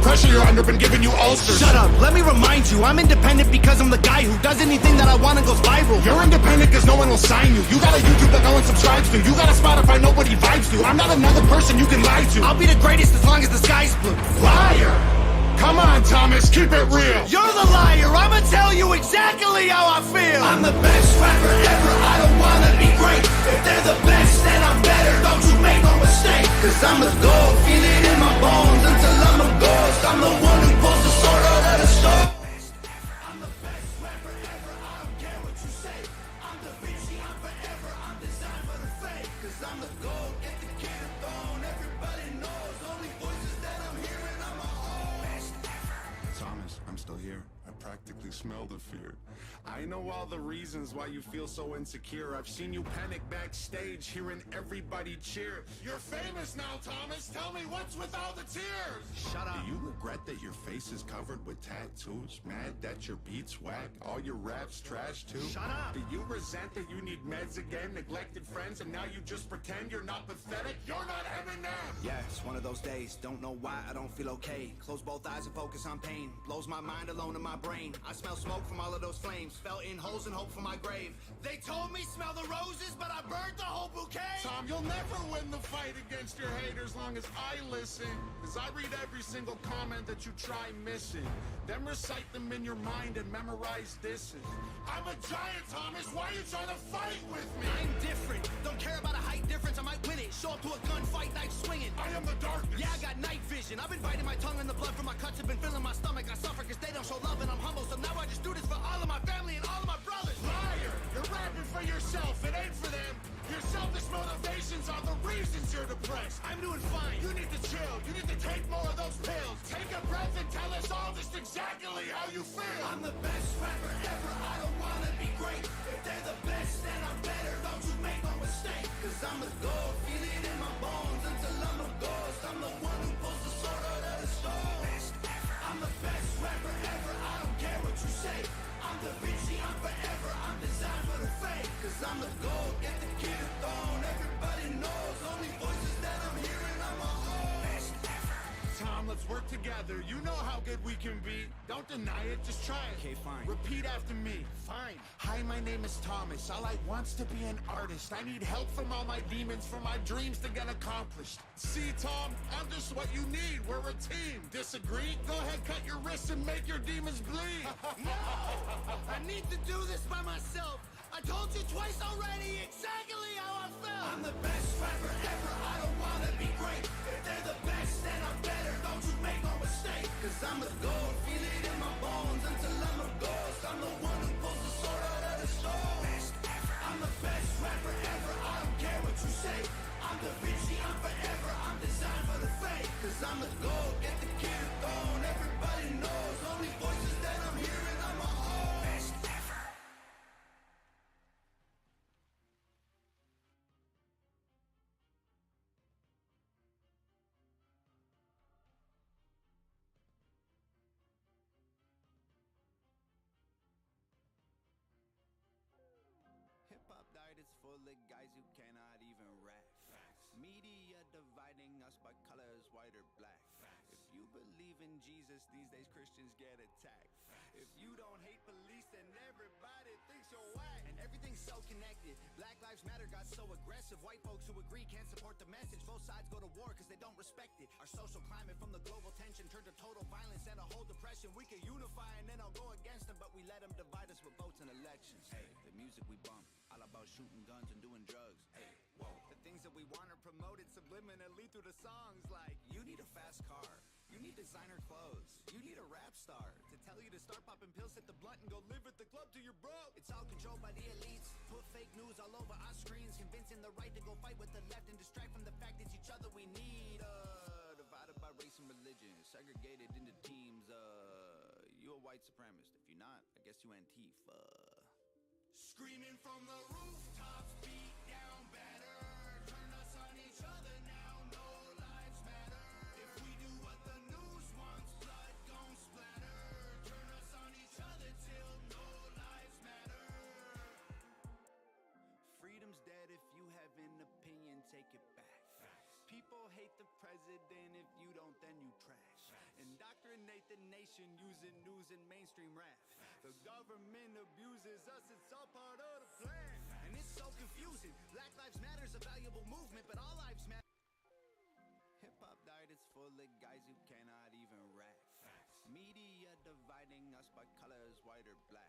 pressure you're under been giving you ulcers. Shut up, let me remind you, I'm independent because I'm the guy who does anything that I want and goes viral. You're independent cause no one will sign you. You got a YouTube that no one subscribes to. You got a Spotify nobody vibes to. I'm not another person you can lie to. I'll be the greatest as long as the sky's blue. Liar! Come on, Thomas, keep it real. You're the liar, I'ma tell you exactly how I feel. I'm the best rapper ever, I don't wanna be great. If they're the best, then I'm better, don't you make no mistake. Cause I'm the gold, feel it in my bones until I'm a ghost. I'm the one who pulls the sword out of the stone. I'm the best rapper ever, I don't care what you say. I'm the Vinci, I'm forever, I'm designed for the fake. Cause I'm the gold, get the kid a throne. Everybody knows, only voices that I'm hearing, I'm a Thomas, I'm still here. I practically smell the fear. I know all the reasons why you feel so insecure. I've seen you panic backstage, hearing everybody cheer. You're famous now, Thomas. Tell me what's with all the tears. Shut up. Do you regret that your face is covered with tattoos? Mad that your beats whack? All your raps trash too? Shut up. Do you resent that you need meds again? Neglected friends and now you just pretend you're not pathetic? You're not Eminem. Yeah, it's one of those days, don't know why I don't feel okay. Close both eyes and focus on pain. Blows my mind alone in my brain. I smell smoke from all of those flames. Fell in holes and hope for my grave. They told me smell the roses, but I burned the whole bouquet. Tom, you'll never win the fight against your haters long as I listen. Cause I read every single comment that you try missing. Then recite them in your mind and memorize disses. I'm a giant, Thomas, why are you trying to fight with me? I'm different, don't care about a height difference, I might win it. Show up to a gunfight, knife swinging. I am the darkness. Yeah, I got night vision. I've been biting my tongue and the blood from my cuts have been filling my stomach. I suffer cause they don't show love and I'm humble. So now I just do this for all of my family and all of my brothers. Liar! You're rapping for yourself, it ain't for them. Your selfish motivations are the reasons you're depressed. I'm doing fine. You need to chill, you need to take more of those pills. Take a breath and tell us all just exactly how you feel. I'm the best rapper ever, I don't wanna be great. If they're the best, then I'm better, don't you make no mistake. Cause I'm the gold, feel it in my bones until I'm a ghost. I'm the one who pulls the sword out of the stone. I'm the best rapper ever, I don't care what you say. I'm the Vinci, I'm forever, I'm designed for the fake. Cause I'm the gold, get the kid a throne. Everybody knows, only voices that I'm hearing, I'm a best ever. Tom, let's work together. You know how good we can be. Don't deny it, just try it. Okay, fine. Repeat after me. Fine. Hi, my name is Thomas. All I want's to be an artist. I need help from all my demons for my dreams to get accomplished. See, Tom, I'm just what you need. We're a team. Disagree? Go ahead, cut your wrists and make your demons bleed. No! I need to do this by myself. I told you twice already exactly how I felt. I'm the best rapper ever, I don't wanna be great. If they're the best, then I'm better, don't you make no mistake. Cause I'm the gold, feel it in my bones until I'm a ghost. I'm the one who pulls the sword out of the stone. I'm the best rapper ever, I don't care what you say. I'm the Vinci, I'm forever, I'm designed for the fake. Cause I'm the gold, get the kid a throne. Everybody knows, only voices that I'm hearing, I'm a best ever. Hip-hop diet is full of guys who cannot even rap. Media dividing us by colors, white or black. If you believe in Jesus, these days Christians get attacked. If you don't hate police, then everybody thinks you're whack. And everything's so connected. Black Lives Matter got so aggressive. White folks who agree can't support the message. Both sides go to war because they don't respect it. Our social climate from the global tension turned to total violence and a whole depression. We can unify and then I'll go against them, but we let them divide us with votes and elections. Hey, the music we bump, all about shooting guns and doing drugs. Hey, whoa. The things that we want are promoted subliminally through the songs like, you need a fast car, you need designer clothes, you need a rap star to tell you to start popping pills, hit the blunt and go live at the club till you're broke. It's all controlled by the elites, put fake news all over our screens, convincing the right to go fight with the left and distract from the fact it's each other we need. Divided by race and religion, segregated into teams. You a white supremacist. If you're not, I guess you Antifa. Screaming from the rooftops, beat down better. Turn us on each other now, no lives matter. If we do what the news wants, blood gon' splatter. Turn us on each other till no lives matter. Freedom's dead. If you have an opinion, take it back. People hate the president. If you don't, then you trash. And Dr. the nation using news and mainstream rap. The government abuses us, it's all part of the plan. And it's so confusing. Black Lives Matter is a valuable movement, but all lives matter. Hip-hop died, it's full of guys who cannot even rap. Media dividing us by colors, white or black.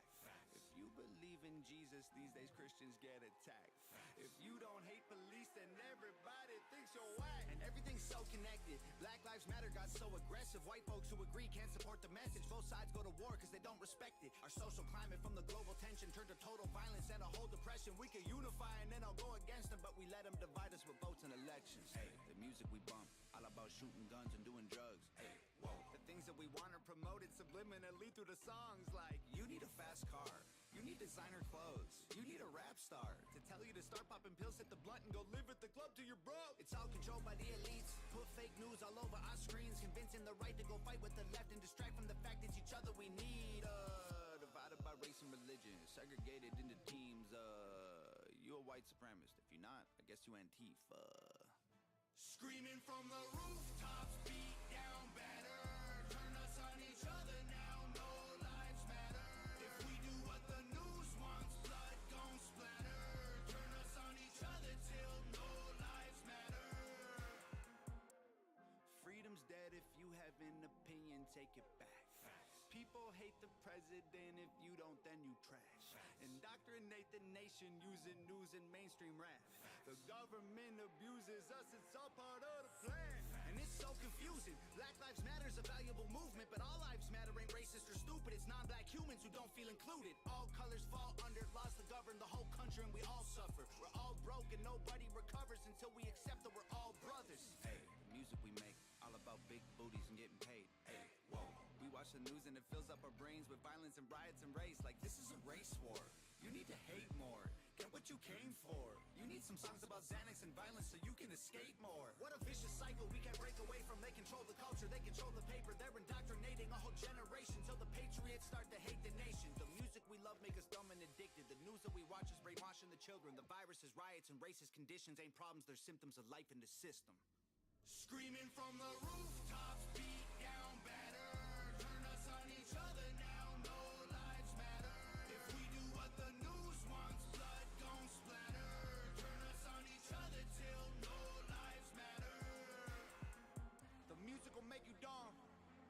If you believe in Jesus, these days Christians get attacked. If you don't hate police, then everybody thinks you're whack. And everything's so connected. Black Lives Matter got so aggressive. White folks who agree can't support the message. Both sides go to war because they don't respect it. Our social climate from the global tension turned to total violence and a whole depression. We could unify and then I'll go against them, but we let them divide us with votes and elections. Hey, the music we bump, all about shooting guns and doing drugs. Hey, whoa. The things that we want are promoted subliminally through the songs like, you need a fast car, you need designer clothes, you need a rap star to tell you to start popping pills, hit the blunt and go live at the club till you're broke. It's all controlled by the elites, put fake news all over our screens, convincing the right to go fight with the left and distract from the fact it's each other we need. Divided by race and religion, segregated into teams. You a white supremacist. If you're not, I guess you Antifa. Screaming from the rooftops, beat down better. Turn us on each other now, no lives matter. If we do what the news wants, blood gon' splatter. Turn us on each other till no lives matter. Freedom's dead, if you have an opinion, take it back. People hate the president, if you don't, then you trash. Indoctrinate the nation using news and mainstream rap. The government abuses us, it's all part of the plan. And it's so confusing. Black Lives Matter is a valuable movement, but all lives matter ain't racist or stupid. It's non-black humans who don't feel included. All colors fall under laws that govern the whole country and we all suffer. We're all broke and nobody recovers until we accept that we're all brothers. Hey, the music we make, all about big booties and getting paid. Hey, whoa. We watch the news and it fills up our brains with violence and riots and race. Like, this is a race war. You need to hate more. Get what you came for. You need some songs about Xanax and violence so you can escape more. What a vicious cycle we can't break away from. They control the culture, they control the paper. They're indoctrinating a whole generation till the patriots start to hate the nation. The music we love make us dumb and addicted. The news that we watch is brainwashing the children. The viruses, riots, and racist conditions ain't problems, they're symptoms of life in the system. Screaming from the rooftops, beat down better. Turn us on each other now, no lives matter. If we do what the news wants, blood gon' splatter. Turn us on each other till no lives matter. The music will make you dumb.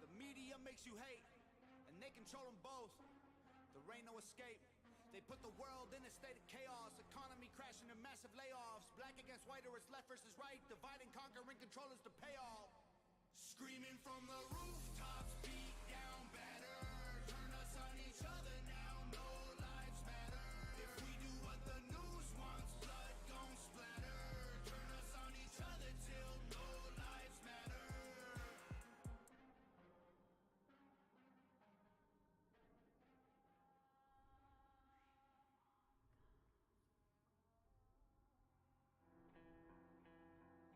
The media makes you hate. And they control them both. There ain't no escape. They put the world in a state of chaos. Economy crashing and massive layoffs. Black against white or it's left versus right. Divide and conquer and control is the payoff. Screaming from the rooftops, beat down better. Turn us on each other now, no lives matter. If we do what the news wants, blood gon' splatter. Turn us on each other till no lives matter.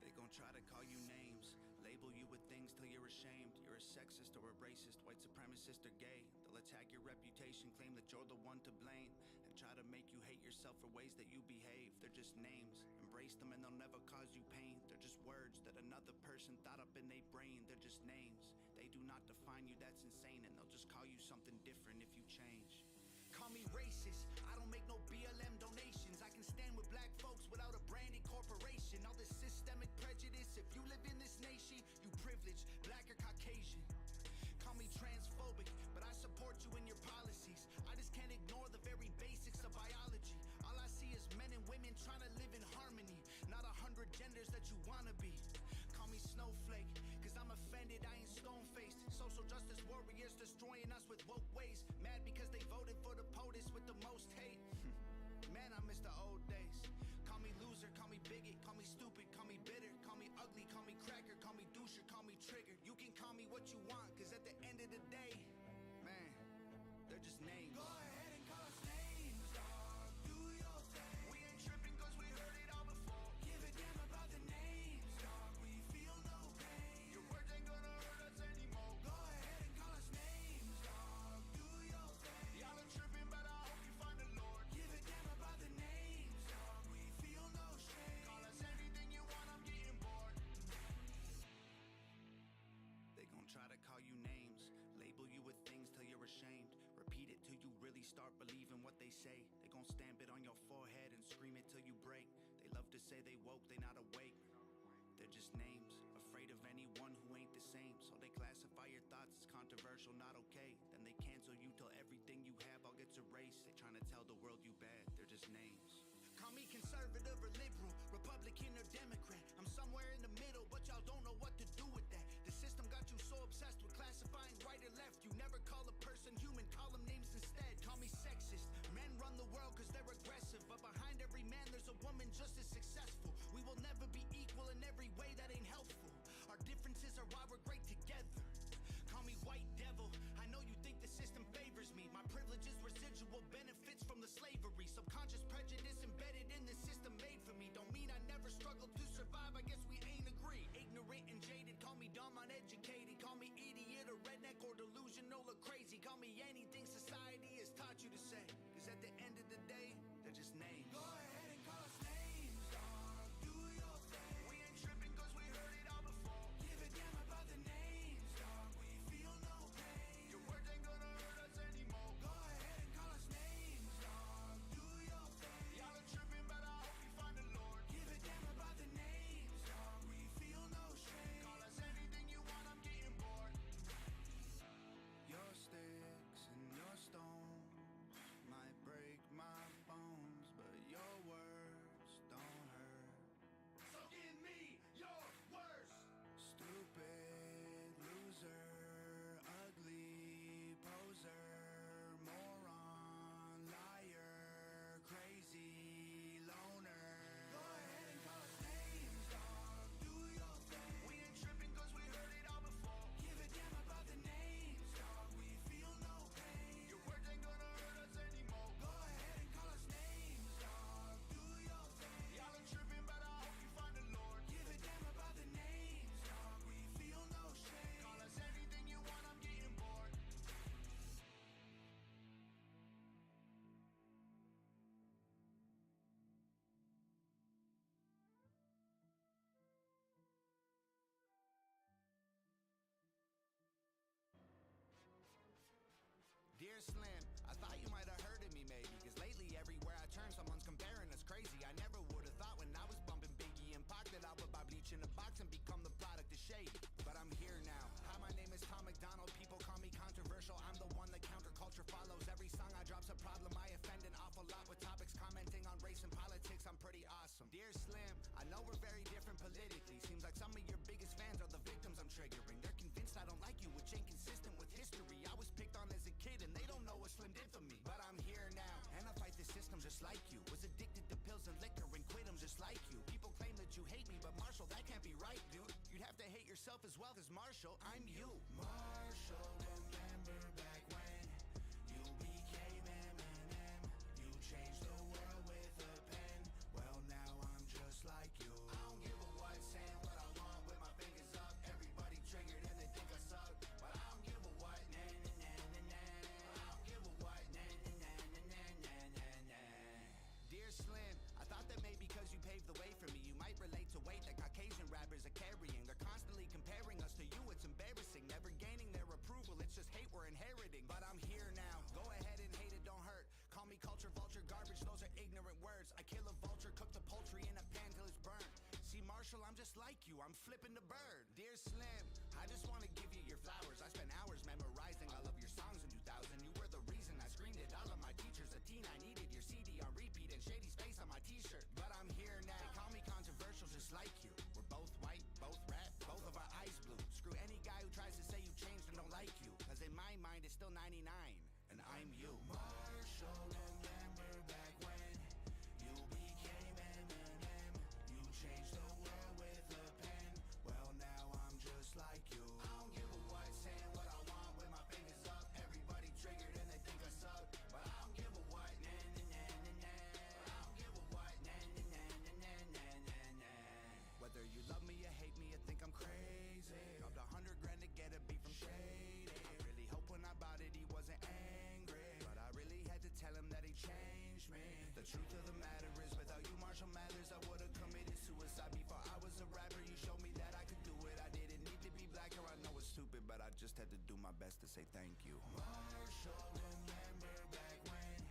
They gon' try to call you names, label you with things till you're ashamed. You're a sexist or a racist, white supremacist or gay. They'll attack your reputation, claim that you're the one to blame, and try to make you hate yourself for ways that you behave. They're just names, embrace them and they'll never cause you pain. They're just words that another person thought up in their brain. They're just names, they do not define you, that's insane. And they'll just call you something different if you change. Call me racist, I don't make no BLM donations. I can stand with black folks without a branded corporation. All this systemic prejudice, if you live in this nation, you privileged, black or Caucasian. Call me transphobic, but I support you in your policies. I just can't ignore the very basics of biology. All I see is men and women trying to live in harmony, not 100 genders that you wanna be. Call me snowflake, cause I'm offended, I ain't stone-faced. Social justice warriors destroying us with woke ways. Mad because they voted for the POTUS with the most hate. Man, I miss the old days. Call me loser, call me bigot, call me stupid, call me bitter, call me ugly, call me cracker, call me doucher, call me trigger. You can call me what you want, cause at the end of the day, man, they're just names. Go ahead and call us names, dog. Do your thing. We ain't tripping cause we heard it all before. Give a damn about the names, dog. We feel no pain. Your words ain't gonna hurt us anymore. Go ahead and call us names, dog. Do your thing. Y'all are tripping, but I hope you find the Lord. Give a damn about the names, dog. We feel no shame. Call us anything you want, I'm getting bored. ashamed. Repeat it till you really start believing what they say. They gon' stamp it on your forehead and scream it till you break. They love to say they woke, they not awake. They're just names, afraid of anyone who ain't the same. So they classify your thoughts as controversial, not okay. Then they cancel you till everything you have all gets erased. They trying to tell the world you bad, they're just names. Call me conservative or liberal, Republican or Democrat. I'm somewhere in the middle, but y'all don't know what to do with that. The system got you so obsessed with classifying right or left. You never call a person human, call them names instead. Call me sexist, men run the world cause they're aggressive. But behind every man there's a woman just as successful. We will never be equal in every way, that ain't helpful. Our differences are why we're great together. Call me white devil, I know you think the system favors me. My privilege is residual benefits from the slavery. Subconscious prejudice embedded in the system made for me. Don't mean I never struggled to survive, I guess we ain't agree. Ignorant and jaded, call me dumb, uneducated. Call me idiot or redneck or delusional or crazy. Call me anything society has taught you to say. Cause at the end of the day, they're just names. Go ahead and call us names, dog, do your thing. We ain't tripping cause we heard it all before. Give a damn about the names, dog, we feel no pain. Your words ain't gonna hurt us anymore. Go ahead and call us names, dog, do your thing. Y'all are tripping but I hope you find the Lord. Give a damn about the names, dog, we feel no shame. Call us anything you want, I'm getting bored. Your sticks and your stones might break my bones, but your words don't hurt. So give me your worst. Stupid loser, ugly poser, moron, liar, crazy loner. Go ahead and call us names, dog, do your thing. We ain't tripping cause we heard it all before. Give a damn about the names, dog, we feel no pain. Your words ain't gonna hurt us anymore. Go ahead and call us names, dog, do your thing. Y'all are tripping but I hope you find the Lord. Give a damn about the names, dog, we feel no shame. Call us anything you want, I'm getting bored. Dear Slim, I thought you might have heard of me maybe. Cause lately everywhere I turn someone's comparing us crazy. I never would have thought when I was bumping Biggie and Pac that I would buy bleach in a box and become the product of shade. But I'm here now. Hi, my name is Tom McDonald. People call me controversial. I'm the one that counterculture follows. Every song I drop's a problem. I offend an awful lot with topics commenting on race and politics. I'm pretty awesome. Dear Slim, I know we're very different politically. Seems like some of your biggest fans are the victims I'm triggering. They're convinced I don't like you, which ain't consistent with history. I was picked on as a kid and they don't know what Slim did for me. But I'm here now, and I fight the system just like you. Was addicted to pills and liquor and quit them just like you. People claim that you hate me, but Marshall, that can't be right, dude. You'd have to hate yourself as well, cause Marshall, I'm you. Marshall, remember back when you became Eminem. You changed the world with a pen. Well, now I'm just like you. I don't give a what, saying what I want with my fingers up. Everybody triggered and they think I suck. But I don't give a what, nah, nah, nah, nah, nah. I don't give a what, nah, nah, nah, nah, nah, nah, nah. Dear Slim, I thought that maybe because you paved the way for me, you might relate to weight that Caucasian rappers are carrying. They're constantly comparing us to you, it's embarrassing. Never gaining their approval, it's just hate we're inheriting. But I'm here now, go ahead and hate it, don't hurt. Call me culture vulture garbage, those are ignorant words. I kill a vulture, cook the poultry in a pan till it's burnt. See Marshall, I'm just like you, I'm flipping the bird. Dear Slim, I just wanna give you your flowers. I spent hours memorizing all of your songs in 2000. You were the reason I screamed at all of my teachers. A teen, I needed your CD on repeat and Shady's face on my t-shirt. But I'm here now, they call me controversial just like you. We're both white, both rap, both of our eyes blue. Screw any guy who tries to say you changed and don't like you. Cause in my mind it's still 99, and I'm you. Marshall, remember back when you became Eminem. You changed the world with a pen. Well, now I'm just like you. I don't give a what, saying what I want with my fingers up. Everybody triggered and they think I suck. But I don't give a what, nah, nah, nah, nah, nah. I don't give a what, nah, nah, nah, nah, nah, nah, nah. Whether you love me or hate me, you think I'm crazy. Dropped $100 grand to get a beat from Shady. I really hope when I bought it he wasn't angry, but I really had to tell him that he changed me. The truth of the matter is, without you, Marshall Mathers, I would've committed suicide before I was a rapper. You showed me that I could do it. I didn't need to be black, or I know it's stupid, but I just had to do my best to say thank you. Marshall, remember back when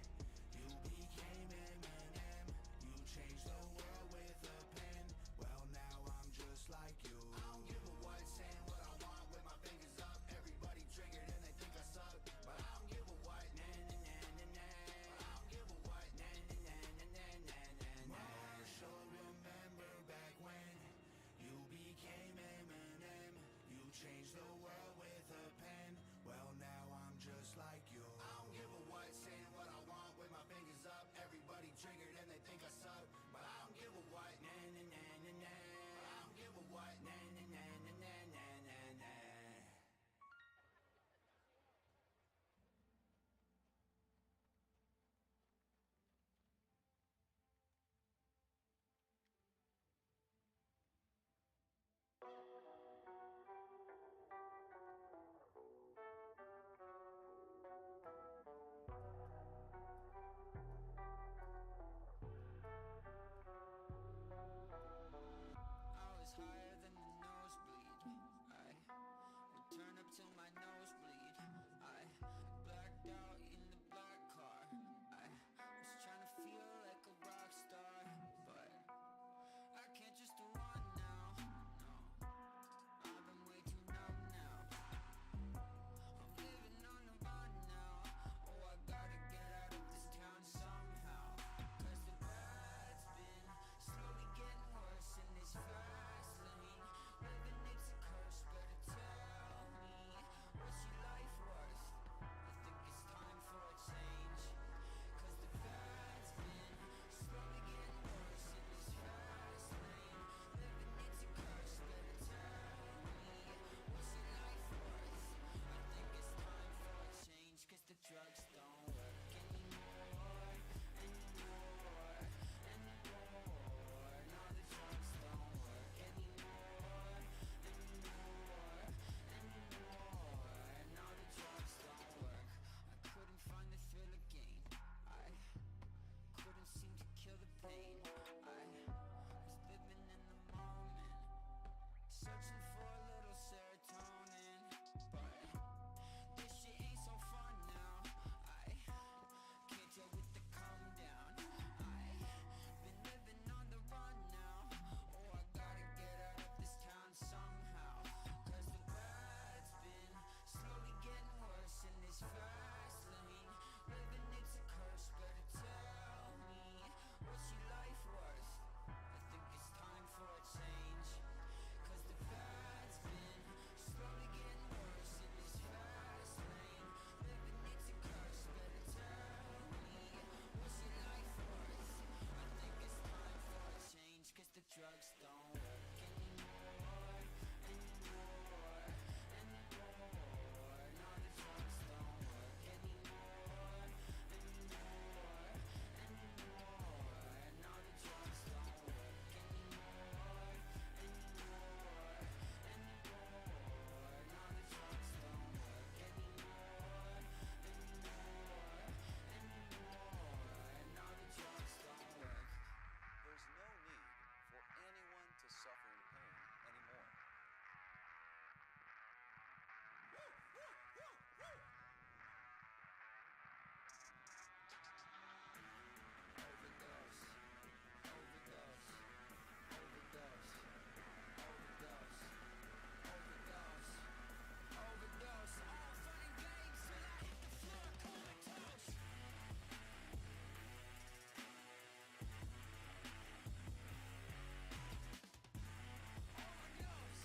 you became Eminem. You changed the world with a pen. Well, now I'm just like you. I don't give a what, saying what I want with my fingers up. Everybody triggered and they think I suck, but I don't give a what, nah, nah, nah, nah, nah. But I don't give a what, nah, nah, nah, nah, nah, nah, nah. Marshall, remember back when you became Eminem. You changed the world with a pen. Well, now I'm just like you. I don't give a what, saying what I want with my fingers up. Everybody triggered and they think I suck, but I don't give a what, nah, nah, nah, nah, nah. But I don't give a what, nah, nah, nah, nah, nah, nah, nah, nah. I was higher than the nosebleed. I would turn up till my nose bleed. I blacked out in the black car. I was trying to feel like a rock star, but I can't just run now. No, I've been way too numb now. I'm living on the run now. Oh, I gotta get out of this town somehow. 'Cause the bad's been slowly getting worse in this fast lane. Living it's a curse, better tell me, what's your life worth? I think it's time for a change. 'Cause the bad's been slowly getting worse in this fast lane. Living it's a curse, better tell me, what's your life worth? I think it's time for a change. 'Cause the drugs don't work anymore, anymore, anymore. No, the drugs don't work anymore, anymore, anymore. No, the drugs don't work. I couldn't find the thrill again. I couldn't seem to kill the pain. I was living in the moment, searching for a little serotonin, but this shit ain't so fun now. I can't deal with the come down. I've been living on the run now. Oh, I gotta get out of this town somehow. 'Cause the bad's been slowly getting worse in this fast lane. Living it's a curse, better tell me, what's your life worth? I think it's time for a change. 'Cause the bad's been slowly getting worse in this fast lane. Living it's a curse, better tell me, what's your life worth? I think it's time for a change. 'Cause the drugs don't work anymore, anymore, anymore. No, the drugs don't work anymore, anymore, anymore. No, the drugs don't work anymore, anymore, anymore. No, the drugs don't work anymore, anymore, anymore. No, the drugs don't work. There's no need for anyone to suffer in pain anymore. Overdose, overdose, overdose, overdose, overdose, overdose. All fun and games till I hit the floor comatose. Overdose.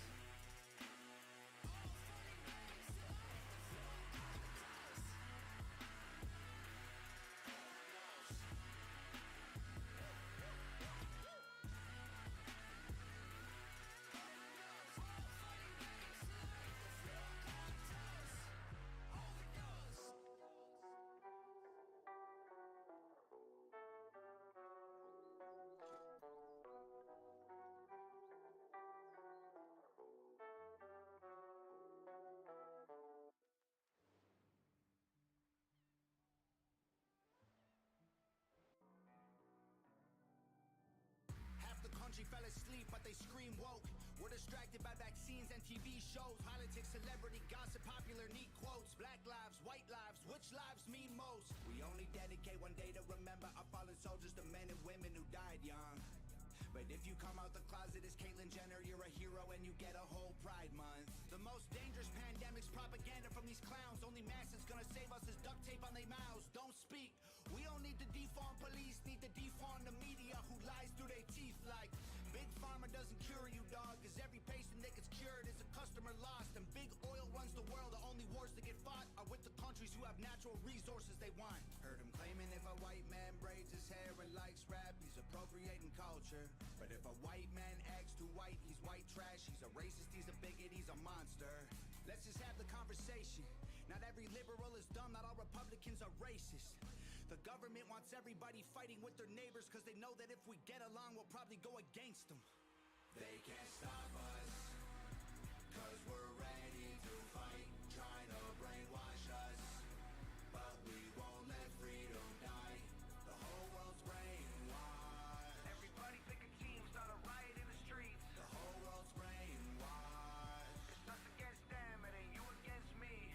All fun and games till I hit the floor comatose. Half the country fell asleep, but they scream woke. We're distracted by vaccines and TV shows, politics, celebrity, gossip, popular, neat quotes. Black lives, white lives, which lives mean most? We only dedicate one day to remember our fallen soldiers, the men and women who died young. But if you come out the closet as Caitlyn Jenner, you're a hero and you get a whole Pride Month. The most dangerous pandemic's propaganda from these clowns. Only mask that's gonna save us is duct tape on their mouths. Don't speak. We don't need to defund police, need to defund the media who lies through their teeth like Big Pharma doesn't cure you, dog, cause every patient that gets cured is a customer lost. And big oil runs the world, the only wars that get fought are with the countries who have natural resources they want. Heard him claiming if a white man braids his hair and likes rap, he's appropriating culture. But if a white man acts too white, he's white trash, he's a racist, he's a bigot, he's a monster. Let's just have the conversation. Not every liberal is dumb, not all Republicans are racist. The government wants everybody fighting with their neighbors cause they know that if we get along, we'll probably go against them. They can't stop us, cause we're ready to fight, trying to brainwash us. But we won't let freedom die, the whole world's brainwashed. Everybody pick a team, start a riot in the streets. The whole world's brainwashed. It's us against them, it ain't you against me.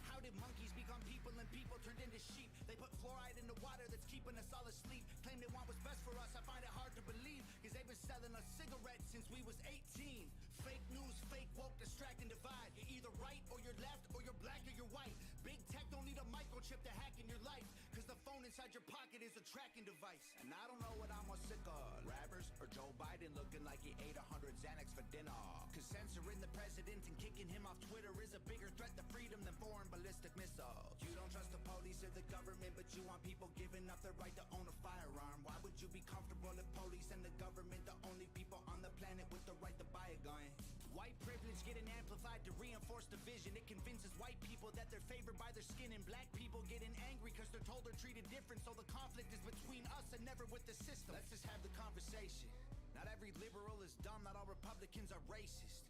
How did monkeys become people and people turned into sheep? They put fluoride in the water that's keeping us all asleep. Claim they want what's best for us, I find it hard to believe, cause they've been selling us cigarettes since we was 18. Fake news, fake woke, distract and divide. You're either right or you're left, or you're black or you're white. Big tech don't need a microchip to hack in your life, cause the phone inside your pocket is a tracking device. And I don't know what I'm more sick of, rappers or Joe Biden looking like he ate 100 Xanax for dinner. Cause censoring the president and kicking him off Twitter is a bigger threat to freedom than foreign ballistic missiles. You don't trust the police or the government, but you want people giving up their right to own a firearm. Why would you be comfortable if police and the government the only people on the planet with the right to buy a gun? White privilege getting amplified to reinforce division. It convinces white people that they're favored by their skin, and black people getting angry cause they're told they're treated different. So the conflict is between us and never with the system. Let's just have the conversation. Not every liberal is dumb, not all Republicans are racist.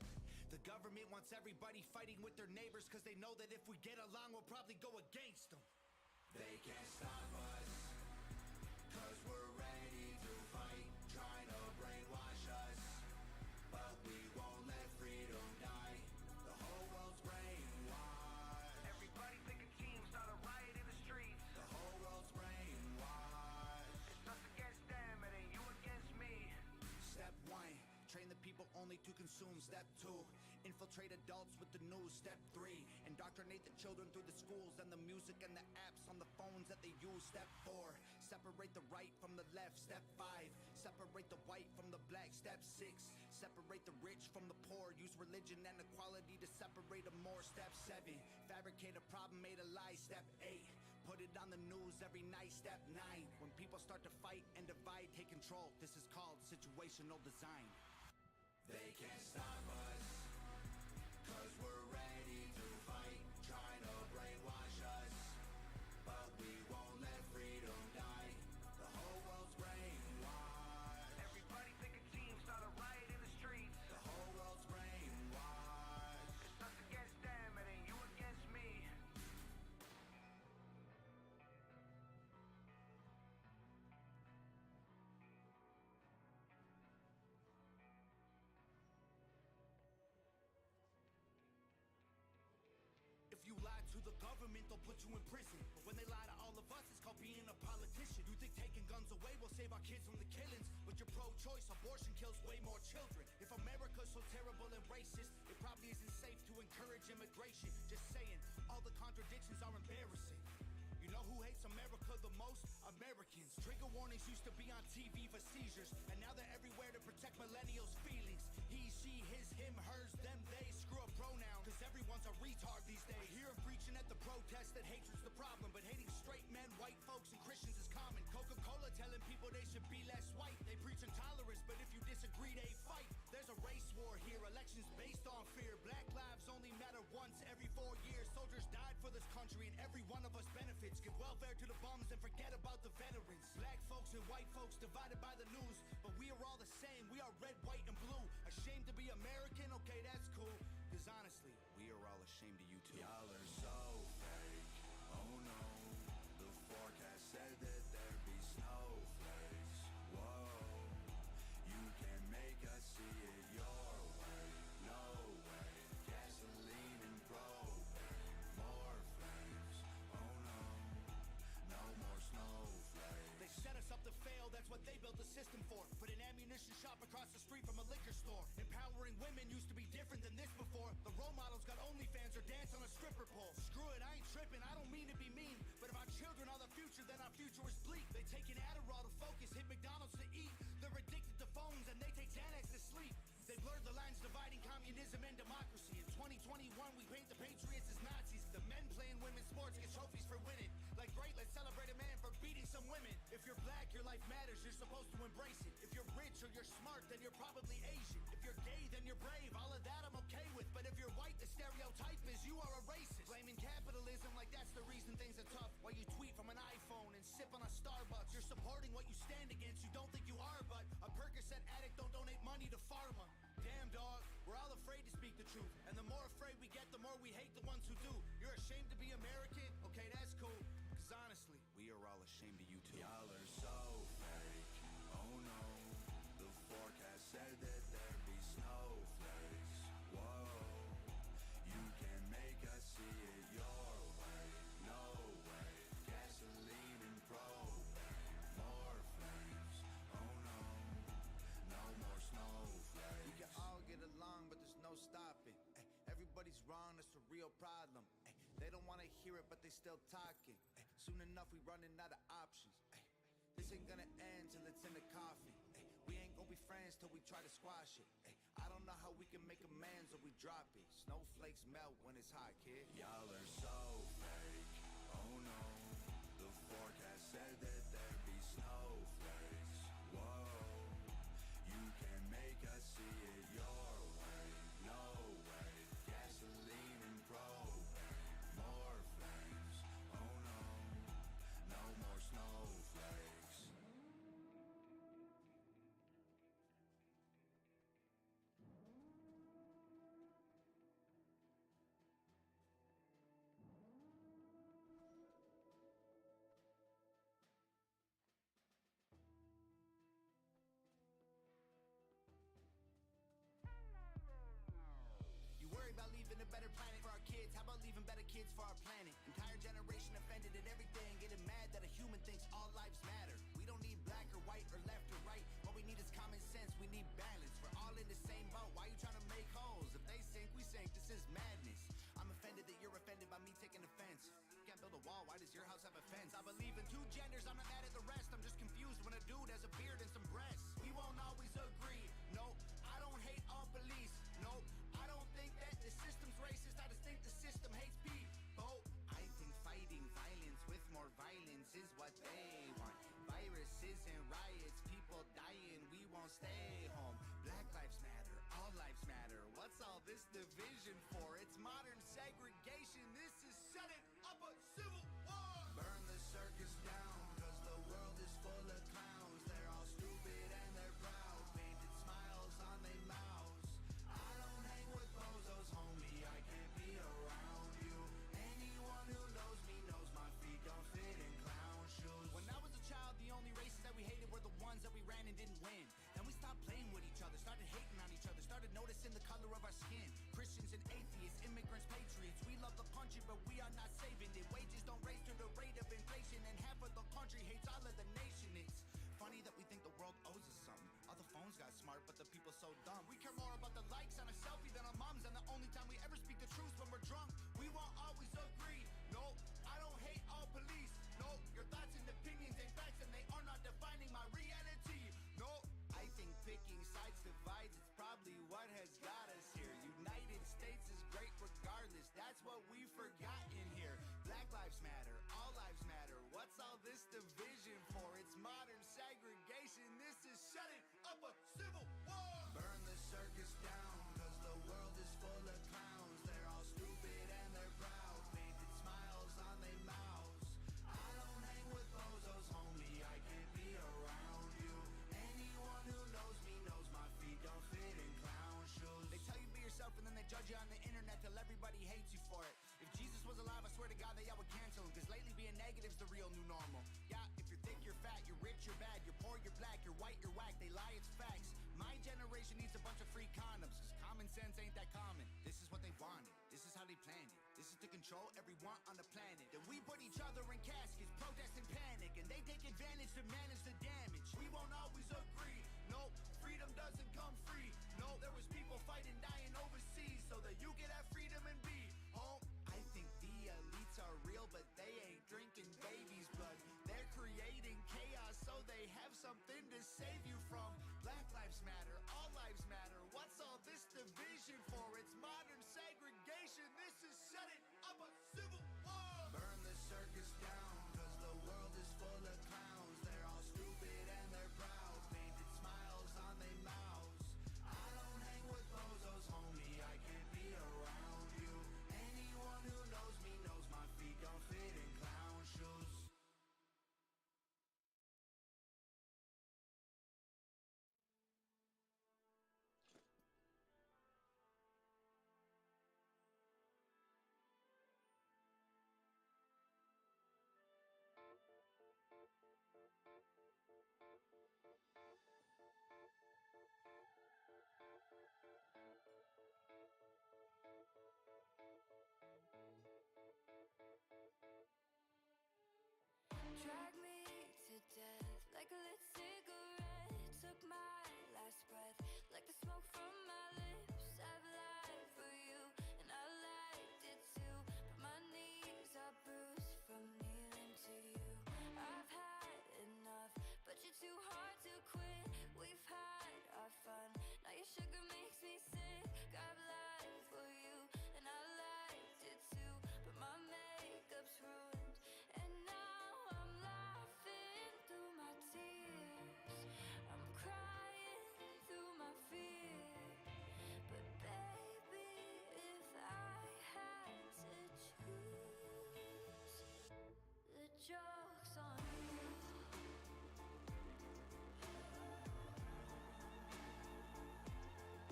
The government wants everybody fighting with their neighbors cause they know that if we get along, we'll probably go against them. They can't stop us, cause we're ready to fight, trying to brainwash us. But we won't let freedom die, the whole world's brainwashed. Everybody pick a team, start a riot in the streets. The whole world's brainwashed. It's us against them, it ain't you against me. Step 1, train the people only to consume. Step 2, infiltrate adults with the news. Step 3, indoctrinate the children through the schools and the music and the apps on the phones that they use. Step 4, separate the right from the left. Step 5, separate the white from the black. Step 6, separate the rich from the poor. Use religion and equality to separate them more. Step 7, fabricate a problem, made a lie. Step 8, put it on the news every night. Step 9, when people start to fight and divide, take control. This is called situational design. They can't stop us, cause we're ready to fight, trying to brainwash us. But we won't let freedom die, the whole world's brainwashed. Everybody pick a team, start a riot in the streets. The whole world's brainwashed. It's us against them, it ain't you against me. If you lie to the government, they'll put you in prison. But when they lie to all of us, it's called being a politician. You think taking guns away will save our kids from the killings, but you're pro-choice, abortion kills way more children. If America's so terrible and racist, it probably isn't safe to encourage immigration. Just saying, all the contradictions are embarrassing. You know who hates America the most? Americans. Trigger warnings used to be on TV for seizures, and now they're everywhere to protect millennials' feelings. He, she, his, him, hers, them, they. Screw a pronoun, cause everyone's a retard these days. I hear him preaching at the protest that hatred's the problem, but hating straight men, white folks, and Christians is common. Coca-Cola telling people they should be less white. They preach intolerance, but if you disagree, they fight. There's a race war here, elections based on fear. Black lives only matter once every 4 years. Soldiers died for this country, and every one of us benefits. Give welfare to the bums and forget about the veterans. Black folks and white folks divided by the news, but we are all the same. We are red, white, and blue. Ashamed to be American? Okay, that's cool. Cause honestly, we are all ashamed of you too. Y'all are so fake, oh no. The forecast said that there'd be snowflakes. Whoa, you can make us see it your way. or dance on a stripper pole. Screw it, I ain't tripping, I don't mean to be mean, but if our children are the future, then our future is bleak. They take an Adderall to focus, hit McDonald's to eat. They're addicted to phones and they take Xanax to sleep. They blurred the lines dividing communism and democracy. In 2021, we paint the patriots as Nazis. The men playing women's sports get trophies for winning. Like, great, let's celebrate a man for beating some women. If you're black, your life matters, you're supposed to embrace it. If you're rich or you're smart, then you're probably Asian. If you're gay, then you're brave, all of that I'm okay with. But if you're white, the stereotype is you are a racist. Blaming capitalism like that's the reason things are tough. While you tweet from an iPhone and sip on a Starbucks. You're supporting what you stand against, you don't think you are, but a Percocet addict don't donate money to pharma. Damn, dog, we're all afraid to speak the truth. And the more afraid we get, the more we hate the ones who do. You're ashamed to be American? Okay, that's cool. Cause honestly, we are all ashamed of you too. Y'all are so fake. Oh no, the forecast said that there'd be snowflakes. Whoa, you can make us see it your way. No way, gasoline and propane. More flames. Oh no, no more snowflakes. We can all get along, but there's no stopping. Ay, everybody's wrong, that's the real problem. Ay, they don't wanna hear it, but they still talking. Ay, soon enough, we running out of options. Ay, this ain't gonna end till it's in the coffin. Ay, we ain't gonna be friends till we try to squash it. Ay, I don't know how we can make amends or we drop it. Snowflakes melt when it's hot, kid. Y'all are so fake. Oh no, the forecast said that there'd be snowflakes. Whoa, you can make us see it your way. No way, gasoline and propane. More flames. Oh no, no more snowflakes. You worry about leaving a better planet for our kids. How about leaving better kids for our planet? Entire generation offended at everything, getting mad that a human thinks all lives matter. We don't need black or white or left or right. What we need is common sense. We need balance. We're all in the same boat. Why you trying to make holes? If they sink, we sink. This is madness. I'm offended that you're offended by me taking offense. Can't build a wall. Why does your house have a fence? I believe in two genders. I'm not mad at the rest. I'm just confused when a dude has a beard and some breasts. We won't always agree. Nope. I don't hate all police. Nope. I don't think that the system's racist. I just think the system hates people. I think fighting violence with more violence is what they want. Viruses and riots, people dying, we won't stay home. Black lives matter, all lives matter. What's all this division for? It's modern segregation. This is setting up a civil war. Burn the circus down, cause the world is full of clowns. They're all stupid and they're proud, painted smiles on their mouths. I don't hang with bozos, homie, I can't be around you. Anyone who knows me knows my feet don't fit in clown shoes. When I was a child, the only races that we hated were the ones that we ran and didn't win. Then we stopped playing with each other, started hating on each other, started noticing the color of our skin. Christians and atheists, immigrants, patriots, we love the country, but we are not saving it. Wages don't raise to the rate of inflation, and half of the country hates all of the nation. It's funny that we think the world owes us something. All the phones got smart, but the people so dumb. We care more about the likes on a selfie than our moms, and the only time we ever speak the truth when we're drunk. We won't always agree. Nope, I don't hate all police. Nope, your thoughts and opinions ain't facts, and they are not defining my reality. Nope, I think picking sides divides. It's probably what has got us here. United States is great regardless. That's what we forgot in here. Black lives matter, all lives matter. What's all this division for? It's modern segregation. This is setting up a civil war. Burn the circus down, cause the world is full of clowns. They're all stupid and they're proud, painted smiles on their mouths. I don't hang with bozos, homie, I can't be around you. Anyone who knows me knows my feet don't fit in clown shoes. They tell you be yourself and then they judge you on the internet till everybody hates you for it. If Jesus was alive, I swear to God that y'all would cancel him, cause lately being negative's the real new normal. Yeah, if you're thick, you're fat, you're rich, you're bad, you're poor, you're black, you're white, you're whack, they lie, it's facts. My generation needs a bunch of free condoms, cause common sense ain't that common. This is what they wanted, this is how they planned it. This is to control everyone on the planet. Then we put each other in caskets, protest and panic, and they take advantage to manage the damage. We won't always agree. Nope, freedom doesn't come free. Nope, there was people fighting, dying overseas so that you could have freedom and be home. matter, all lives matter. What's all this division for? It's modern segregation. This is setting up a civil war. Burn the circus down, cause the world is full of clowns. They're all stupid and they're proud, painted smiles on their mouths. I don't hang with bozos, homie, I can't be around you. Anyone who knows me knows my feet don't fit in clown shoes. Drag me to death like a lit cigarette. Took my last breath like the smoke from my lips. I've lied for you and I liked it too, but my knees are bruised from kneeling to you. I've had enough, but you're too hard to quit. We've had our fun, now your sugar makes me sick. I've lied for you and I liked it too, but my makeup's ruined and now I'm laughing through my tears. I'm crying through my fear. But baby, if I had to choose, the joke's on you.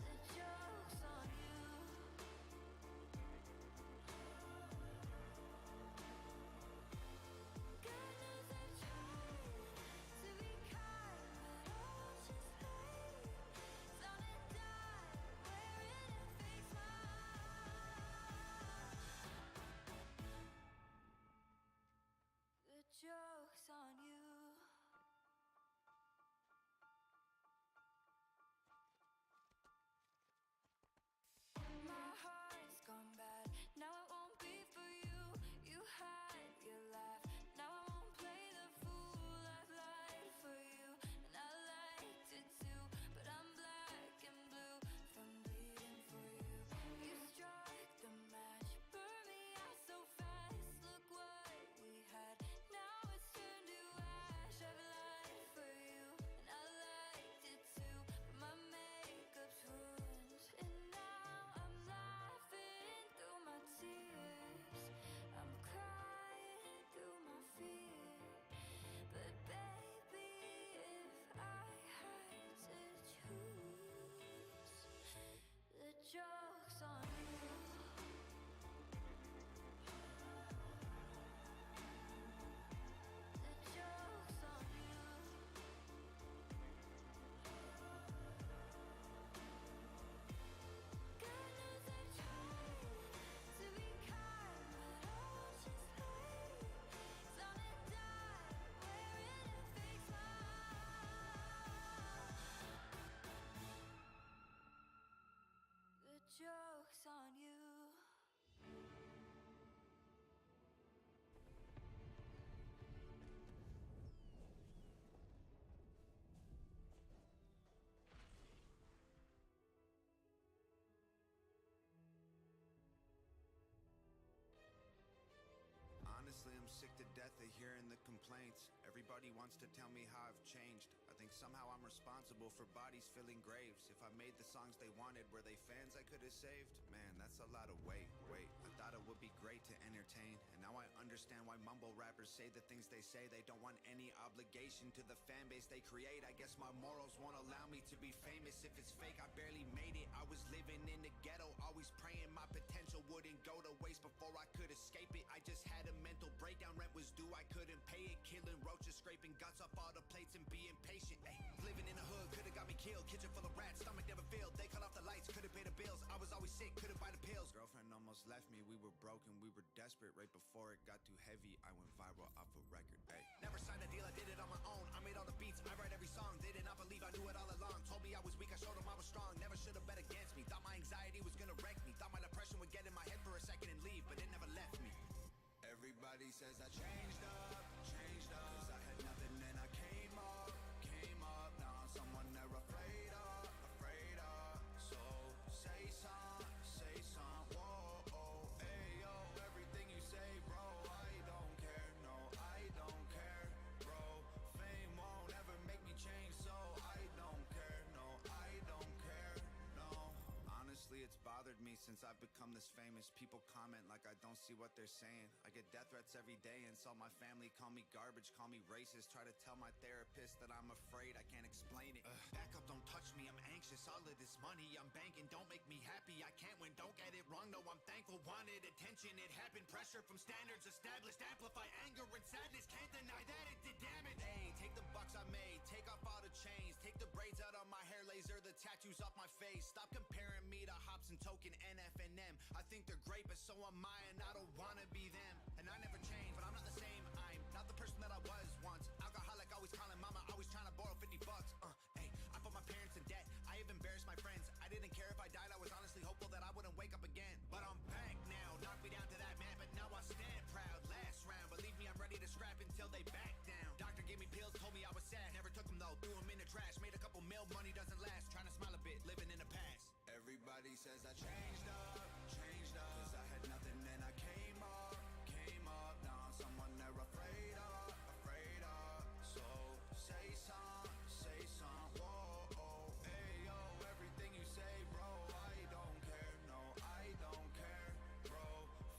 The joke's on you. God knows I've tried to be kind, but all just hate. Found a dime wearing a fake smile. The joke's on you. My heart's gone bad, now it won't be for you. You had your laugh, now I won't play the fool. I've lied for you, and I liked it too, but I'm black and blue from bleeding for you. You struck the match, burned me out so fast. Look what we had, now it's turned to ash. I've lied for you, and I liked it too, but my makeup's ruined, and now I'm laughing through my tears. I'm crying through my fear. But baby, if I had to choose, the joke's on you. The joke's on you. God knows I've tried to be kind, but all just hate. Found a dime wearing a fake smile. The joke's on you. Honestly, I'm sick to death of hearing the complaints. Everybody wants to tell me how I've changed. I think somehow I'm responsible for bodies filling graves. If I made the songs they wanted, were they fans I could have saved? Man, that's a lot of weight. I thought it would be great to entertain, and now I understand why mumble rappers say the things they say. They don't want any obligation to the fan base they create. I guess my morals won't allow me to be famous. If it's fake, I barely made it. I was living in the ghetto, always praying my potential wouldn't go to waste before I could escape it. I just had a mental breakdown, rent was due, I couldn't pay it. Killing roaches, scraping guts off all the plates and being patient. Ay, living in the hood could've got me killed. Kitchen full of rats, stomach never filled. They cut off the lights, couldn't pay the bills. I was always sick, couldn't buy the pills. Girlfriend almost left me, we were broken, we were desperate. Right before it got too heavy, I went viral off a record. Ay, never signed a deal, I did it on my own. I made all the beats, I write every song. They did not believe I knew it all along. Told me I was weak, I showed them I was strong. Never should've bet against me. Thought my anxiety was gonna wreck me. Thought my depression would get in my head for a second and leave, but it never left me. Everybody says I changed up, cause I had nothing and I came up. Now I'm someone they're afraid of. this famous. People comment like I don't see what they're saying. I get death threats every day and so my family call me garbage, call me racist. Try to tell my therapist that I'm afraid I can't explain it. Back up, don't touch me, I'm anxious. All of this money I'm banking don't make me happy. I can't win, don't get it wrong. No, I'm thankful, wanted attention. It happened, pressure from standards established. Amplify anger and sadness, can't deny that it did damage. Hey, take the bucks I made, take off all the chains, take the braids out of my hair, laser the tattoos off my face. Stop comparing me to Hops and Token, NF and M. I think they're great, but so am I, and I don't wanna be them. And I never change, but I'm not the same. I'm not the person that I was once. Alcoholic, always calling mama, always trying to borrow 50 bucks. Hey, I put my parents in debt. I have embarrassed my friends. I didn't care if I died. I was honestly hopeful that I wouldn't wake up again. But I'm back now. Knock me down to that mat, but now I stand proud. Last round, believe me, I'm ready to scrap until they back down. Doctor gave me pills, told me I was sad. Never took them though, threw them in the trash. Made a couple mil, money doesn't last. Trying to smile a bit, living in the past. Everybody says I changed up. Cause I had nothing and I came up. Now I'm someone they're afraid of. So say some, whoa, hey yo, everything you say, bro, I don't care, no, I don't care, bro.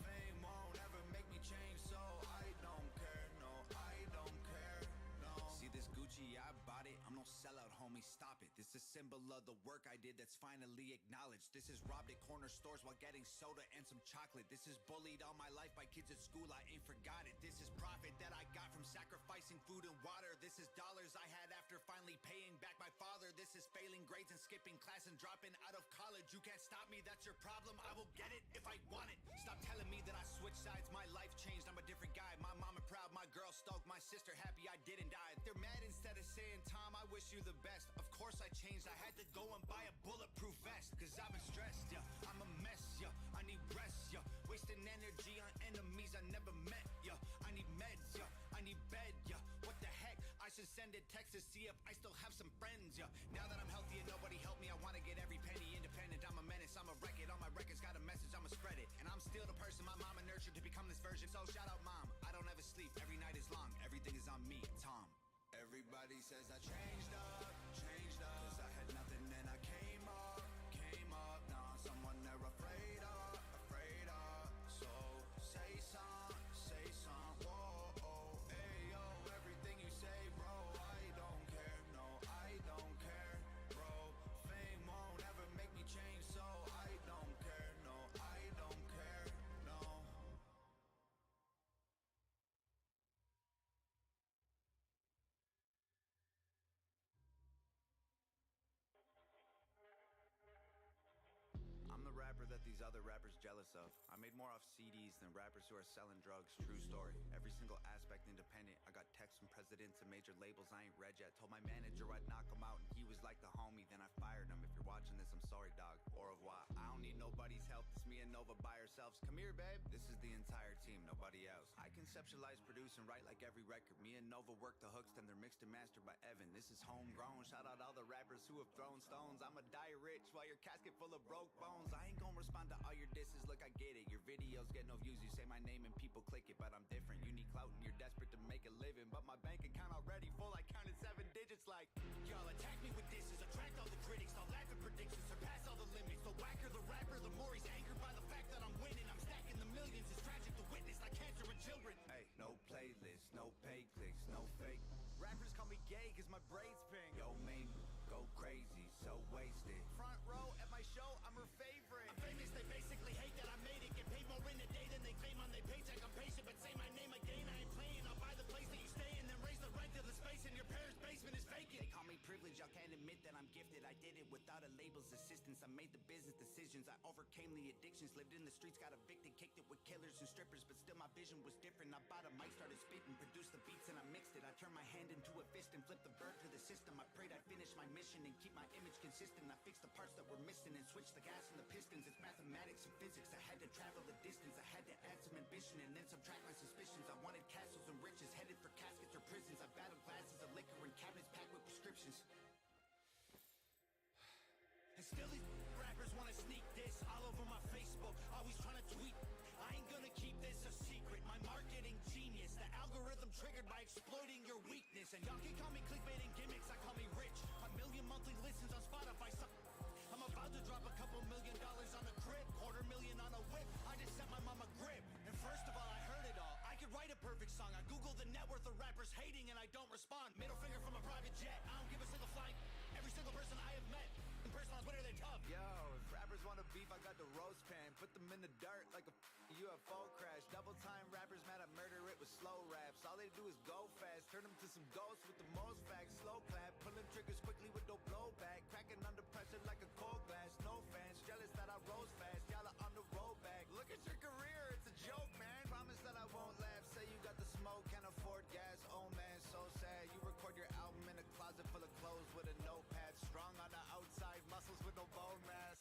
Fame won't ever make me change, so I don't care, no, I don't care, no. See this Gucci, I bought it, I'm no sellout, homie, stop it. This is symbol of the work I did that's finally acknowledged. This is robbed at corner stores while getting soda and some chocolate. This is bullied all my life by kids at school, I ain't forgot it. This is profit that I got from sacrificing food and water. This is dollars I had after finally paying back my father. This is failing grades and skipping class and dropping out of college. You can't stop me, that's your problem. I will get it if I want it. Stop telling me that I switched sides, my life changed, I'm a different guy. My mama proud, my girl stoked, my sister happy I didn't die. They're mad instead of saying, Tom, I wish you the best. Of course I changed, I had to go and buy a bulletproof vest. Cause I've been stressed, yeah, I'm a mess, yeah, I need rest, yeah. Wasting energy on enemies I never met, yeah. I need meds, yeah, I need bed, yeah. What the heck, I should send a text to see if I still have some friends, yeah. Now that I'm healthy and nobody helped me, I wanna get every penny independent. I'm a menace, I'm a wreck it. All my records got a message, I'ma spread it. And I'm still the person my mama nurtured to become this version. So shout out mom, I don't ever sleep, every night is long. Everything is on me, Tom. Everybody says I changed up. Cause I had nothing and I came up. Now I'm someone they're afraid of. So say some, whoa, hey yo, everything you say, bro, I don't care, no, I don't care, bro. Fame won't ever make me change, so I don't care, no, I don't care, no. I'm the rapper that these other rappers jealous of. I made more off CDs than rappers who are selling drugs. True story. Every single aspect independent. I got texts from presidents and major labels I ain't read yet. Told my manager I'd knock him out and he was like the homie. Then I fired him. If you're watching this, I'm sorry, dog. Au revoir. I don't need nobody's help. It's me and Nova by ourselves. Come here, babe. This is the entire team, nobody else. I conceptualize, produce, and write like every record. Me and Nova work the hooks, then they're mixed and mastered by Evan. This is homegrown. Shout out all the rappers who have thrown stones. I'ma die rich while your casket full of broke bones. I ain't gonna respond to all your disses. Look, I get it. Your videos get no views. You say my name and people click it, but I'm different. You need clout and you're desperate to make a living. But my bank account already full. I counted 7 digits like y'all attack me with disses. Attract all the critics. I'll laugh at predictions. Surpass all the limits. The whacker the rapper, the more he's anchored by the fact that I'm winning. I'm stacking the millions. It's tragic to witness like cancer in children. Hey, no playlist, no pay clicks, no fake. Rappers call me gay cause my braids pink. Yo, made me go crazy, so wasted. Front row at my show, I'm her favorite. I'm famous, they basically hate that I made it. Get paid more in a day than they claim on their paycheck. I'm patient, but say my name again, I ain't playing. I'll buy the place that you stay in, then raise the rent to the space in your parents' basement is vacant. They call me privileged, y'all can't admit that I'm gifted. I did it without a label's assistance. I made the business decisions, I overcame the addictions. Lived in the streets, got evicted, kicked it with killers and strippers. But still my vision was different. I bought a mic, started spitting, produced the beats and I mixed it. I turned my hand into a fist and flipped the bird to the system. I prayed I'd finish my mission and keep my image consistent. I fixed the parts that were missing and switched the gas and the pistons. It's mathematics and physics. I had to travel the distance. I had to add some ambition and then subtract my suspicions. I wanted castles and riches, headed for caskets or prisons. I battled glasses of liquor and cabinets packed with prescriptions. And still these rappers wanna sneak this all over my Facebook, always trying to tweet. I ain't gonna keep this a secret. My marketing genius, the algorithm triggered by exploiting your weakness. And y'all can call me clickbait and gimmicks, I call me rich. 1 million monthly listens on Spotify. I'm about to drop a couple $1 million on the crib, $250,000 on a whip. I just sent my mama grip. And first of all, I heard it all. I could write a perfect song. I Googled the net worth of rappers hating and I don't respond. Middle finger from a private jet. I don't give a single flying. Every single person I have met. In person on Twitter, they're tough. Yo, if rappers wanna beef, I got the roast pan. Put them in the dirt like a UFO crash. Double time rappers mad I murder it with slow raps. All they do is go fast. Turn them to some ghosts with the most facts. Slow clap, pulling triggers quickly with no blowback. Cracking under pressure like a cold glass. No fans, jealous that I rose fast. Y'all are on the road back. Look at your career, it's a joke, man. Promise that I won't laugh. Say you got the smoke, can't afford gas. Oh man, so sad. You record your album in a closet full of clothes with a notepad. Strong on the outside, muscles with no bone mass.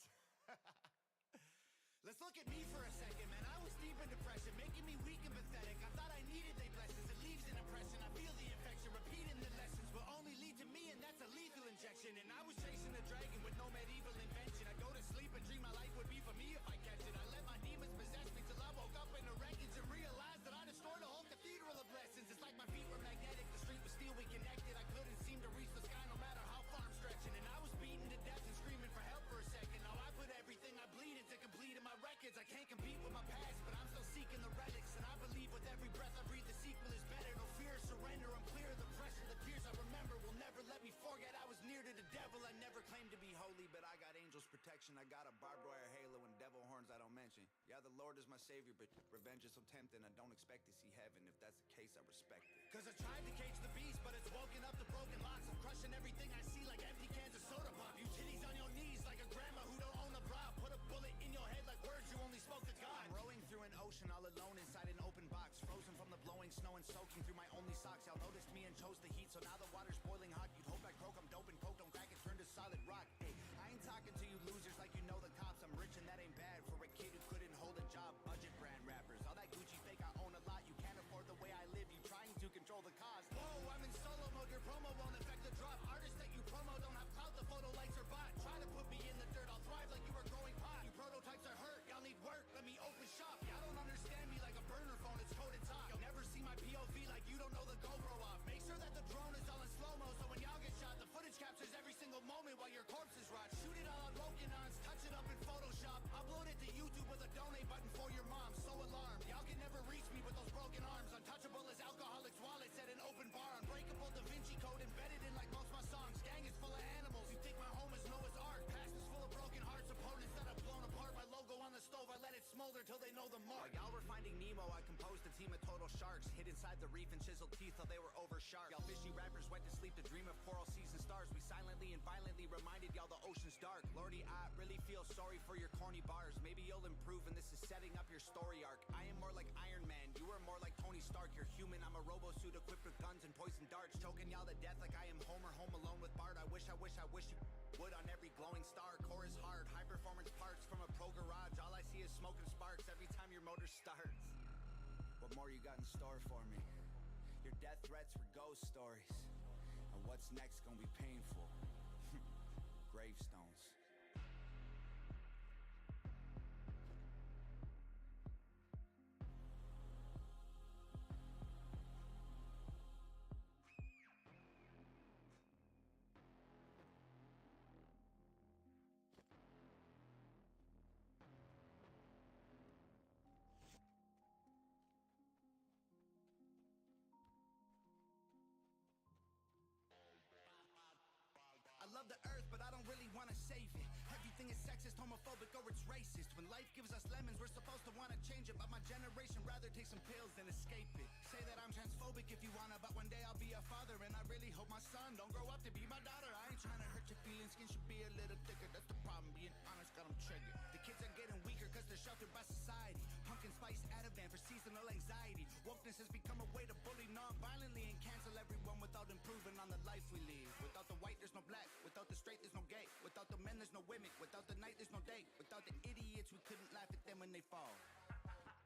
Let's look at me for a second, man. I was deep in depression, making me weak and pathetic. I thought I needed they blessings. It leaves an impression. I feel the infection, repeating the lessons will only lead to me, and that's a lethal injection. And I was chasing a dragon with no medieval invention. I go to sleep and dream my life would be for me if I catch it. I let my demons possess me till I woke up in the wreckage and realized that I destroyed a whole cathedral of blessings. It's like my feet were magnetic, the street was steel, we connected. I couldn't seem to reach the sky no matter how far I'm stretching. And I was beaten to death and screaming for help for a second. Now I put everything I bleed into complete in my records. I can't compete with my past, but I'm still seeking the relics. And I believe with every breath I breathe the sequel is better. No fear, surrender, I'm clear of the pressure. The tears I remember will never let me forget I was near to the devil. I never claimed to be holy, but I got angels protection. I got a barbed wire halo and devil horns I don't mention. Yeah, the Lord is my savior, but revenge is so tempting. I don't expect to see heaven. If that's the case, I respect it. Cause I tried to cage the beast, but it's woken up the broken locks. I'm crushing everything I see like empty cans of soda pop. You titties on your knees like a grandma who don't own a bra. Put a bullet in your head like words you only spoke to God. I'm rowing through an ocean all alone inside an open box. Frozen from the blowing snow and soaking through my only socks. Y'all noticed me and chose the heat, so now the water's boiling hot. You'd hope I croak, I'm dope and coke, don't crack it, turn to solid rock. Hey, I ain't talking to you losers like you know the cops. I'm rich and that ain't bad for a kid who couldn't hold a job. Budget brand rappers, all that Gucci fake, I own a lot. You can't afford the way I live, you trying to control the cost. Whoa, I'm in solo mode, your promo won't affect the drop. Artists that you promo don't have clout, the photo lights are bought. Try to put me in the dirt, I'll thrive like you were growing pot. You prototypes are hurt, y'all need work, let me open shop. Y'all don't understand me like a burner phone, it's coded top. You'll never see my POV like you don't know the GoPro off. Make sure that the drone is all in slow-mo, so when y'all get shot, the footage captures every single moment while your corpses rot. Shoot it all on broken-ons, touch it up in Photoshop. Upload it to YouTube with a donate button for your mom. So alarmed, y'all can never reach me with those broken arms. Untouchable as alcoholics' wallets at an open bar. Unbreakable Da Vinci Code embedded in like most my songs. Gang is full of animals, you think my home is Noah's Ark. Past is full of broken hearts, opponents that I've blown apart. My logo on the stove, I let it smolder till they know the mark. While y'all were finding Nemo, I composed a team of total sharks. Hid inside the reef and chiseled teeth till they were over sharp. Y'all fishy rappers went to sleep to dream of coral season stars. We silently and violently reminded y'all the ocean's dark. Lordy, I really feel sorry for your corny bars. Maybe you'll improve and this is setting up your story arc. I am more like Iron Man, you are more like Tony Stark. You're human, I'm a robo suit equipped with guns and poison darts. Choking y'all to death like I am Homer home alone with Bart. I wish you would on every glowing star. Core is hard, high performance parts from a pro garage. All I see is smoke and sparks every time your motor starts. What more you got in store for me? Your death threats were ghost stories, and what's next gonna be painful. Gravestones. I love the earth, but I don't really wanna save it. Everything is sexist, homophobic, or it's racist. When life gives us lemons, we're supposed to wanna change it. But my generation rather take some pills than escape it. Say that I'm transphobic if you wanna, but one day I'll be a father. And I really hope my son don't grow up to be my daughter. I ain't trying to hurt your feelings, skin should be a little thicker. That's the problem, being honest, got them triggered. The kids are getting weaker cause they're sheltered by society. Pumpkin spice Ativan for seasonal anxiety. Wokeness has become a way to bully non-violently and cancel everyone without improving on the life we lead. Without the white, there's no black. Without the straight, there's no gay. Without the men, there's no women. Without the night, there's no day. Without the idiots, we couldn't laugh at them when they fall.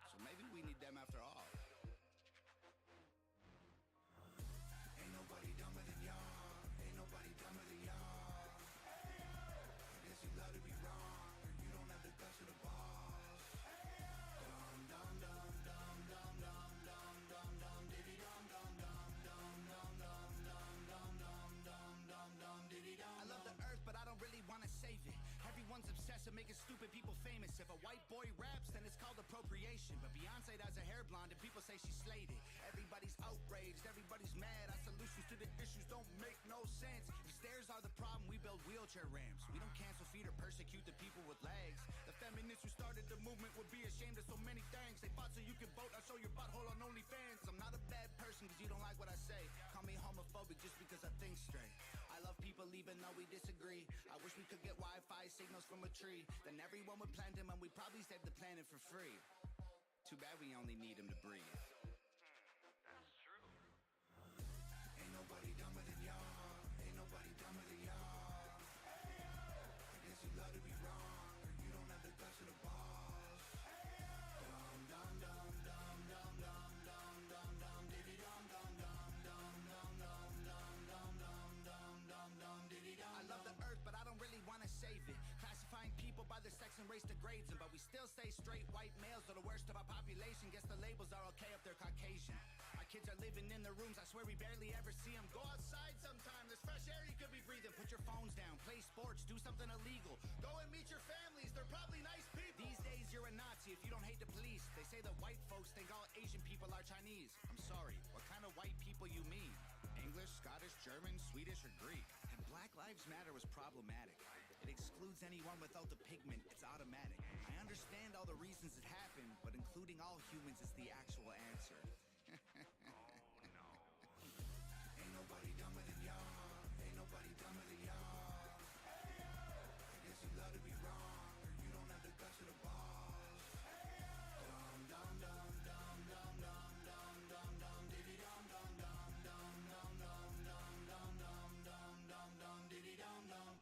So maybe we need them after all. Ain't nobody dumber than y'all. Ain't nobody dumber than y'all. I guess you love to be wrong. You don't have the guts of the balls. Dum dum dum dum dum dum dum dum dum diddy dum dum dum dum dum dum dum dum dum dum dum dum diddy dum. I love the earth, but I don't really wanna save it. Everyone's obsessed with making stupid people famous. If a outraged, everybody's mad. Our solutions to the issues don't make no sense. If stairs are the problem, we build wheelchair ramps. We don't cancel feet or persecute the people with legs. The feminists who started the movement would be ashamed of so many things. They fought so you can vote, I'll show your butthole on OnlyFans. I'm not a bad person cause you don't like what I say. Call me homophobic just because I think straight. I love people even though we disagree. I wish we could get Wi-Fi signals from a tree. Then everyone would plant them and we'd probably save the planet for free. Too bad we only need them to breathe. Ain't nobody dumber than y'all. Ain't nobody dumber than y'all. I guess you love to be wrong. You don't have the guts of the balls. Dum dum dum dum dum dum dum dum dum diddy dum dum dum dum dum dum dum dum dum dum dum dum diddy dum. I love the earth, but I don't really want to save it. Classifying people by their sex and race degrades them, but we still say straight white males are the worst of our population. Guess the labels are okay if they're Caucasian. Our kids are living in their rooms, I swear we barely ever see them. Go outside sometime, there's fresh air you could be breathing. Put your phones down, play sports, do something illegal. Go and meet your families, they're probably nice people. These days you're a Nazi if you don't hate the police. They say that white folks think all Asian people are Chinese. I'm sorry, what kind of white people you mean? English, Scottish, German, Swedish, or Greek? And Black Lives Matter was problematic. It excludes anyone without the pigment, it's automatic. I understand all the reasons it happened, but including all humans is the actual answer. Ain't nobody dumber than y'all. Ain't nobody dumber than y'all. I guess you love to be wrong. You don't have the guts of the balls. Dum dum dum dum dum dum dum dum dum diddy dum dum dum dum dum dum dum dum dum dum dum dum diddy dum dum.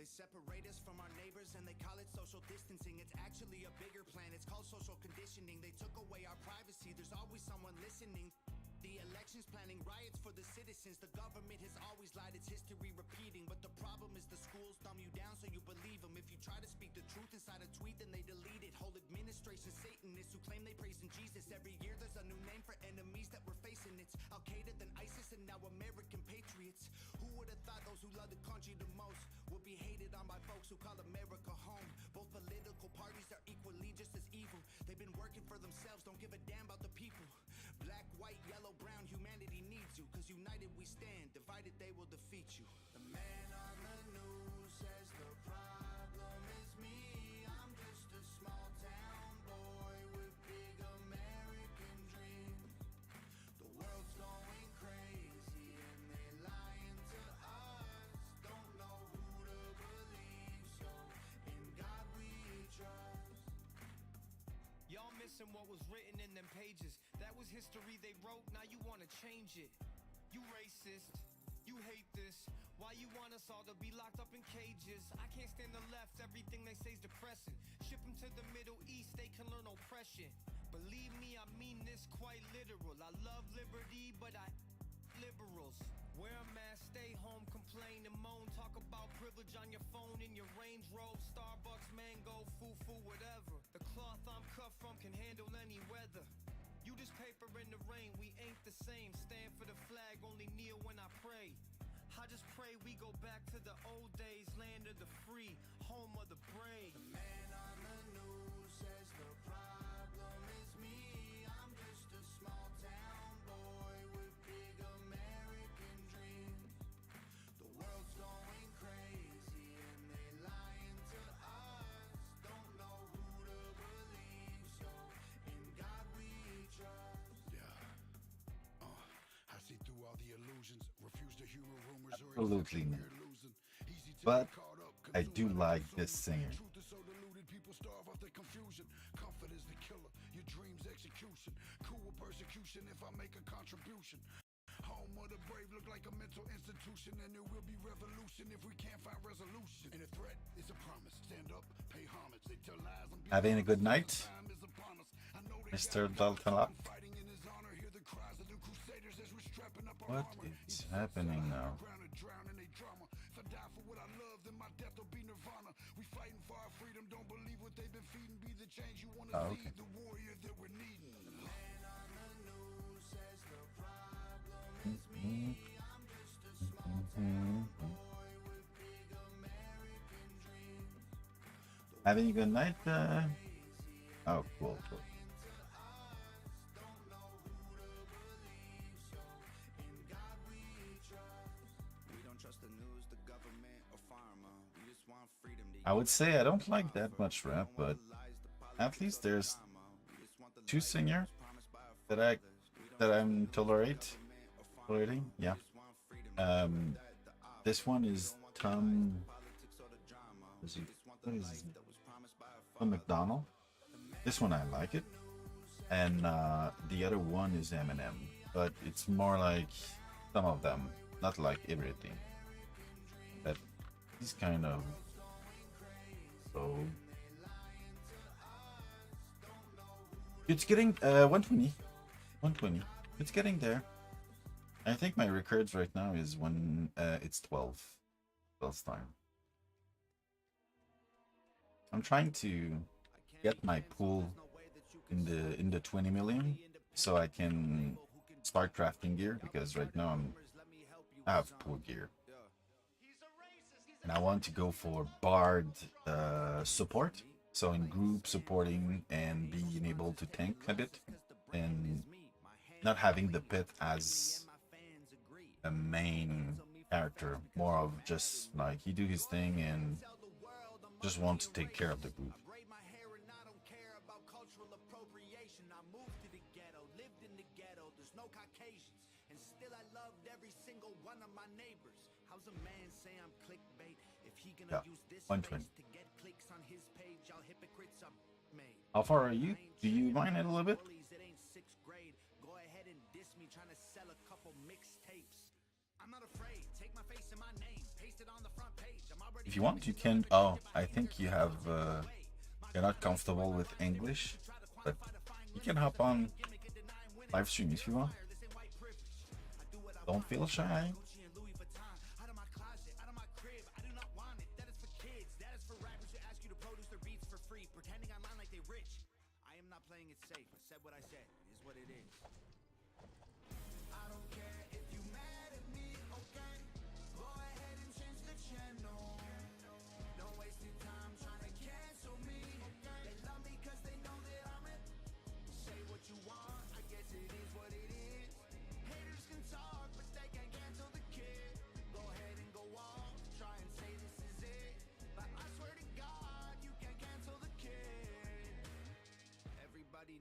They separate us from our neighbors and they call it social distancing. It's actually a bigger plan, it's called social conditioning. They took away our privacy, there's always someone listening. The elections planning riots for the citizens. The government has always lied, it's history repeating. But the problem is the schools dumb you down so you believe them. If you try to speak the truth inside a tweet, then they delete it. Whole administration Satanists who claim they praise in Jesus. Every year there's a new name for enemies that we're facing. It's Al-Qaeda, then ISIS, and now American patriots. Who would have thought those who love the country the most would be hated on by folks who call America home? Both political parties are equally just as evil. They've been working for themselves, don't give a damn about the people. Black, white, yellow, brown, humanity needs you. Cause united we stand, divided they will defeat you. The man on the news says the problem is me. I'm just a small town boy with big American dreams. The world's going crazy and they lying to us. Don't know who to believe, so in God we trust. Y'all missing what was written in them pages. That was history they wrote, now you wanna change it. You racist, you hate this. Why you want us all to be locked up in cages? I can't stand the left, everything they say's depressing. Ship them to the Middle East, they can learn oppression. Believe me, I mean this quite literal. I love liberty, but I liberals. Wear a mask, stay home, complain and moan. Talk about privilege on your phone in your Range Rover, Starbucks, mango, foo-foo, whatever. The cloth I'm cut from can handle any weather. You just paper in the rain, we ain't the same. Stand for the flag, only kneel when I pray. I just pray we go back to the old days, land of the free, home of the brave. The man on the news says the problem is me. I'm just a small town boy with big American dreams. The world's going crazy and they lying to us. Don't know who to believe, so in God we trust. Yeah. I see through all the illusions. Refuse to hear rumors or Absolutely accept not. we're losing. Easy to But get caught up, I do consumed like by this consuming. singer. Truth is so diluted, people starve off their confusion. Comfort is the killer, your dreams execution. Cool with persecution if I make a contribution. Home of the brave look like a mental institution, and there will be revolution if we can't find resolution. And a threat is a promise. Stand up, pay homage. They tell lies and be Having a good night, time is upon us. I know they Mr. got Dalton Lock. fighting in his honor. Hear the cries of the crusaders as we're strapping up our What armor. is Each happening side, now? ground and drown in they drama. If I die for what I love, then my death will be nirvana. We fighting for our freedom. Don't believe what they've been feeding. Be the change you want to Oh, see. okay. The warrior that we're needing. The man on the news says the problem is Having a good night? Oh, cool, cool. I would say I don't like that much rap, but at least there's two singer that I'm tolerating. Yeah. Um, this one is Tom. Is he, what is his name? Tom McDonald. This one I like it, and the other one is Eminem, but it's more like some of them, not like everything. But he's kind of so. It's getting 120, 120. It's getting there. I think my records right now is when it's 12 time. I'm trying to get my pool in the 20 million so I can start crafting gear, because right now I have poor gear. And I want to go for Bard support. So in group supporting and being able to tank a bit, and not having the pit as a main character, more of just like he do his thing and just want to take care of the group. Yeah, 120. How far are you? Do you mind it a little bit? If you want, you can. Oh, I think you have. You're not comfortable with English, but you can hop on live stream if you want. Don't feel shy.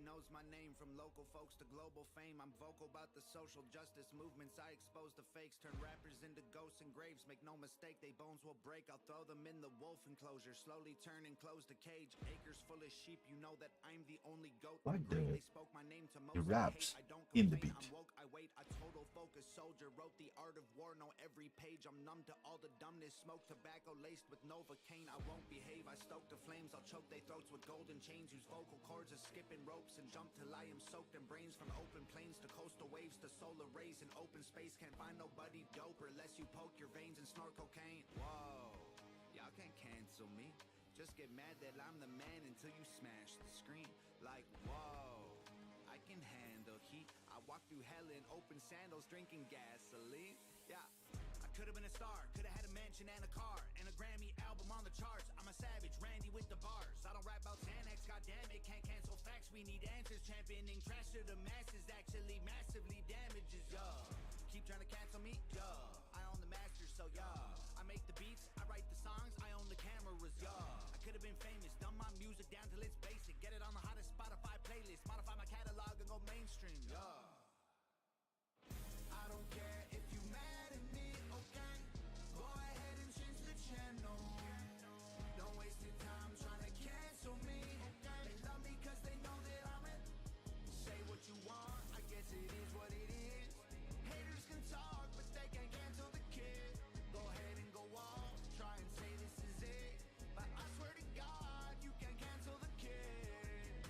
Knows my name, from local folks to global fame. I'm vocal about the social justice movements. I expose the fakes, turn rappers into ghosts and graves. Make no mistake, they bones will break. I'll throw them in the wolf enclosure, slowly turn and close the cage. Acres full of sheep, you know that I'm the only goat. Like They spoke my name to most. the raps I don't in the complain. beat. I'm woke, I wait, a total focus soldier. Wrote the art of war, know every page. I'm numb to all the dumbness. Smoke tobacco laced with Novocaine. I won't behave, I stoke the flames. I'll choke their throats with golden chains. Use vocal cords as skipping ropes and jump till I am soaked in brains. From open plains to coastal waves to solar rays in open space. Can't find nobody doper unless you poke your veins and snort cocaine. Whoa, y'all can't cancel me. Just get mad that I'm the man until you smash the screen. Like whoa, I can handle heat. I walk through hell in open sandals drinking gasoline. Yeah, I could've been a star, could've had a mansion and a car and a Grammy album on the charts. I'm a savage, Randy with the bars. I don't rap about Xanax, goddammit, can't cancel facts. We need answers, championing trash to the masses actually massively damages, yeah. Keep trying to cancel me, yeah. I own the master, so yeah. I make the beats, I write the songs, I own the cameras, yeah. I could've been famous, done my music down till it's basic. Get it on the hottest Spotify playlist, modify my catalog and go mainstream, yeah. I don't care if you mad at me, okay? Go ahead and change the channel. Don't waste your time trying to cancel me, okay? They love me cause they know that I'm it. Say what you want, I guess it is what it is. Haters can talk, but they can't cancel the kid. Go ahead and go off, try and say this is it. But I swear to God, you can't cancel the kid.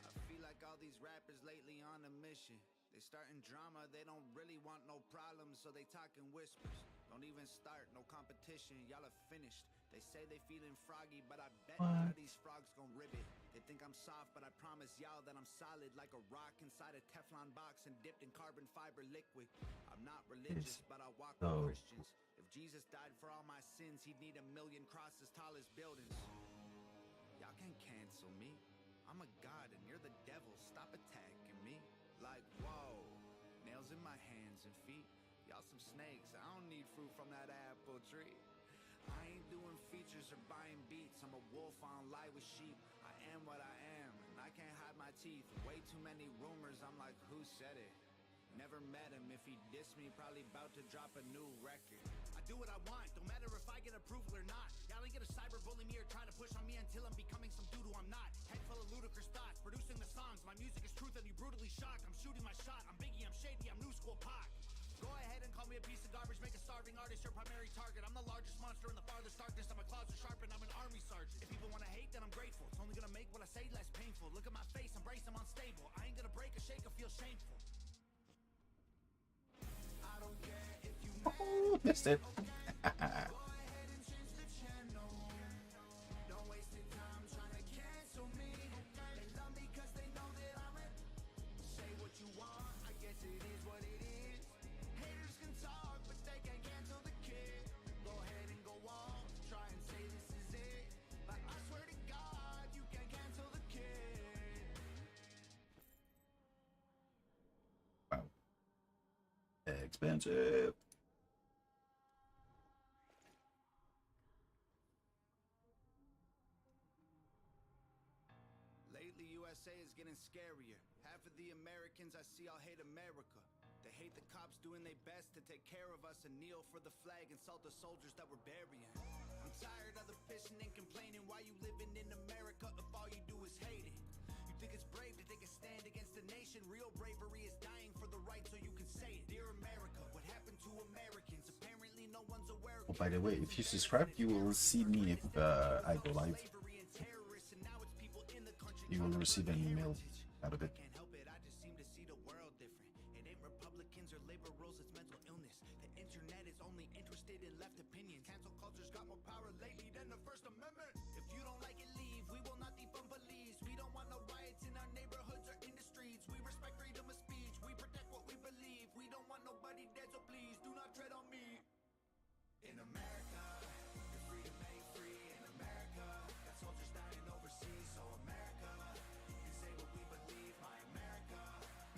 I feel like all these rappers lately on a mission. They starting drama, they don't really want no problems, so they talk in whispers. Don't even start, no competition, y'all are finished. They say they feeling froggy, but I bet none of these frogs gon' rib it. They think I'm soft, but I promise y'all that I'm solid like a rock inside a Teflon box and dipped in carbon fiber liquid. I'm not religious, but I walk with Christians. If Jesus died for all my sins, he'd need 1,000,000 crosses tall as buildings. can't cancel me. I'm a god and you're the devil, stop attacking me. Like, whoa, nails in my hands and feet. Y'all some snakes, I don't need fruit from that apple tree. I ain't doing features or buying beats. I'm a wolf, I don't lie with sheep. I am what I am, and I can't hide my teeth. Way too many rumors, I'm like, who said it? Never met him, if he dissed me, probably about to drop a new record. I do what I want, don't matter if I get approval or not. Y'all ain't gonna cyberbully me or try to push on me until I'm becoming some dude who I'm not. Head full of ludicrous thoughts, producing the songs. My music is truth and you brutally shocked. I'm shooting my shot, I'm Biggie, I'm shady, I'm new school Pac. Go ahead and call me a piece of garbage, make a starving artist your primary target. I'm the largest monster in the farthest darkness, and my claws are sharp and I'm an army sergeant. If people wanna hate, then I'm grateful. It's only gonna make what I say less painful. Look at my face, embrace, I'm unstable. I ain't gonna break a shake or feel shameful. I don't care if you Oh, missed it. don't waste your time trying to cancel me. They love me cause they know that I'm it. Say what you want, I guess it is what it is. Haters can talk, but they can't cancel the kid. Go ahead and go on, try and say this is it. But I swear to God, you can't cancel the kid. Wow. Expensive. Lately, USA is getting scarier. Half of the Americans I see all hate America. They hate the cops doing their best to take care of us and kneel for the flag and salt the soldiers that we're burying. I'm tired of the pissing and complaining. Why you living in America if all you do is hate it? You think it's brave to take a stand against the nation? Real bravery is dying for the right so you can say it. Dear America, what happened to Americans? Apparently no one's aware. Oh, by the way, if you subscribe, you will see me if I go live. You will receive an email out of it. Can't help it, I just seem to see the world different. It ain't Republicans or liberals, it's mental illness. The internet is only interested in left opinions. Cancel culture's got more power lately than the First Amendment. If you don't like it, leave. We will not defund police. We don't want no riots in our neighborhoods or in the streets. We respect freedom of speech. We protect what we believe. We don't want nobody dead, so please do not tread on me. In America, your freedom ain't free. In America, got soldiers dying overseas. So America, you can say what we believe. My America,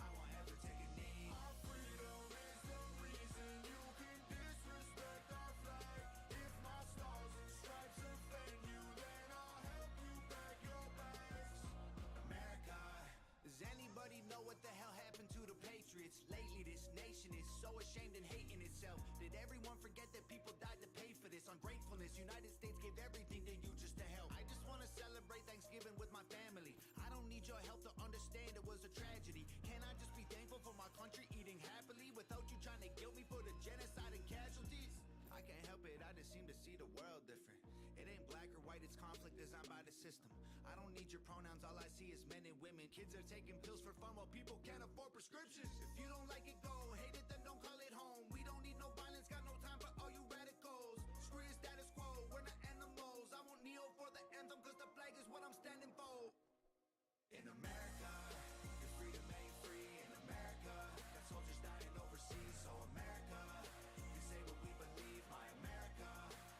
I won't ever take a knee. Our freedom is the reason you can disrespect our flag. If my stars and stripes offend you, then I'll help you pack your bags. America, does anybody know what the hell happened to the Patriots? Lately this nation is so ashamed and hating itself. Did everyone forget that people died to pay for this? Ungratefulness, United States gave everything to you just to help. I just want to celebrate Thanksgiving with my family. I don't need your help to understand it was a tragedy. Can I just be thankful for my country eating happily without you trying to guilt me for the genocide and casualties? I can't help it, I just seem to see the world different. It ain't black or white, it's conflict designed by the system. I don't need your pronouns, all I see is men and women. Kids are taking pills for fun while people can't afford prescriptions. If you don't like it, go. Hate it, then don't call it home. We don't need no violence, got no time for all you radicals. Screw your status quo, we're not animals. I won't kneel for the anthem cause the flag is what I'm standing for. In America, your freedom ain't free. In America, got soldiers dying overseas. So America, you can say what we believe. My America,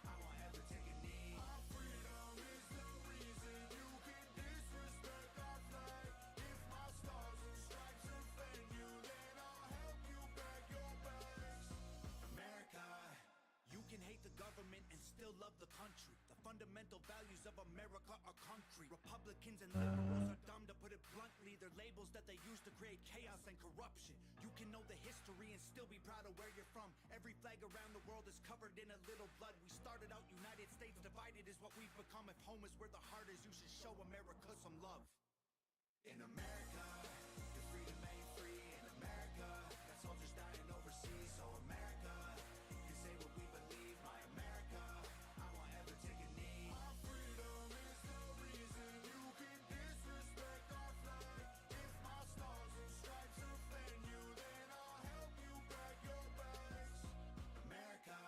I won't ever take a knee. Our freedom is the reason you can disrespect our flag. If my stars and stripes offend you, then I'll help you pack your bags. America, you can hate the government and still love the country. The fundamental values of America are concrete. Republicans and liberals are dumb, to put it bluntly. They're labels that they use to create chaos and corruption. You can know the history and still be proud of where you're from. Every flag around the world is covered in a little blood. We started out United States divided is what we've become. If home is where the heart is, you should show America some love. In America, your freedom ain't free. In America, got soldiers dying overseas. So America, you can say what we believe. My America, I won't ever take a knee. Our freedom is the reason you can disrespect our flag. If my stars and stripes offend you, then I'll help you pack your bags. America.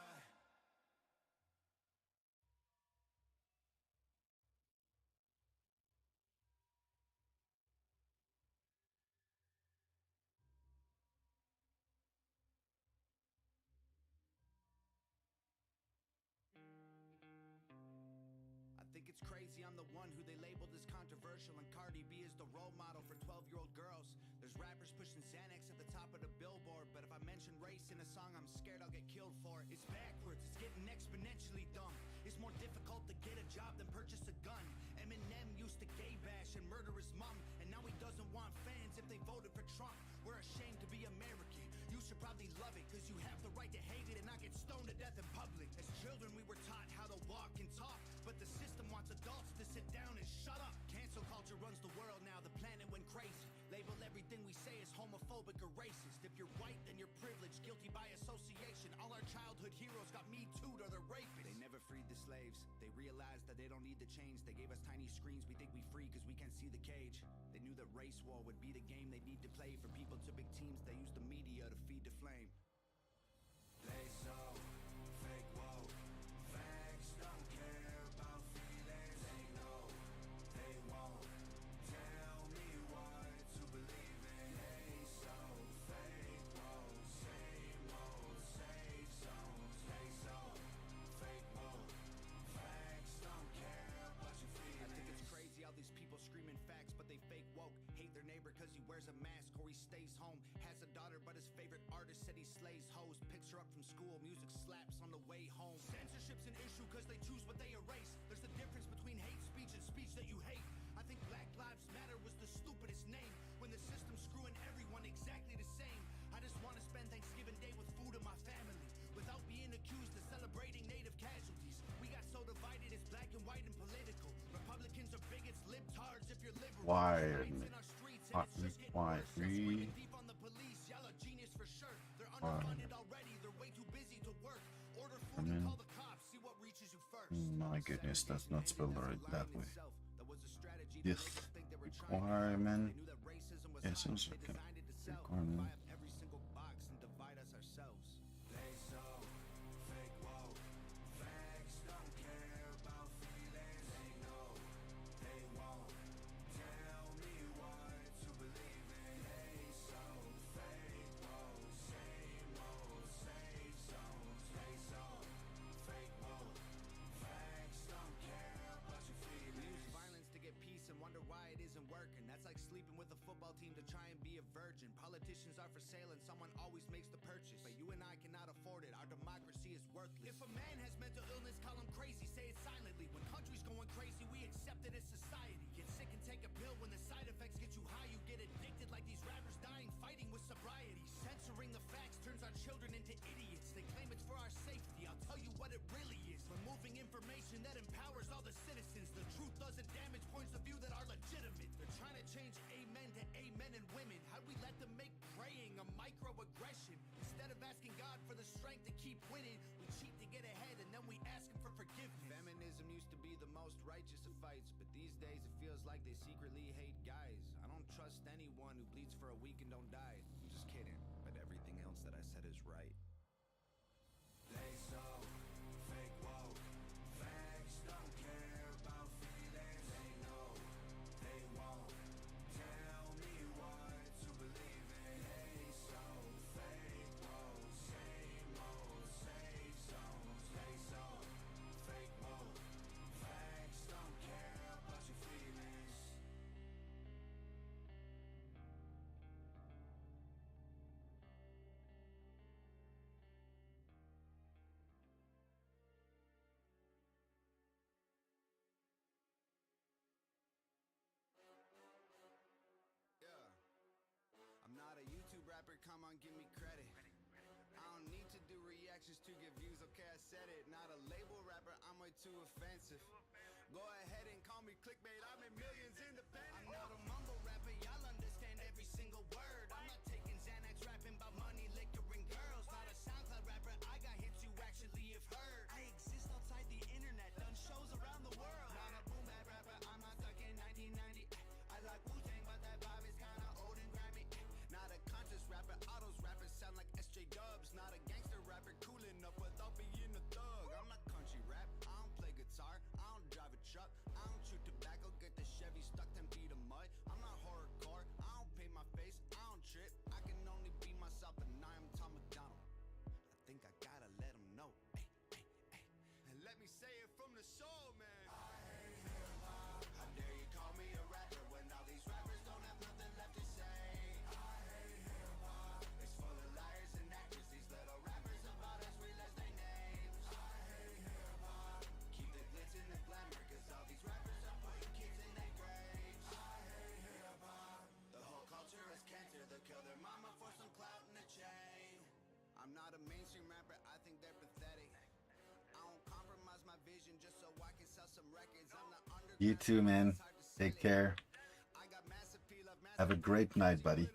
it's crazy, I'm the one who they labeled as controversial, and Cardi B is the role model for 12-year-old girls. There's rappers pushing Xanax at the top of the billboard, but if I mention race in a song, I'm scared I'll get killed for it. It's backwards, it's getting exponentially dumb. It's more difficult to get a job than purchase a gun. Eminem used to gay bash and murder his mom, and now he doesn't want fans if they voted for Trump. We're ashamed to be American. You should probably love it, cause you have the right to hate it and not get stoned to death in public. As children we were taught how to walk and talk, but the system wants adults to sit down and shut up. Cancel culture runs the world now, the planet went crazy. Label everything we say as homophobic or racist. If you're white, then you're privileged, guilty by association. All our childhood heroes got Me Too'd or they're rapists. They never freed the slaves. They realized that they don't need to change. They gave us tiny screens, we think we free cause we can't see the cage. They knew that race war would be the game they need to play. For people to big teams, they use the media to feed the flame. They so fake woke. Facts don't care about feelings. They know they won't tell me what to believe in. They so fake woke. Same old safe zones. They so fake woke. Facts don't care about your feelings. I think it's crazy how these people screaming facts, but they fake woke. Hate their neighbor cause he wears a mask or he stays home. Has a daughter but his favorite artist said he slays hoes. Picks her up from school, music slaps on the way home. Censorship's an issue cause they choose what they erase. There's a difference between hate speech and speech that you hate. I think Black Lives Matter was the stupidest name, when the system's screwing everyone exactly the same. I just want to spend Thanksgiving Day with food in my family, without being accused of celebrating native casualties. We got so divided, it's black and white and political. Republicans are bigots, libtards if you're liberal. Why? In our streets, and it's just getting worse. Screaming deep on the police, y'all are genius for sure. They're underfunded already, they're way too busy to work. Order food and call the cops, see what reaches you first. My goodness, that's not spelled right that way. That was a strategy to Yes. make us think they were trying to Requirement. They knew that racism was Yes, hot, I'm they sorry. designed it to sell. Requirement. Buy up every single box and divide us ourselves. They so fake woke. Facts don't care about feelings. They know they won't tell me what to believe in. They so fake woke. Same old safe zones. They so fake woke. Facts don't care about your We feelings. use violence to get peace and wonder why it isn't working. That's like sleeping with a football team to try and be a virgin. Politicians are for sale and someone always makes the purchase, but you and I cannot afford it. Our democracy is worthless. If a man has mental illness, call him crazy, say it silently. When country's going crazy, we accept it as society. Get sick and take a pill. When the side effects get you high, you get addicted like these rappers dying fighting with sobriety. Censoring the facts turns our children into idiots. They claim it's for our safety, I'll tell you what it really is. Removing information that empowers all the citizens. The truth doesn't damage points of view that are legitimate. They're trying to change amen to amen and women. How'd we let them make praying a microaggression? Instead of asking God for the strength to keep winning, we cheat to get ahead and then we ask him for forgiveness. Feminism used to be the most righteous of fights, but these days it feels like they secretly hate guys. I don't trust anyone who bleeds for a week and don't die. I'm just kidding, but everything else that I said is right. They so fake woke. Facts don't care about feelings. They know they won't tell me what to believe in. They so fake woke. Same old safe zones. They so fake woke. Facts don't care about your feelings. Yeah. I'm not a YouTube rapper, come on, give me credit. I don't need to do reactions to get views, okay, I said it. Not a label rapper, I'm way too offensive. Go ahead and call me clickbait, I made millions independent. I'm not a mumble rapper, y'all understand every single word. I'm not taking Xanax, rapping about money, liquor, and girls. Not a SoundCloud rapper, I got hits you actually have heard. I exist outside the internet, done shows around the world. Not a boom bap rapper, I'm not stuck in 1990. I like Wu-Tang, but that vibe is kinda old and grimy. Not a conscious rapper, autos rappers sound like SJ Dubs. Not a gangster rapper, cool enough without being a thug. I'm not country rap, I don't play guitar, I don't drive a truck, I don't chew tobacco, get the Chevy stuck 10 feet of mud. I'm not horrorcore, I don't paint my face, I don't vision just so I can sell some records. I'm the underground. You too, man. Take care. I got massive P love, massive Have a great night, buddy.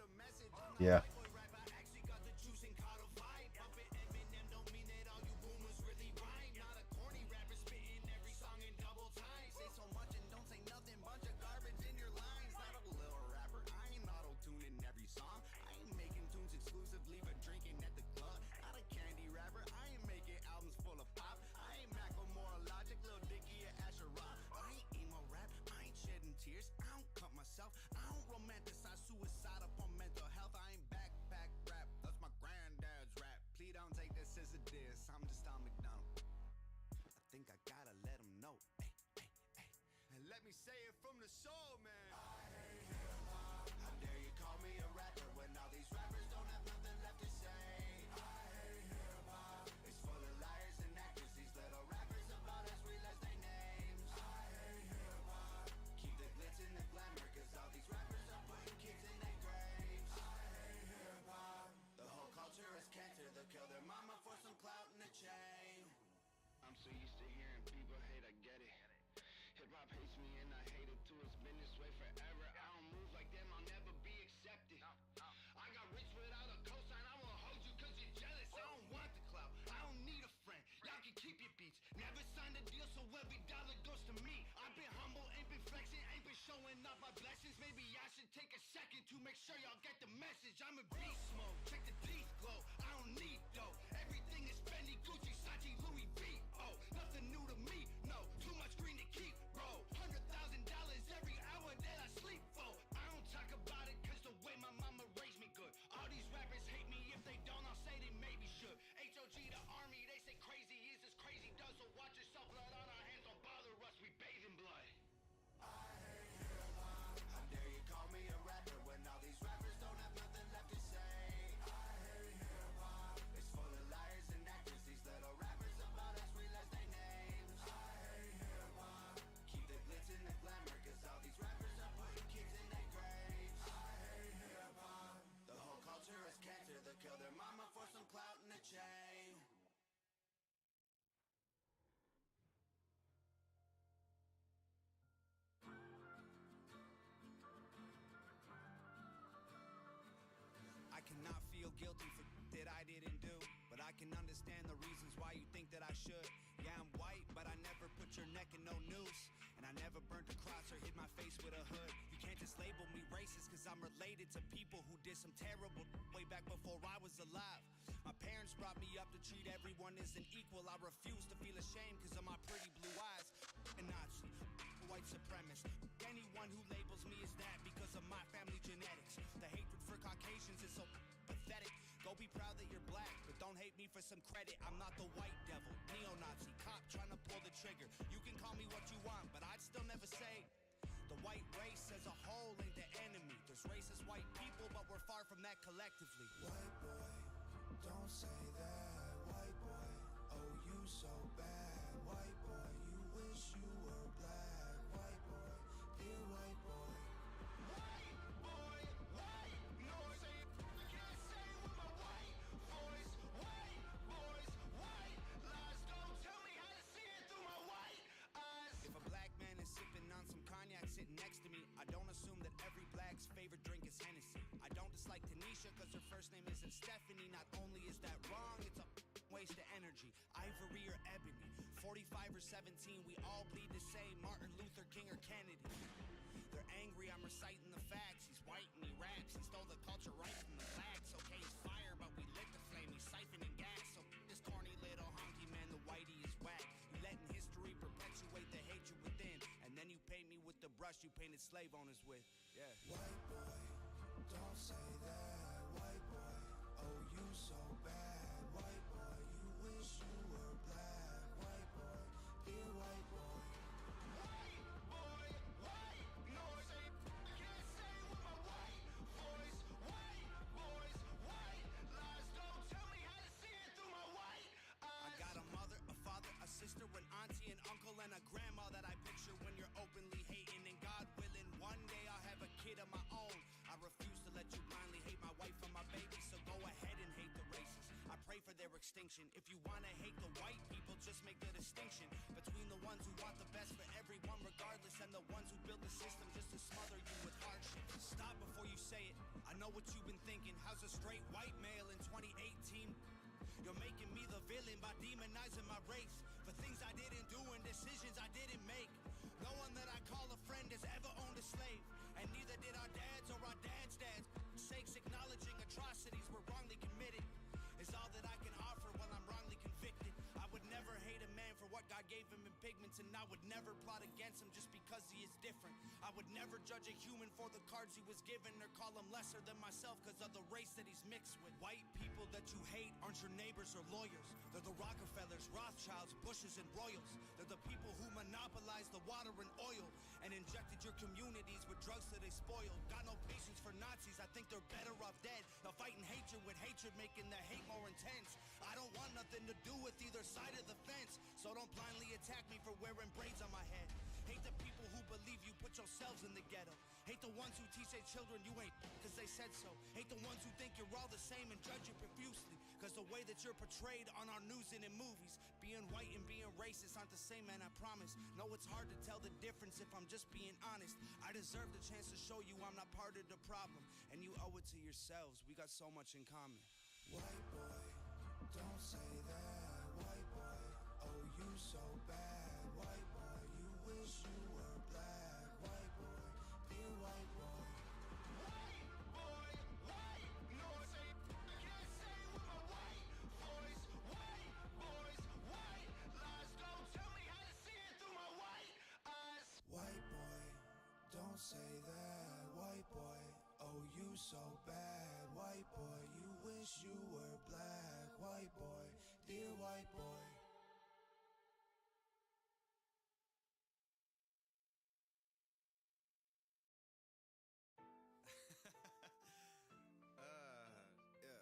Yeah. boy rap. I actually got the juice and caught a vibe. Bumping Eminem don't mean that all you boomers really rhyme. Not a corny rapper spitting every song in double time. Say so much and don't say nothing. Bunch of garbage in your lines. Not a little rapper. I ain't auto-tuning every song. I ain't making tunes exclusively for drinking at the club. Not a candy rapper. I ain't making albums full of pop. I ain't Macklemore, Logic, Lil Dicky, or Asher Roth. I ain't emo rap. I ain't shedding tears. I don't cut myself. I don't romanticize suicide up on mental health. I ain't backpack rap. That's my granddad's rap. Please don't take this as a diss. I'm just on McDonald. I think I gotta let him know. Hey, hey, hey. And let me say it from the soul, man. How dare you call me a rapper when all these rappers don't have nothing left to say? It's full of liars and actors. These little rappers about as real as they names. Keep the glitz and the glamour, cause all these rappers are putting kids in their graves. The whole culture is cancer. They'll kill their mama for some clout and a chain. I'm so used to hearing people hate, I get it. Hip-hop hates me and I hate it too. It's been this way forever. I don't move like them, I'll never be accepted. I got rich without a cosign. I won't hold you cause you're jealous. I don't want the clout. I don't need a friend. Y'all can keep your beats. Never signed a deal, so every dollar goes to me. I've been humble, ain't been flexing, ain't been showing off my blessings. Maybe I should take a second to make sure y'all get the message. I'm in beast mode. Check the teeth glow. I don't need dough. Everything is Fendi, Gucci, Sachi, Louis V. Oh, nothing new to me. No, too much green to keep, bro. $100,000 every hour that I sleep for. I don't talk about it cause the way my mama raised me good. All these rappers hate me. If they don't, I'll say they maybe should. HOG the army, they say crazy is as crazy does. So watch yourself, blood on our hands. Don't bother us, we bathe in blood. How dare you call me a rapper when all these rappers don't have nothing left to say? It's full of liars and actors. These little rappers about as real as they names. Keep the glitz and the glamour, cause all these rappers are putting kids in their graves. The whole culture is cancer. They'll kill their mama for some clout and a chain. I cannot feel guilty for that I didn't do, but I can understand the reasons why you think that I should. Yeah, I'm white, but I never put your neck in no noose, and I never burnt a cross or hit my face with a hood. You can't just label me racist cause I'm related to people who did some terrible way back before I was alive. My parents brought me up to treat everyone as an equal. I refuse to feel ashamed cause of my pretty blue eyes. A Nazi, white supremacist, anyone who labels me as that because of my family genetics. The hatred for Caucasians is so pathetic. Go be proud that you're black, but don't hate me for some credit. I'm not the white devil, neo-Nazi, cop trying to pull the trigger. You can call me what you want, but I'd still never say the white race as a whole ain't the enemy. There's racist white people, but we're far from that collectively. White boy, don't say that. White boy, oh you so bad. White boy, you wish you were black. White boy, dear white boy. If a black man is sipping on some cognac sitting next to me, I don't assume that every black's favorite drink is Hennessy. I don't dislike Tanisha cause her first name isn't Stephanie. Not only is that wrong, it's a waste of energy. Ivory or ebony, 45 or 17, we all bleed the same. Martin Luther King or Kennedy. They're angry, I'm reciting the facts. He's white and he raps, he stole the culture right from the blacks. Okay, he's fire, but we lit the flame, he's siphoning gas. So this corny little honky man, the whitey is whack. You letting history perpetuate the hatred within, and then you paint me with the brush you painted slave owners with. Yeah. White boy, don't say that. White boy, oh you so bad. White boy, you wish you were black. White boy, dear white boy. I got a mother, a father, a sister, an auntie, an uncle, and a grandma that I picture when you're openly hating. And God willing, one day I'll have a kid of my own. I refuse to let you blindly hate my wife and my baby, so go ahead and hate the racists. I their extinction. If you wanna hate the white people, just make the distinction between the ones who want the best for everyone regardless and the ones who build the system just to smother you with hardship. Stop before you say it. I know what you've been thinking. How's a straight white male in 2018? You're making me the villain by demonizing my race for things I didn't do and decisions I didn't make. No one that I call a friend has ever owned a slave, and neither did our dads or our dads' dads. Sakes acknowledging atrocities were wrongly committed is all that I can offer while I'm wrongly convicted. I would never hate a man for what God gave him in pigments, and I would never plot against him just because he is different. I would never judge a human for the cards he was given or call him lesser than myself because of the race that he's mixed with. White people that you hate aren't your neighbors or lawyers. They're the Rockefellers, Rothschilds, Bushes, and Royals. They're the people who monopolized the water and oil and injected your communities with drugs that they spoiled. Got no patience for Nazis, I think they're better off dead. They're fighting hatred with hatred, making the hate more intense. I don't want nothing to do with either side of the fence, so don't blindly attack me for wearing braids on my head. Hate the people who believe you put yourselves in the ghetto. Hate the ones who teach their children you ain't cause they said so. Hate the ones who think you're all the same and judge you profusely cause the way that you're portrayed on our news and in movies. Being white and being racist aren't the same, man, I promise. No, it's hard to tell the difference if I'm just being honest. I deserve the chance to show you I'm not part of the problem, and you owe it to yourselves. We got so much in common. White boy, don't say that. White boy, oh you so bad. White boy, you wish you were black. White boy, dear white boy. White boy, white noise. I can't say with my white voice. White boys, white lies. Don't tell me how to see it through my white eyes. White boy, don't say that. White boy, oh you so bad. White boy, you wish you were black. White boy, dear white boy. Yeah.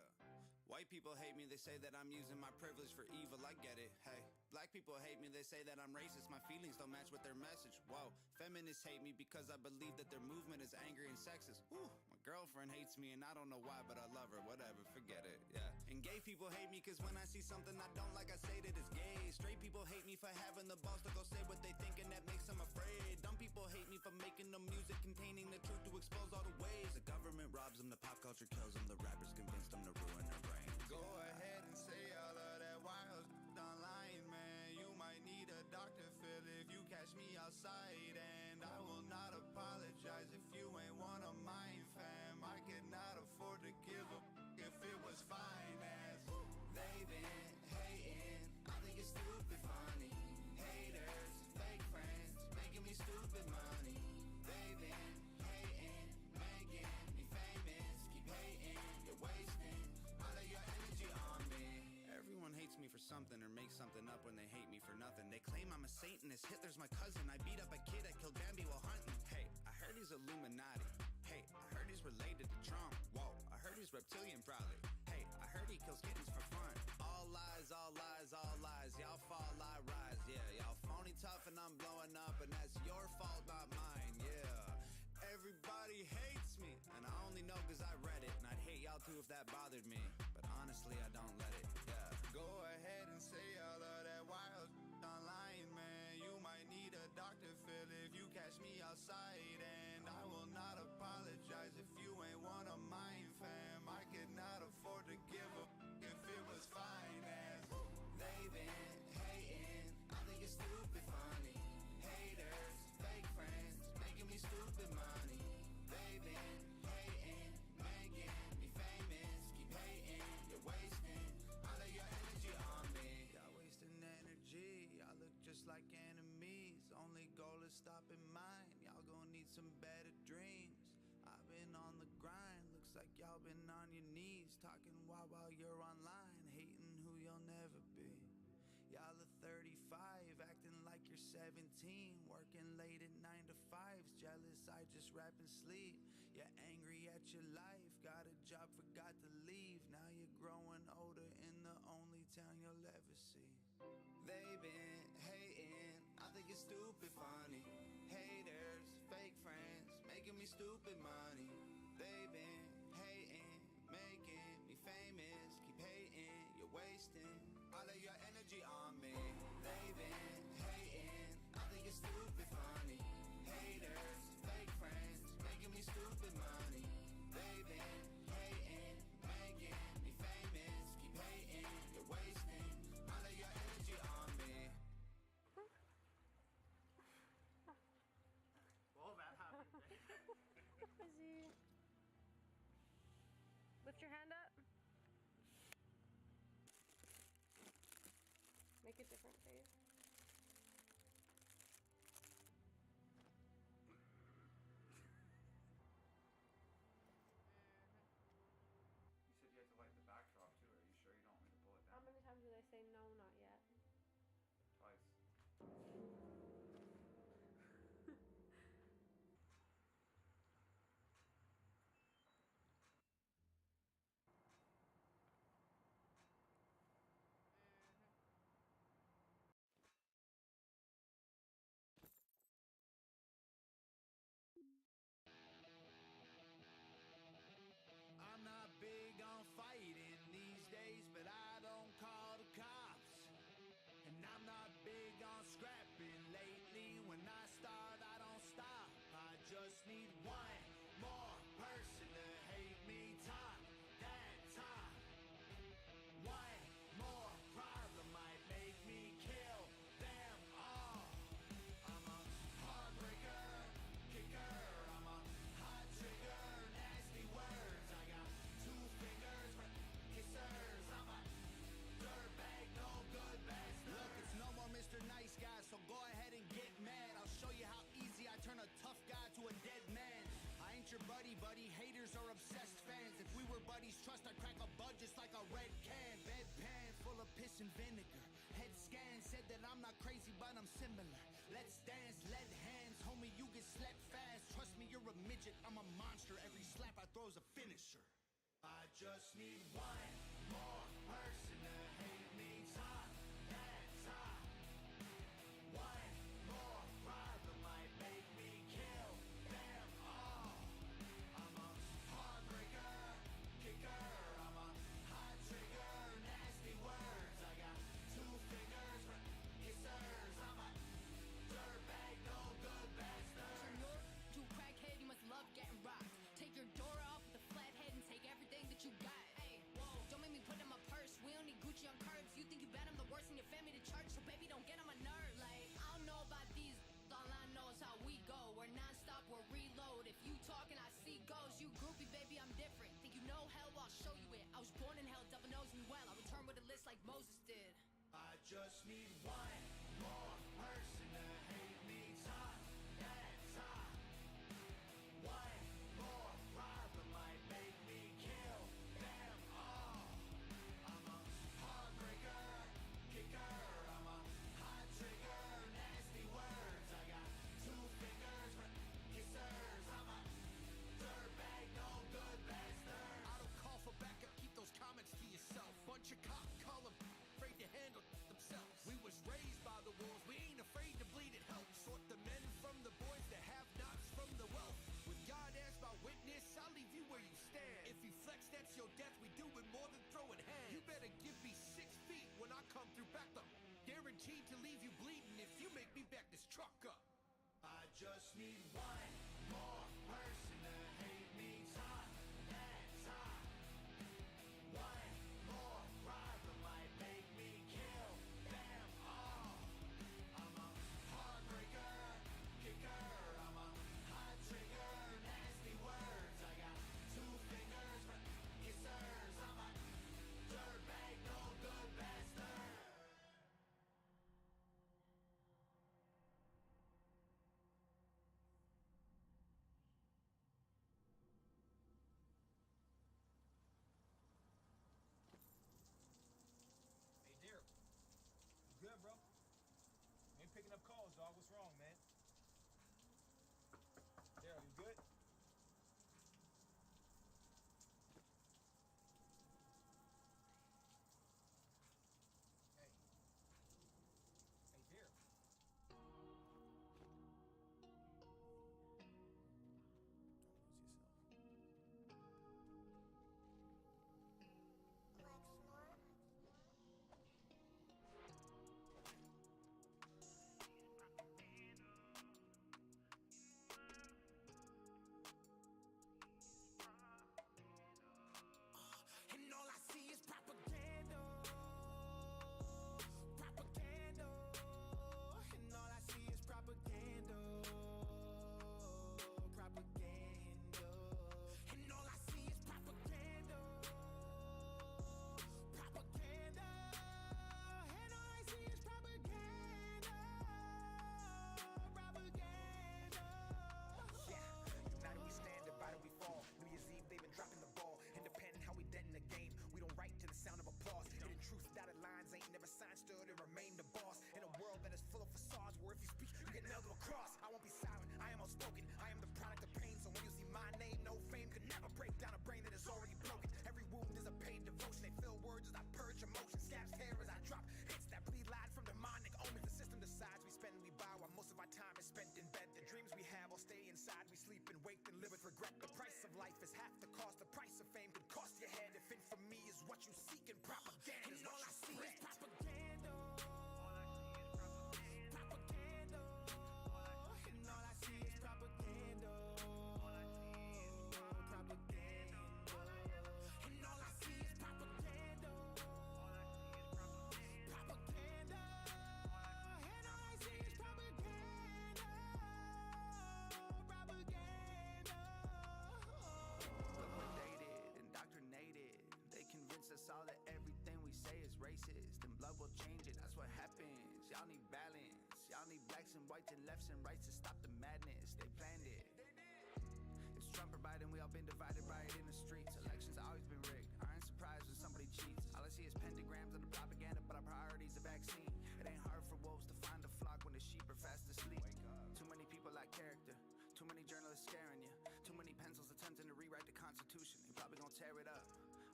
White people hate me, they say that I'm using my privilege for evil, I get it, hey. Black people hate me, they say that I'm racist, my feelings don't match with their message, whoa. Feminists hate me because I believe that their movement is angry and sexist, whew. My girlfriend hates me and I don't know why, but I love her, whatever, forget it, yeah. And gay people hate me cause when I see something I don't like, I say that it's gay. Straight people hate me for having the balls to go say what they think and that makes them afraid. Dumb people hate me for making the music containing the truth to expose all the ways. The government robs them, the pop culture kills them, the rappers convince them to ruin their brain. Go ahead and say all of that wild online, man. You might need a Dr. Phil if you catch me outside, and I will not apologize if you ain't one of mine, fam. I could not afford to give a if it was finance. They been hating, I think it's stupid funny. Haters, fake friends, making me stupid money. They been hating, making me famous. Keep hating, you're wasting all of your energy on me. Everyone hates me for something or makes something up when they hate me for nothing. They claim I'm a Satanist, Hitler's my cousin. I beat up a kid that killed Bambi while hunting. Hey, I heard he's Illuminati. Hey, I heard he's related to Trump. Whoa, I heard he's reptilian probably. Hey, I heard he kills kittens for fun. All lies, all lies, all lies. Y'all fall, I rise. Yeah, y'all phony tough and I'm blowing up, and that's your fault, not mine. Yeah. Everybody hates me, and I only know cause I read it. And I'd hate y'all too if that bothered me, but honestly I don't let it, yeah. Go ahead and say all of that wild online, man. You might need a Dr. Phil if you catch me outside, and I will not apologize if you ain't one of mine, fam. I could not afford to give a if it was finance. They been hating, I think it's stupid funny. Haters, fake friends, making me stupid money. They been hating, making me famous. Keep hating, you're wasting all of your energy on me. Y'all wasting energy, y'all look just like enemies. Only goal is stopping mine. Y'all gon' need some better dreams. I've been on the grind, looks like y'all been on your knees, talking while you're online, hating who you'll never be. Y'all are 35, acting like you're 17, working late at 9 to 5s, jealous I just rap and sleep. You're angry at your life, got a job, forgot to leave. Now you're growing older in the only town you'll ever see. They been hating, I think it's stupid funny. Haters, fake friends, making me stupid money. They been hating, making me famous. Keep hating, you're wasting stupid funny. Haters, fake friends, making me stupid money. They've been hating, making me famous. Keep hating, you're wasting all of your energy on me. Well, that happened. Izzy. Lift your hand up. Make a different face. You said you had to light the backdrop too. Are you sure you don't want me to pull it How down? many times do they say no, not yet? Twice. I'm not big on fighting these days, but I don't call the cops. And I'm not big on scrapping lately. When I start, I don't stop. I just need one more person to hate me top that top. One more problem might make me kill them all. I'm a heartbreaker, kicker. I'm a hot trigger, nasty words. I got two fingers for kissers. I'm a dirtbag, no good bastard. Look, it's no more Mr. Nice Guy, so go ahead and get mad. I'll show you how easy I turn a tough guy to a dead man. I ain't your buddy, haters are obsessed fans. If we were buddies, trust I'd crack a bud just like a red can. Bedpan full of piss and vinegar. Head scan said that I'm not crazy, but I'm similar. Let's dance, lead hands, homie, you get slept fast. Trust me, you're a midget, I'm a monster. Every slap I throw is a finisher. I just need one more person to hate me top that top. One more problem might make me kill them all. I'm a heartbreaker, kicker. I'm a hot trigger, nasty words. I got two fingers for kissers. I'm a dirtbag, no good bastard. You're too crackhead, you must love getting rocked. Take your door off with a flat head and take everything that you got. Hey, whoa, don't make me put in my purse. We don't need Gucci on curbs. You think you bad, I'm the worst in your family to church. So baby, don't get on my nerves. Like, I don't know about these, all I know is how we go. We're non-stop, we're reload. If you talking, I see ghosts. You groupie, baby, I'm different. Think you know hell, I'll show you it. I was born in hell, devil knows me well. I'll return with a list like Moses did. I just need one more person to hate me top that top. One more problem might make me kill them all. I'm a heartbreaker, kicker. I'm a hot trigger, nasty words. I got two fingers for kissers. I'm a dirtbag, no good bastard. I don't call for backup, keep those comments to yourself. Bunch of cop column, afraid to handle themselves. We was raised by the wolves, we ain't afraid to bleed, it helps. Sort the men from the boys, the have-nots from the wealth. With God as my witness, I'll leave you where you stand. If you flex, that's your death, we do it more than throwing hands. You better give me 6 feet when I come through back up. Guaranteed to leave you bleeding if you make me back this truck up. I just need one more person to hate me top that top. One more problem might make me kill them all. I'm a heartbreaker, kicker. I'm a hot trigger, nasty words. I got two fingers for kissers. I'm a dirtbag, no good bastard. outspoken. I am the product of pain, so when you see my name, no fame could never break down a brain that is already broken. Every wound is a paid devotion. They fill words as I purge emotion. Scabs hair as I drop hits that bleed light from demonic omens. The system decides we spend and we buy while most of our time is spent in bed. The dreams we have all stay inside. We sleep and wake and live with regret. The price of life is half the cost. The price of fame could cost your head. If infamy is what you seek and propaganda is what you spread. Propaganda. Propaganda. And all I see is propaganda. Propaganda. And all I see is propaganda. Propaganda. And all I see is propaganda. Propaganda. Liquidated, indoctrinated. They convince us all that everything we say is racist. And blood will change it, that's what happens. Y'all need balance. Y'all need blacks and whites and lefts and rights to stop the madness. They planned it. It's Trump or Biden, we all been divided by it in the streets. Elections always been rigged. I ain't surprised when somebody cheats. All I see is pentagrams and the propaganda, but our priority's the vaccine. It ain't hard for wolves to find a flock when the sheep are fast asleep. Too many people lack character. Too many journalists scaring you. Too many pencils attempting to rewrite the Constitution. They probably gonna tear it up.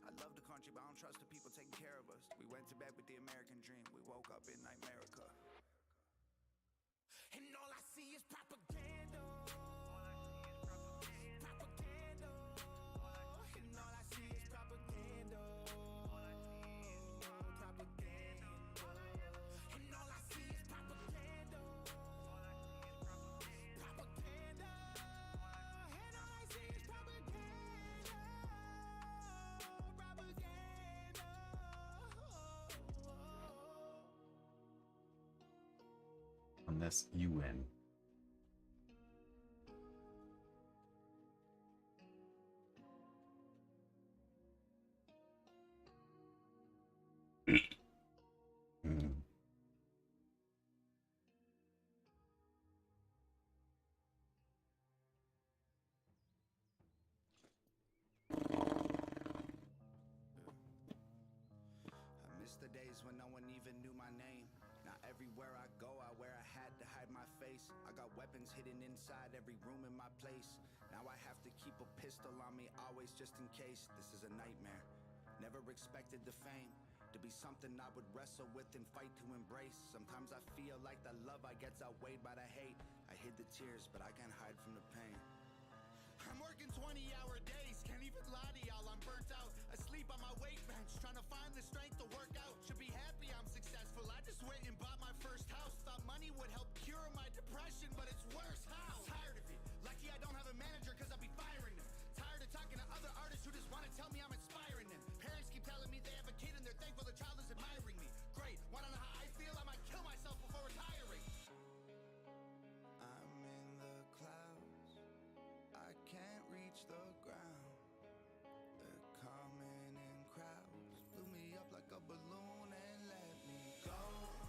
I love the country, but I don't trust the people taking care of us. We went to bed with the American dream. We woke up in Nightmerica. And all I see is propaganda. Propaganda. And all I see is propaganda. Propaganda. And all I see is propaganda. Propaganda. And all I see is propaganda. Propaganda. Unless you win. Mm. I miss the days when no one even knew my name. Now everywhere I go, I wear a hat to hide my face. I got weapons hidden inside every room in my place. Now I have to keep a pistol on me always just in case. This is a nightmare. Never expected the fame to be something I would wrestle with and fight to embrace. Sometimes I feel like the love I get's outweighed by the hate. I hid the tears, but I can't hide from the pain. I'm working 20-hour days, can't even lie to y'all, I'm burnt out. Asleep on my weight bench, trying to find the strength to work out. Should be happy I'm successful, I just went and bought my first house. Thought money would help cure my depression, but it's worse. How? Tired of it, lucky I don't have a manager cause I'll be firing them. Tired of talking to other artists who just want to tell me I'm inspiring them. Parents keep telling me they have a kid and they're thankful their child is admiring me. Great, wanna know how I feel? I might kill myself before retiring. I'm in the clouds, I can't reach the ground. They're coming in crowds, blew me up like a balloon and let me go.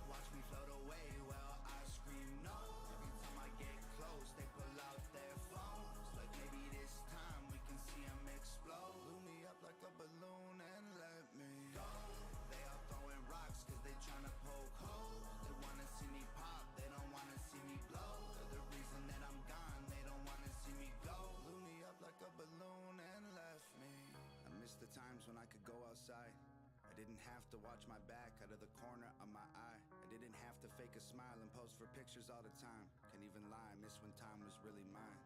Watch me float away, well I scream no. Every time I get close, they pull out their phones. Like maybe this time we can see them explode. Blew me up like a balloon and let me go. They all throwing rocks cause they tryna poke holes. They wanna see me pop, they don't wanna see me blow. They're the reason that I'm gone, they don't wanna see me go. Blew me up like a balloon and left me. I miss the times when I could go outside. I didn't have to watch my back out of the corner of my eye. I didn't have to fake a smile and pose for pictures all the time. Can't even lie, I miss when time was really mine.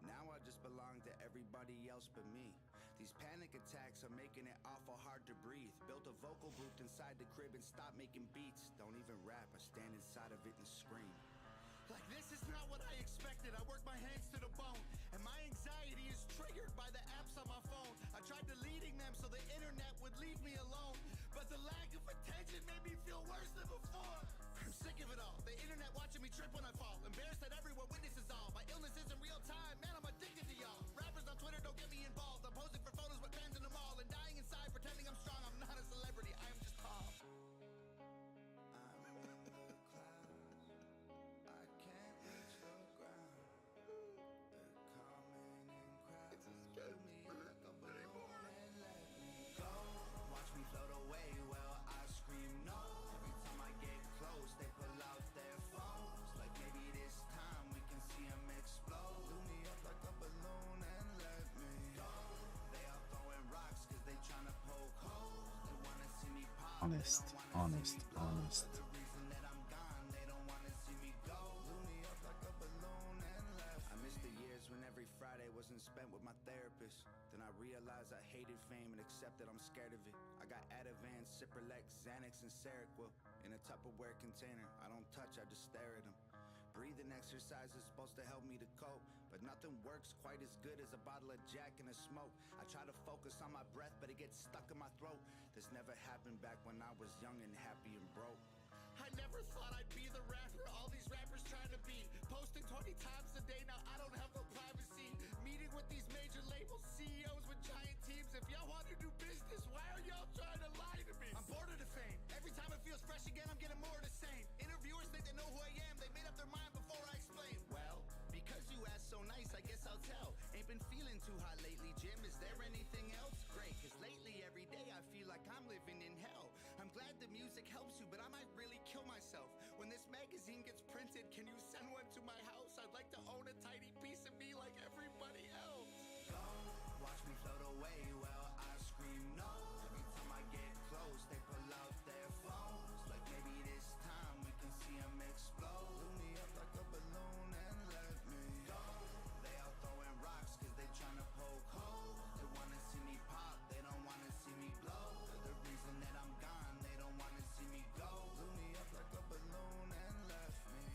Now I just belong to everybody else but me. These panic attacks are making it awful hard to breathe. Built a vocal booth inside the crib and stopped making beats. Don't even rap, I stand inside of it and scream. Like this is not what I expected. I work my hands to the bone, and my anxiety is triggered by the apps on my phone. I tried deleting them so the internet would leave me alone, but the lack of attention made me feel worse than before. I'm sick of it all. The internet watching me trip when I fall. Embarrassed that everyone witnesses all. My illness isn't real time. Man, I'm addicted to y'all. Rappers on Twitter don't get me involved. I'm posing for photos with fans in the mall and dying inside pretending I'm strong. I'm not a celebrity. I am just calm. I'm in the clouds. I can't reach the ground. They're coming in crowds. Blew me like a balloon and let me go. Watch me float away, well I scream no. Every time I get close, they pull out their phones. Like maybe this time we can see them Honest, honest, honest. I miss the years when every Friday wasn't spent with my therapist. Then I realized I hated fame and accepted I'm scared of it. I got Ativan, Cipralex, Xanax, and Seroquel in a Tupperware container. I don't touch, I just stare at them. Breathing exercise is supposed to help me to cope, but nothing works quite as good as a bottle of Jack and a smoke. I try to focus on my breath, but it gets stuck in my throat. This never happened back when I was young and happy and broke. I never thought I'd be the rapper all these rappers trying to be. Posting 20 times a day, now I don't have no privacy. Meeting with these major label CEOs with giant teams. If y'all want to do business, why are y'all trying to lie to me? I'm bored of the fame. Every time it feels fresh again, I'm getting more of the same. Interviewers think they know who I am. They made up their mind before I explain. Well, because you asked so nice, I guess I'll tell. Ain't been feeling too hot lately, Jim. Is there anything else? Great, cause lately every day I feel like I'm living in hell. I'm glad the music helps you, but I might really kill myself. When this magazine gets printed, can you send one to my house? I'd like to own a tiny piece of me like everybody else. Don't watch me float away while I scream no. Every time I get close, they pull out their phones. Like maybe this time we can see them explode. Blew me up like a balloon and let me go. They all throwing rocks cause they tryna poke holes. They wanna see me pop, they don't wanna see me blow. They're the reason that I'm gone, they don't wanna see me go. Blew me up like a balloon and left me.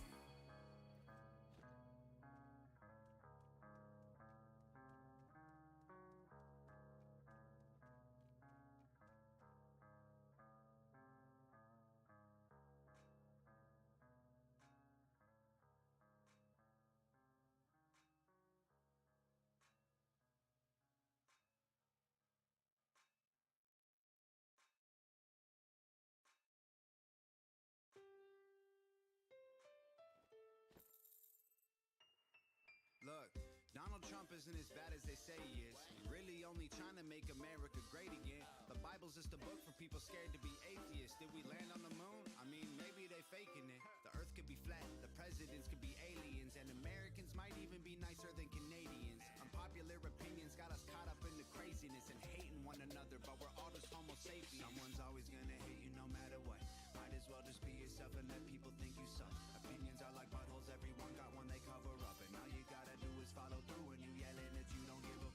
Look, Donald Trump isn't as bad as they say he is. He's really only trying to make America great again. The Bible's just a book for people scared to be atheists. Did we land on the moon? I mean, maybe they faking it. The earth could be flat, the presidents could be aliens, and Americans might even be nicer than Canadians. Unpopular opinions got us caught up in the craziness and hating one another, but we're all just homo sapiens. Someone's always gonna hate you no matter what. Might as well just be yourself and let people think you suck. Opinions are like buttholes, everyone got one they cover up, and all you gotta do is follow through when you yelling that you don't give up.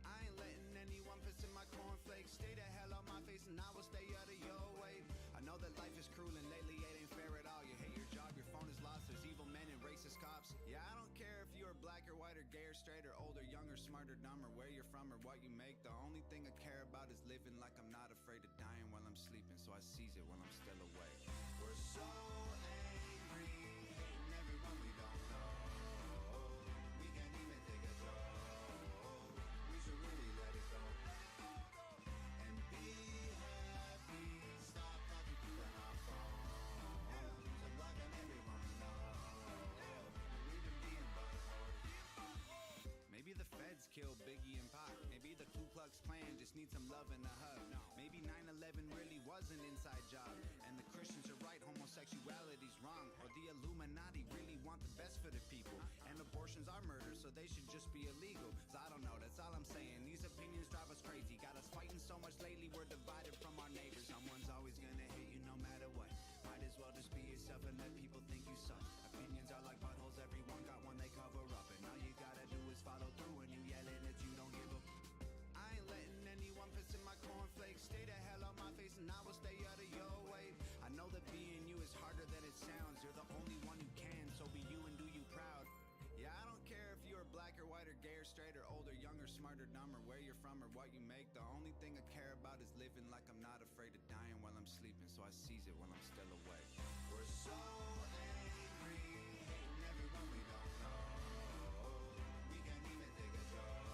I ain't letting anyone piss in my cornflakes. Stay the hell on my face and I will stay out of your way. I know that life is cruel and lately it ain't fair at all. You hate your job, your phone is lost, there's evil men and racist cops. Yeah, I don't care if you're black or white or gay or straight or old or young or smart or dumb or where you're from or what you make. The only thing I care about is living like I'm not afraid of dying while I'm sleeping, so I seize it while I'm still awake. We're so angry, hating everyone we don't know. We can't even take a joke. We should really let it go. And be happy, stop talking to our phones. I'm blocking everyone we know. We've been being buttholes. Maybe the feds killed Biggie and Pac. Maybe the Ku Klux Klan just needs some love and a hug. Maybe 9/11 really was an inside job, and the Christians are right, homosexuality's wrong. Or the Illuminati really want the best for the people, and abortions are murder, so they should just be illegal. So I don't know, that's all I'm saying. These opinions drive us crazy. Got us fighting so much lately, we're divided from our neighbors. Someone's always gonna hate you no matter what. Might as well just be yourself and let people think you suck. Opinions are like buttholes, everyone got one they cover up, and all you gotta do is follow through when you yelling that you don't give up. I ain't letting anyone piss in my cornflakes. Stay the hell on my face and I will stay out of your way. I know that being you is harder than it sounds. You're the only one who can, so be you and do you proud. Yeah, I don't care if you're black or white or gay or straight or old or young or smart or dumb or where you're from or what you make. The only thing I care about is living like I'm not afraid of dying while I'm sleeping, so I seize it while I'm still awake. We're so angry, hating everyone we don't know. We can't even take a joke.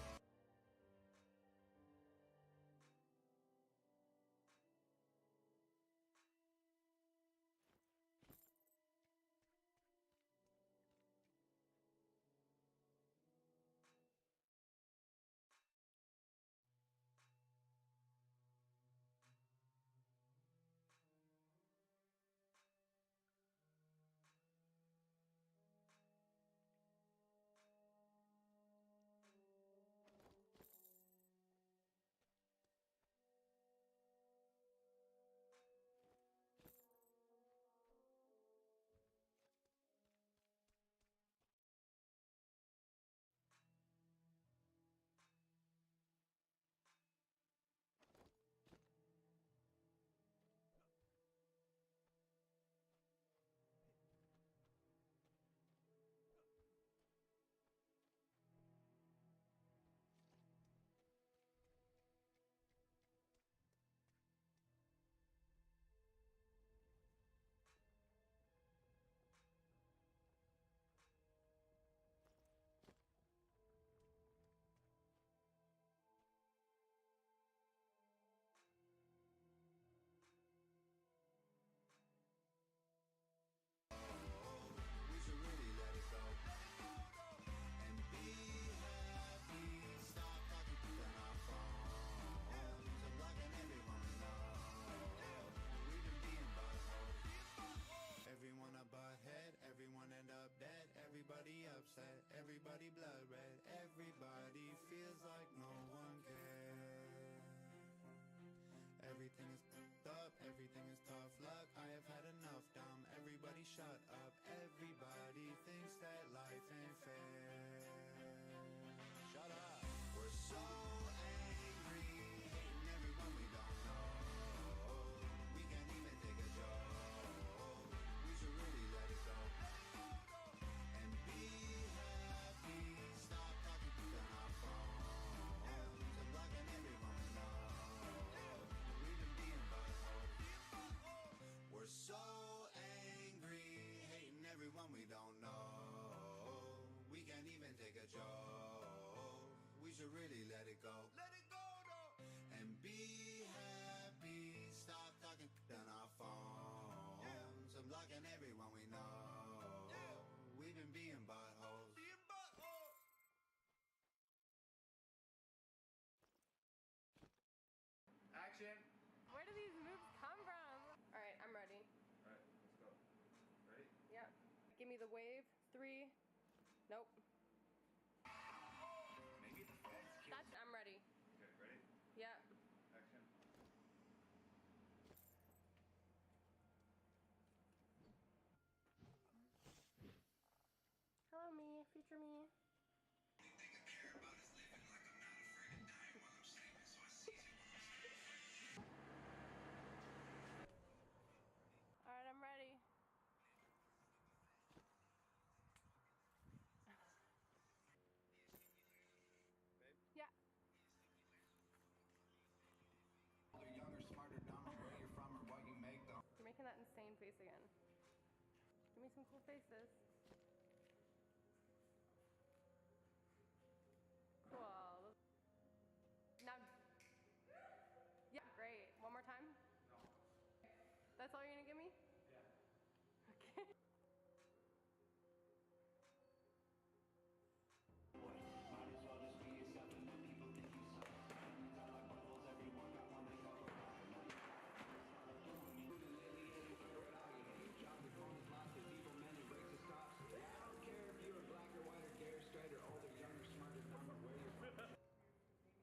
shut up. Everybody thinks that life ain't fair. Shut up. We're so angry, hating everyone we don't know. We can't even take a joke. We should really let it go. And be happy. Stop talking on our phones. I'm blocking everyone we know. We've been being buttholes. We're so angry, hating everyone we don't know. We can't even take a joke. We should really let it go. Let it go, though. And be happy. Stop talking on our phones. I'm blocking everyone we know. We've been being buttholes. Action! Where do these moves come from? All right, I'm ready. Alright, let's go. Ready? Yep. Give me the wave. 3. Nope. Maybe the fence kill. That's. I'm ready. Okay, ready? Yep. Action. Hello, me. Future me. All right, I'm ready. Yeah. Older, younger, smarter, dumber, where you're from or what you make them. You're making that insane face again. Give me some cool faces. Cool. Now. Yeah, great. One more time? No. That's all you're gonna give me? Yeah. Okay.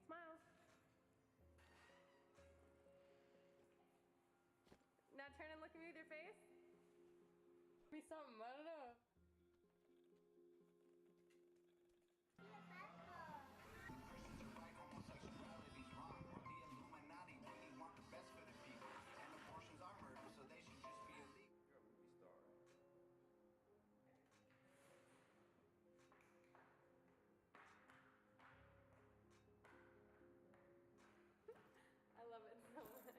Smile. Now turn and look at me with your face. Be something, I don't know. Christians are right, homosexuality's wrong. Or the Illuminati really want the best for the people. And abortions are murder, so they should just be illegal. You're a movie star. I love it so much.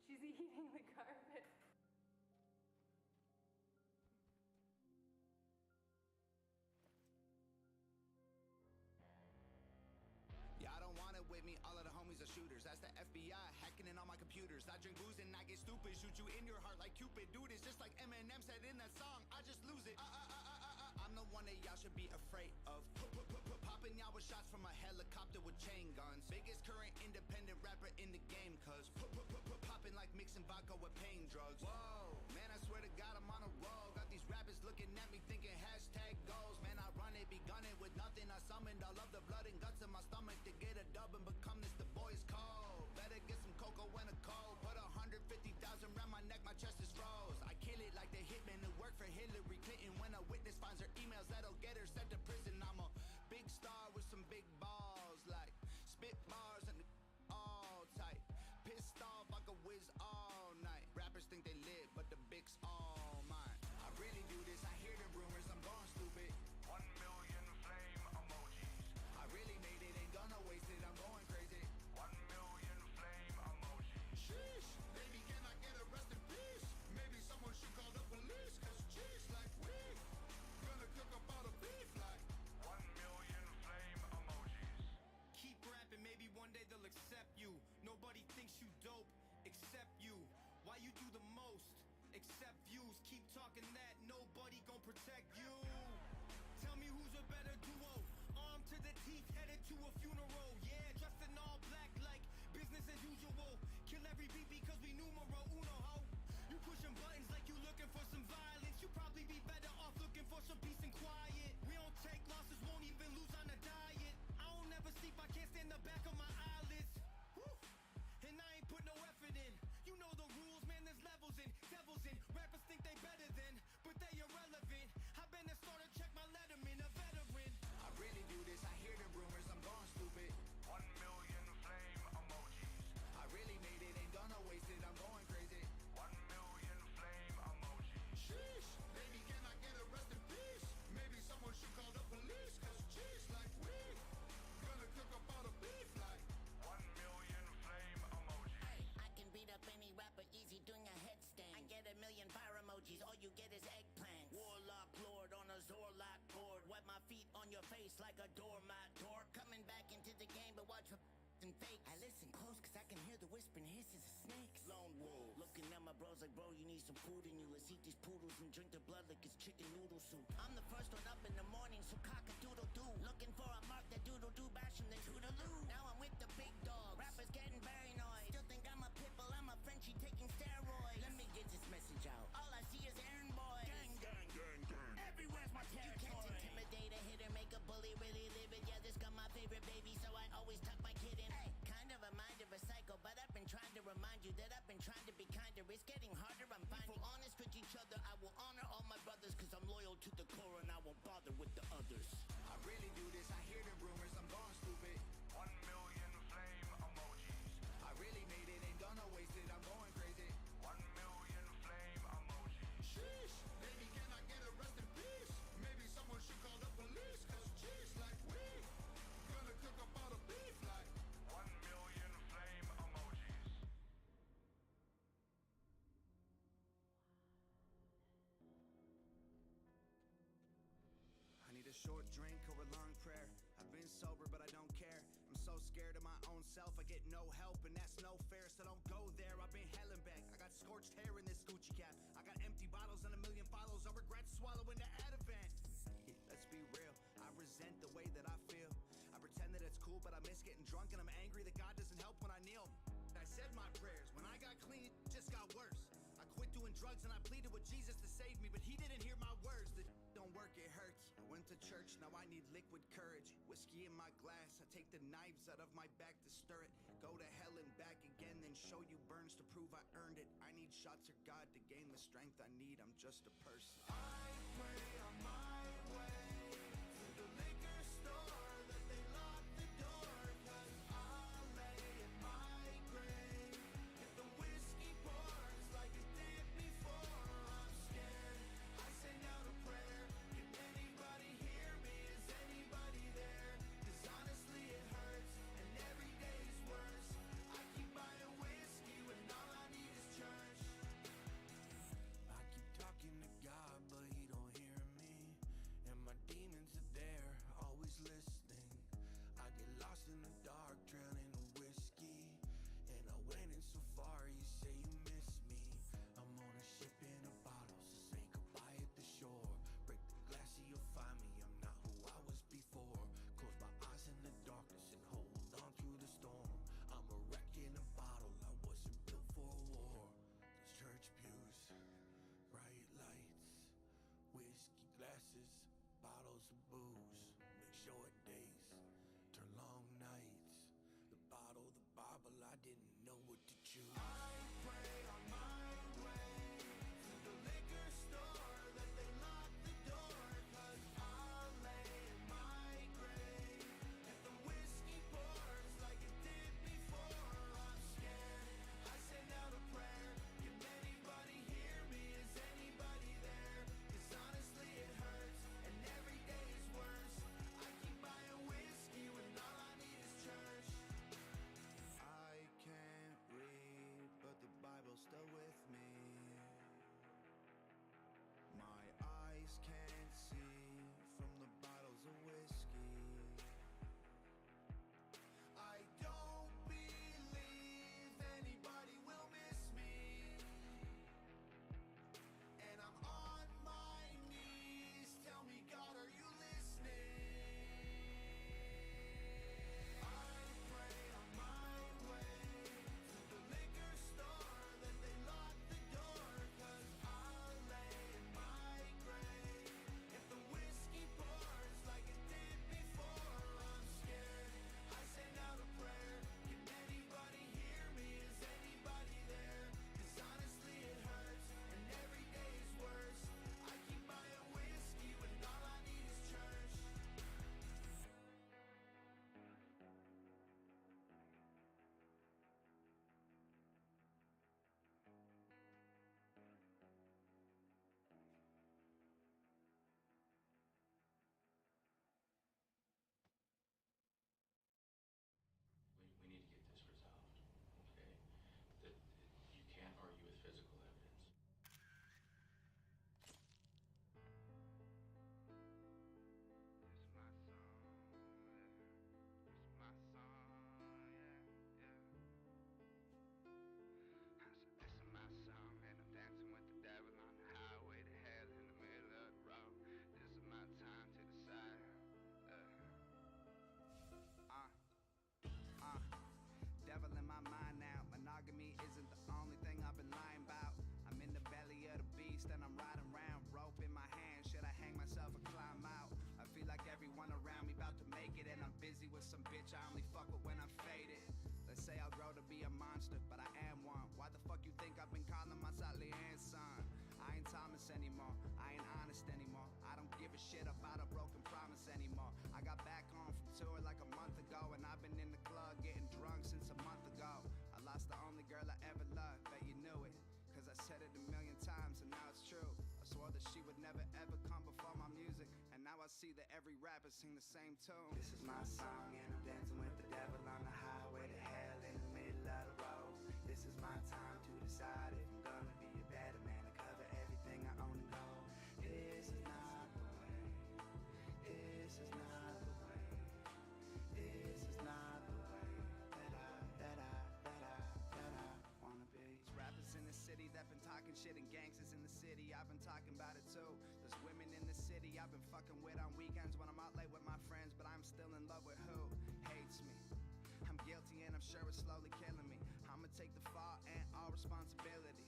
She's eating the carpet. Yeah, I don't want it with me. All of the homies are shooters. That's the FBI hacking in all my computers. I drink booze and I get stupid. Shoot you in your heart like Cupid. Dude, it's just like Eminem said in that song. I just lose it. I'm the one that y'all should be afraid of. Popping y'all with shots from a helicopter with chain guns. Biggest current independent rapper in the game, cuz popping like mixing vodka with pain drugs. Whoa, man, I swear to God, I'm on a roll. Got these rappers looking at me thinking hashtag goals. Man, I run it, begun it with nothing. I summoned all of the blood and guts in my stomach to get a dub and become this. The boys cold. Better get some cocoa and a cold. Put 150,000 round my neck, my chest is froze. I kill it like the hitman who worked for Hillary Clinton. When a witness finds her emails, that'll get her sent to prison. I'm a big star with some big balls, like spit bars and all tight. Pissed off, I could whiz all night. Rappers think they lit, but the big's all mine. I really do this, I hear the rumors, I'm going stupid. 1 million flame emojis. I really made it, ain't gonna waste it, I'm going crazy. 1 million flame emojis. Sheesh, baby, can I get arrested, please? Maybe someone should call the police, cause jeez, like we gonna cook up all the beef, like 1 million flame emojis. Keep rapping, maybe one day they'll accept you. Nobody thinks you dope, except you. Why you do the most, except views. Keep talking that, nobody gon' protect you. Tell me who's a better duo. Armed to the teeth, headed to a funeral. Yeah, dressed in all black like business as usual. Kill every beat because we numero uno, ho. You pushing buttons like you looking for some violence. You probably be better off looking for some peace and quiet. We don't take losses, won't even lose on a diet. I don't never sleep, I can't stand the back of my eyelids. Whew. And I ain't put no effort in. You know the rules, man, there's levels in, devils in. Rappers do this, I hear the rumors, I'm going stupid. 1 million flame emojis. I really made it, ain't gonna waste it, I'm going crazy. 1 million flame emojis. Sheesh, baby, can I get a rest in peace? Maybe someone should call the police, cause cheese like we gonna cook up all the beef like 1 million flame emojis. Hey, I can beat up any rapper easy doing a headstand. I get a million fire emojis, all you get is eggplant. Warlock lord on a Zorlock board. Wet my feet on your face like a doormat. Door coming back into the game, but watch for and fake. I listen close cause I can hear the whispering hisses of snakes. Lone wolf, looking at my bros like, bro, you need some food in you. Let's eat these poodles and drink the blood like it's chicken noodle soup. I'm the first one up in the morning, so cock-a-doodle-doo. Looking for a mark that doodle-doo, bash him, then toodaloo. Now I'm with the big dogs, rappers getting paranoid. Still think I'm a pitbull, I'm a Frenchie taking steroids. Let me get this message out, all I see is errand boys. Gang, gang, gang, gang, everywhere's my territory. You can't intimidate a hitter, make a bully really live it. Yeah, this got my favorite baby, so I always tuck my kid in. Hey, kind of a mind of a psycho, but I've been trying to remind you that I've been trying to be kinder. It's getting harder, I'm finding. If we're honest with each other, I will honor all my brothers, cause I'm loyal to the core and I won't bother with the others. I really do this, I hear the rumors, I'm going stupid. 1 million flame emojis. I really made it, ain't gonna waste it, I'm going crazy. 1 million flame emojis. sheesh, baby, can I get a rest in peace? Maybe someone should call the police, cause cheese like we gonna cook up all the beef like 1 million flame emojis. I need a short drink or a long prayer. I've been sober, but I don't care. I'm so scared of my own self, I get no help, and that's no fair, so don't go there. I've been hell and back. I got scorched hair in this Gucci cap. I got empty bottles and a million follows. I regret swallowing the Ativan. Let's be real, I resent the way that I feel. I pretend that it's cool, but I miss getting drunk, and I'm angry that God doesn't help when I kneel. I said my prayers, when I got clean, it just got worse. I quit doing drugs and I pleaded with Jesus to save me, but he didn't hear my words. The don't work, it hurts. I went to church, now I need liquid courage. Whiskey in my glass, I take the knives out of my back to stir it. Go to hell and back again, then show you burns to prove I earned it. I need shots of God to gain the strength I need, I'm just a person. I pray on my way to the liquor store that they lock the door, cause I'll lay in my grave if the whiskey pours like it did before. I'm scared, I send out a prayer. Can anybody hear me? Is anybody there? Cause honestly it hurts and every day's worse. I keep buying whiskey when all I need is church. I keep talking to God, but he don't hear me. And my demons are there, always listening. I get lost in the dark, drowning in whiskey. And I went in so far, you say you miss me. I'm on a ship in a bottle, so say goodbye at the shore. Break the glass so you'll find me, I'm not who I was before. Close my eyes in the darkness and hold on through the storm. I'm a wreck in a bottle, I wasn't built for a war. There's church pews, bright lights, whiskey glasses, bottles of booze. Make short days, turn long nights. The bottle, the Bible, I didn't know what to choose. I pray on my way to the liquor store that they lock the door, cause I'll lay in my grave if the whiskey pours like it did before. I'm scared, I send out a prayer. Can anybody hear me? Is anybody there? Cause honestly it hurts and every day is worse. I keep buying whiskey when all I need is church. I can't read, some bitch I only fuck with when I'm faded. Let's say I'll grow to be a monster, but I am one. Why the fuck you think I've been calling myself Leanne's son? I ain't Thomas anymore, I ain't honest anymore. I don't give a shit about a broken promise anymore. I got back home from tour like a month ago, and I've been in the club getting drunk since a month ago. I lost the only girl I ever loved, bet you knew it, cause I said it a million times and now it's true. I swore that she would never ever come before my music, and now I see that every rapper sing the same tune. This is my song and I'm dancing with the devil on the highway to hell in the middle of the road. This is my time to decide if I'm gonna be a better man to cover everything I own and know. This is not the way. This is not the way. This is not the way that I wanna be. There's rappers in the city that been talking shit, and gangsters in the city, I've been talking about it too. There's women in the city I've been fucking with on weekends when I'm out late with my friends, but I'm still in love with who hates me. I'm guilty and I'm sure it's slowly killing me. I'ma take the fall and all responsibility.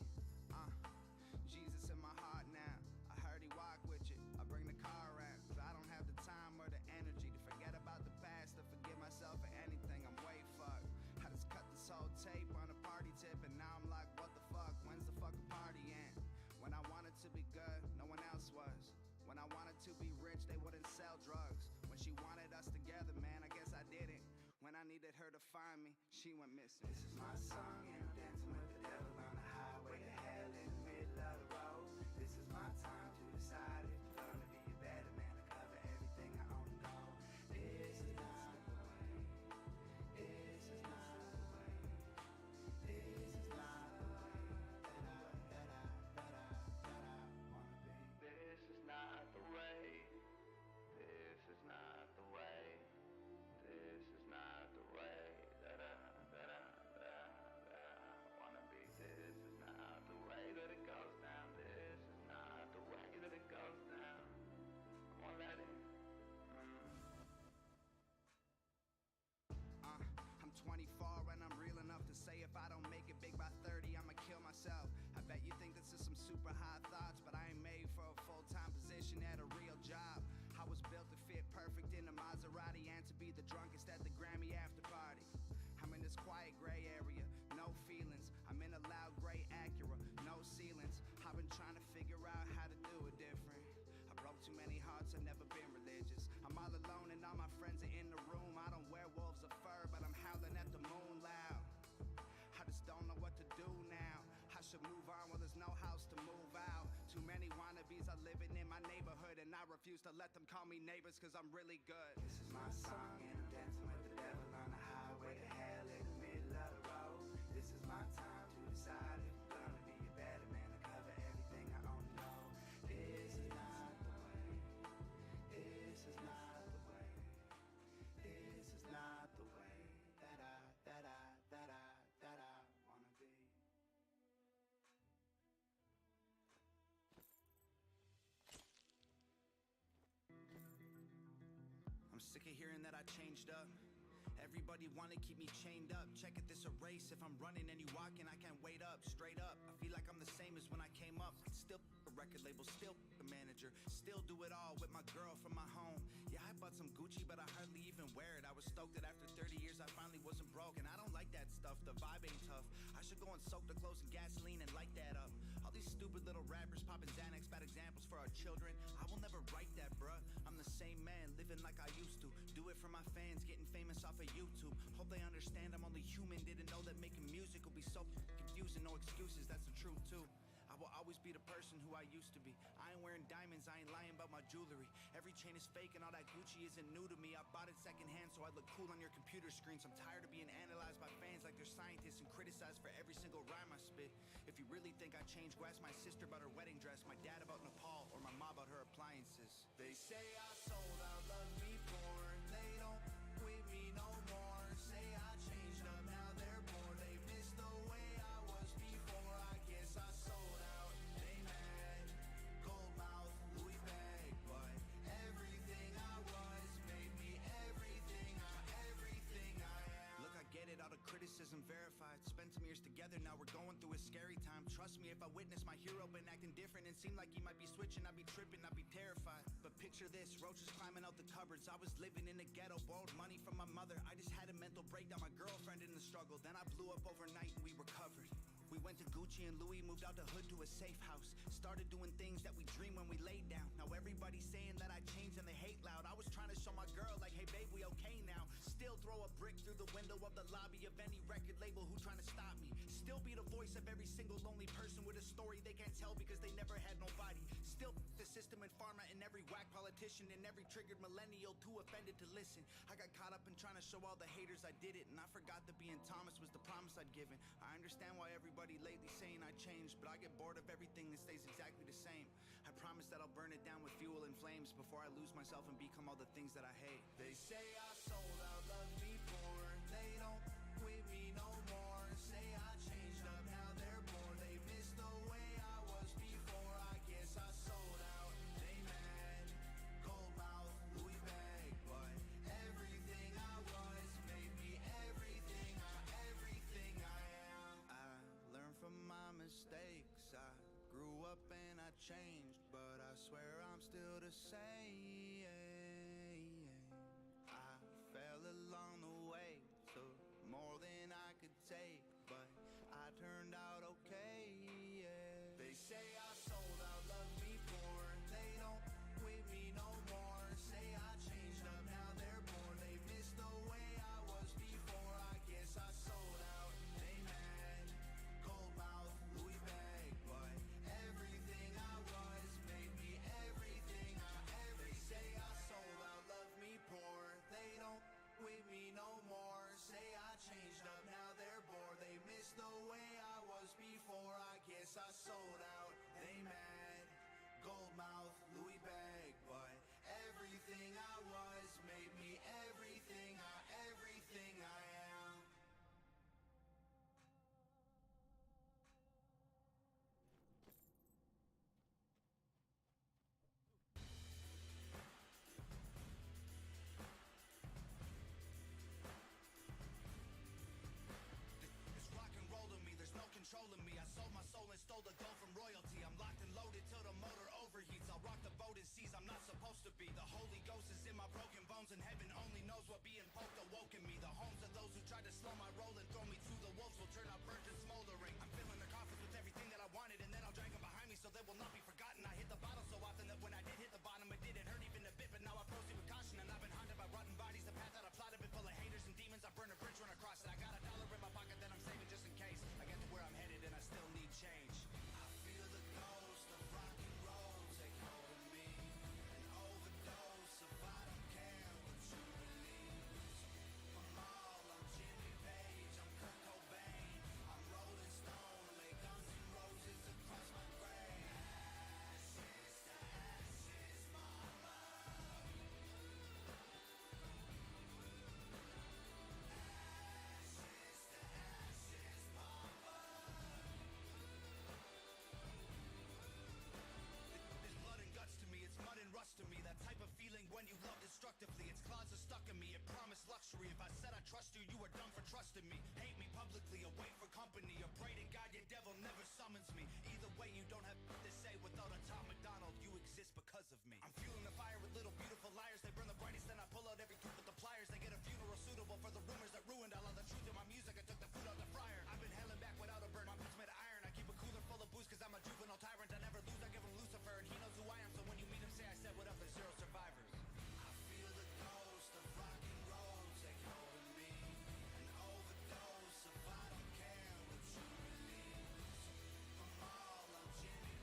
Jesus in my heart now, I heard he walk with you. I bring the car around, cause I don't have the time or the energy to forget about the past or forgive myself for anything. I'm way fucked. I just cut this whole tape on a party tip, and now I'm like, what the fuck, when's the fucking party end? When I wanted to be good, no one else was. When I wanted to be rich, they wouldn't sell drugs. When she wanted us together, man, I guess I didn't. When I needed her to find me, she went missing. This is my song and I'm dancing with the devil on the highway to hell in the middle of the road. This is my time to decide if I'm gonna be a better man to cover everything I own and know. This is not the way. This is not the way. This is not the way that I wanna be. This is not the way. This is not the way. This is not the way that I wanna be. This is not the way that it goes down. This is not the way that it goes down. I won't let it. I'm 24 and I'm real enough to say if I don't make it big by 30, I'ma kill myself. I bet you think this is some super high thoughts, but I ain't made for a full-time position at a real job. I was built to fit perfect in a Maserati and to be the drunkest at the Grammy after party. I'm in this quiet gray area, no feelings. I'm in a loud gray Acura, no ceilings. I've been trying to figure out how to do it different. I broke too many hearts, I've never been religious. I'm all alone and all my friends are in the room. I don't wear wolves of fur, but I'm howling at the moon loud. I just don't know what to do now. I should move on, well there's no house to move out. Too many wannabes are living in my neighborhood, and I refuse to let them call me neighbors cause I'm really good. This is my song and I'm dancing with the devil on the highway to hell in the middle of the road. This is my time to decide if I'm gonna be a better man to cover everything I own and know. This is not the way. This is not the way. This is not the way that I wanna be. I'm sick of hearing that I changed up. Everybody wanna keep me chained up. Check it, this a race. If I'm running and you walking, I can't wait up. Straight up, I feel like I'm the same as when I came up. Still a record label, still a manager. Still do it all with my girl from my home. Yeah, I bought some Gucci, but I hardly even wear it. I was stoked that after 30 years I finally wasn't broke. And I don't like that stuff, the vibe ain't tough. I should go and soak the clothes in gasoline and light that up. All these stupid little rappers popping Xanax, bad examples for our children. I will never write that, bruh. I'm the same man, living like I used to. Do it for my fans, getting famous off of YouTube. Hope they understand I'm only human. Didn't know that making music will be so confusing. No excuses, that's the truth too. I will always be the person who I used to be. I ain't wearing diamonds, I ain't lying about my jewelry. Every chain is fake and all that Gucci isn't new to me. I bought it secondhand so I look cool on your computer screens. I'm tired of being analyzed by fans like they're scientists and criticized for every single rhyme I spit. If you really think I changed, go ask my sister about her wedding dress, my dad about Nepal, or my mom about her appliances. They say I sold out, love me porn. They don't with me no more. Say I changed up, now they're poor. They miss the way I was before. I guess I sold out. They mad, gold mouth, Louis bag, but everything I was made me everything I am. Look, I get it, all the criticism verified. Spent some years together, now we're going through a scary time. Trust trust me if I witness my hero been acting different and seemed like he might be switching. I'd be tripping, I'd be terrified. But picture this, roaches climbing out the cupboards. I was living in a ghetto, borrowed money from my mother. I just had a mental breakdown, my girlfriend in the struggle. Then I blew up overnight and we recovered. We went to Gucci and Louis, moved out the hood to a safe house. Started doing things that we dream when we laid down. Now everybody's saying that I changed and they hate loud. I was trying to show my girl like, hey babe, we okay now. Still throw a brick through the window of the lobby of any record label who trying to stop me. Still be the voice of every single lonely person with a story they can't tell because they never had nobody. Still the system and pharma and every whack politician and every triggered millennial too offended to listen. I got caught up in trying to show all the haters I did it, and I forgot that being Thomas was the promise I'd given. I understand why everybody lately saying I changed, but I get bored of everything that stays exactly the same. I promise that I'll burn it down with fuel and flames before I lose myself and become all the things that I hate. They say I sold out, love me poor. They don't with me no more. Say I changed up, now they're poor. They miss the way I was before. I guess I sold out. They mad, gold mouth, Louis bag, but everything I was made me everything I am. I learned from my mistakes. I grew up and I changed, but I swear I'm still the same. I fell along the way, took more than I could take, but I turned out okay. They say I sold out, love me poor. They don't with me no more. Say I changed up, now they're poor. They miss the way I was before. I guess I sold out. They mad, gold mouth, Louis bag, but everything I was made me everything I ever. They say I sold out, love me poor. They don't with me no more. Say I changed up, now they're bored. They miss the way I was before. I guess I sold out. They mad, gold mouth, Louis bag, but everything I was made me everything I am. It's rock and roll to me, there's no controlling me. I sold my soul and stole the gold from royalty. I'm locked and loaded till the motor overheats. I'll rock the boat in seas I'm not supposed to be. The Holy Ghost is in my broken bones, and heaven only knows what being poked awoke in me. The homes of those who tried to slow my roll and throw me through the wolves will turn out burnt and smoldering. I'm filling the coffins with everything that I wanted, and then I'll drag them behind me so they will not be forgotten. I hit the bottle so often that when I did hit the bottom, it didn't hurt even a bit, but now I proceed with caution. And I've been haunted by rotten bodies. The path that I plotted been full of haters and demons. I burn a bridge, run across it. I got $1 in my pocket that I'm saving just in case I get to where I'm headed and I still need change. I feel the ghost of rock and roll take hold of me. An overdose of I don't care what you believe. I'm all, I'm Jimmy Page, I'm Kurt Cobain, I'm Rolling Stone, lay Guns N' Roses across my grave. Ashes to ashes, mama. Ashes to ashes, mama. It's blood and guts to me, it's mud and rust to me. That type of feeling when you love destructively. Its claws are stuck in me, it promised luxury. If I said I trust you, you were dumb for trusting me. Hate me publicly, or wait for company, or pray to God your devil never summons me. Either way, you don't have to say. Without a Tom McDonald, you exist because of me. I'm fueling the fire with little beautiful liars. They burn the brightest, then I pull out every tooth with the pliers. They get a funeral suitable for the rumors that ruined all of the truth in my music. I took the food out the fryer. I've been held back without a burn. My boots made of iron. I keep a cooler full of booze cause I'm a juvenile tyrant. I never lose, I give him Lucifer, and he knows who I am. So when you meet him, say I said what up, there's 0 survivors. I feel the ghost of rock and roll take hold of me. An overdose of I don't care what you believe. I'm all, I'm Jimmy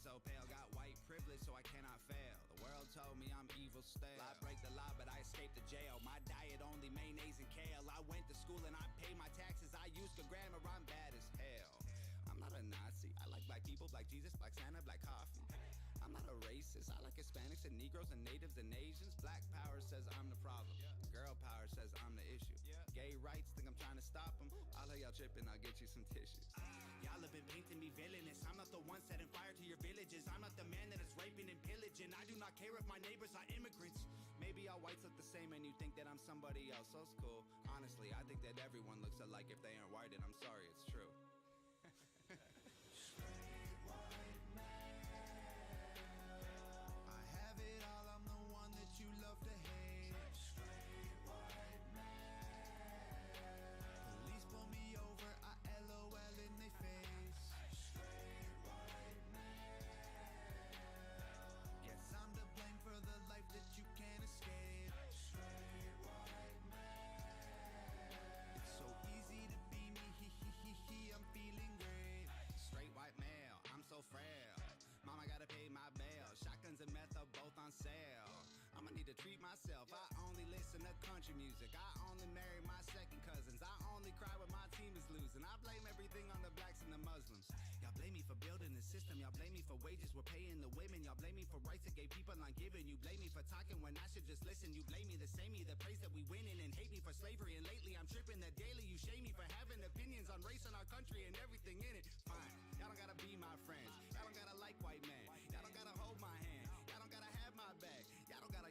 so pale. Got white privilege, so I cannot fail. The world told me I'm evil stale. I break the law, but I escaped the jail. My diet only mayonnaise and kale. I went to school and I pay my taxes. I used to grammar, I'm bad as hell. I'm not a Nazi. I like black people, black Jesus, black Santa, black coffee. I'm not a racist. I like Hispanics and Negroes and natives and Asians. Black power says I'm the problem. Girl power says I'm the issue. Gay rights think I'm trying to stop them. I'll let y'all tripping, I'll get you some tissues. Y'all have been painting me villainous. I'm not the one setting fire to your villages. I'm not the man that is raping and pillaging. I do not care if my neighbors are immigrants. Maybe all whites look the same and you think that I'm somebody else. So it's cool. Honestly, I think that everyone looks alike if they aren't white, and I'm sorry, it's true. I have it all, I'm the one that you love to hate. Straight white man. Police pull me over, I LOL in their face. Straight white man. Guess I'm to blame for the life that you can't escape. Straight white man. It's so easy to be me, I'm feeling great. Straight white male, I'm so frail. Mama gotta pay my bail. Shotguns and meth are both on sale. I'ma need to treat myself. I only listen to country music. I only marry my second cousins. I only cry when my team is losing. I blame everything on the blacks and the Muslims. Y'all blame me for building the system. Y'all blame me for wages we're paying the women. Y'all blame me for rights that gay people aren't giving. You blame me for talking when I should just listen. You blame me the same me that praise that we winning, and hate me for slavery. And lately I'm tripping that daily you shame me for having opinions on race in our country and everything in it. Fine, y'all don't gotta be my friends. Y'all don't gotta like white men. Y'all don't gotta hold my hand. Y'all don't gotta have my back. Y'all don't gotta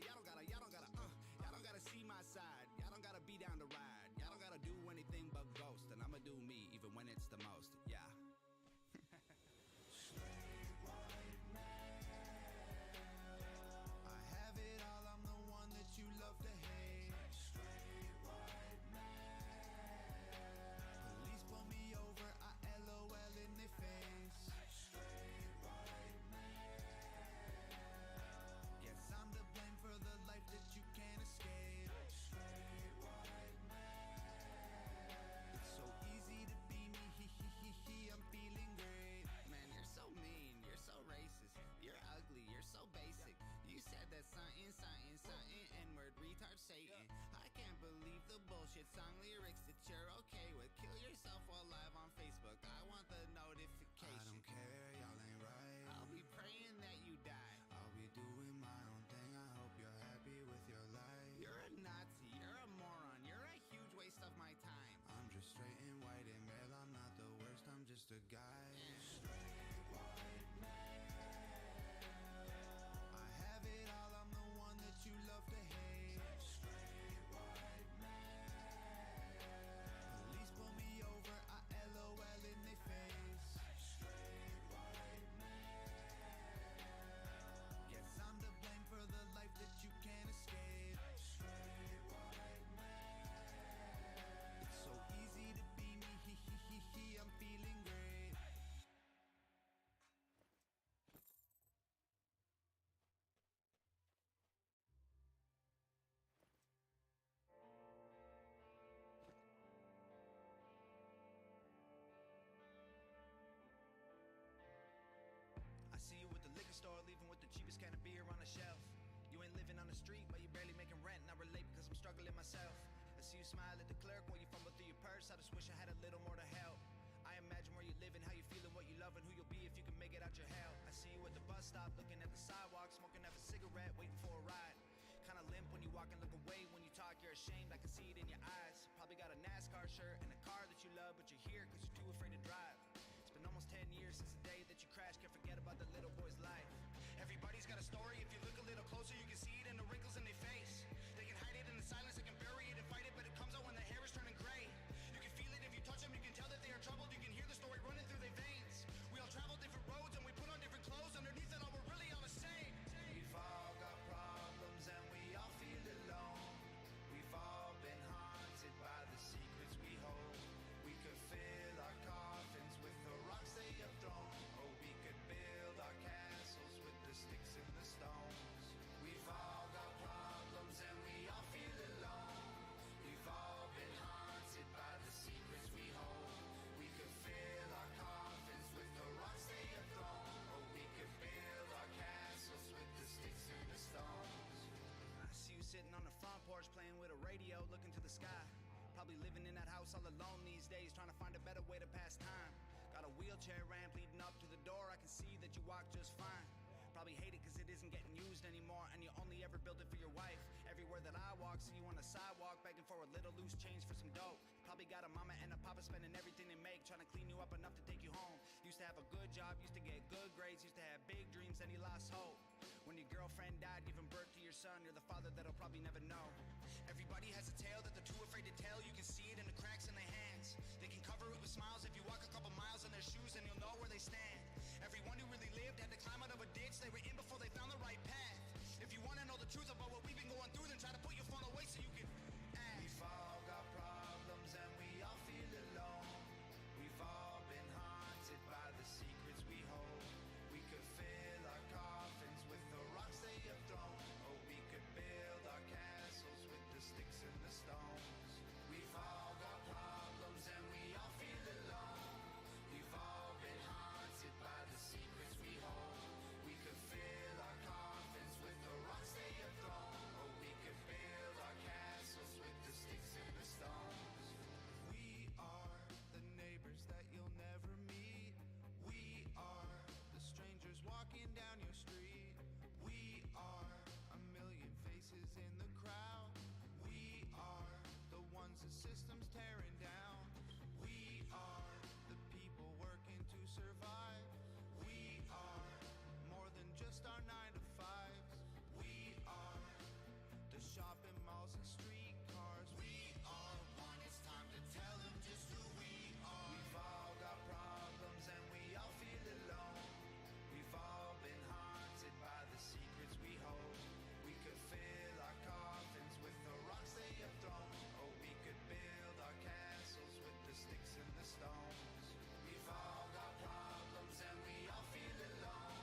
see my side. Y'all don't gotta be down to ride. Y'all don't gotta do anything but ghost. And I'ma do me even when it's the most. Yeah. Straight white man. I have it all, I'm the one that you love to hate. Straight white man. Police pull me over, I LOL in their face. Straight white man. Guess I'm to blame for the life that you can't escape. Straight white man. It's so easy to be me, I'm feeling great. Man, you're so mean, you're so racist. You're ugly, you're so basic. You said that something, N-word, retard, Satan. I can't believe the bullshit song lyrics that you're okay with. Kill yourself while live on Facebook. I want the notification. I don't care, y'all ain't right. I'll be praying that you die. I'll be doing my own thing. I hope you're happy with your life. You're a Nazi, you're a moron. You're a huge waste of my time. I'm just straight and white and male. I'm not the worst, I'm just a guy. Straight white man. I have it all, I'm the one that you love to hate. Straight white man. Police pull me over, I LOL in their face. Straight white man. Guess I'm to blame for the life that you can't escape. Straight white man. It's so easy to be me, I'm feeling great. I see you with the liquor store, leaving with the cheapest can of beer on the shelf. You ain't living on the street, but you barely making rent. And I relate because I'm struggling myself. I see you smile at the clerk when you fumble through your purse. I just wish I had a little more to help. I imagine where you're living, how you feeling, what you loving, who you'll be if you can make it out your hell. I see you at the bus stop, looking at the sidewalk, smoking up a cigarette, waiting for a ride. Kinda limp when you walk and look away. When you talk, you're ashamed, I can see it in your eyes. Probably got a NASCAR shirt and a car that you love, but you're here cause you're too afraid to drive. It's been almost 10 years since the day that you crashed. Can't forget about the little boy's life. Everybody's got a story. If you look a little closer, you can see it in the wrinkles in their face. They can hide it in the silence, they can bury it and fight it, but it comes out when the hair is turning gray. You can feel it if you touch them, you can tell that they are troubled. You can hear the story running through their veins. We all travel different roads and we put on different clothes. Underneath it all, we're really all the same. We've all got problems and we all feel alone. We've all been haunted by the secrets we hold. We could fill our coffins with the rocks they have thrown. Oh, house all alone these days, trying to find a better way to pass time. Got a wheelchair ramp leading up to the door, I can see that you walk just fine. Probably hate it cause it isn't getting used anymore, and you only ever built it for your wife. Everywhere that I walk, see you on the sidewalk, begging for a little loose change for some dough. Probably got a mama and a papa spending everything they make, trying to clean you up enough to take you home. Used to have a good job, used to get good grades, used to have big dreams, and he lost hope. When your girlfriend died, giving birth to your son, you're the father that'll probably never know. Everybody has a tale that they're too afraid to tell. You can see it in the cracks in their hands. They can cover it with smiles if you walk a couple miles in their shoes, and you'll know where they stand. Everyone who really lived had to climb out of a ditch they were in before they found the right path. If you want to know the truth about what we've been going through, then try to put your phone away so you can ask. We've all got problems and we all feel alone. We've all been haunted by the secrets we hold. We could fill our coffins with the rocks they have thrown, or we could build our castles with the sticks and the stones. We've all got problems and we all feel alone. We've all been haunted by the secrets we hold. We could fill our coffins with the rocks they have thrown, or we could build our castles with the sticks and the stones. We are the neighbors that you'll never meet. We are the strangers walking down your street. We are a million faces in the crowd. We are the ones the system's tearing down. We are the people working to survive. We are more than just our 9 to 5s. We are the shopping malls and streetcars. We are one. It's time to tell them just who we are. We've all got problems and we all feel alone. We've all been haunted by the secrets we hold. We could fill our coffins with the rocks they have thrown, or we could build our castles with the sticks and the stones. We've all got problems and we all feel alone.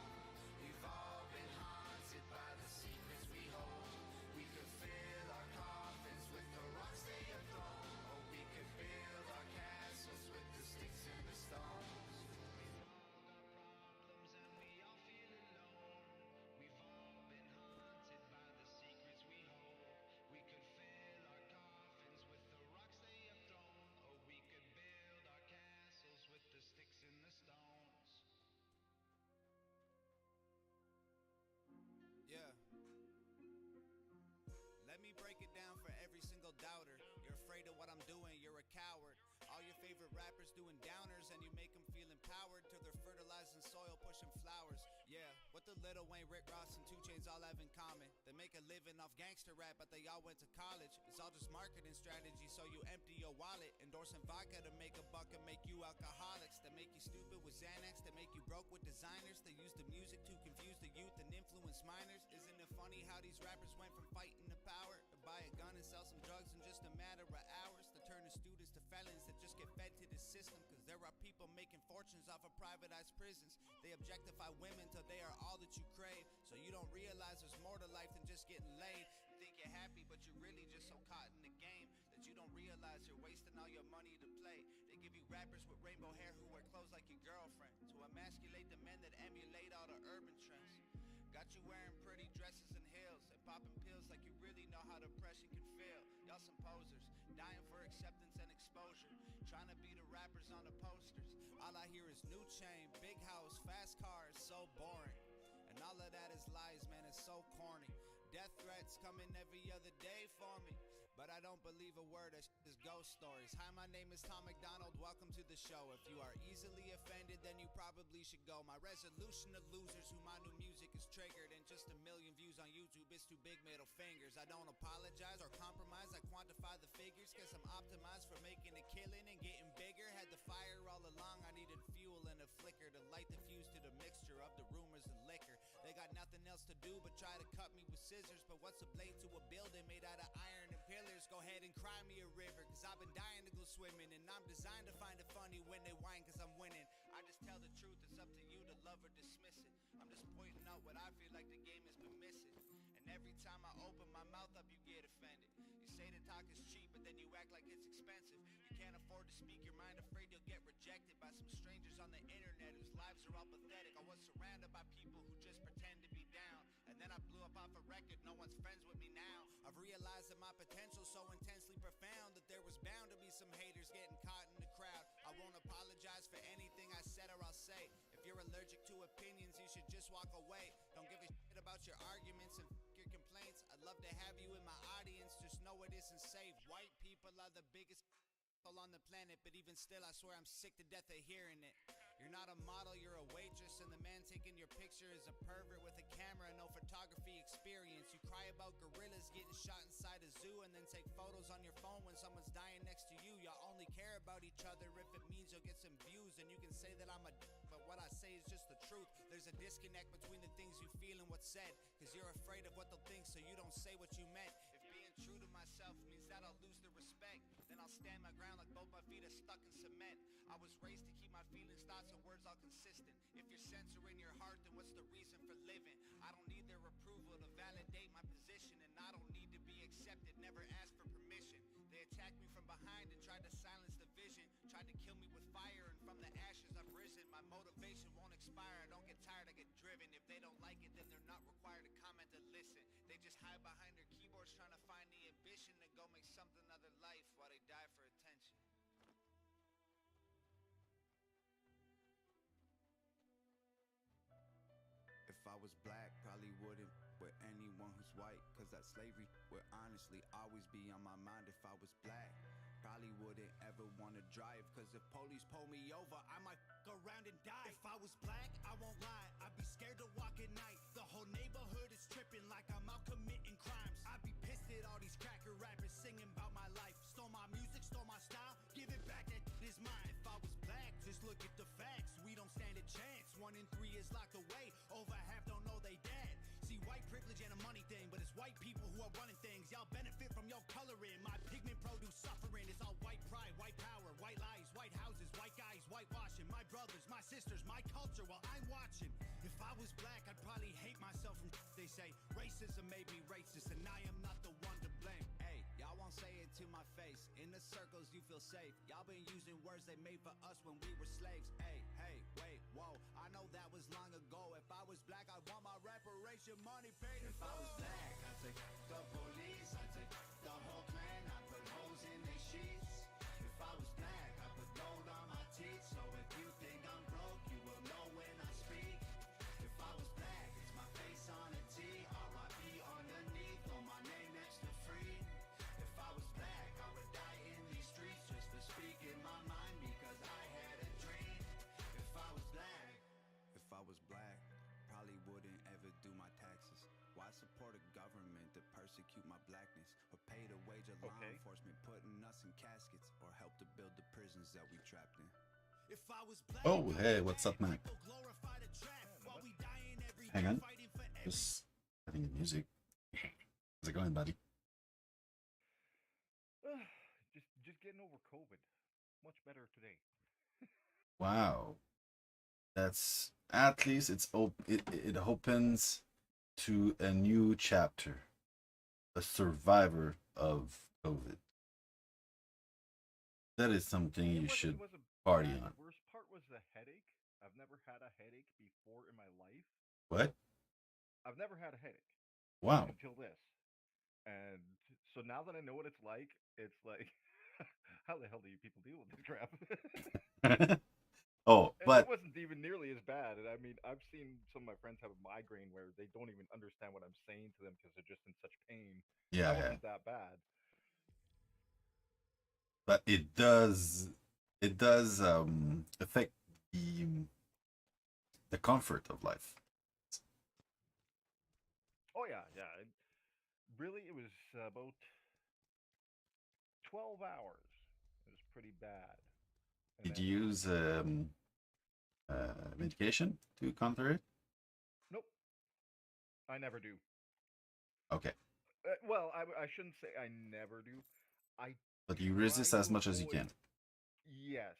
We've all been haunted by the secrets we hold. We could fill our coffins with the rocks they have thrown, or we could build our castles with the sticks and the stones. We've all got problems and we all feel alone. We've all been haunted by the secrets we hold. We could fill our coffins with the rocks they have thrown, or we could build our castles with the sticks and the stones. Yeah. Let me break it down for every single doubter. You're afraid of what I'm doing, you're a coward. All your favorite rappers doing downers, and you make them feel empowered till they're fertilizing soil, pushing flowers. Yeah, what the Lil Wayne, Rick Ross, and 2 Chainz all have in common? They make a living off gangster rap, but they all went to college. It's all just marketing strategy, so you empty your wallet. Endorsing vodka to make a buck and make you alcoholics. That make you stupid with Xanax, that make you broke with designers. They use the music to confuse the youth and influence minors. Isn't it funny how these rappers went from fighting to power to buy a gun and sell some drugs in just a matter of hours? To turn the students to felons that just get fed to the system, cause there are people making fortunes off of privatized prisons. They objectify women till they are all that you crave, so you don't realize there's more to life than just getting laid. You think you're happy, but you're really just so caught in the game that you don't realize you're wasting all your money to play. They give you rappers with rainbow hair who wear clothes like your girlfriend to emasculate the men that emulate all the urban trends. Got you wearing pretty dresses and heels and popping pills like you really know how depression can feel. Y'all some posers, dying for acceptance and exposure, trying to be the rappers on the posters. All I hear is new chain, big house, fast cars, so boring. And all of that is lies, man, it's so corny. Death threats coming every other day for me, but I don't believe a word of is ghost stories. Hi, my name is Tom McDonald, welcome to the show. If you are easily offended, then you probably should go. My resolution to losers who my new music is triggered, and just 1 million views on YouTube is too big middle fingers. I don't apologize or compromise, I quantify the figures, cause I'm optimized for making a killing and getting bigger. Had the fire all along, I needed fuel and a flicker to light the fuse to the mixture of the rumors and liquor. They got nothing else to do but try to cut me with scissors, but what's a blade to a building made out of iron and pillars? Go ahead and cry me a river, cause I've been dying to go swimming, and I'm designed to find it funny when they whine cause I'm winning. I just tell the truth, it's up to you to love or dismiss it. I'm just pointing out what I feel like the game has been missing, and every time I open my mouth up you get offended. You say the talk is cheap, but then you act like it's expensive. You can't afford to speak your mind, afraid you'll get rejected by some strangers on the internet whose lives are all pathetic. I was surrounded by people who just pretend to be down, and then I blew up off a record, no one's friends with me now. I've realized that my potential's so intensely profound that there was bound to be some haters getting caught in the crowd. I won't apologize for anything I said or I'll say. If you're allergic to opinions, you should just walk away. Don't give a shit about your arguments and your complaints. I'd love to have you in my audience, just know it isn't safe. White people are the biggest on the planet, but even still I swear I'm sick to death of hearing it. You're not a model, you're a waitress, and the man taking your picture is a pervert with a camera and no photography experience. You cry about gorillas getting shot inside a zoo and then take photos on your phone when someone's dying next to you. Y'all only care about each other if it means you'll get some views, and you can say that I'm a but what I say is just the truth. There's a disconnect between the things you feel and what's said, cause you're afraid of what they'll think, so you don't say what you meant. If being true to myself means that I'll lose the respect, then I'll stand my ground like both my feet are stuck in cement. I was raised to keep my feelings, thoughts, and words all consistent. If you're censoring your heart, then what's the reason for living? I don't need their approval to validate my position, and I don't need to be accepted, never ask for permission. They attacked me from behind and tried to silence the vision, tried to kill me with fire, and from the ashes I've risen. My motivation won't expire, I don't get tired, I get driven. If they don't like it, then they're not required to comment or listen. They just hide behind their keyboards trying to find the ambition to go make something of their life while they die for attention. If I was black, probably wouldn't with anyone who's white, cause that slavery would honestly always be on my mind. If I was black, probably wouldn't ever wanna drive, cause if police pull me over, I might fuck around and die. If I was black, I won't lie, I'd be scared to walk at night. The whole neighborhood is tripping like I'm out committing crimes. I'd be pissed at all these cracker rappers singing about my life. Stole my music, stole my style, give it back, that is mine. If I was black, just look at the facts, we don't stand a chance. 1 in 3 is locked away, over half don't know they dead. See, white privilege ain't a money thing, but it's white people who are running things. Y'all benefit from your coloring, my pigment produce suffering. It's all white pride, white power, white lies, white houses, white guys, whitewashing. My brothers, my sisters, my culture while I'm watching. If I was black, I'd probably hate myself from they say. Racism made me racist, and I am not the one to blame. Hey, y'all won't say it to my face. In the circles you feel safe. Y'all been using words they made for us when we were slaves. Hey, wait, whoa, I know that was long ago. If I was black, I'd want my reparation money paid in full. If I was black, I'd take the police, I'd take the whole clan, I'd put holes in their sheets. If I was black, I'd put gold on my teeth, so if you think I'm broke, you will know when I speak. If I was black, it's my face on a T, R.I.P. underneath, on my name next to free. If I was black, I would die in these streets just for speaking my mind, because I had a dream. If I was black, probably wouldn't ever do my taxes. Why support a government that persecute my blackness, or pay the wage of law enforcement putting us in caskets, or help to build the prisons that we trapped in? If I was black, Oh, hey, what's up, man? Hang on. Just having the music. How's it going, buddy? Just getting over COVID. Much better today. Wow. That's at least it opens to a new chapter. A survivor of COVID. That is something you should party on. The worst part was the headache. I've never had a headache before in my life. What? I've never had a headache. Wow. Until this. And so now that I know what it's like, how the hell do you people deal with this crap? Oh, but it wasn't even nearly as bad. And I mean, I've seen some of my friends have a migraine where they don't even understand what I'm saying to them because they're just in such pain. Yeah, that wasn't that bad. But it does affect the comfort of life. Oh yeah. Really, it was about 12 hours. It was pretty bad. Did you use medication to counter it? Nope. I never do. Okay. Well, I shouldn't say I never do. But you resist as much as you can. Yes,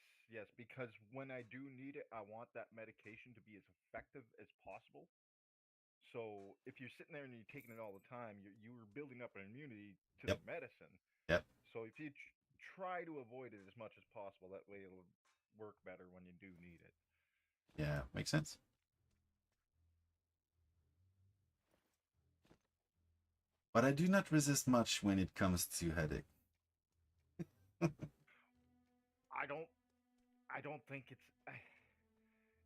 because when I do need it, I want that medication to be as effective as possible. So if you're sitting there and you're taking it all the time, you're building up an immunity to the medicine. Yep. So if you try to avoid it as much as possible, that way it'll work better when you do need it. Yeah, makes sense. But I do not resist much when it comes to headache. I don't. I don't think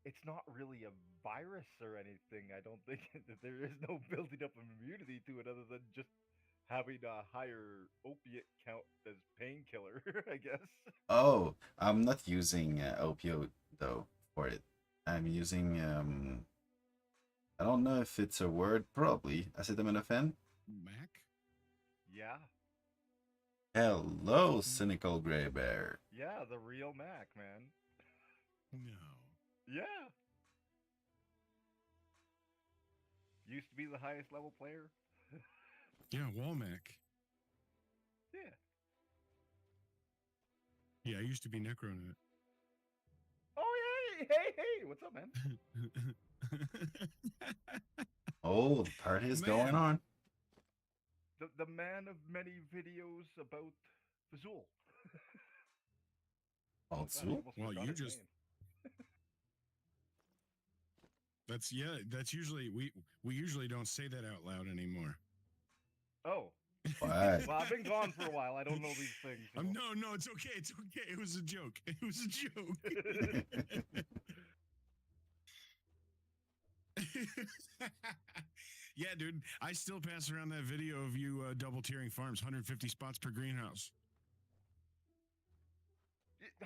it's not really a virus or anything. I don't think there is no building up of immunity to it other than just having a higher opiate count as painkiller, I guess. Oh, I'm not using opioid though for it. I'm using I don't know if it's a word, probably acetaminophen. Mac? Yeah. Hello, cynical gray bear. Yeah, the real Mac, man. No. Yeah. Used to be the highest level player. Yeah, Walmac. Yeah. Yeah, I used to be Necronet. Oh, hey, what's up, man? Oh, the party is going on. The man of many videos about Vazul. Also, well, you just. That's usually we usually don't say that out loud anymore. Oh. What? Well, I've been gone for a while. I don't know these things. So. No, it's okay. It's okay. It was a joke. It was a joke. Yeah, dude. I still pass around that video of you double tiering farms, 150 spots per greenhouse. It's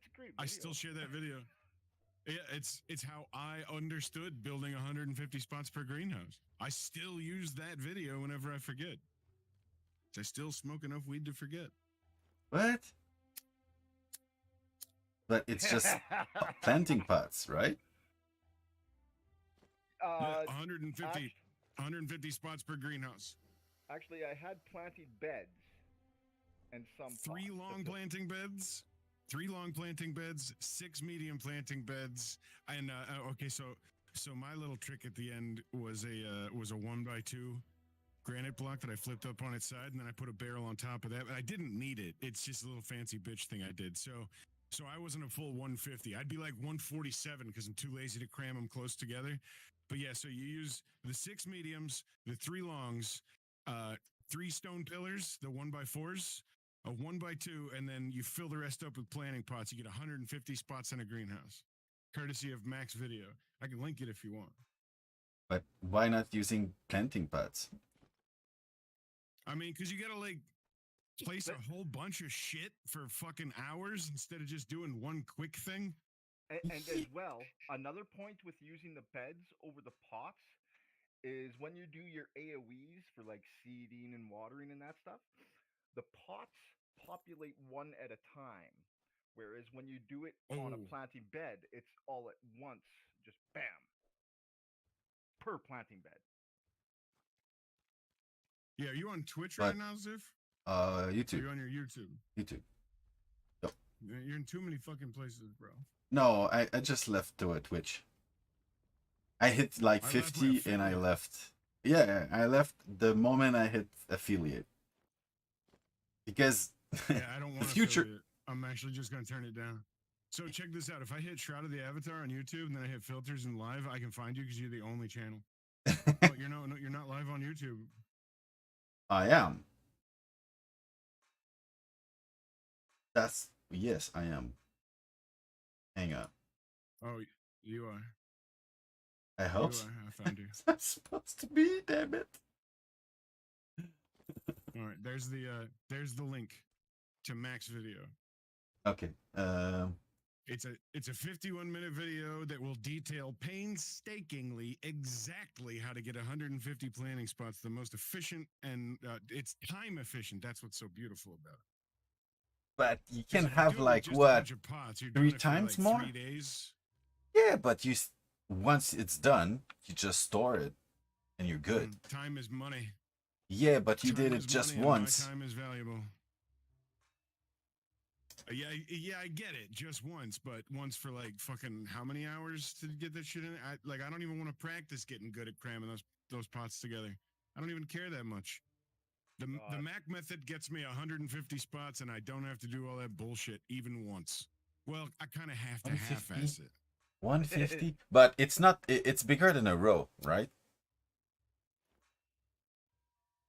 a great video. I still share that video. Yeah, it's how I understood building 150 spots per greenhouse. I still use that video whenever I forget. I still smoke enough weed to forget. What? But it's just planting pots, right? Yeah, 150 spots per greenhouse. Actually, I had planted beds and some three long planting beds, 6 medium planting beds, and okay, so my little trick at the end was a 1x2 granite block that I flipped up on its side, and then I put a barrel on top of that. But I didn't need it. It's just a little fancy bitch thing I did. So I wasn't a full 150. I'd be like 147 because I'm too lazy to cram them close together. But yeah, so you use the 6 mediums, the 3 longs, 3 stone pillars, the 1x4s, a 1x2, and then you fill the rest up with planting pots. You get 150 spots in a greenhouse, courtesy of Max Video. I can link it if you want. But why not using planting pots? I mean, because you gotta like place a whole bunch of shit for fucking hours instead of just doing one quick thing. And as well, another point with using the beds over the pots is when you do your AoEs for like seeding and watering and that stuff, the pots populate one at a time. Whereas when you do it on a planting bed, it's all at once, just bam, per planting bed. Yeah, are you on Twitch right now, Ziff? YouTube. Or are you on your YouTube? YouTube. Yep. You're in too many fucking places, bro. No, I just left to a Twitch. I hit like 50 and I left. Yeah, I left the moment I hit affiliate. Because yeah, I don't want the future. Affiliate. I'm actually just gonna turn it down. So check this out. If I hit Shroud of the Avatar on YouTube and then I hit filters and live, I can find you because you're the only channel. But you're not live on YouTube. I am. Yes, I am. Hang on. Oh, you are. I hope so. I found you. I'm supposed to be, damn it. All right, there's the link to Max Video. Okay. It's a 51-minute video that will detail painstakingly exactly how to get 150 planting spots, the most efficient, and it's time efficient. That's what's so beautiful about it. But you can have like what, pots, 3 times like more? 3 days. Yeah, but once it's done, you just store it, and you're good. Time is money. Yeah, but you did it just once. My time is valuable. Yeah, I get it, just once, but once for like fucking how many hours to get that shit in? I don't even want to practice getting good at cramming those pots together. I don't even care that much. The Mac method gets me 150 spots, and I don't have to do all that bullshit even once. Well, I kind of have to half-ass it. 150, but it's not. It's bigger than a row, right?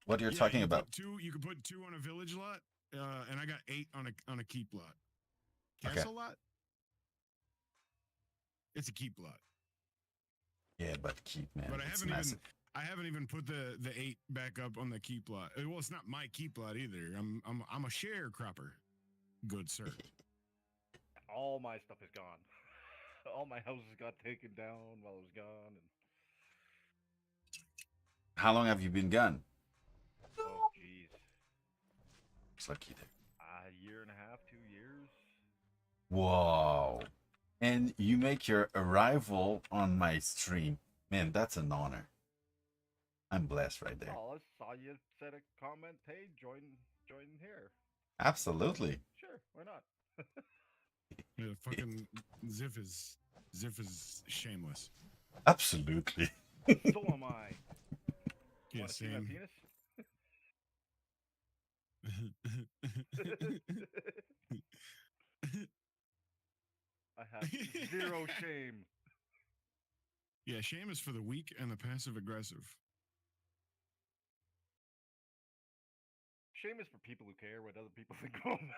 What you're talking about? You can put 2 on a village lot. and I got 8 on a keep lot. Okay. Castle lot? It's a keep lot. Yeah, but keep, man. But It's massive. I haven't even put the 8 back up on the keep lot. Well, it's not my keep lot either. I'm a sharecropper. Good sir. All my stuff is gone. All my houses got taken down while I was gone. And... How long have you been gone? Oh, jeez. It's lucky there. A year and a half, 2 years. Whoa. And you make your arrival on my stream. Man, that's an honor. I'm blessed right there. Oh, I saw you said a comment. Hey, join here. Absolutely. Sure, why not? Yeah, fucking Ziff is shameless. Absolutely. So am I. Yeah, Wanna see my same. penis? I have 0 shame. Yeah, shame is for the weak and the passive aggressive. Shame is for people who care what other people think of them.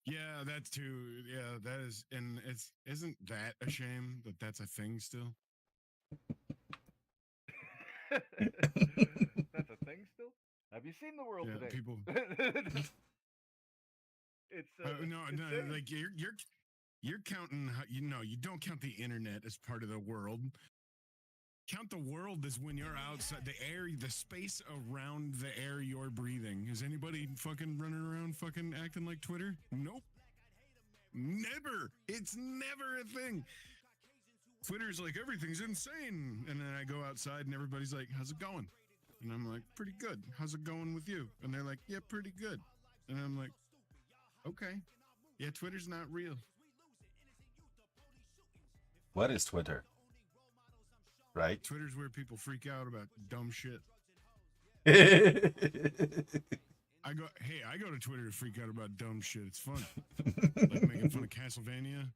Yeah, that too. Yeah, that is, and isn't that a shame that that's a thing still? That's a thing still? Have you seen the world Yeah, today? people. It's No, insane. like you're counting. You don't count the internet as part of the world. Count the world as when you're outside the air, the space around the air you're breathing. Is anybody fucking running around fucking acting like Twitter? Nope. Never. It's never a thing. Twitter's like, everything's insane. And then I go outside and everybody's like, how's it going? And I'm like, pretty good. How's it going with you? And they're like, yeah, pretty good. And I'm like, okay. Yeah, Twitter's not real. What is Twitter? Right? Twitter's where people freak out about dumb shit. I go to Twitter to freak out about dumb shit. It's fun. Like making fun of Castlevania.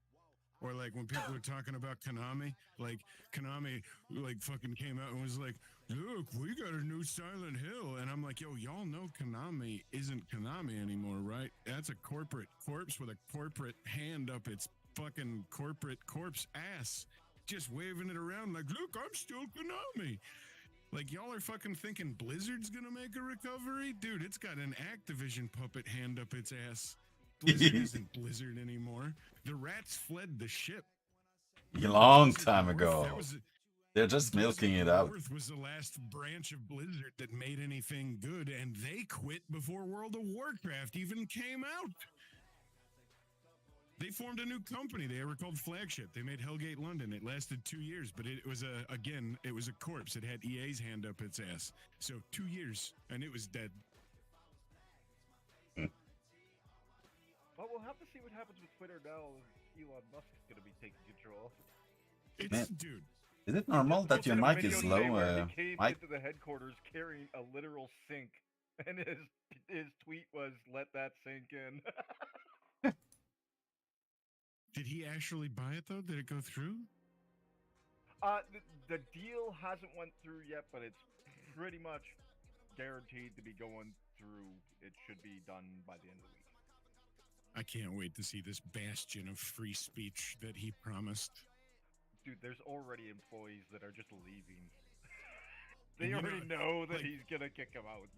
Or like when people are talking about Konami, like Konami like fucking came out and was like, look, we got a new Silent Hill. And I'm like, yo, y'all know Konami isn't Konami anymore, right? That's a corporate corpse with a corporate hand up its fucking corporate corpse ass. Just waving it around like, look, I'm still Konami. Like, y'all are fucking thinking Blizzard's gonna make a recovery? Dude, it's got an Activision puppet hand up its ass. Blizzard isn't Blizzard anymore. The rats fled the ship. A long time ago. They're just milking it out. North was the last branch of Blizzard that made anything good, and they quit before World of Warcraft even came out. They formed a new company. They were called Flagship. They made Hellgate London. It lasted 2 years, but it was a corpse. It had EA's hand up its ass. So 2 years, and it was dead. Well, we'll have to see what happens with Twitter now. Elon Musk is going to be taking control. Dude. Is it normal that your mic is low, He came Mike? into the headquarters carrying a literal sink, and his tweet was, "Let that sink in." Did he actually buy it though? Did it go through? The deal hasn't went through yet, but it's pretty much guaranteed to be going through. It should be done by the end of the week. I can't wait to see this bastion of free speech that he promised. Dude, there's already employees that are just leaving. They already know that he's gonna kick them out.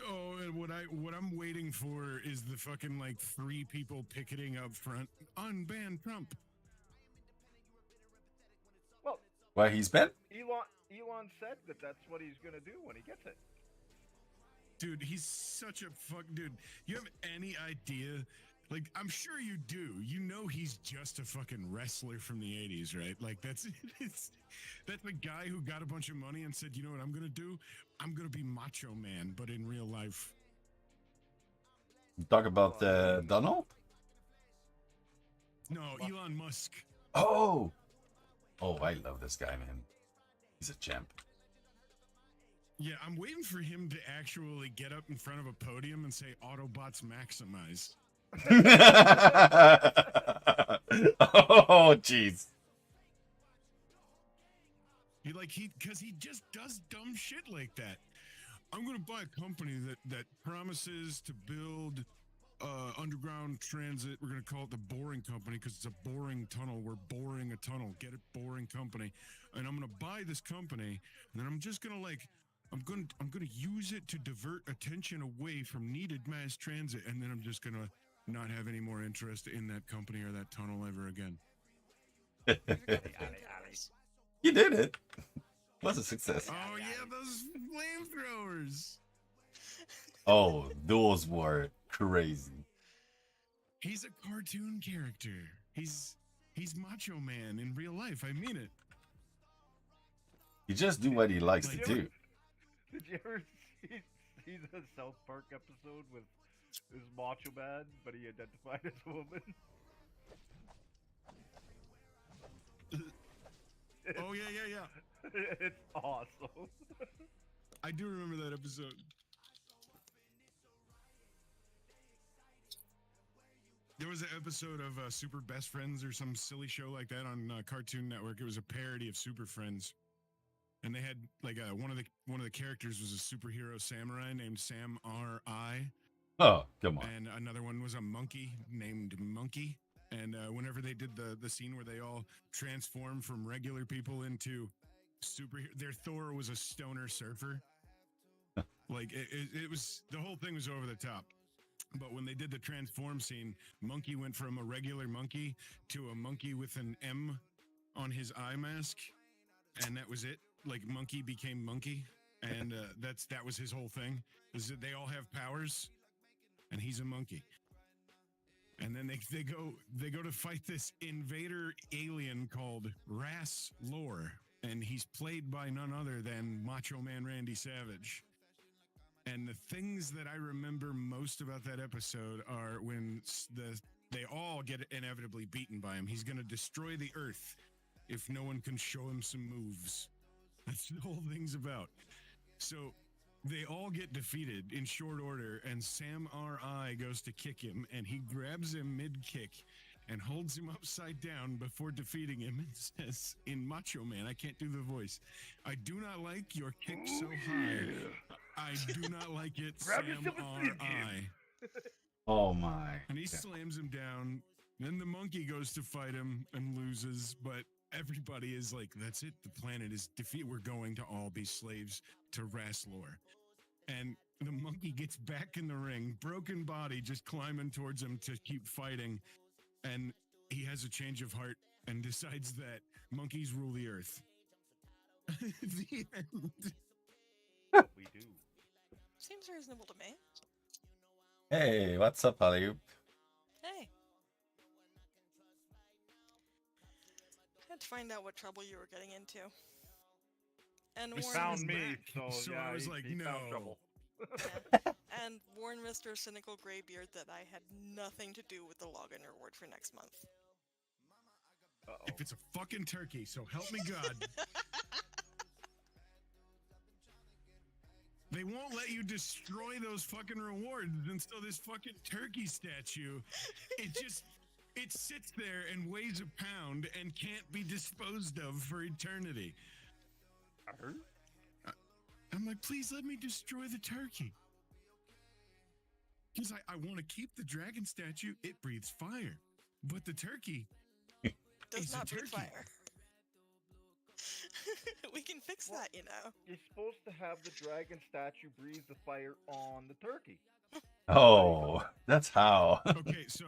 Oh, and what I'm waiting for is the fucking like 3 people picketing up front. Unban Trump. Well, Where he's been? Elon said that that's what he's gonna do when he gets it. Dude, he's such a fuck. Dude, you have any idea? Like, I'm sure you do. You know he's just a fucking wrestler from the 80s, right? Like, that's the guy who got a bunch of money and said, you know what I'm going to do? I'm going to be Macho Man, but in real life. Talk about Donald? No, Elon Musk. Oh, I love this guy, man. He's a champ. Yeah, I'm waiting for him to actually get up in front of a podium and say Autobots maximize. Oh, jeez. Because he just does dumb shit like that. I'm going to buy a company that promises to build underground transit. We're going to call it the Boring Company because it's a boring tunnel. We're boring a tunnel. Get it? Boring Company. And I'm going to buy this company, and then I'm just going to I'm going to use it to divert attention away from needed mass transit, and then I'm just going to not have any more interest in that company or that tunnel ever again. You did it. Was a success. Oh yeah, those flamethrowers. Oh, those were crazy. He's a cartoon character. He's Macho Man in real life. I mean it. He just do what he likes to do. Did you ever see the South Park episode with this Macho Man, but he identified as a woman? Oh yeah. It's awesome. I do remember that episode. There was an episode of Super Best Friends or some silly show like that on Cartoon Network. It was a parody of Super Friends, and they had one of the characters was a superhero samurai named Sam R.I. Oh, come on. And another one was a monkey named Monkey. And whenever they did the scene where they all transformed from regular people into superhero, their Thor was a stoner surfer. Like it was, the whole thing was over the top. But when they did the transform scene, Monkey went from a regular monkey to a monkey with an M on his eye mask, and that was it. Like Monkey became Monkey, and that was his whole thing. Is that they all have powers, and he's a monkey. And then they go to fight this invader alien called Ras Lore, and he's played by none other than Macho Man Randy Savage. And the things that I remember most about that episode are when they all get inevitably beaten by him. He's going to destroy the Earth if no one can show him some moves. That's the whole thing's about. So they all get defeated in short order, and Sam R.I. goes to kick him, and he grabs him mid-kick and holds him upside down before defeating him and says, in Macho Man, I can't do the voice, I do not like your kick so high. I do not like it, Sam R.I. Oh my. And he slams him down. Then the monkey goes to fight him and loses, but everybody is like, that's it. The planet is defeated. We're going to all be slaves to Raslor. And the monkey gets back in the ring, broken body, just climbing towards him to keep fighting. And he has a change of heart and decides that monkeys rule the earth. The end. We do. Seems reasonable to me. Hey, what's up, Hollywood? Hey. Had to find out what trouble you were getting into. And He warn found Mr. me, So yeah, I was he- like, he found no. trouble. And warn Mr. Cynical Graybeard that I had nothing to do with the login reward for next month. If it's a fucking turkey, so help me God. They won't let you destroy those fucking rewards, and so this fucking turkey statue, it sits there and weighs a pound and can't be disposed of for eternity. I'm like, please let me destroy the turkey. Because I want to keep the dragon statue. It breathes fire. But the turkey Does is not a breathe turkey. fire. We can fix that, you know. You're supposed to have the dragon statue breathe the fire on the turkey. Oh, that's how. Okay, so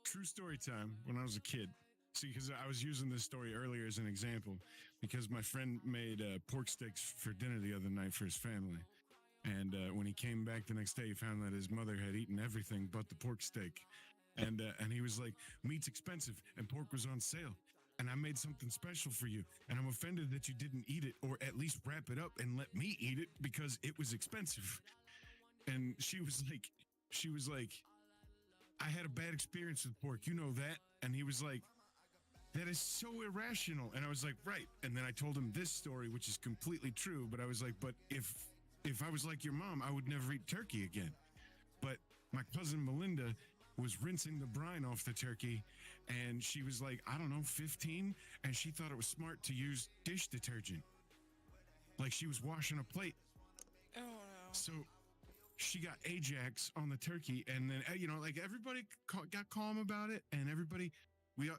true story time when I was a kid. See, because I was using this story earlier as an example, because my friend made pork sticks for dinner the other night for his family. And when he came back the next day, he found that his mother had eaten everything but the pork steak. And he was like, meat's expensive and pork was on sale. And I made something special for you. And I'm offended that you didn't eat it, or at least wrap it up and let me eat it because it was expensive. And she was like, I had a bad experience with pork. You know that? And he was like, that is so irrational. And I was like, right. And then I told him this story, which is completely true. But I was like, but if I was like your mom, I would never eat turkey again. But my cousin Melinda was rinsing the brine off the turkey, and she was like, I don't know, 15, and she thought it was smart to use dish detergent. Like she was washing a plate. Oh. So she got Ajax on the turkey, and then like everybody got calm about it, and everybody we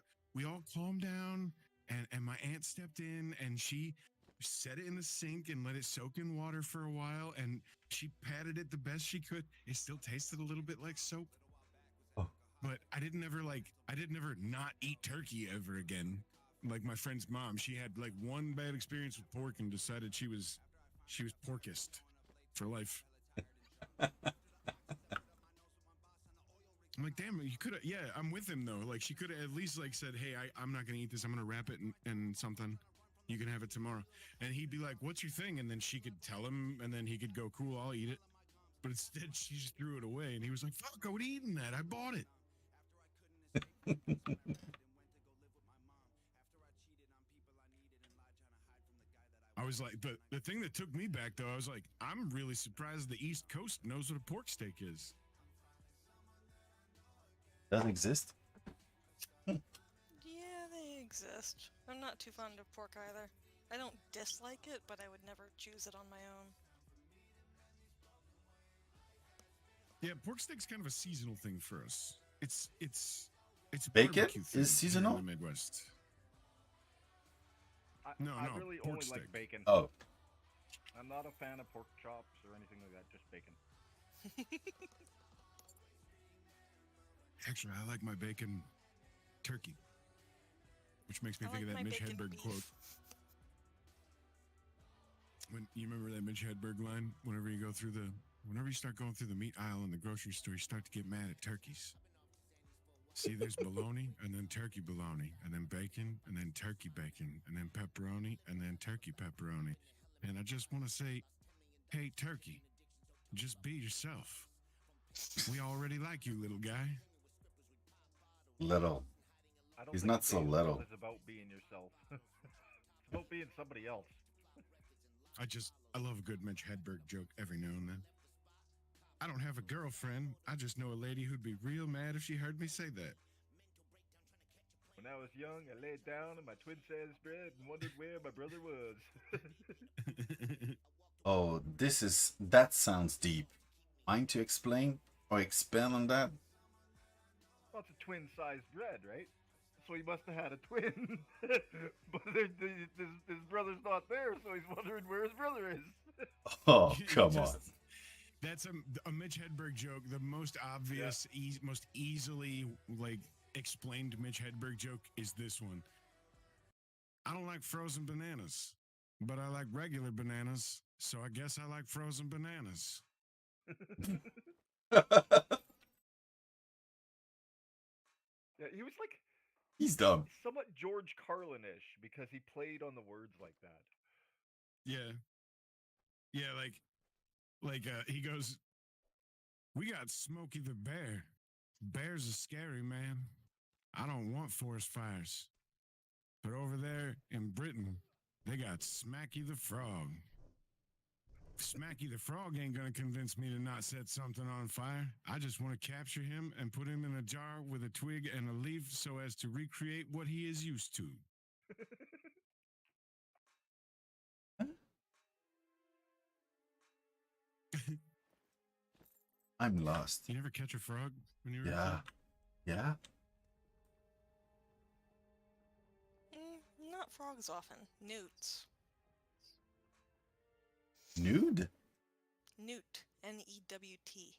all calmed down, and my aunt stepped in, and she set it in the sink and let it soak in water for a while, and she patted it the best she could. It still tasted a little bit like soap. Oh. But I didn't ever not eat turkey ever again. Like my friend's mom, she had like one bad experience with pork and decided she was porkist for life. I'm like, damn, you could have. Yeah, I'm with him though. Like, she could have at least like said, "Hey, I'm not gonna eat this. I'm gonna wrap it in something. You can have it tomorrow." And he'd be like, "What's your thing?" And then she could tell him, and then he could go, "Cool, I'll eat it." But instead, she just threw it away, and he was like, "Fuck, I would eating that. I bought it." I was like, the thing that took me back though, I was like, I'm really surprised the East Coast knows what a pork steak is. Doesn't exist. Yeah, they exist. I'm not too fond of pork either. I don't dislike it, but I would never choose it on my own. Yeah, pork steak's kind of a seasonal thing for us. It's a Bacon barbecue thing is seasonal? here in the Midwest. I really pork only steak. like bacon. Oh. I'm not a fan of pork chops or anything like that, just bacon. Actually, I like my bacon turkey, which makes me think of that Mitch Hedberg quote. When you remember that Mitch Hedberg line, whenever you start going through the meat aisle in the grocery store, you start to get mad at turkeys. See, there's bologna, and then turkey bologna, and then bacon, and then turkey bacon, and then pepperoni, and then turkey pepperoni. And I just want to say, hey, turkey, just be yourself. We already like you, little guy. Little. I don't He's think not so being little. It's about being yourself. It's about being somebody else. I love a good Mitch Hedberg joke every now and then. I don't have a girlfriend. I just know a lady who'd be real mad if she heard me say that. When I was young, I laid down in my twin size bed and wondered where my brother was. Oh, that sounds deep. Mind to explain or expand on that? Well, it's a twin-sized bread, right? So he must have had a twin. But his brother's not there, so he's wondering where his brother is. Oh, come on. That's a Mitch Hedberg joke. The most obvious, most easily explained Mitch Hedberg joke is this one. I don't like frozen bananas, but I like regular bananas, so I guess I like frozen bananas. Yeah, he was like... He's dumb. Somewhat George Carlin-ish, because he played on the words like that. Yeah. Yeah, he goes, we got Smokey the Bear. Bears are scary, man. I don't want forest fires. But over there in Britain, they got Smacky the Frog. Smacky the Frog ain't gonna convince me to not set something on fire. I just want to capture him and put him in a jar with a twig and a leaf so as to recreate what he is used to. I'm lost. You never catch a frog when you were Yeah. Yeah? Not frogs often. Newts. Nude? Newt. N-E-W-T.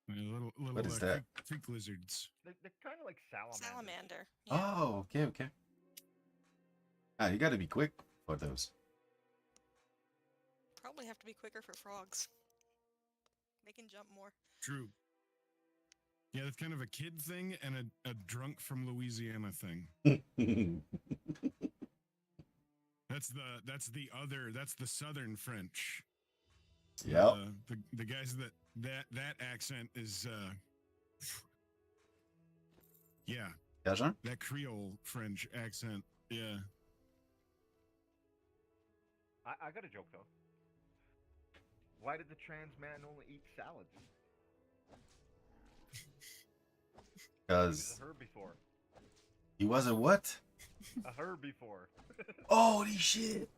Little What is that? Creek lizards. They're kind of like Salamander. Yeah. Oh, okay. Ah, you gotta be quick for those. Probably have to be quicker for frogs. They can jump more. True. Yeah, that's kind of a kid thing and a drunk from Louisiana thing. That's the Southern French. Yeah. The guys that accent is yeah. Cajun? That Creole French accent. Yeah. I got a joke though. Why did the trans man only eat salads? Because He was a herbivore. he was a what? A herbivore. Holy shit!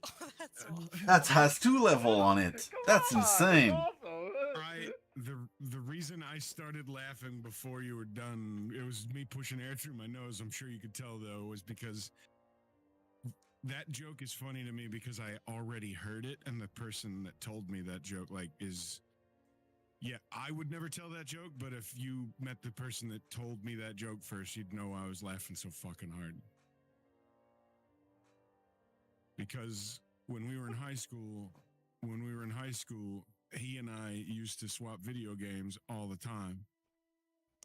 Oh, that's awful. That has 2 level on it. That's insane. The reason I started laughing before you were done, it was me pushing air through my nose. I'm sure you could tell though, was because that joke is funny to me because I already heard it, and the person that told me that joke is. Yeah, I would never tell that joke, but if you met the person that told me that joke first, you'd know I was laughing so fucking hard. Because when we were in high school, he and I used to swap video games all the time.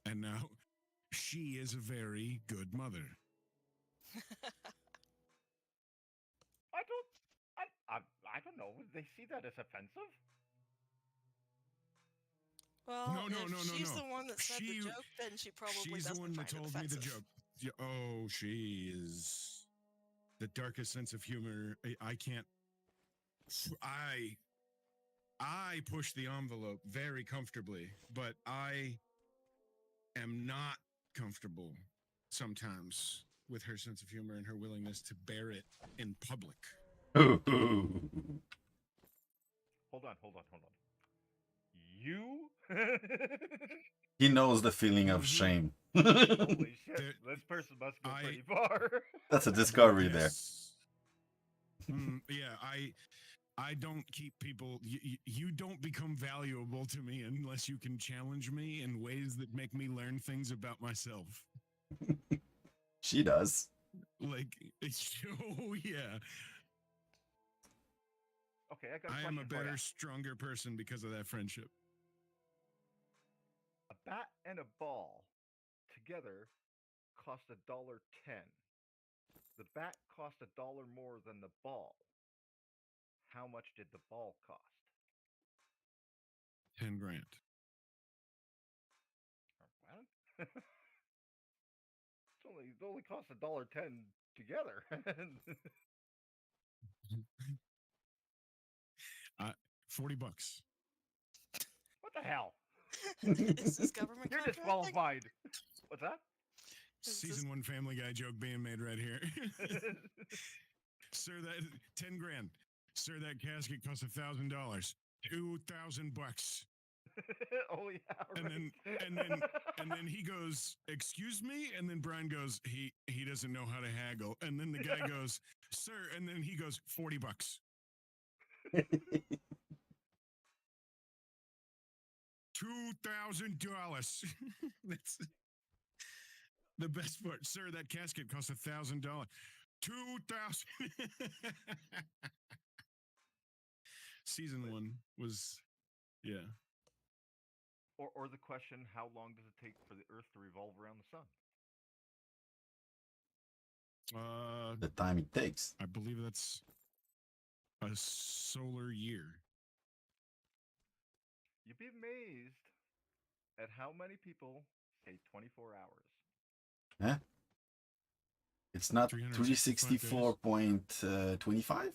And now she is a very good mother. I don't know. Would they see that as offensive? Well, No. if she's the one that said the joke, then she probably She's the doesn't one that find it told me the offensive. joke. Yeah, oh, she is the darkest sense of humor. I can't. I push the envelope very comfortably, but I am not comfortable sometimes with her sense of humor and her willingness to bear it in public. Hold on. You? He knows the feeling of shame. Holy shit, this person must go pretty far. That's a discovery there. Yeah, I don't keep people. You don't become valuable to me unless you can challenge me in ways that make me learn things about myself. She does. Like, oh yeah. Okay, I got a I question am a for better, ya. stronger person because of that friendship. A bat and a ball together cost $1.10. The bat cost $1 more than the ball. How much did the ball cost? 10 grand. What? It only costs $1.10 together. 40 bucks. What the hell? Is this government You're contracting? disqualified. What's that? Season 1 Family Guy joke being made right here. Sir, that 10 grand. Sir, that casket costs $1,000. 2,000 bucks. Oh yeah. Right. And then he goes, "Excuse me?" And then Brian goes, he doesn't know how to haggle. And then the guy goes, "Sir," and then he goes, 40 bucks. $2,000. That's the best part. Sir, that casket costs $1,000. 2,000. Season 1 was, yeah. Or the question, how long does it take for the Earth to revolve around the sun? The time it takes. I believe that's a solar year. You'd be amazed at how many people say 24 hours. Huh? It's not 364.25? I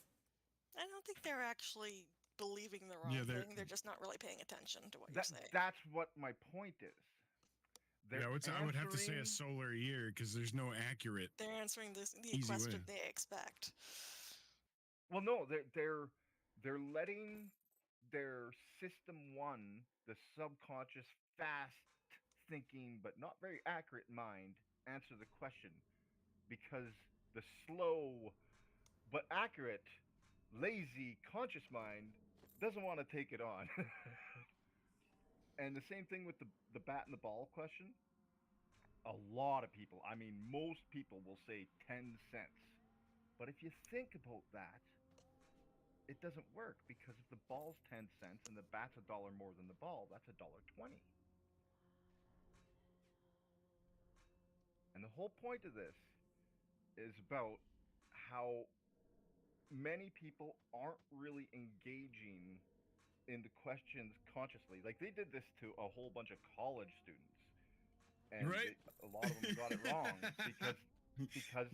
don't think they're actually believing the wrong thing. They're just not really paying attention to what you're saying. That's what my point is. I would have to say a solar year because there's no accurate. They're answering the question they expect. Well, no, they're letting their system 1, the subconscious, fast thinking but not very accurate mind, answer the question, because the slow but accurate, lazy, conscious mind doesn't want to take it on. And the same thing with the bat and the ball question. A lot of people, I mean, most people will say 10 cents. But if you think about that, it doesn't work, because if the ball's 10 cents and the bat's $1 more than the ball, that's $1.20. And the whole point of this is about how many people aren't really engaging in the questions consciously. Like, they did this to a whole bunch of college students, and right. A lot of them got it wrong because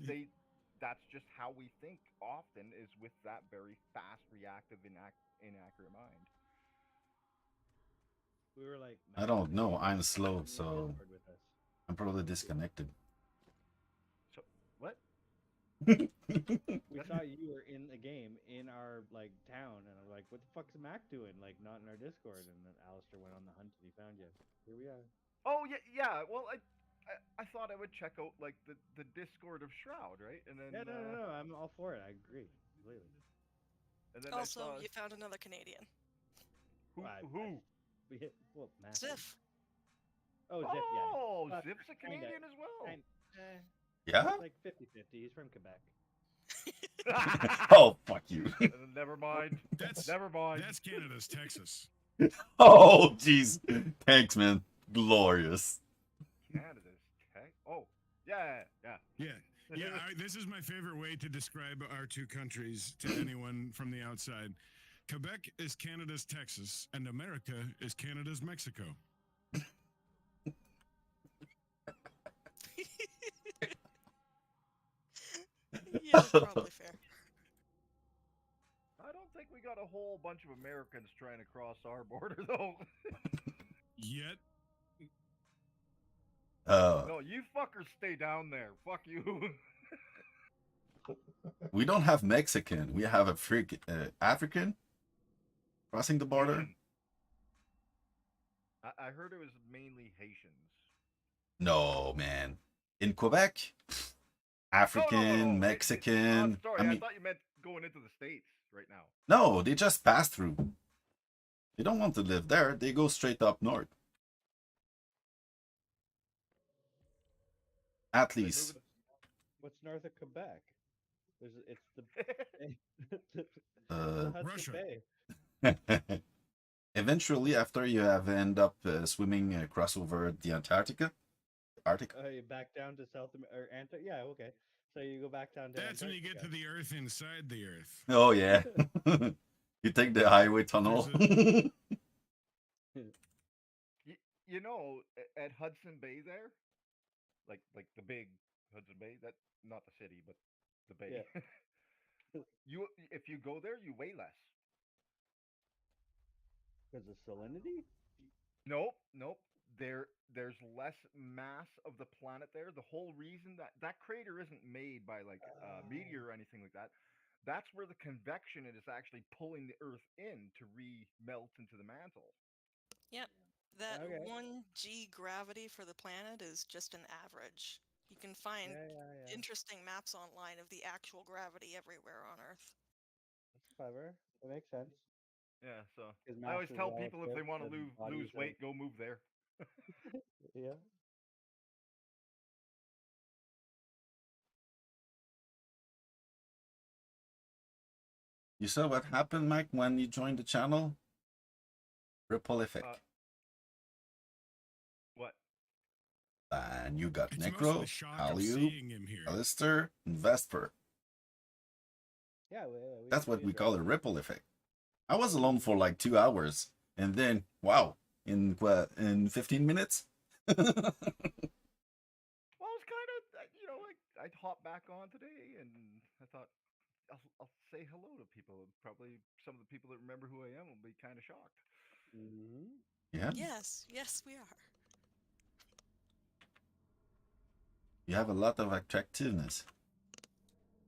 that's just how we think often, is with that very fast, reactive, inaccurate mind. We were like, I don't know. I'm slow, so I'm probably disconnected. So what? We we saw you were in the game in our like town, and I'm like, what the fuck's Mac doing? Like not in our Discord, and then Alistair went on the hunt and he found you. Here we are. Oh yeah. Well, I thought I would check out like the Discord of Shroud, right? And then Yeah, no, I'm all for it. I agree completely. and then Also, I saw you found another Canadian. who? We hit Mac. Ziff. Oh, Ziff, yeah. Oh, Ziff's a Canadian as well. Yeah? Like 50-50. He's from Quebec. Oh, fuck you. Never mind. Never mind. That's Canada's Texas. Oh, jeez. Thanks, man. Glorious. Canada's Tex. Oh, yeah. This is my favorite way to describe our two countries to anyone from the outside. Quebec is Canada's Texas, and America is Canada's Mexico. Yeah, that's probably fair. I don't think we got a whole bunch of Americans trying to cross our border, though. Yet. No, you fuckers stay down there. Fuck you. We don't have Mexican. We have a African crossing the border. I heard it was mainly Haitians. No, man. In Quebec, African, No. Mexican. Sorry, I thought you meant going into the States right now. No, they just pass through. They don't want to live there. They go straight up north. At least. What's north of Quebec? It's the Russia. Bay. Eventually, after you have end up swimming across over the Antarctica. Arctic. You back down to South America, or Antarctica? Yeah, okay. So you go back down to That's Antarctica. when you get to the Earth inside the Earth. Oh, yeah. You take the highway tunnel. You know, at Hudson Bay there, like the big Hudson Bay, that not the city, but the bay. Yeah. If you go there, you weigh less. Because of salinity? Nope. There's less mass of the planet there. The whole reason that crater isn't made by like a meteor or anything like that. That's where the convection is actually pulling the Earth in to re-melt into the mantle. Yep. That Okay. 1G gravity for the planet is just an average. You can find interesting maps online of the actual gravity everywhere on Earth. That's clever. That makes sense. Yeah, so 'Cause I always mass is tell people if they relative want to and lose bodies weight, go move there. Yeah. You saw what happened, Mike, when you joined the channel? Ripple effect. What? And you got It's mostly Necro, the shock of Halio, seeing him here. Alistair, and Vesper. Yeah, That's what we call a ripple effect. I was alone for like 2 hours, and then, wow, in 15 minutes? Well, it's kind of, I'd hop back on today, and I thought I'll say hello to people. Probably some of the people that remember who I am will be kind of shocked. Mm-hmm. Yeah. Yes, we are. You have a lot of attractiveness.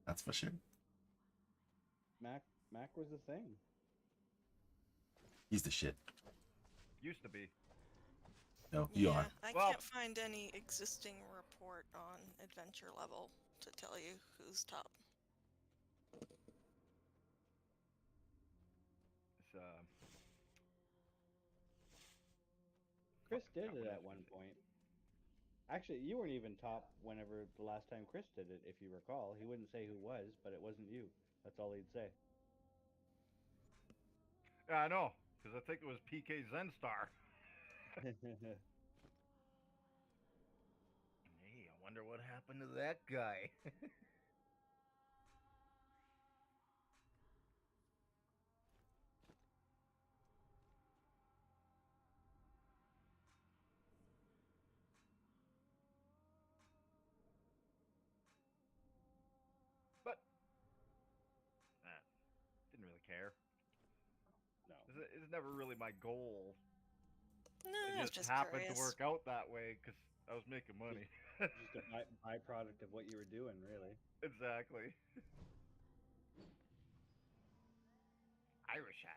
That's for sure. Mac was the thing. He's the shit. Used to be. No, you are. I can't find any existing report on adventure level to tell you who's top. It's, Chris did it at one point. Actually, you weren't even top whenever the last time Chris did it, if you recall. He wouldn't say who was, but it wasn't you. That's all he'd say. Yeah, I know, because I think it was PK Zenstar. Hey, I wonder what happened to that guy. But didn't really care. No. It's never really my goal. No, It just happened to work out that way because I was making money. Just a byproduct of what you were doing, really. Exactly. Irish eyes.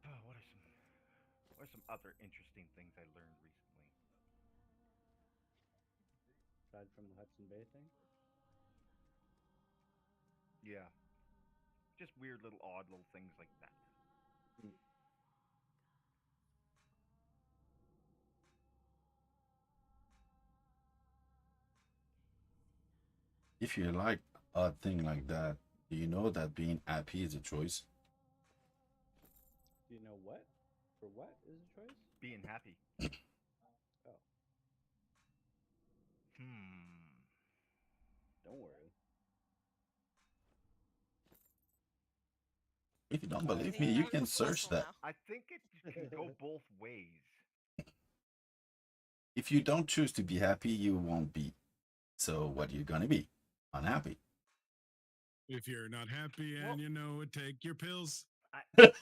Oh, what are some other interesting things I learned recently? Aside from the Hudson Bay thing. Yeah, just weird little odd little things like that. Hmm. If you like a thing like that, do you know that being happy is a choice? Do you know what? For what is a choice? Being happy. Oh, Hmm. don't worry. If you don't I believe me, you can search that. I think it can go both ways. If you don't choose to be happy, you won't be. So what are you gonna be? Unhappy. If you're not happy and you know it, take your pills. I feel like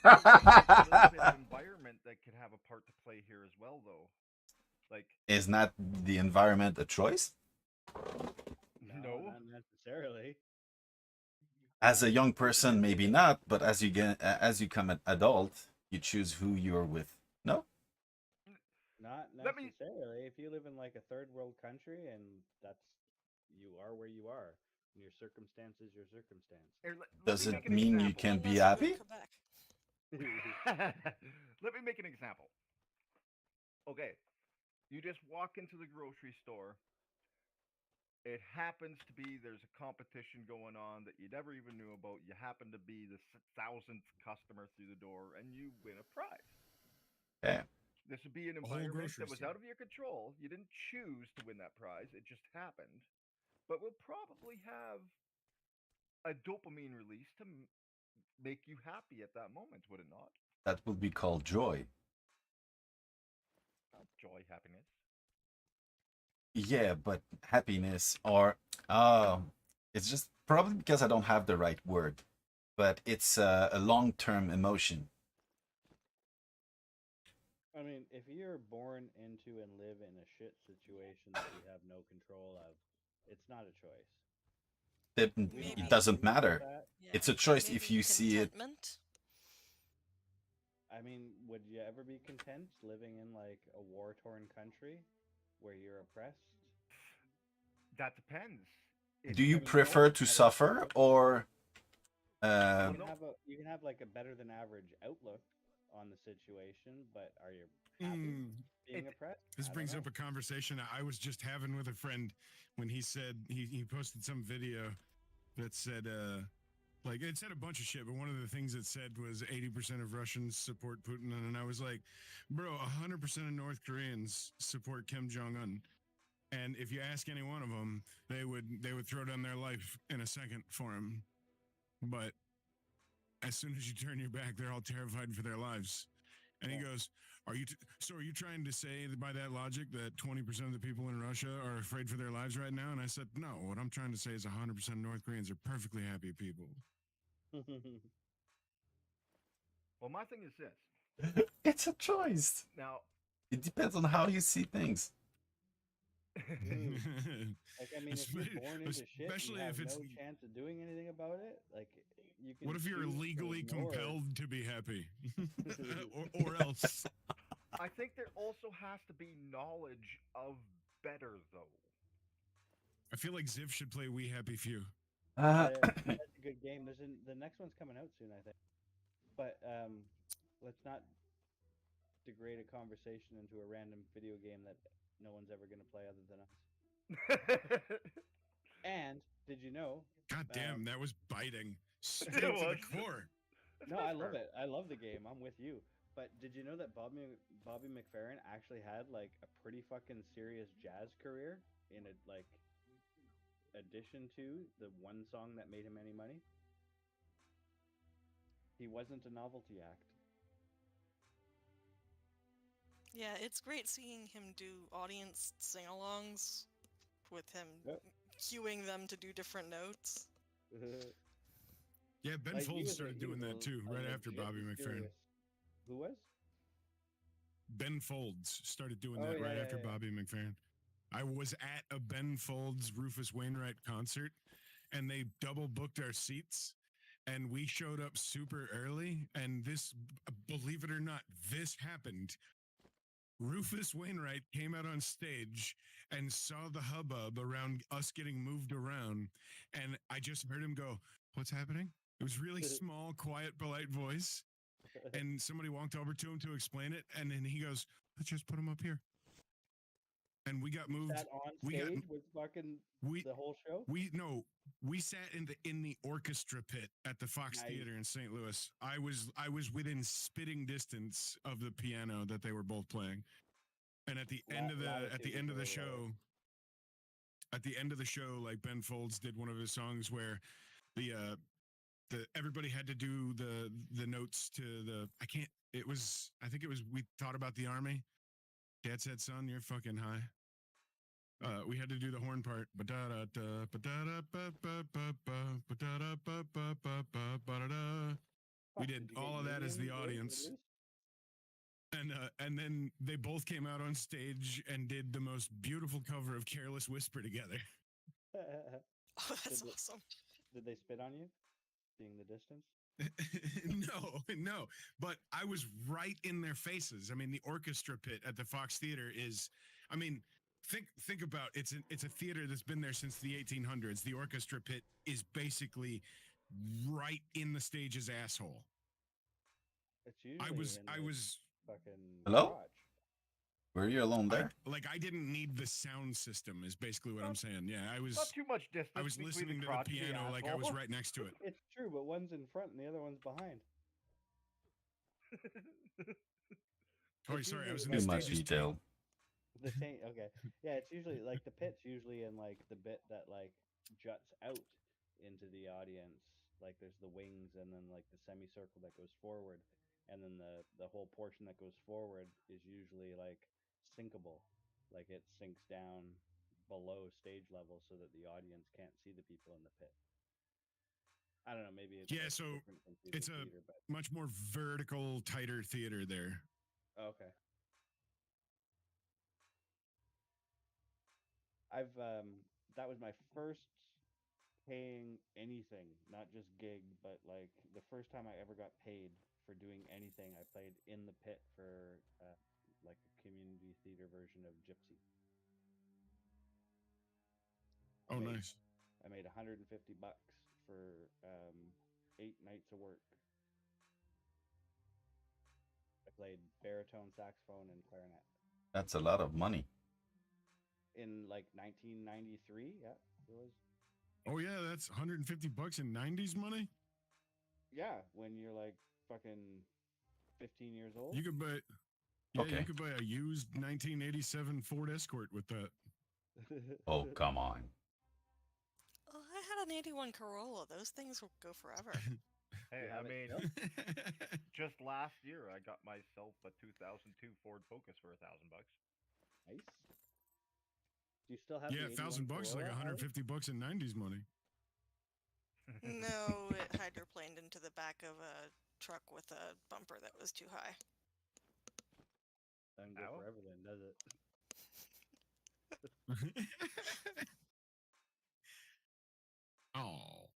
there's a little bit of environment that could have a part to play here as well, though. Like, Is not the environment a choice? No, not necessarily. As a young person, maybe not, but as you become an adult, you choose who you're with. No? Not necessarily. If you live in like a third world country and you are where you are, and your circumstance is your circumstance. Does it mean you can be happy? Let me make an example. Okay, you just walk into the grocery store. It happens to be there's a competition going on that you never even knew about. You happen to be the 1,000th customer through the door, and you win a prize. Yeah. This would be an environment that was out of your control. You didn't choose to win that prize; it just happened. But we'll probably have a dopamine release to make you happy at that moment, would it not? That would be called joy. Joy, happiness. Yeah, but happiness or it's just probably because I don't have the right word, but it's a long-term emotion. I mean, if you're born into and live in a shit situation that you have no control of, it's not a choice. It doesn't matter. It's a choice if you see it. I mean, would you ever be content living in like a war-torn country where you're oppressed? That depends. Do you prefer to suffer or You can have like a better than average outlook on the situation, but are you happy being oppressed? This brings up a conversation I was just having with a friend when he said he posted some video that said like it said a bunch of shit, but one of the things it said was 80% of Russians support Putin, and I was like, bro, 100% of North Koreans support Kim Jong Un, and if you ask any one of them, they would throw down their life in a second for him, but as soon as you turn your back, they're all terrified for their lives. And he goes, are you trying to say that by that logic that 20% of the people in Russia are afraid for their lives right now? And I said, no, what I'm trying to say is 100% of North Koreans are perfectly happy people. Well, my thing is this. It's a choice. Now, it depends on how you see things. Like, I mean, if you're born into shit, you have no chance of doing anything about it. Like, you can. What if you're legally compelled to be happy, or else? I think there also has to be knowledge of better, though. I feel like Ziv should play We Happy Few. That's a good game. The next one's coming out soon, I think. But let's not degrade a conversation into a random video game that no one's ever going to play other than us. And did you know? God damn, that was biting straight to the core. No, I love it. I love the game. I'm with you. But did you know that Bobby McFerrin actually had like a pretty fucking serious jazz career in a like addition to the one song that made him any money? He wasn't a novelty act. Yeah, it's great seeing him do audience sing-alongs with him cueing them to do different notes. Yeah, Ben Like, Folds started doing that too, right after legit Bobby McFerrin. mysterious- Who was? Ben Folds started doing Oh, that yeah, right yeah, after yeah. Bobby McFerrin. I was at a Ben Folds Rufus Wainwright concert, and they double booked our seats, and we showed up super early. And this, believe it or not, this happened. Rufus Wainwright came out on stage and saw the hubbub around us getting moved around, and I just heard him go, "What's happening?" It was really small, quiet, polite voice, and somebody walked over to him to explain it, and then he goes, "Let's just put him up here." And we got moved. Sat on We got stage with fucking the whole show. we sat in the orchestra pit at the Fox Nice. Theater in St. Louis. I was within spitting distance of the piano that they were both playing. And at the end of the show, like Ben Folds did one of his songs where the everybody had to do the notes to the I think it was we thought about the army. Dad said, "Son, you're fucking high." We had to do the horn part. We did all of that as the audience. And then they both came out on stage and did the most beautiful cover of Careless Whisper together. Oh, that's awesome. Did they spit on you? Seeing the distance? No, but I was right in their faces. I mean, the orchestra pit at the Fox Theater is, I mean, think about it's a theater that's been there since the 1800s. The orchestra pit is basically right in the stage's asshole. It's usually I was fucking Hello? garage. Were you alone there? I didn't need the sound system is basically what I'm saying. Yeah, I was Not too much distance. I was between listening to the crotch and piano like I was asshole. right next to it. It's true, but one's in front and the other one's behind. Oh, It's sorry, I was in usually Too the much stage's detail. The taint. Okay, yeah, it's usually like the pit's usually in like the bit that like juts out into the audience. Like there's the wings and then like the semicircle that goes forward, and then the whole portion that goes forward is usually like sinkable, like it sinks down below stage level so that the audience can't see the people in the pit. I don't know, maybe it's Yeah, like so different from theater it's to a theater, but much more vertical, tighter theater there. okay. I've that was my first paying anything, not just gig, but like the first time I ever got paid for doing anything. I played in the pit for like a community theater version of Gypsy. Oh, nice. I made $150 for 8 nights of work. I played baritone, saxophone, and clarinet. That's a lot of money. In like 1993, yeah, it was. Oh yeah, that's $150 in 90s money. Yeah, when you're like fucking 15 years old. You could buy you could buy a used 1987 Ford Escort with that. Oh, come on. Oh, I had an 81 Corolla. Those things will go forever. Hey, I mean, still? just last year I got myself a 2002 Ford Focus for $1,000. Nice. Do you still have Yeah, the $1,000 is like Corolla, Ali? $150 in 90s money. No, it hydroplaned into the back of a truck with a bumper that was too high. Doesn't go forever then, does it? Oh.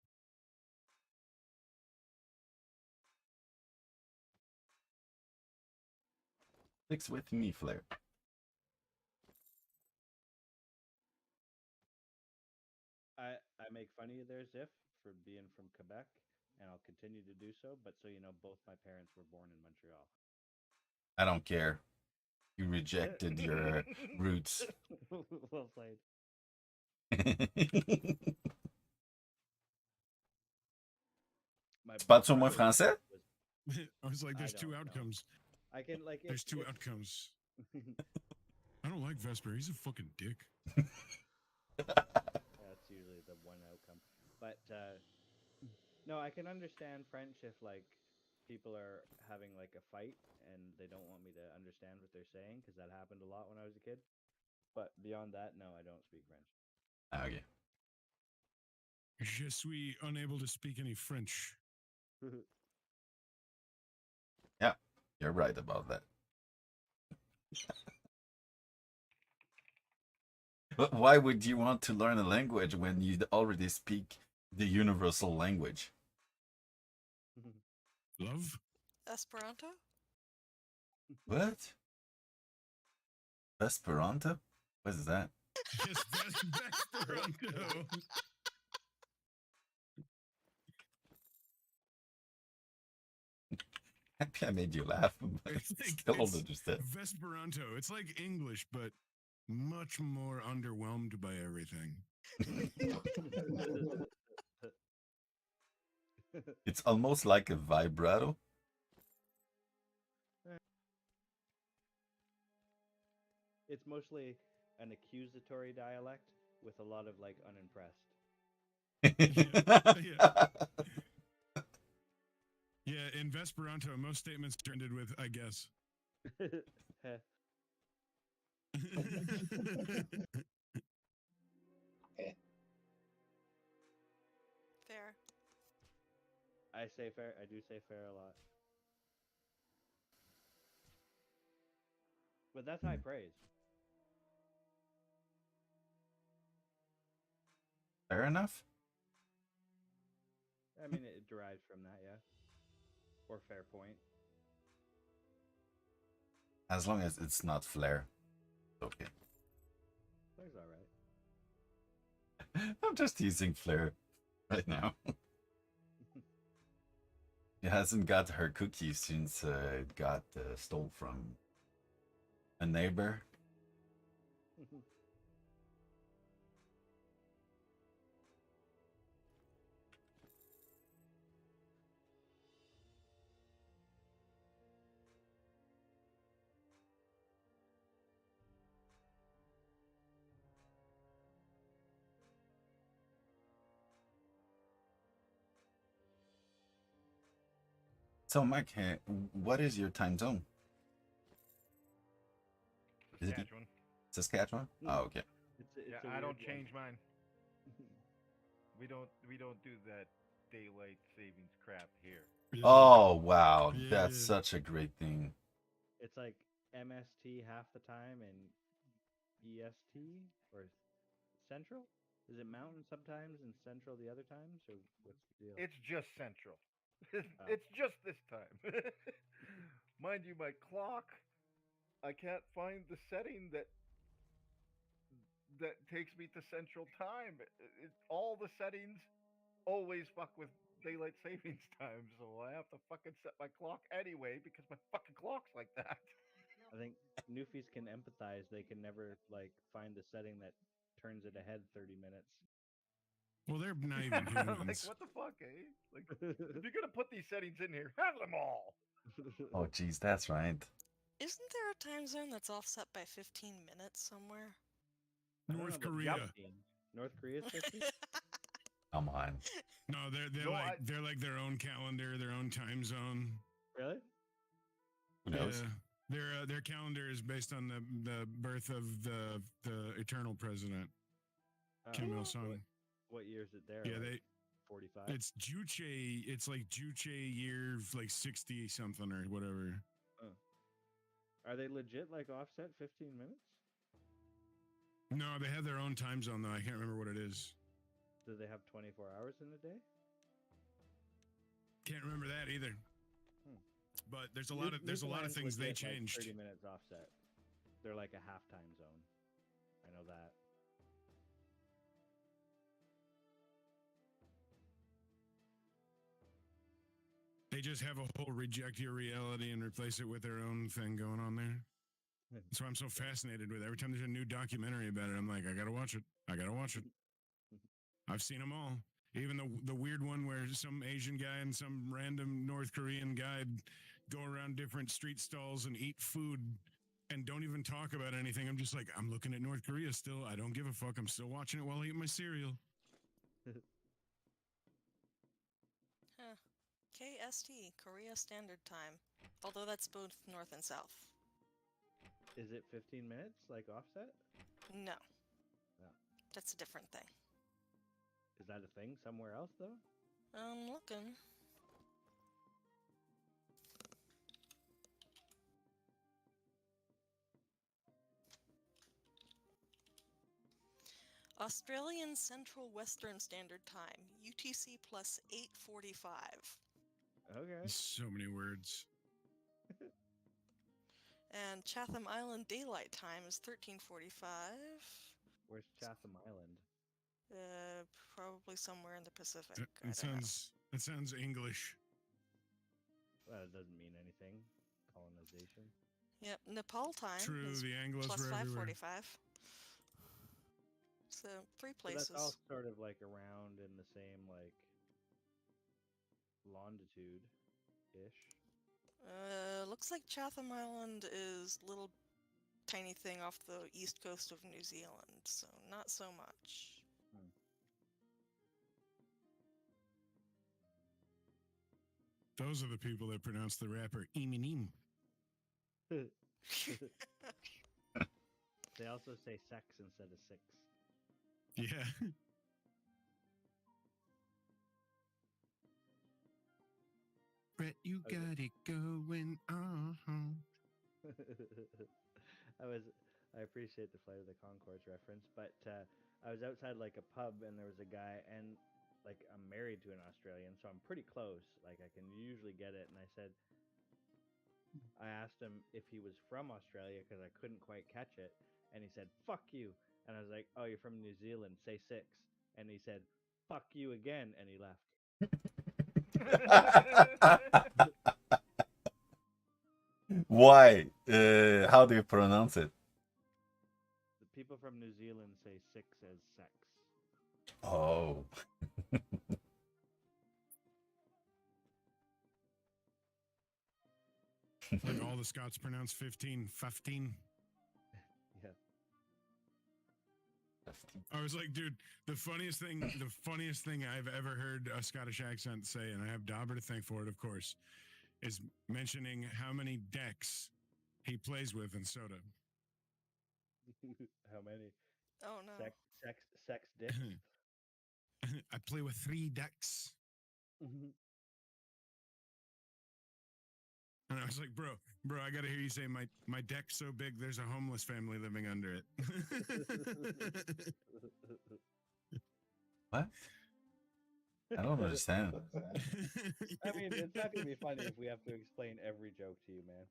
Sticks with me, Flair. I make fun of you there, Ziff, for being from Quebec, and I'll continue to do so. But so you know, both my parents were born in Montreal. I don't care. You rejected your roots. Well played. Pas sur moi français? I was like, I there's two don't know. outcomes. I can like. There's two outcomes. I don't like Vesper. He's a fucking dick. That's usually the one outcome. But no, I can understand French if like people are having like a fight and they don't want me to understand what they're saying because that happened a lot when I was a kid. But beyond that, no, I don't speak French. Okay. Je suis unable to speak any French. Yeah, you're right about that. But why would you want to learn a language when you already speak the universal language? Love? Esperanto? What? Esperanto? What is that? Yes, Vesperanto. Happy I made you laugh, but I still don't understand. Vesperanto. It's like English, but much more underwhelmed by everything. It's almost like a vibrato. It's mostly an accusatory dialect with a lot of like unimpressed. Yeah, in Vesperanto, most statements are ended with "I guess." Fair. I say fair. I do say fair a lot. But that's high praise. Fair enough. I mean, it derives from that, yeah. Or fair point. As long as it's not flare. Okay. Flare's alright. I'm just using flare right now. She hasn't got her cookie since it got stole from a neighbor. So, Mike, what is your time zone? Saskatchewan. Saskatchewan? Oh, okay. Yeah, I don't change mine. We don't do that daylight savings crap here. Oh, wow. That's such a great thing. It's like MST half the time and EST or Central? Is it Mountain sometimes and Central the other times, or what's the deal? It's just Central. It's just this time. Mind you, my clock, I can't find the setting that takes me to Central Time. All the settings always fuck with daylight savings time, so I have to fucking set my clock anyway because my fucking clock's like that. I think newfies can empathize. They can never like find the setting that turns it ahead 30 minutes. Well, they're not even humans. Like, what the fuck, eh? Like, if you're gonna put these settings in here, have them all. Oh, geez, that's right. Isn't there a time zone that's offset by 15 minutes somewhere? North Korea. North Korea's 15? Come on. No, they're like their own calendar, their own time zone. Really? Who knows? Yeah. Their calendar is based on the birth of the eternal president, Kim Il Sung. What year is it there? Yeah, like 45. It's Juche. It's like Juche year like 60 something or whatever. Are they legit like offset 15 minutes? No, they have their own time zone though. I can't remember what it is. Do they have 24 hours in a day? Can't remember that either. But there's a lot of things they changed. Like 30 minutes offset. They're like a half time zone. I know that. They just have a whole reject your reality and replace it with their own thing going on there. That's why I'm so fascinated with it. Every time there's a new documentary about it, I'm like, I gotta watch it. I gotta watch it. I've seen them all. Even the weird one where some Asian guy and some random North Korean guy go around different street stalls and eat food and don't even talk about anything. I'm just like, I'm looking at North Korea still. I don't give a fuck. I'm still watching it while I eat my cereal. Huh. KST, Korea Standard Time. Although that's both north and south. Is it 15 minutes like offset? No. No. That's a different thing. Is that a thing somewhere else though? I'm looking. Australian Central Western Standard Time, UTC plus 8:45. Okay. So many words. And Chatham Island Daylight Time is 13:45. Where's Chatham Island? Probably somewhere in the Pacific. That sounds English. Well, it doesn't mean anything. Colonization. Yep, Nepal time True, is the Anglos plus were everywhere. 5:45. So 3 So places. that's all sort of like around in the same like longitude ish. Looks like Chatham Island is little tiny thing off the east coast of New Zealand, so not so much. Those are the people that pronounce the rapper Eminem. They also say sex instead of six. Yeah. Brett, you got it going on. I appreciate the Flight of the Conchords reference, but I was outside like a pub and there was a guy, and like I'm married to an Australian, so I'm pretty close. Like I can usually get it, and I asked him if he was from Australia because I couldn't quite catch it, and he said "fuck you," and I was like, "Oh, you're from New Zealand? Say six." And he said "fuck you again," and he left. Why? How do you pronounce it? The people from New Zealand say six as sex. Oh. Like all the Scots pronounce 15. Yeah. I was like, dude, the funniest thing I've ever heard a Scottish accent say, and I have Dauber to thank for it, of course, is mentioning how many decks he plays with in Soda. How many? Oh no. Sex dicks. I play with 3 decks. And I was like, bro, I gotta hear you say my deck's so big there's a homeless family living under it. What? I don't understand. I mean, it's not gonna be funny if we have to explain every joke to you, man.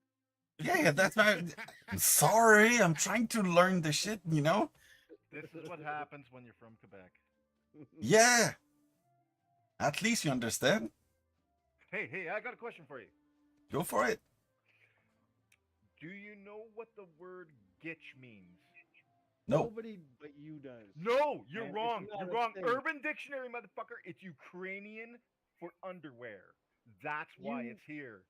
Yeah, that's my. I'm sorry, I'm trying to learn the shit, you know? This is what happens when you're from Quebec. Yeah. At least you understand. Hey, I got a question for you. Go for it. Do you know what the word "gitch" means? No. Nobody but you does. No, you're Man, wrong. it's not You're a wrong. thing. Urban Dictionary, motherfucker. It's Ukrainian for underwear. That's why You- it's here.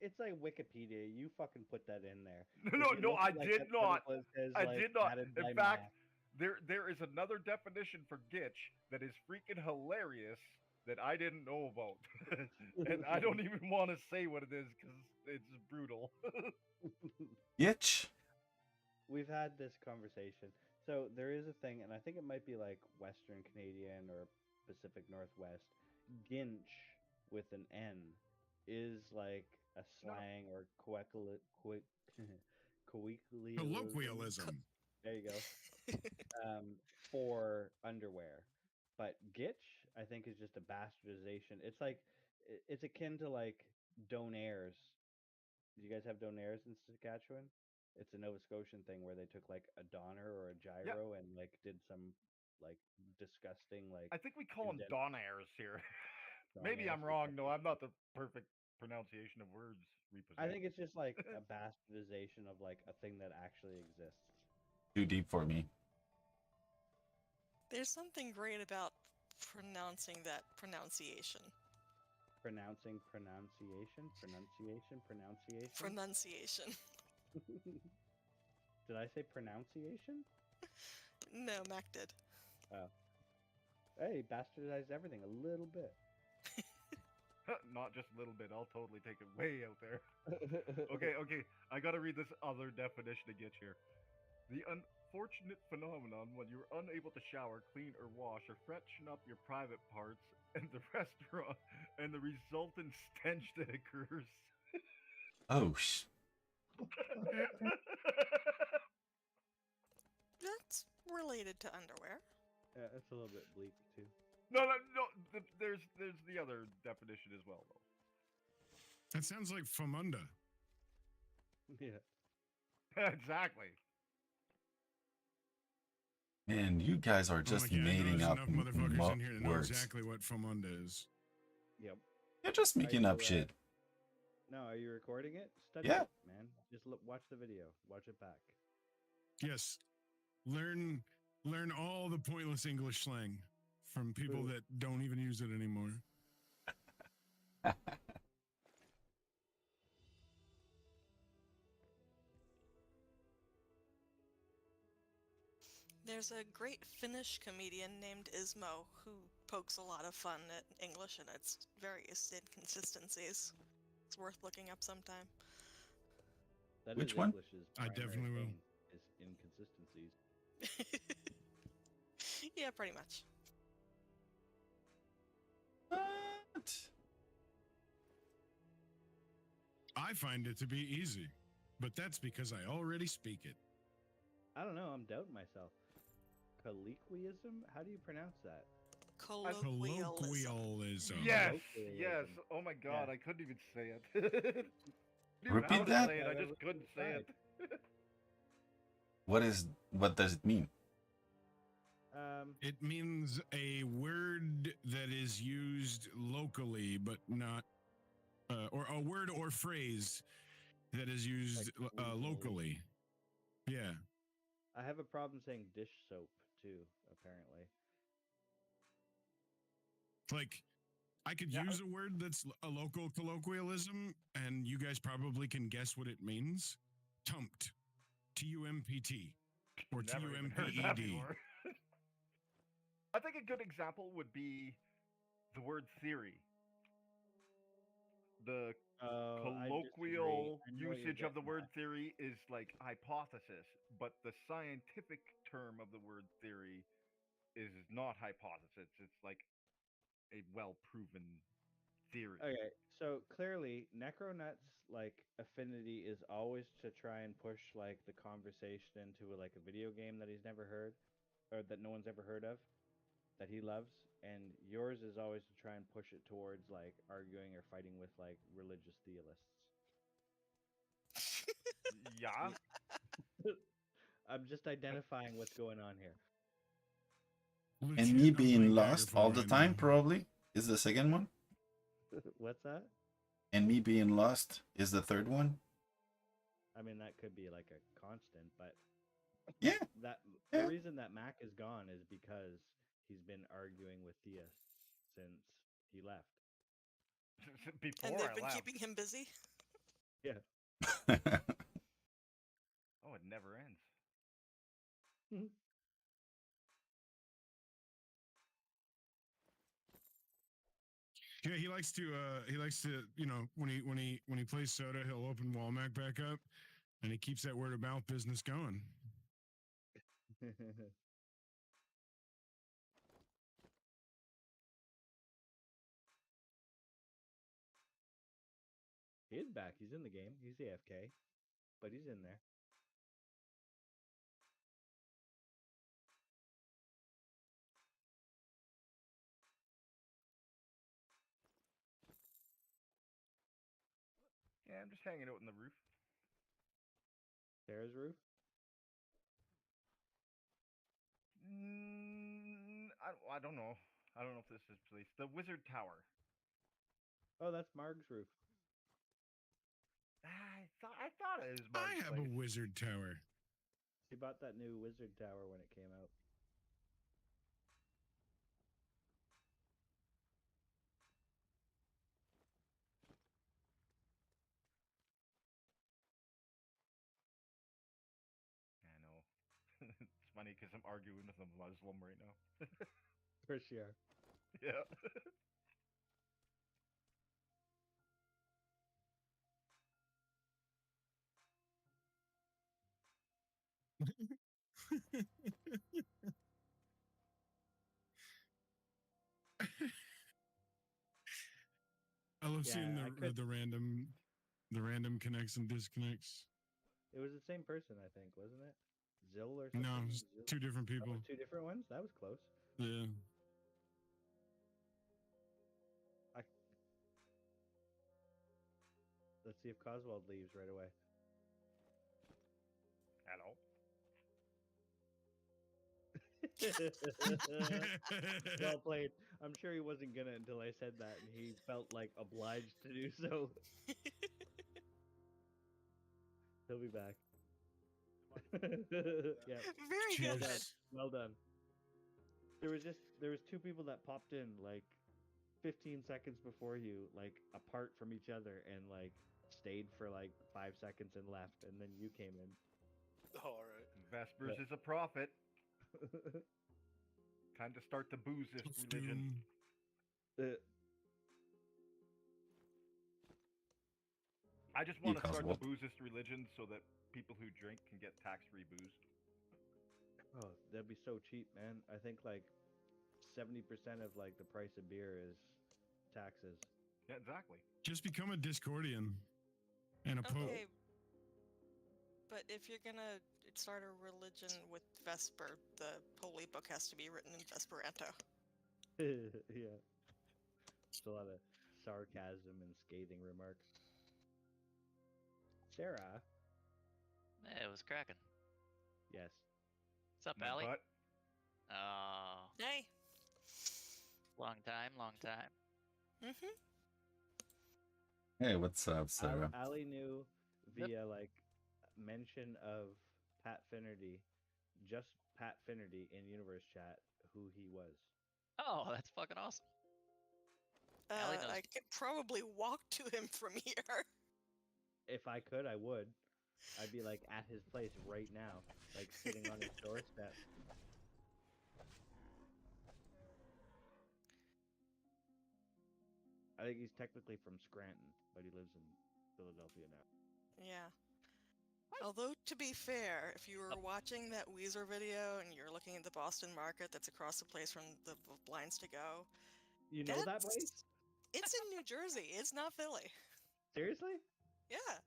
It's like Wikipedia. You fucking put that in there. No, I did not. I did not. added In by fact, Matt. there is another definition for "gitch" that is freaking hilarious that I didn't know about, and I don't even want to say what it is because it's brutal. Itch. We've had this conversation. So there is a thing, and I think it might be like Western Canadian or Pacific Northwest. Ginch with an N is like a slang or Colloquialism. There you go. For underwear. But gitch, I think, is just a bastardization. It's like it's akin to like donaires. Do you guys have donaires in Saskatchewan? It's a Nova Scotian thing where they took like a doner or a gyro and like did some like disgusting like. I think we call them indent- Donairs here. Maybe I'm Donairs or wrong. something. No, I'm not the perfect pronunciation of words. I think it's just like a bastardization of like a thing that actually exists. Too deep for me. There's something great about pronouncing that pronunciation. Pronunciation. Pronunciation. Did I say pronunciation? No, Mac did. Oh. Hey, bastardized everything a little bit. Not just a little bit. I'll totally take it way out there. Okay. I gotta read this other definition to get here. The unfortunate phenomenon when you're unable to shower, clean, or wash, or freshen up your private parts and the restaurant, and the resultant stench that occurs. Oh, That's related to underwear. Yeah, that's a little bit bleak too. No, no, no. There's the other definition as well, though. That sounds like famunda. Yeah. Exactly. man, you guys are just I'm like, yeah, I know making there's up enough motherfuckers in here to know words. exactly what famunda is. Yep. You're just making up shit. No, are you recording it? Study Yeah. it, man. Just watch the video. Watch it back. Yes. Learn all the pointless English slang from people that don't even use it anymore. There's a great Finnish comedian named Ismo who pokes a lot of fun at English and its various inconsistencies. It's worth looking up sometime. That Which is one? English's I primary definitely will. thing, is inconsistencies. Yeah, pretty much. What? I find it to be easy, but that's because I already speak it. I don't know. I'm doubting myself. Colloquialism? How do you pronounce that? Colloquialism. Yes, Colloquialism. yes. Oh my god, Yeah. I couldn't even say it. Knew Repeat how to that? say it, I just couldn't say it. What does it mean? It means a word that is used locally, but not, or a word or phrase that is used locally. Yeah. I have a problem saying dish soap too, apparently. Like, I could use a word that's a local colloquialism, and you guys probably can guess what it means. Tumped. T-U-M-P-T. Or Never even heard that T-U-M-P-E-D. before. I think a good example would be the word theory. The colloquial usage of the word theory is like hypothesis, but the scientific term of the word theory is not hypothesis. It's like a well-proven theory. Okay, so clearly Necronut's like affinity is always to try and push like the conversation into like a video game that he's never heard or that no one's ever heard of that he loves, and yours is always to try and push it towards like arguing or fighting with like religious theists. Yeah. I'm just identifying what's going on here. And me being lost all the time, probably, is the second one. What's that? And me being lost is the third one. I mean, that could be like a constant, but yeah, the reason that Mac is gone is because he's been arguing with theists since he left. Before And they've I been left. keeping him busy? Yeah. Oh, it never ends. Yeah, he likes to you know, when he plays soda, he'll open Walmart back up, and he keeps that word of mouth business going. He is back. He's in the game. He's AFK, but he's in there. Yeah, I'm just hanging out in the roof. Sarah's roof? I don't know. I don't know if this is place. The Wizard Tower. Oh, that's Marg's roof. I thought it was Marg's I have place. a wizard tower. He bought that new Wizard Tower when it came out. I know. It's funny because I'm arguing with a Muslim right now. Of course you are. Yeah. I love seeing Yeah, I could. the random connects and disconnects. It was the same person, I think, wasn't it? Zill or No, something? it's Zill? two different Oh, people. two different ones. That was close. Yeah. I... Let's see if Coswald leaves right away. Hello. Well played. I'm sure he wasn't gonna until I said that, and he felt like obliged to do so. He'll be back. Yeah. Very Well good. done. Well done. There was two people that popped in like 15 seconds before you, like apart from each other, and like stayed for like 5 seconds and left, and then you came in. All right. Vespers is a prophet. Time to start the boozist religion. I just want to start the boozist religion so that people who drink can get tax-free booze. Oh, that'd be so cheap, man. I think like 70% of like the price of beer is taxes. Yeah, exactly. Just become a Discordian and a pope. Okay, but if you're gonna start a religion with Vesper, the holy book has to be written in Vesperanto. Yeah. It's a lot of sarcasm and scathing remarks. Sarah. Hey, it was cracking. Yes. What's up, My Allie? butt. Hey. Long time, long time. Mm-hmm. Hey, what's up, Sarah? Ali knew via like mention of Pat Finnerty, just Pat Finnerty in Universe Chat, who he was. Oh, that's fucking awesome. Allie knows. I could probably walk to him from here. If I could, I would. I'd be like at his place right now, like sitting on his doorstep. I think he's technically from Scranton, but he lives in Philadelphia now. Yeah. Although, to be fair, if you were watching that Weezer video and you're looking at the Boston market that's across the place from the Blinds to Go... You know that place? It's in New Jersey. It's not Philly. Seriously? Yeah.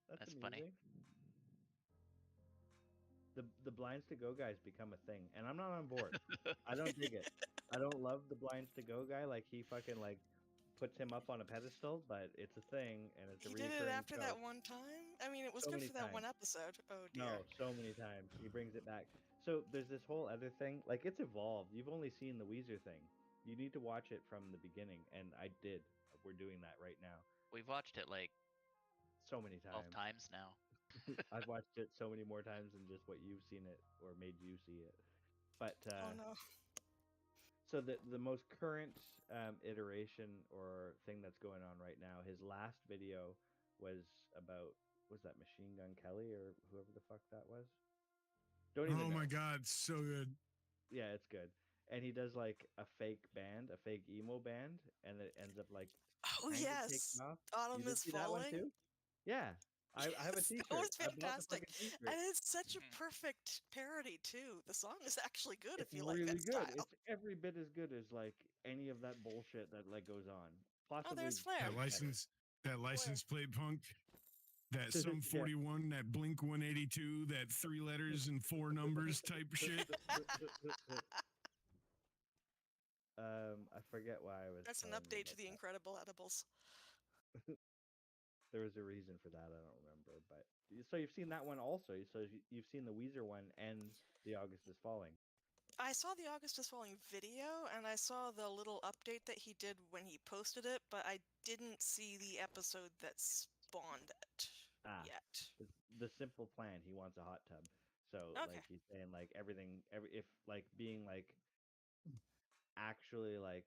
That's funny. The Blinds to Go guys become a thing, and I'm not on board. I don't dig it. I don't love the Blinds to Go guy. Like, he fucking like puts him up on a pedestal, but it's a thing, and it's a He did it recurring after show. that one time? I mean, it was So good many for that one times. episode. Oh, dear. No, so many times. He brings it back. So there's this whole other thing. Like, it's evolved. You've only seen the Weezer thing. You need to watch it from the beginning, and I did. We're doing that right now. We've watched it like so many 12 times now. I've watched it so many more times than just what you've seen it or made you see it. But oh no. So the most current iteration or thing that's going on right now, his last video was about, was that Machine Gun Kelly or whoever the fuck that was? Don't even know. Oh my god, so good. Yeah, it's good. And he does like a fake band, a fake emo band, and it ends up like Oh yes, Autumn is Falling. Yeah, I have a T-shirt. It was I bought the fantastic, fucking T-shirt. and it's such a perfect parody too. The song is actually good It's if you really like that good. style. It's every bit as good as like any of that bullshit that like goes on. Possibly there's Flair. That license plate punk, that Sum 41, that Blink 182, that 3 letters and 4 numbers type shit. I forget why I was. That's an update to the Incredible Edibles. There was a reason for that. I don't remember, but so you've seen that one also. So you've seen the Weezer one and the August is Falling. I saw the August is Falling video, and I saw the little update that he did when he posted it, but I didn't see the episode that spawned it yet. The simple plan. He wants a hot tub. So like he's saying like everything, if like being like actually like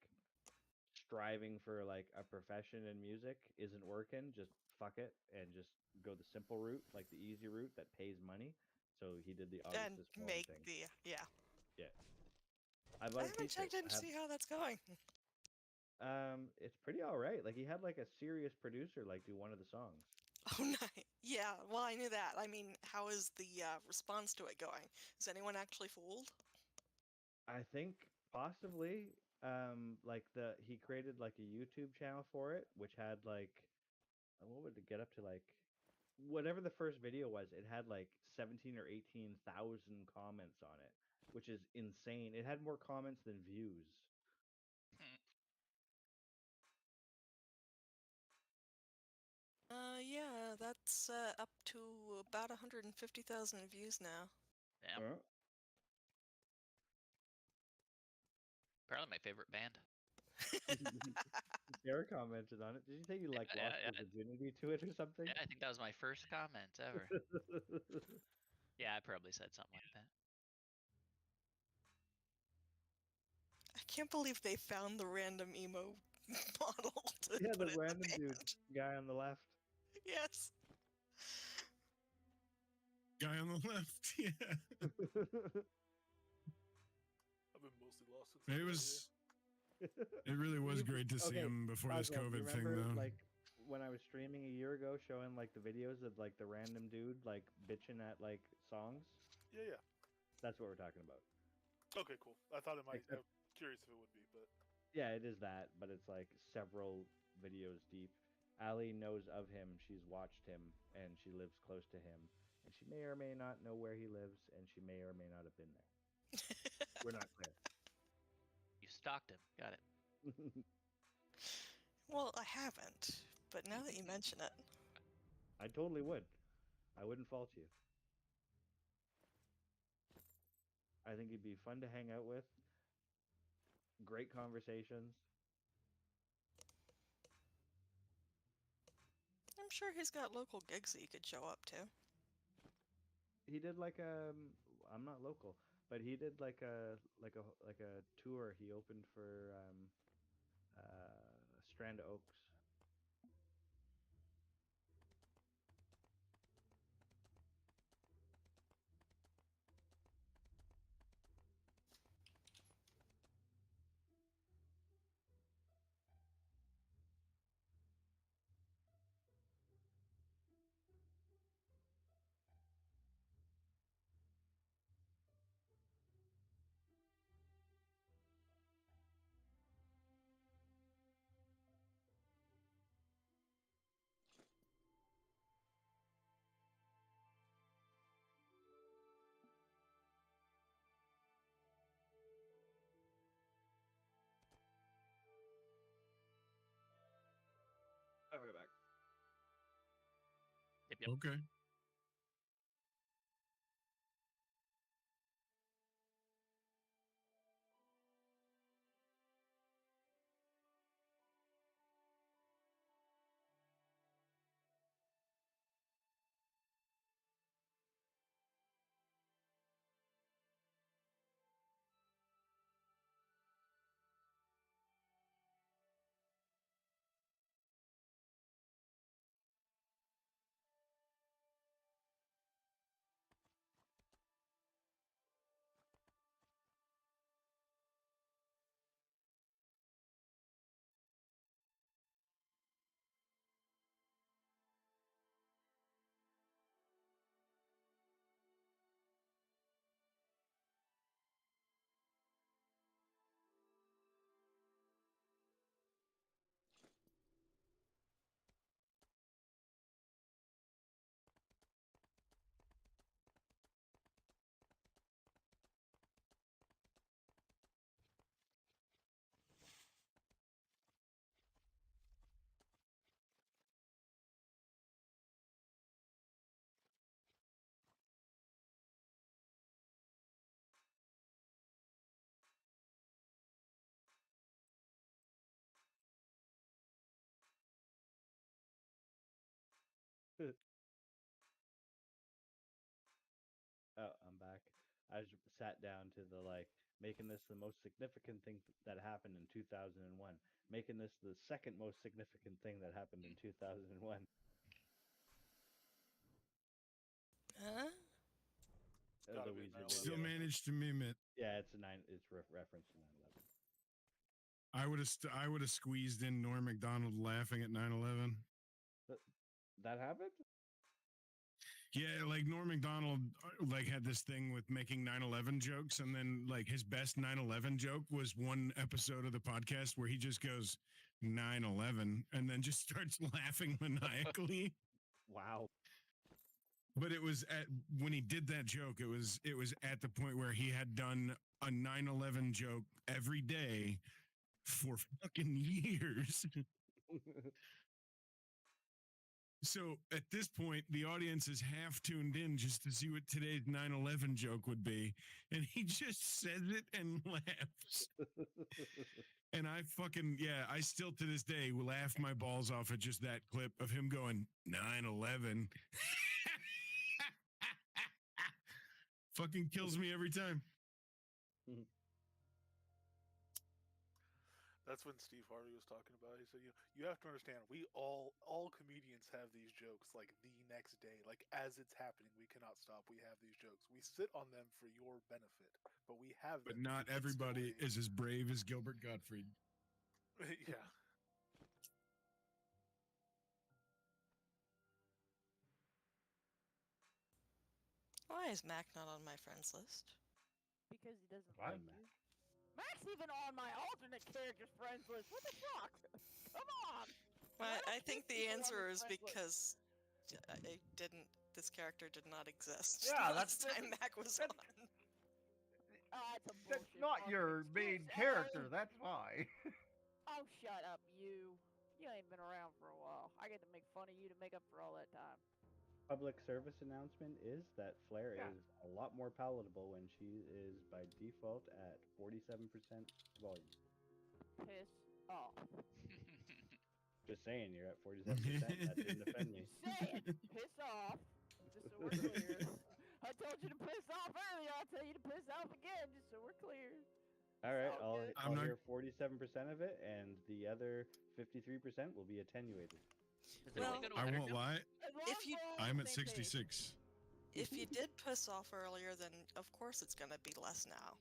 striving for like a profession in music isn't working, just fuck it and just go the simple route, like the easy route that pays money. So he did the August is Falling make thing. Yeah. I haven't checked in to see how that's going. It's pretty all right. Like he had like a serious producer like do one of the songs. Oh, nice. Yeah, well, I knew that. I mean, how is the response to it going? Is anyone actually fooled? I think possibly like he created like a YouTube channel for it, which had like what would it get up to, like whatever the first video was, it had like 17 or 18,000 comments on it, which is insane. It had more comments than views. Yeah, that's up to about 150,000 views now. Damn. Probably my favorite band. Sarah commented on it. Did you say you like lost your virginity to it or something? Yeah, I think that was my first comment ever. Yeah, I probably said something like that. I can't believe they found the random emo model to Yeah, put the in random the dude band. guy on the left. Yes. Guy on the left, yeah. I've been mostly lost since It was. It really was great to see him before this Oswald, do you COVID thing, remember, though. like when I was streaming a year ago, showing like the videos of like the random dude like bitching at like songs? Yeah. That's what we're talking about. Okay, cool. I thought it might. Except- I'm curious if it would be, but Yeah, it is that, but it's like several videos deep. Allie knows of him. She's watched him, and she lives close to him. And she may or may not know where he lives, and she may or may not have been there. We're not clear. You stalked him. Got it. Well, I haven't, but now that you mention it. I totally would. I wouldn't fault you. I think he'd be fun to hang out with. Great conversations. I'm sure he's got local gigs that you could show up to. He did like I'm not local, but he did like a tour. He opened for Strand Oaks. I'll be back. Yep. Okay. Oh, I'm back. I just sat down to the like making this the most significant thing that happened in 2001, making this the second most significant thing that happened in 2001. Huh? Gotta The be Weezer 9/11. Still video. managed to meme it. Yeah, it's a nine. It's reference to 9/11. I would have squeezed in Norm Macdonald laughing at 9/11. That happened? Yeah, like Norm Macdonald like had this thing with making 9/11 jokes, and then like his best 9/11 joke was one episode of the podcast where he just goes 9/11 and then just starts laughing maniacally. Wow. But it was at when he did that joke, it was at the point where he had done a 9/11 joke every day for fucking years. So at this point, the audience is half tuned in just to see what today's 9/11 joke would be. And he just says it and laughs. And I fucking, yeah, I still to this day will laugh my balls off at just that clip of him going 9/11. Fucking kills me every time. That's when Steve Harvey was talking about it. He said, you have to understand, we all comedians have these jokes like the next day. Like as it's happening, we cannot stop. We have these jokes. We sit on them for your benefit, but we have them. But not everybody is as brave as Gilbert Gottfried. Yeah. Why is Mac not on my friends list? Because he doesn't Why, like Mac? you. Mac's even on my alternate characters friends list. What the fuck? Come on. Well, I think the people on answer this is friends list. because I didn't. This character did not exist Yeah, the that's last time Mac was on. That's a That's bullshit not your fucking main excuse. character. That's why. Oh, shut up, you. You ain't been around for a while. I get to make fun of you to make up for all that time. Public service announcement is that Flair Yeah. is a lot more palatable when she is by default at 47% volume. Piss off. Just saying, you're at 47%. That didn't offend me. Say it. Piss off. Just so we're clear. I told you to piss off earlier. I'll tell you to piss off again, just so we're clear. All right, Sound I'll good? hear 47% of it, and the other 53% will be attenuated. Well, I won't lie. if you I'm at 66. if you did piss off earlier, then of course it's gonna be less now.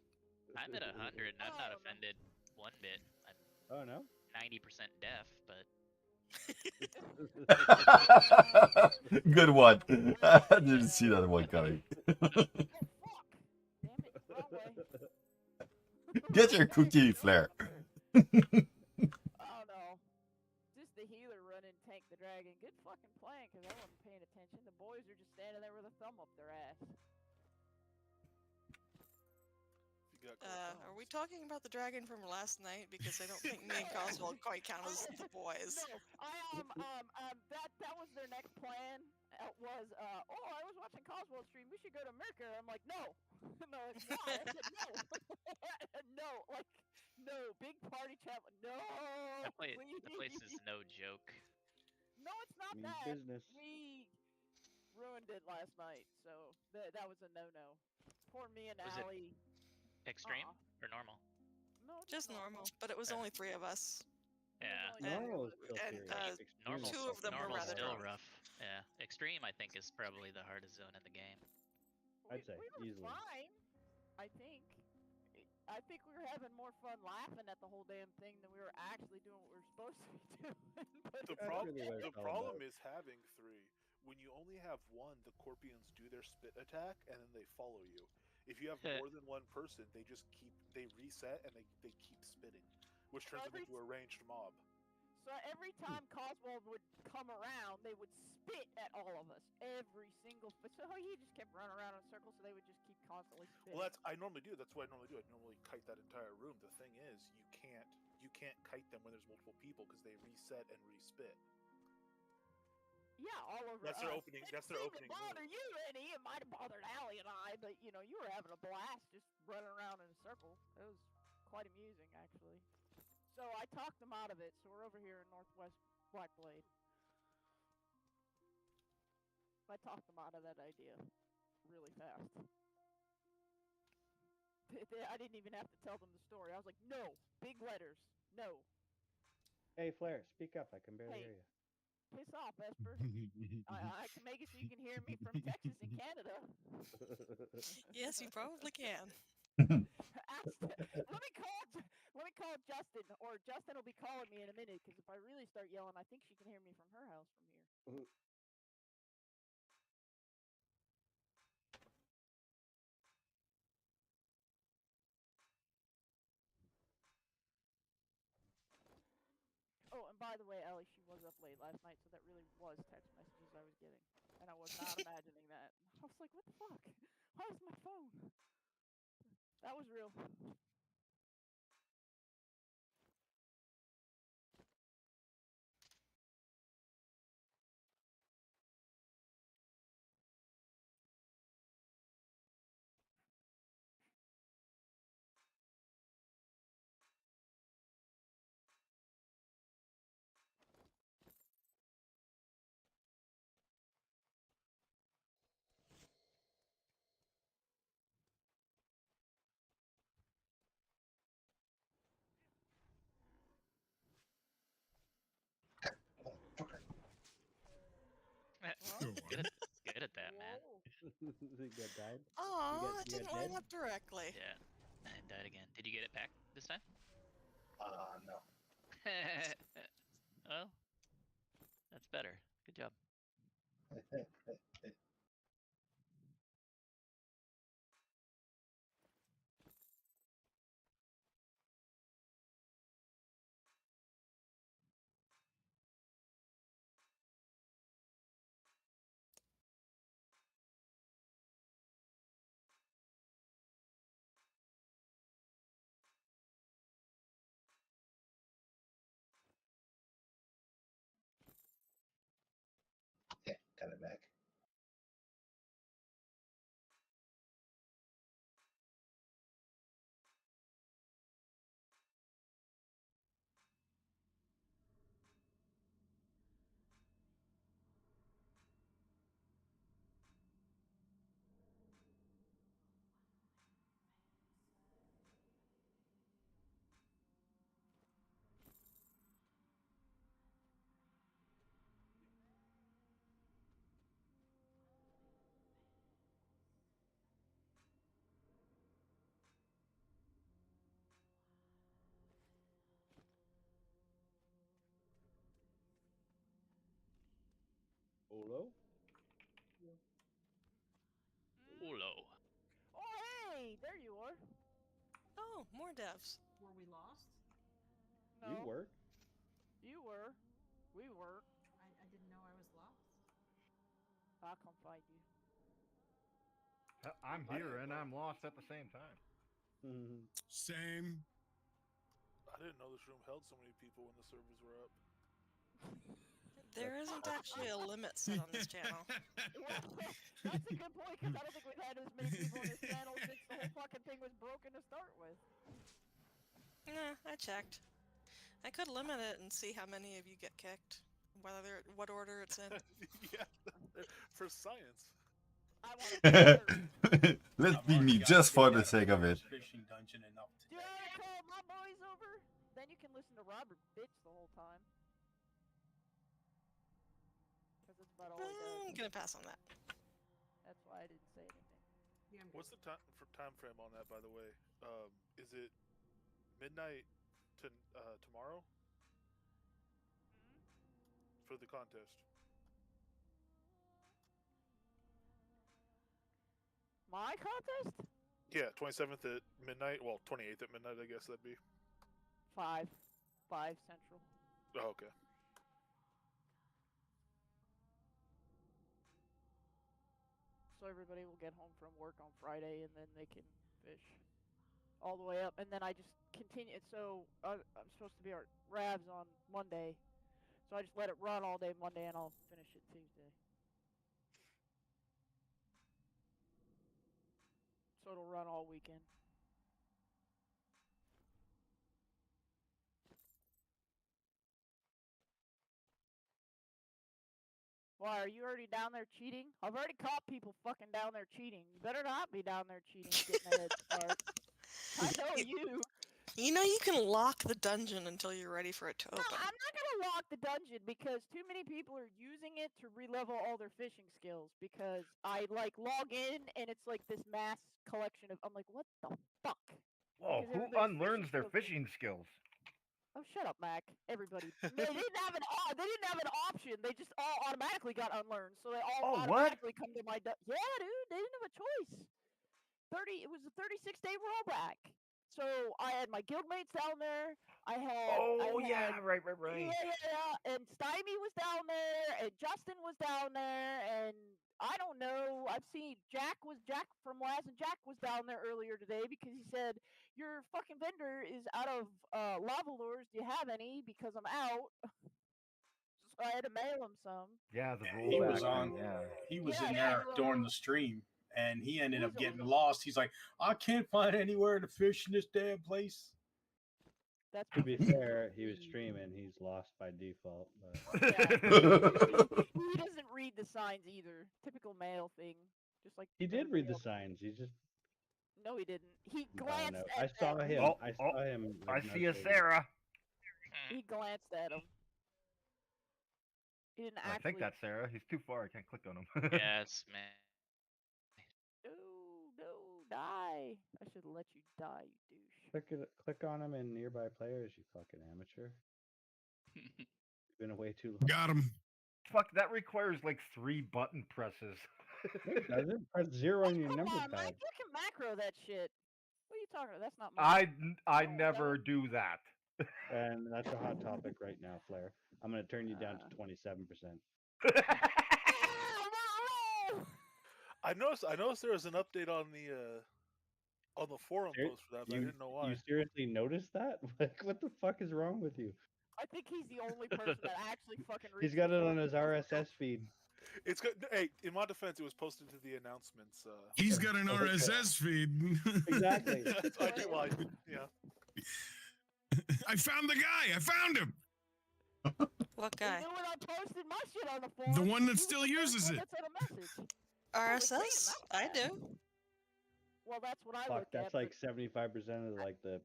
I'm at 100 and I'm not offended one bit. I'm Oh no? 90% deaf, but Good one. I didn't see that one coming. Get your cookie, Flair. Oh no. Just the healer running tank the dragon. Good fucking plan, because I wasn't paying attention. The boys are just standing there with a thumb up their ass. Are we talking about the dragon from last night? Because I don't think me and Coswell quite count as the boys. No, that was their next plan. Was I was watching Coswell stream. We should go to America. I'm like, no, no, it's not. I said no, no, like no big party travel. No, the place is no joke. No, it's not Means that. business. We ruined it last night, so that was a no-no. Poor me and Was it Allie. Extreme or normal? No, Just normal, but it was only 3 of us. Yeah. Normal is still And serious. Extreme Normal, is 2 of them were normal's rather still drunk. rough. Yeah. Extreme, I think, is probably the hardest zone in the game. I'd say we were easily. fine. I think we were having more fun laughing at the whole damn thing than we were actually doing what we were supposed to be doing. But The problem is having 3. When you only have 1, the Corpians do their spit attack and then they follow you. If you have more than 1 person, they reset and they keep spitting, which turns them into a ranged mob. So every time Coswell would come around, they would spit at all of us. Every single so he just kept running around in circles, so they would just keep constantly spitting. Well, I normally do. That's what I normally do. I normally kite that entire room. The thing is, you can't kite them when there's multiple people because they reset and respit. Yeah, all over. That's their opening. That's their opening. It bothered you, Eddie. It might have bothered Allie and I, but you were having a blast just running around in a circle. It was quite amusing, actually. So I talked them out of it. So we're over here in Northwest Blackblade. I talked them out of that idea really fast. I didn't even have to tell them the story. I was like, no, big letters, no. Hey, Flair, speak up. I can barely hear you. Piss off, Esper. I can make it so you can hear me from Texas and Canada. Yes, you probably can. Let me call Justin, or Justin will be calling me in a minute, because if I really start yelling, I think she can hear me from her house from here. And by the way, Ellie, she was up late last night, so that really was text messages I was getting. And I was not imagining that. I was like, what the fuck? Where's my phone? That was real. Good, good at that, man. You got died? Aw, it you didn't got line dead? up directly. Yeah, and died again. Did you get it back this time? No. Well, that's better. Good job. Yeah, got it back. Olo? Olo. Oh, hey! There you are. Oh, more devs. Were we lost? No. You were. You were. We were. I didn't know I was lost. I'll come find you. I'm here and I'm lost at the same time. Same. I didn't know this room held so many people when the servers were up. There isn't actually a limit set on this channel. That's a good point, because I don't think we've had as many people on this channel since the whole fucking thing was broken to start with. Nah, I checked. I could limit it and see how many of you get kicked. What order it's in. Yeah, for science. I want Let me just for the sake of it. Fishing dungeon enough Do you want to call my boys over? Then you can listen to Robert bitch the whole time. Because it's about all he does. I'm gonna pass on that. That's why I didn't say anything. What's the time frame on that, by the way? Is it midnight to tomorrow for the contest? My contest? Yeah, 27th at midnight. Well, 28th at midnight, I guess that'd be. 5 Central. Oh, okay. So everybody will get home from work on Friday, and then they can fish all the way up. And then I just continue. So I'm supposed to be at Rabs on Monday, so I just let it run all day Monday, and I'll finish it Tuesday. So it'll run all weekend. Why, are you already down there cheating? I've already caught people fucking down there cheating. You better not be down there cheating, getting a head start. I know you. You know you can lock the dungeon until you're ready for it to open. No, I'm not gonna lock the dungeon because too many people are using it to re-level all their fishing skills. Because I like log in and it's like this mass collection of. I'm like, what the fuck? Whoa, Because who everybody's unlearns their fishing fishing skills? Oh, shut up, Mac. Everybody. They didn't have an option. They just all automatically got unlearned. So they all automatically come to my. Yeah, dude. They didn't have a choice. It was a 36-day rollback. So I had my guildmates down there. I Oh had yeah, right. yeah, and Stymie was down there, and Justin was down there, and I don't know. I've seen Jack from Laz, and Jack was down there earlier today because he said your fucking vendor is out of lava lures. Do you have any? Because I'm out. So I had to mail him some. Yeah, the He was rollback on. thing. Yeah. He was Yeah, in yeah, there during the stream, and he ended He up was getting on- lost. He's like, I can't find anywhere to fish in this damn place. That's To be fair, he was streaming. He's lost by default. But... he doesn't read the signs either. Typical male thing. Just like He did read everybody the else. signs. He just No, he didn't. He no, glanced no. at I saw them. him. Oh, I saw him. I like, see a notating. Sarah. He glanced at him. He didn't I actually. think that's Sarah. He's too far. I can't click on him. Yes, man. No, die. I should let you die, you douche. Click on him in nearby players. You fucking amateur. You've been away too long. Got him. Fuck, that requires like 3 button presses. It doesn't. Press 0 on your Come number on, pad. Mike. You can macro that shit. What are you talking about? That's not mine. I never do that. And that's a hot topic right now, Flair. I'm gonna turn you down to 27%. I noticed there was an update on the forum post for that, but I didn't know why. You seriously noticed that? Like, what the fuck is wrong with you? I think he's the only person that actually fucking reads. He's got it on his RSS feed. It's good. Hey, in my defense, it was posted to the announcements. He's got an RSS feed. Exactly. I do. Well, yeah. I found the guy. I found him. What guy? You know when I posted my shit on the forum? The one that he was still the first uses one it. that sent a message. RSS? I do. Well, that's what I Fuck, look that's at. like 75% of like the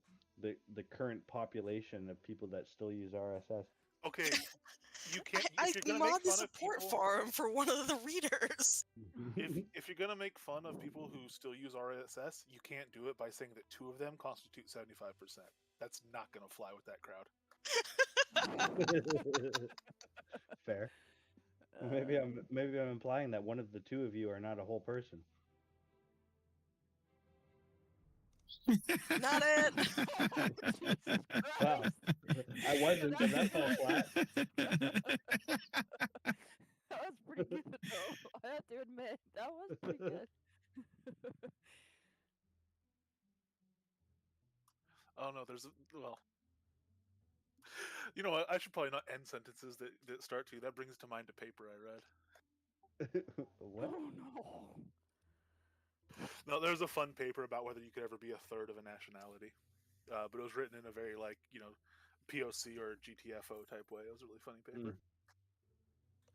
current population of people that still use RSS. Okay, you can't. I If you're gonna mod make the fun of support people, forum for one of the readers. if you're gonna make fun of people who still use RSS, you can't do it by saying that 2 of them constitute 75%. That's not gonna fly with that crowd. Fair. Maybe I'm implying that one of the 2 of you are not a whole person. Not it. Wow. I wasn't, but that's all flat. That was pretty good, though. I have to admit, that was pretty good. Oh no, well. You know what? I should probably not end sentences that start to. That brings to mind a paper I read. What? Oh no. No, there's a fun paper about whether you could ever be a third of a nationality, but it was written in a very POC or GTFO type way. It was a really funny paper.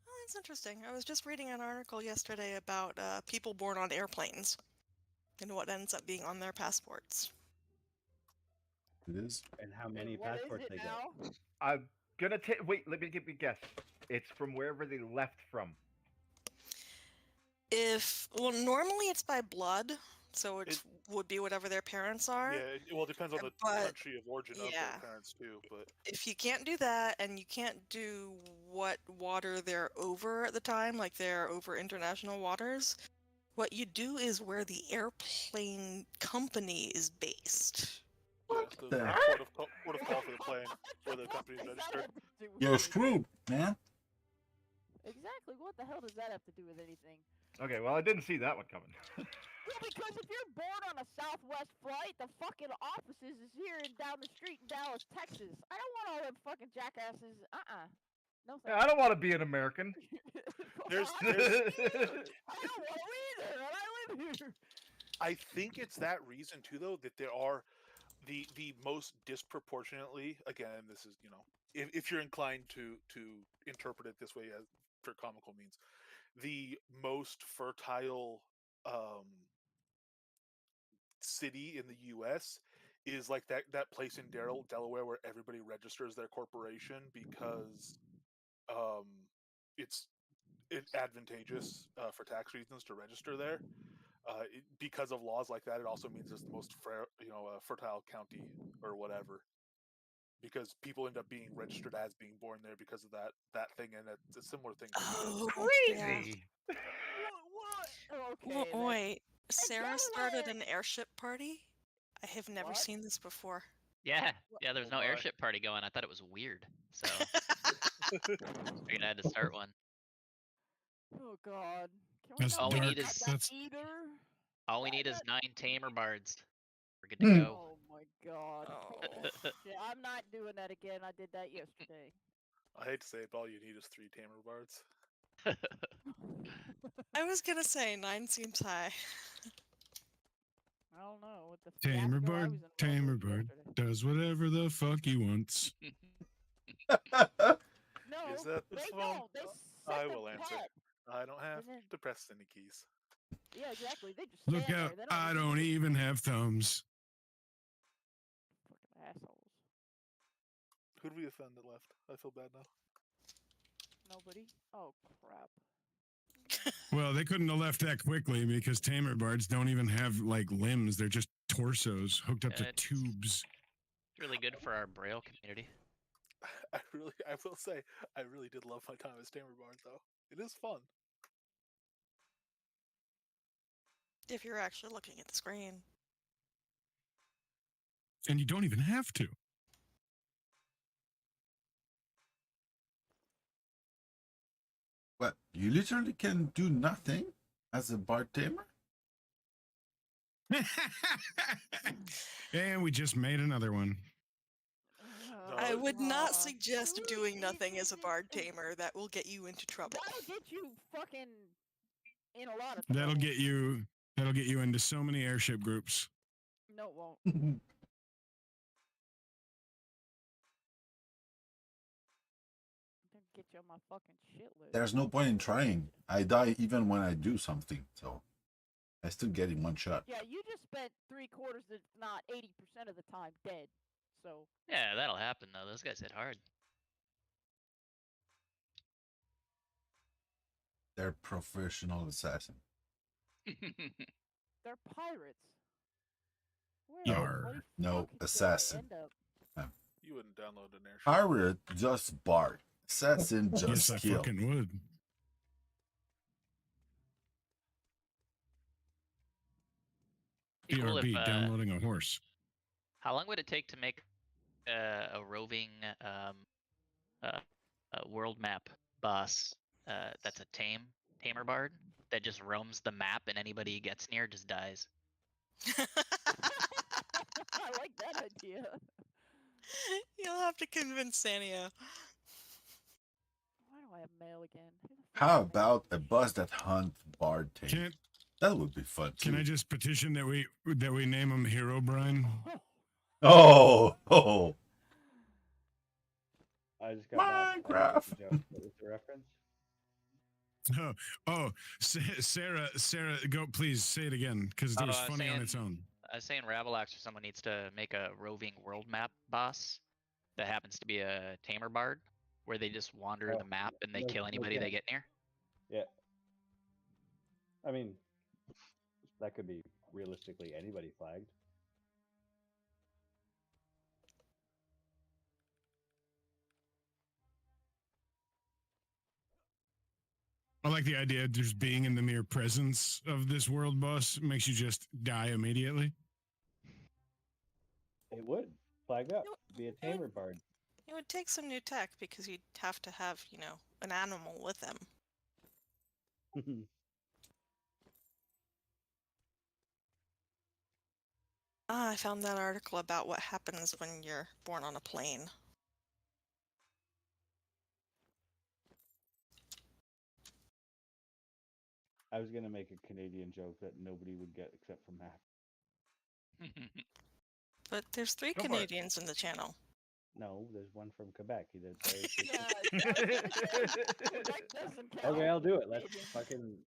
Oh, that's interesting. I was just reading an article yesterday about people born on airplanes and what ends up being on their passports. It is. And how many passports they get. I'm gonna take. Wait, let me give you a guess. It's from wherever they left from. Normally it's by blood, so it would be whatever their parents are. Yeah, it depends on the country of origin of their parents too. But if you can't do that, and you can't do what water they're over at the time, like they're over international waters, what you do is where the airplane company is based. What the port of call for the plane where the company's registered. You're screwed, man. Exactly. What the hell does that have to do with anything? Okay, well, I didn't see that one coming. Well, because if you're born on a Southwest flight, the fucking offices is here and down the street in Dallas, Texas. I don't want all them fucking jackasses. No thanks. Yeah, I don't want to be an American. There's I don't want to either, and I live here. I think it's that reason too, though, that there are the most disproportionately. Again, this is if you're inclined to interpret it this way as for comical means, the most fertile city in the U.S. is like that place in Delaware where everybody registers their corporation because it's advantageous for tax reasons to register there. Because of laws like that, it also means it's the most fertile county or whatever. Because people end up being registered as being born there because of that thing, and it's a similar thing. Crazy. What? Okay. Wait, Sarah started an airship party? I have never seen this before. Yeah, yeah. There's Oh no my. airship party going. I thought it was weird, so figured I had to start one. Oh God. Can we That's not All we dark. need not is that That's either? all we That- need is that- 9 tamer bards. We're good to go. Oh my God. Oh. Yeah, I'm not doing that again. I did that yesterday. I hate to say it, but all you need is 3 tamer bards. I was gonna say 9 seems high. I don't know. With the tamer fiasco I bird. was involved Tamer with bird yesterday. does whatever the fuck he wants. No, Is that the they phone? don't. They I set the will answer. pet. I don't have And then- to press any keys. Yeah, exactly. They just Look stand out! there. They I do don't anything. even have thumbs. Fucking assholes. Who did we offend that left? I feel bad now. Nobody. Oh crap. Well, they couldn't have left that quickly because tamer bards don't even have like limbs. They're just torsos hooked up to It's- tubes. It's really good for our Braille community. I will say, I really did love my time as tamer bard though. It is fun. If you're actually looking at the screen. And you don't even have to. What? You literally can do nothing as a bard tamer? And we just made another one. I Oh, would not God. suggest Dude, doing nothing as a bard tamer. That will get you into trouble. That'll get you fucking in a lot of trouble. That'll get you into so many airship groups. No, it won't. Don't get you on my fucking shit list. There's no point in trying. I die even when I do something, so I still get in one shot. Yeah, you just spent 3/4, if not 80% of the time dead. So Yeah, that'll happen though. Those guys hit hard. They're professional assassin. they're pirates. Where No, the bloody no, fuck did I assassin. end up? You wouldn't download an airship. Pirate just bard. Assassin just Yes, I kill. fucking would. Be cool if, BRB, downloading a horse. How long would it take to make a roving world map boss that's a tamer bard that just roams the map and anybody he gets near just dies? I like that idea. You'll have to convince Sanio. Why do I have mail again? Who the fuck How is about a bus that hunt bard tamer? Can't That would be fun too. can I just petition that we name him Hero Brian? Oh, oh. I just got back. Minecraft. Joe, what was the reference? Sarah, go please say it again because it was funny on its own. I was saying Ravalax or someone needs to make a roving world map boss that happens to be a tamer bard, where they just wander Oh, the map and they no- kill no anybody they kidding. get near. Yeah. I mean, that could be realistically anybody flagged. I like the idea of just being in the mere presence of this world boss makes you just die immediately. It would flag up. Be a tamer bard. It would take some new tech because you'd have to have, an animal with them. I found that article about what happens when you're born on a plane. I was gonna make a Canadian joke that nobody would get except for Matt. But there's 3 Go for it. Canadians in the channel. No, there's one from Quebec. He did very Quebec doesn't count. Okay, I'll do it. Let's fucking.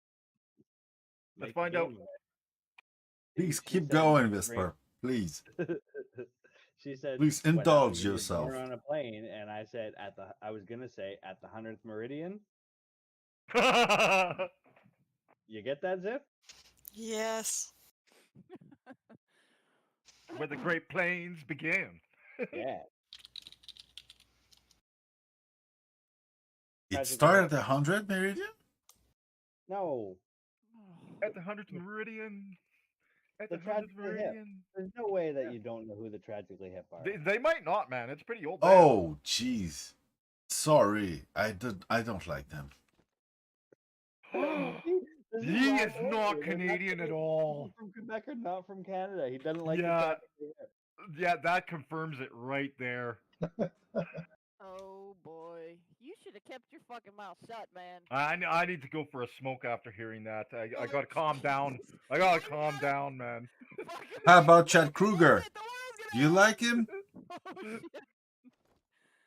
Let's make find the out. game. Please She keep said, going, "Great." Whisper. Please. She said, Please "What indulge happens when you're yourself." born on a plane," and I said, I was gonna say at the 100th meridian. You get that, Zip? Yes. Where the Great Plains began. Yeah. It Tragic started event. at 100 Meridian? No. At the 100th meridian, At The the 100th Tragically Hip. Meridian. There's no way that you don't know who the Tragically Hip are. They might not, man. It's a pretty old band. Oh, jeez. Sorry, I don't like them. He is not Canadian at all. From Quebec or not from Canada. He doesn't like the Yeah, Tragically Hip. yeah, that confirms it right there. Oh boy, you should have kept your fucking mouth shut, man. I need to go for a smoke after hearing that. I gotta calm down. I gotta calm down, man. How about Chad Kruger? Do you like him?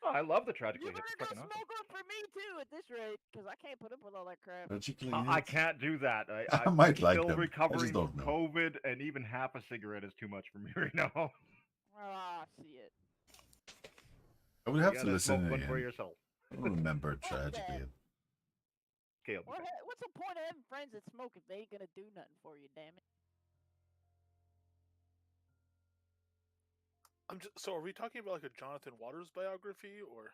Oh, I love the Tragically You Hip. better go smoke one for me too at this rate, because I can't put up with all that crap. Tragically I Hip? can't do that. I I'm might like still them. I recovering just don't from know. COVID, and even half a cigarette is too much for me right now. Ah, see it. I would You have to gotta listen smoke in one for again. yourself. I don't remember Tragically Hip. Caleb. What's the point of having friends that smoke if they ain't gonna do nothing for you? Damn it. So are we talking about like a Jonathan Waters biography or?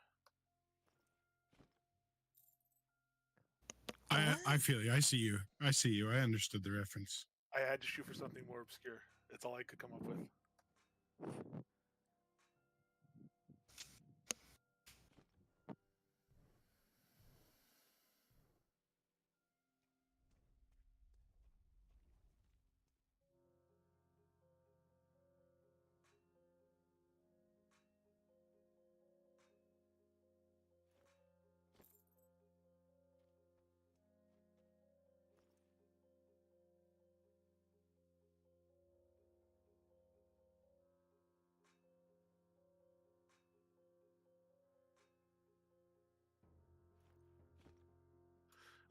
I feel you. I see you. I see you. I understood the reference. I had to shoot for something more obscure. That's all I could come up with.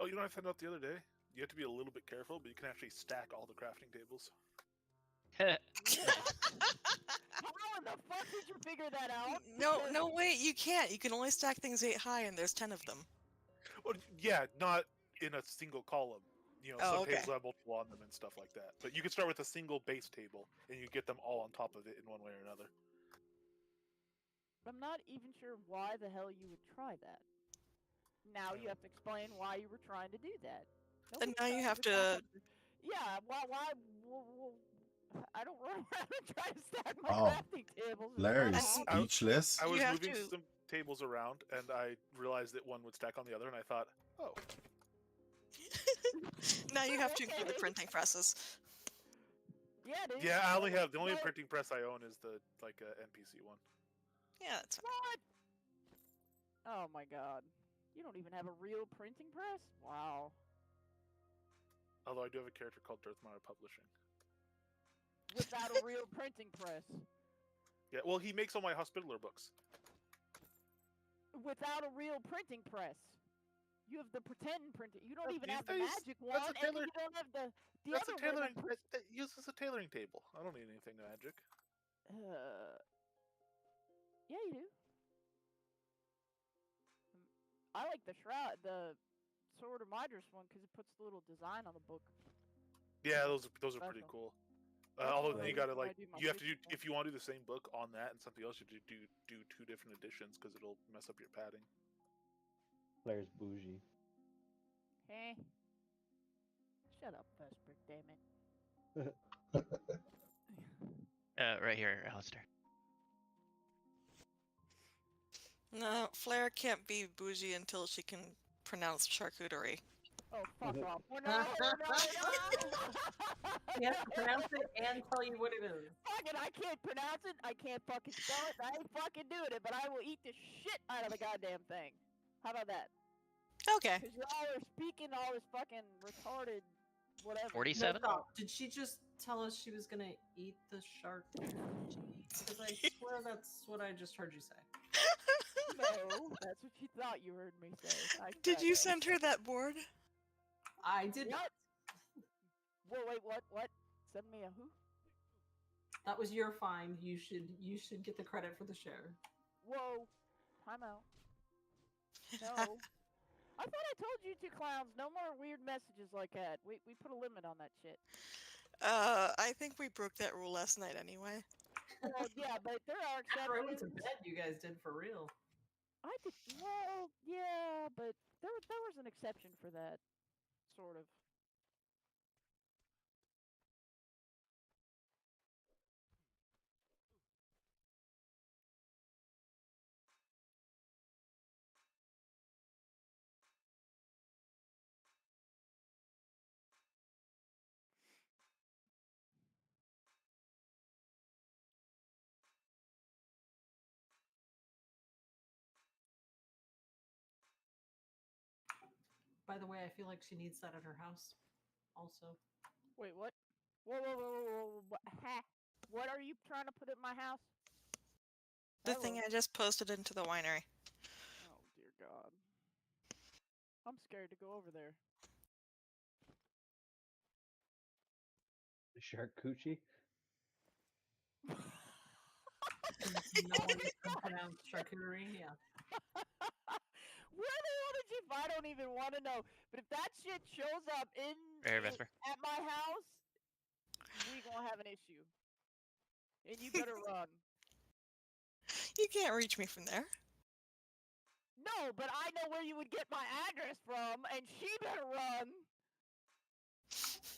Oh, you know what I found out the other day? You have to be a little bit careful, but you can actually stack all the crafting tables. How in the fuck did you figure that out? No, wait, you can't. You can only stack things 8 high, and there's 10 of them. Well, yeah, not in a single column. You know, Oh, some okay. tables have multiple on them and stuff like that. But you can start with a single base table, and you get them all on top of it in one way or another. I'm not even sure why the hell you would try that. Now you have to explain why you were trying to do that. And now you have Nobody's trying to. Yeah, why I don't run around and try to stack my Oh, crafting tables. It's Larry's not awesome. speechless. I was You have moving to- some tables around, and I realized that one would stack on the other, and I thought, oh. Now you have to include the printing presses. Yeah, dude. Yeah, I only have the only What? printing press I own is the NPC one. Yeah, that's fine. What? Oh my god. You don't even have a real printing press? Wow. Although I do have a character called Dirthmire Publishing. Without a real printing press. Yeah, well, he makes all my Hospitaller books. Without a real printing press. You have the pretend printing. You don't even These have the days, magic one, that's a and tailor- you don't have the That's a other tailoring. one. That uses a tailoring table. I don't need anything magic. Yeah, you do. I like the Shroud, the Sword of Midras one, because it puts the little design on the book. Yeah, those are pretty Special. cool. Although what I you do gotta when I like do my you have to do physical. if you want to do the same book on that and something else, you have to do 2 different editions because it'll mess up your padding. Claire's bougie. Eh. Shut up, Vesper, damn it. Right here, Alistair. No, Flair can't be bougie until she can pronounce charcuterie. Oh, fuck off. We're not. He has to pronounce it and tell you what it is. Fuck it, I can't pronounce it. I can't fucking spell it. I ain't fucking doing it, but I will eat the shit out of the goddamn thing. How about that? Okay. Because y'all are speaking all this fucking retarded whatever. 47? No, stop. Did she just tell us she was gonna eat the shark? Because I swear that's what I just heard you say. No, that's what you thought you heard me say. Did you send her that board? I did not. Whoa, wait, what? Send me a who? That was your find. You should get the credit for the share. Whoa. Time out. No. I thought I told you two clowns, no more weird messages like that. We put a limit on that shit. I think we broke that rule last night anyway. Well, yeah, but there are After I went to exceptions. bed, you guys did for real. I did well, yeah, but there was an exception for that, sort of. By the way, I feel like she needs that at her house. Also. Wait, what? Whoa. What are you trying to put at my house? The thing I just posted into the winery. Oh, dear God. I'm scared to go over there. Charcuterie? No one can pronounce charcuterie, yeah. Where the hell did you? I don't even want to know. But if that shit shows up at my house, we gonna have an issue. And you better run. You can't reach me from there. No, but I know where you would get my address from, and she better run.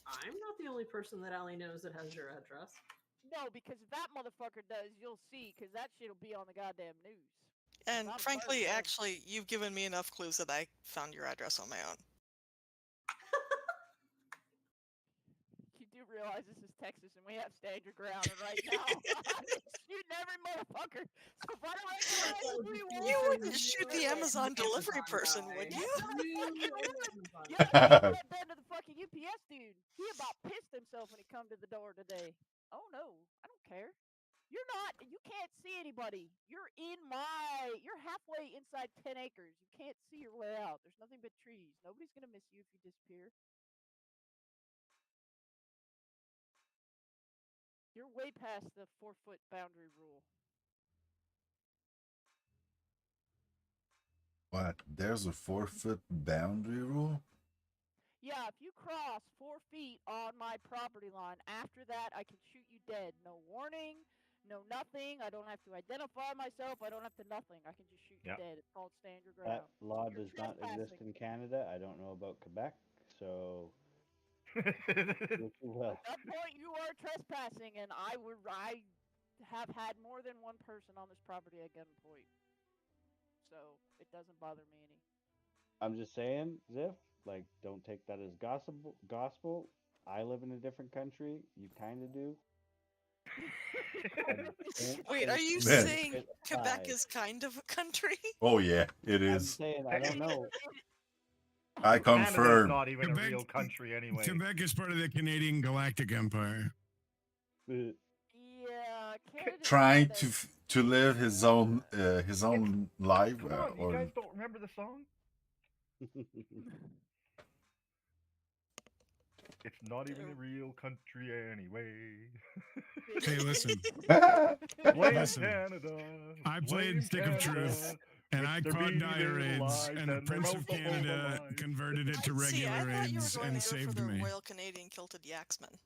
I'm not the only person that Allie knows that has your address. No, because if that motherfucker does, you'll see, because that shit'll be on the goddamn news. And I'm frankly, murdering. actually, you've given me enough clues that I found your address on my own. You do realize this is Texas and we have stand your ground, and right now I'm shooting every motherfucker. So if I don't recognize who you are, You wouldn't shoot the Amazon delivery person, would you? Yes, I fucking would. You understand what I've done to the fucking UPS dude? He about pissed himself when he come to the door today. Oh no, I don't care. You're not. You can't see anybody. You're halfway inside 10 acres. You can't see your way out. There's nothing but trees. Nobody's gonna miss you if you disappear. You're way past the 4-foot boundary rule. What? There's a 4-foot boundary rule? Yeah, if you cross 4 feet on my property line, after that I can shoot you dead. No warning, no nothing. I don't have to identify myself. I don't have to nothing. I can just shoot you dead. It's called stand your ground. That law You're does not exist trespassing. in Canada. I don't know about Quebec, so. Well, At that point, you are trespassing, and I have had more than one person on this property at gunpoint, so it doesn't bother me any. I'm just saying, Ziff, like, don't take that as gospel. I live in a different country. You kind of do. Wait, are you Man. saying Quebec is kind of a country? Oh yeah, it I'm is. saying, I don't know. I Canada's confirm. not even Quebec, a real country anyway. Quebec is part of the Canadian Galactic Empire. Yeah, Trying to live his own life. Come on, you or guys don't remember the song? It's not even a real country anyway. Hey, listen. Blame Listen. Canada. I blame played Stick of Canada, Truth, and I with their caught mean dire little raids, lies and the and their Prince of homophobic Canada lies. converted it to See, I regular thought you were raids going and there for saved the me. Royal Canadian Kilted Yaxman.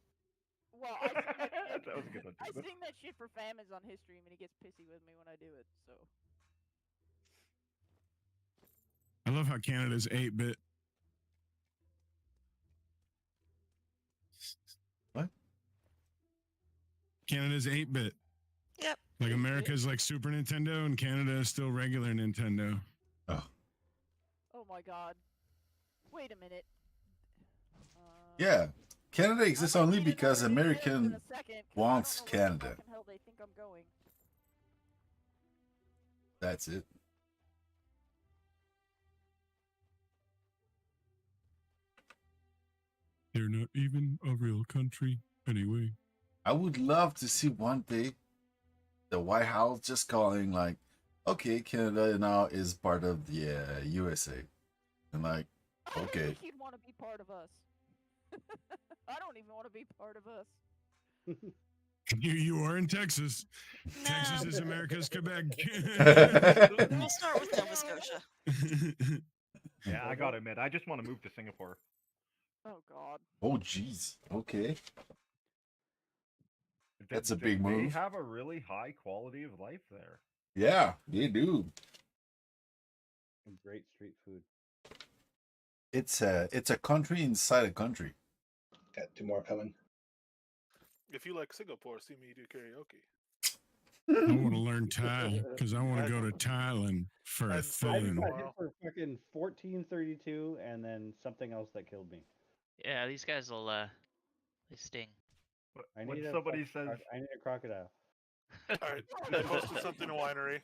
Well, I sing that shit. That was a good one, I too. sing that shit for Famines on his stream, and he gets pissy with me when I do it. So I love how Canada's 8-bit. What? Canada's 8-bit. Yep. Like America's like Super Nintendo, and Canada is still regular Nintendo. Oh. oh my god, wait a minute. Yeah, Canada exists only because American wants Canada. Fucking hell, they think I'm going. That's it. They're not even a real country anyway. I would love to see one day the White House just calling like, okay, Canada now is part of the USA. And like, I okay. think he'd want to be part of us. I don't even want to be part of us. You are in Texas. No. Texas is America's Quebec. We'll start with Nova Scotia. Yeah, I gotta admit, I just want to move to Singapore. Oh god. Oh jeez. Okay. That's a They big move. have a really high quality of life there. Yeah, they do. And great street food. It's a country inside a country. Got 2 more coming. If you like Singapore, see me do karaoke. I want to learn Thai because I want to go to Thailand for a I thing. got hit for fucking 1432 and then something else that killed me. Yeah, these guys will they sting. When somebody says I need a crocodile. Alright, I posted something to Winery.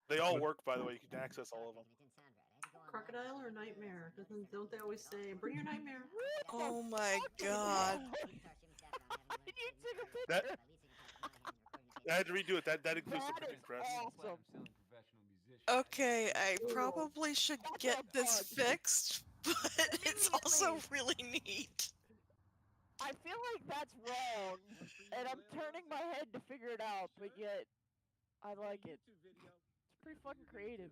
They all work, by the way. You can access all of them. crocodile or nightmare? Don't they always say, bring your nightmare? Oh my god. You took a That picture. I had to redo it. That includes the That printing is press. awesome. Okay, I Ooh. probably should That's get a this bug. fixed, but it's also really neat. I feel like that's wrong, and I'm turning my head to figure it out, but yet I like it. It's pretty fucking creative.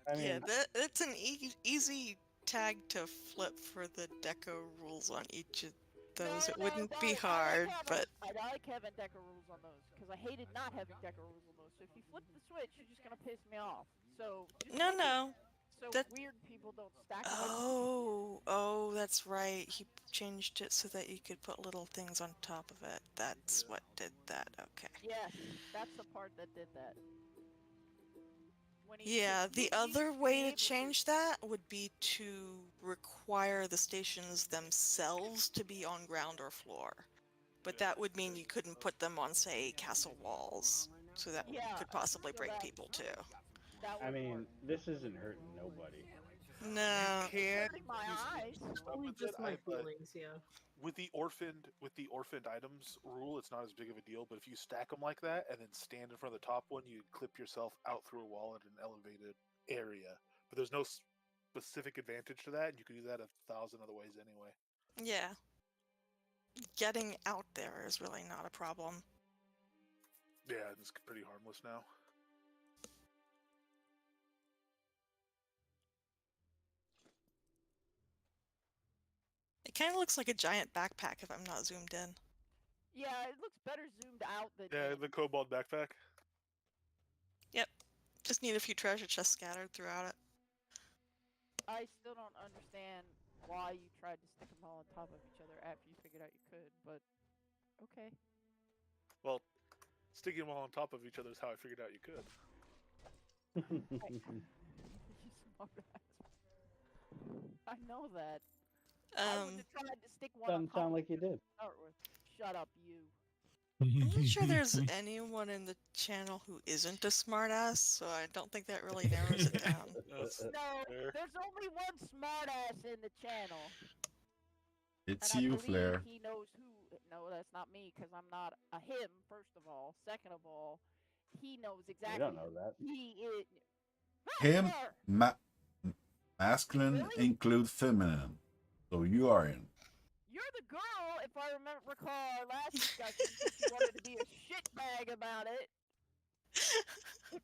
I Yeah, mean, that's an easy tag to flip for the deco rules on each of those. It wouldn't be hard, but I like having deco rules on those because I hated not having deco rules on those. So if you flip the switch, you're just gonna piss me off. So just no, make it no. so That weird people don't stack them. oh, that's right. He changed it so that you could put little things on top of it. That's what did that. Okay. Yes, that's the part that did that. Yeah, the other way to change that would be to require the stations themselves to be on ground or floor. But that would mean you couldn't put them on, say, castle walls. So that could possibly break people too. I mean, this isn't hurting nobody. No. You can hurting my eyes. stuff Only with just it. my I've, feelings, yeah. with the orphaned items rule, it's not as big of a deal. But if you stack them like that and then stand in front of the top one, you clip yourself out through a wall at an elevated area. But there's no specific advantage to that, and you can do that 1,000 other ways anyway. Yeah. Getting out there is really not a problem. Yeah, it's pretty harmless now. It kind of looks like a giant backpack if I'm not zoomed in. Yeah, it looks better zoomed out than. Yeah, the kobold backpack. Yep. Just need a few treasure chests scattered throughout it. I still don't understand why you tried to stick them all on top of each other after you figured out you could, but okay. Well, sticking them all on top of each other is how I figured out you could. You smart ass. I know that. I would have tried to stick one on Doesn't top sound of like you each other did. to start with. Shut up, you. I'm not sure there's anyone in the channel who isn't a smartass, so I don't think that really narrows it down. No, there's only one smartass in the channel. It's and I you, believe Flair. He knows who. No, that's not me, because I'm not a him. First of all, second of all, he knows exactly. don't know that. He is. Him, masculine include feminine. So you are in. You're the girl, if I recall our last discussion, since you wanted to be a shitbag about it.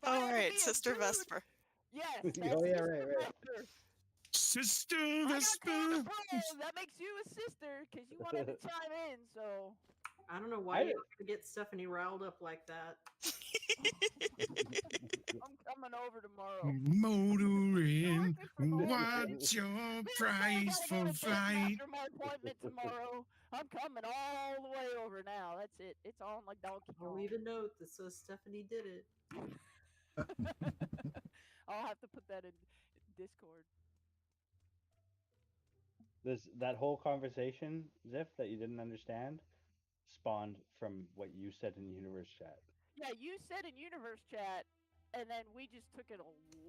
Oh, right, Sister Vesper. Yes, Oh, yeah, right. Vesper. Sister Vesper. That makes you a sister, because you wanted to chime in, so. I don't know why you have to get Stephanie riled up like that. I'm coming over tomorrow. Motoring, what's your price for flight? After my appointment tomorrow, I'm coming all the way over now. That's it. It's on like Donkey Kong. I'll leave a note that says Stephanie did it. I'll have to put that in Discord. That whole conversation, Ziff, that you didn't understand, spawned from what you said in universe chat. Yeah, you said in universe chat, and then we just took it a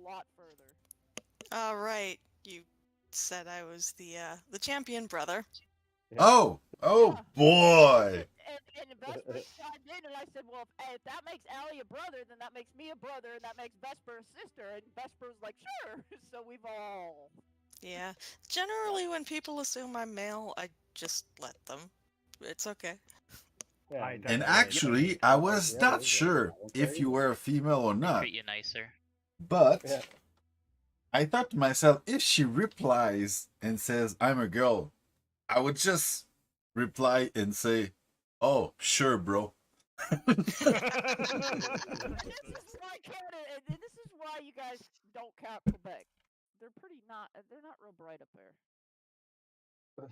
lot further. All right, you said I was the champion brother. Yeah. Oh boy! And Vesper chimed in, and I said, well, if that makes Allie a brother, then that makes me a brother, and that makes Vesper a sister. And Vesper's like, sure. So we've all. Yeah. Generally, when people assume I'm male, I just let them. It's okay. Yeah, And actually, I was not sure if you were a female or not. Treat you nicer. But I thought to myself, if she replies and says, I'm a girl, I would just reply and say, oh, sure, bro. This is why Canada, and this is why you guys don't count Quebec. They're not real bright up there.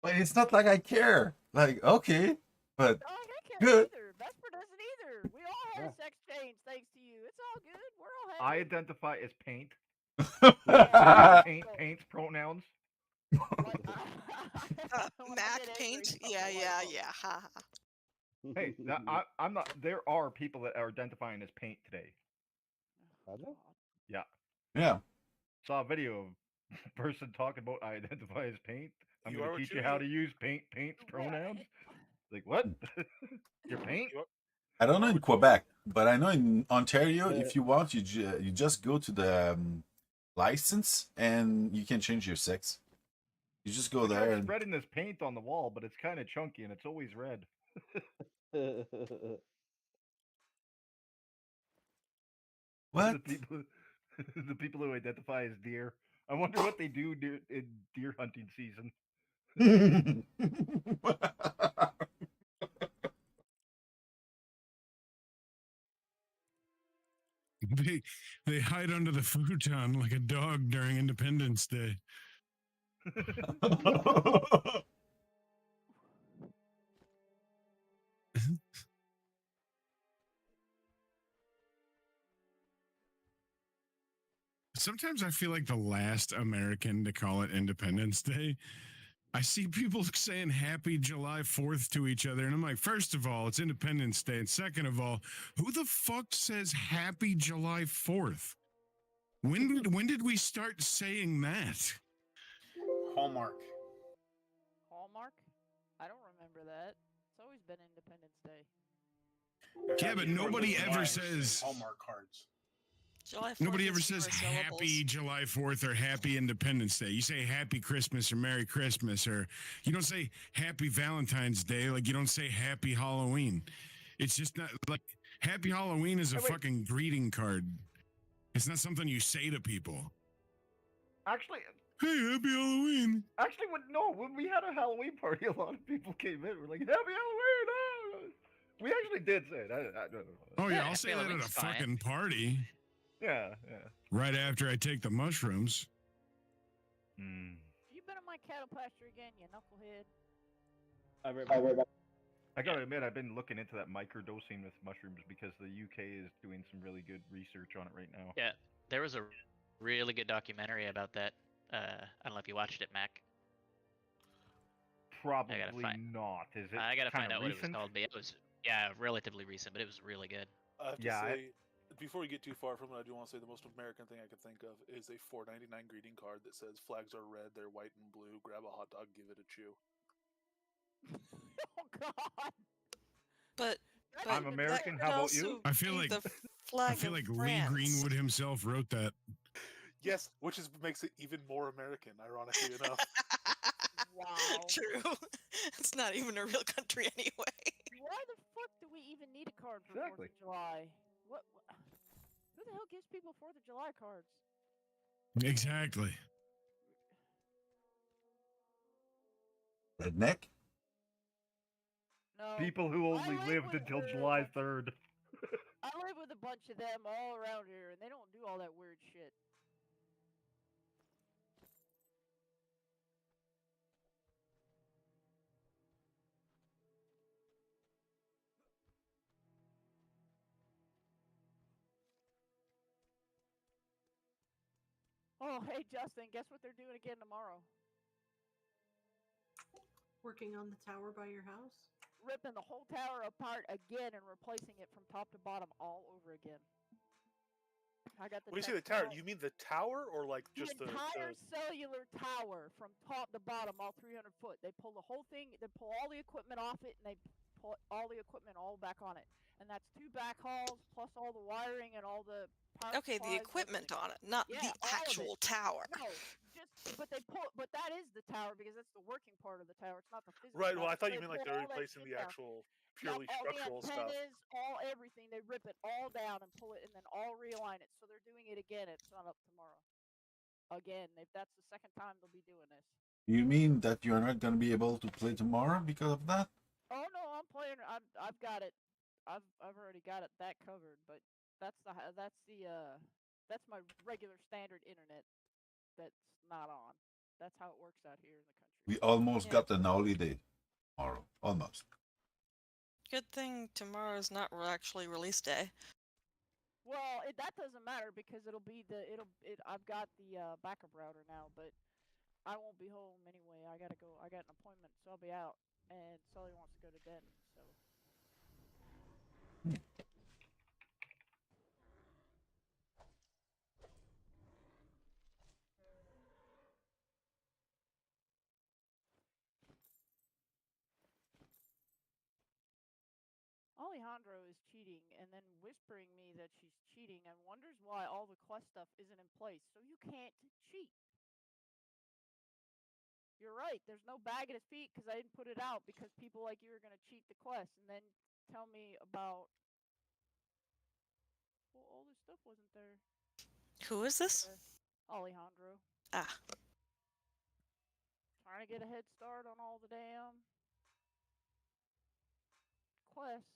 But it's not like I care. Like, okay, but I can't good. either. Vesper doesn't either. We all had a sex change thanks to you. It's all good. We're all happy. I identify as paint. Paint pronouns. Mac paint? Yeah. Ha. Hey, I'm not. There are people that are identifying as paint today. Are there? Yeah. Yeah. Saw a video of a person talking about I identify as paint. I'm You going are to what teach you you how eat. to use paint's pronouns. Like what? You're paint? I don't know in Quebec, but I know in Ontario, Uh, if you want, you just go to the license and you can change your sex. You just go I tried there and spreading this paint on the wall, but it's kind of chunky and it's always red. What? The people, the people who identify as deer. I wonder what they do in deer hunting season. They hide under the futon like a dog during Independence Day. Sometimes I feel like the last American to call it Independence Day. I see people saying Happy July 4th to each other, and I'm like, first of all, it's Independence Day, and second of all, who the fuck says Happy July 4th? When did we start saying that? Hallmark. Hallmark? I don't remember that. It's always been Independence Day. Yeah, but nobody ever says Hallmark cards. July 4th nobody ever is says fewer Happy syllables. July 4th or Happy Independence Day. You say Happy Christmas or Merry Christmas, or you don't say Happy Valentine's Day, like you don't say Happy Halloween. It's just not like Happy Halloween is a fucking greeting card. It's not something you say to people. Actually, hey, Happy Halloween. Actually, when we had a Halloween party, a lot of people came in. We're like, Happy Halloween! Ah! We actually did say it. I don't know. Oh yeah, I'll say that at a fucking party. Yeah. Right after I take the mushrooms. You been in my cattle pasture again, you knucklehead? I gotta admit, I've been looking into that microdosing with mushrooms because the UK is doing some really good research on it right now. Yeah, there was a really good documentary about that. I don't know if you watched it, Mac. Probably not. Is it? I gotta find out what it was recent? called, but it was relatively recent, but it was really good. I have to say, before we get too far from it, I do want to say the most American thing I could think of is a $4.99 greeting card that says flags are red, they're white and blue. Grab a hot dog, give it a chew. Oh God! But I'm American. How about you? I feel like Lee Greenwood himself wrote that. Yes, which makes it even more American, ironically enough. Wow. True. It's not even a real country anyway. Why the fuck do we even need a card for 4th of July? What? Who the hell gives people 4th of July cards? Exactly. Redneck? No. People who only lived until July 3rd. I live with a bunch of them all around here, and they don't do all that weird shit. Oh, hey, Justin, guess what they're doing again tomorrow? Working on the tower by your house? Ripping the whole tower apart again and replacing it from top to bottom all over again. I got the When you say the tower, you mean the tower or like just the entire cellular tower from top to bottom, all 300 foot. They pull the whole thing, they pull all the equipment off it, and they pull all the equipment all back on it. And that's 2 backhauls plus all the wiring and all the power Okay, the supplies, equipment everything. on it, not Yeah, the all of actual it. tower. No, but that is the tower because that's the working part of the tower. It's not the physical. Right, well, tower. I thought They you meant like pull they're all that replacing shit the down. actual purely all structural the stuff. antennas, all everything. They rip it all down and pull it, and then all realign it. So they're doing it again. It's not up tomorrow. Again, if that's the second time they'll be doing this. You mean that you're not going to be able to play tomorrow because of that? Oh no, I'm playing. I've got it. I've already got it that covered. But that's my regular standard internet that's not on. That's how it works out here in the country. We almost got an holiday tomorrow. Almost. Good thing tomorrow is not actually release day. Well, that doesn't matter because I've got the backup router now, but I won't be home anyway. I gotta go. I got an appointment, so I'll be out. And Sully wants to go to Denton, so. Alejandro is cheating and then whispering me that she's cheating and wonders why all the quest stuff isn't in place, so you can't cheat. You're right. There's no bag at his feet because I didn't put it out because people like you are going to cheat the quest and then tell me about. Well, all this stuff wasn't there. Who is this? Alejandro. Ah. Trying to get a head start on all the damn quests.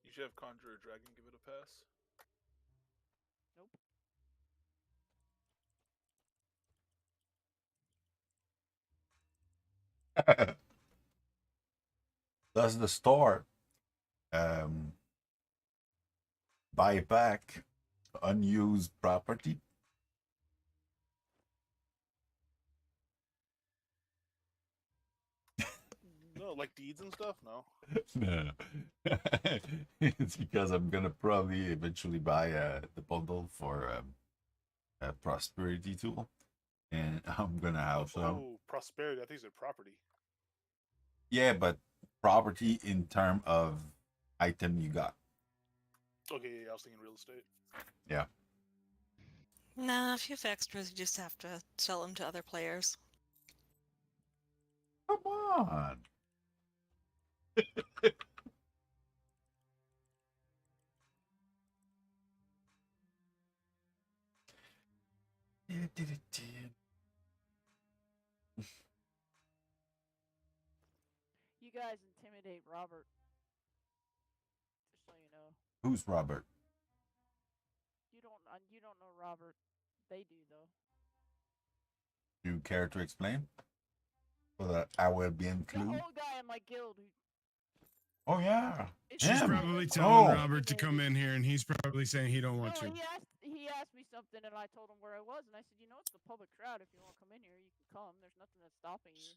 You should have Conjure a Dragon give it a pass. Nope. Does the store buy back unused property? No, like deeds and stuff? No. No. It's because I'm gonna probably eventually buy the bundle for a prosperity tool, and I'm gonna have some. Oh, prosperity. I think it's a property. Yeah, but property in term of item you got. Okay, yeah, I was thinking real estate. Yeah. Nah, if you have extras, you just have to sell them to other players. Come on. You guys intimidate Robert. Just so you know. Who's Robert? You don't know Robert. They do though. Do you care to explain? So that I will be The included. old guy in my guild who. Oh yeah. She's Him. probably telling Oh. Robert to come in here, and he's probably saying he don't want No, to. he asked me something and I told him where I was and I said, you know, it's the public shroud. If you want to come in here, you can come. There's nothing that's stopping you.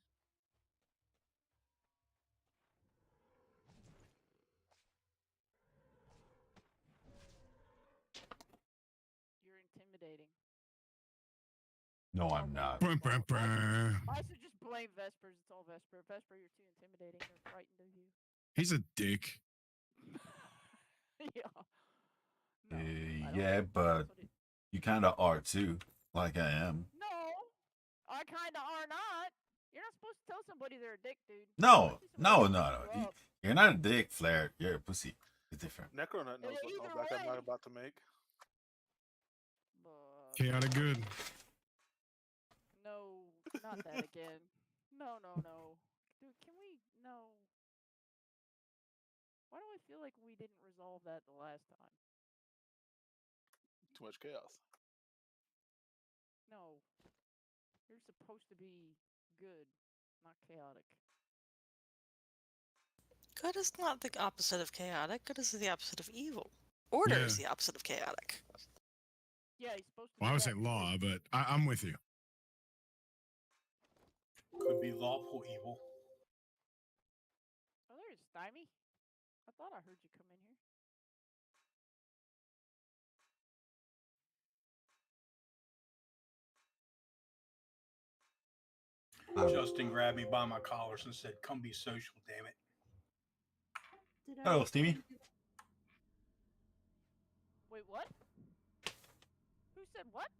You're intimidating. No, I'm not. I should just blame Vespers. It's all Vesper. Vesper, you're too intimidating. They're frightened of you. He's a dick. Yeah. Yeah, but you kind of are too, like I am. No, I kind of are not. You're not supposed to tell somebody they're a dick, dude. No. You're not a dick, Flair. You're a pussy. It's different. Necronut knows what comeback I'm not about to make. Chaotic good. No, not that again. No. Dude, can we? No. Why do I feel like we didn't resolve that the last time? Too much chaos. No. You're supposed to be good, not chaotic. Good is not the opposite of chaotic. Good is the opposite of evil. Order is the opposite of chaotic. Yeah, he's supposed to. Well, I would say law, but I'm with you. Could be lawful evil. Oh, there's Stymie. I thought I heard you come in here. Justin grabbed me by my collars and said, "Come be social, damn it." Hello, Stevie. Wait, what? Who said what?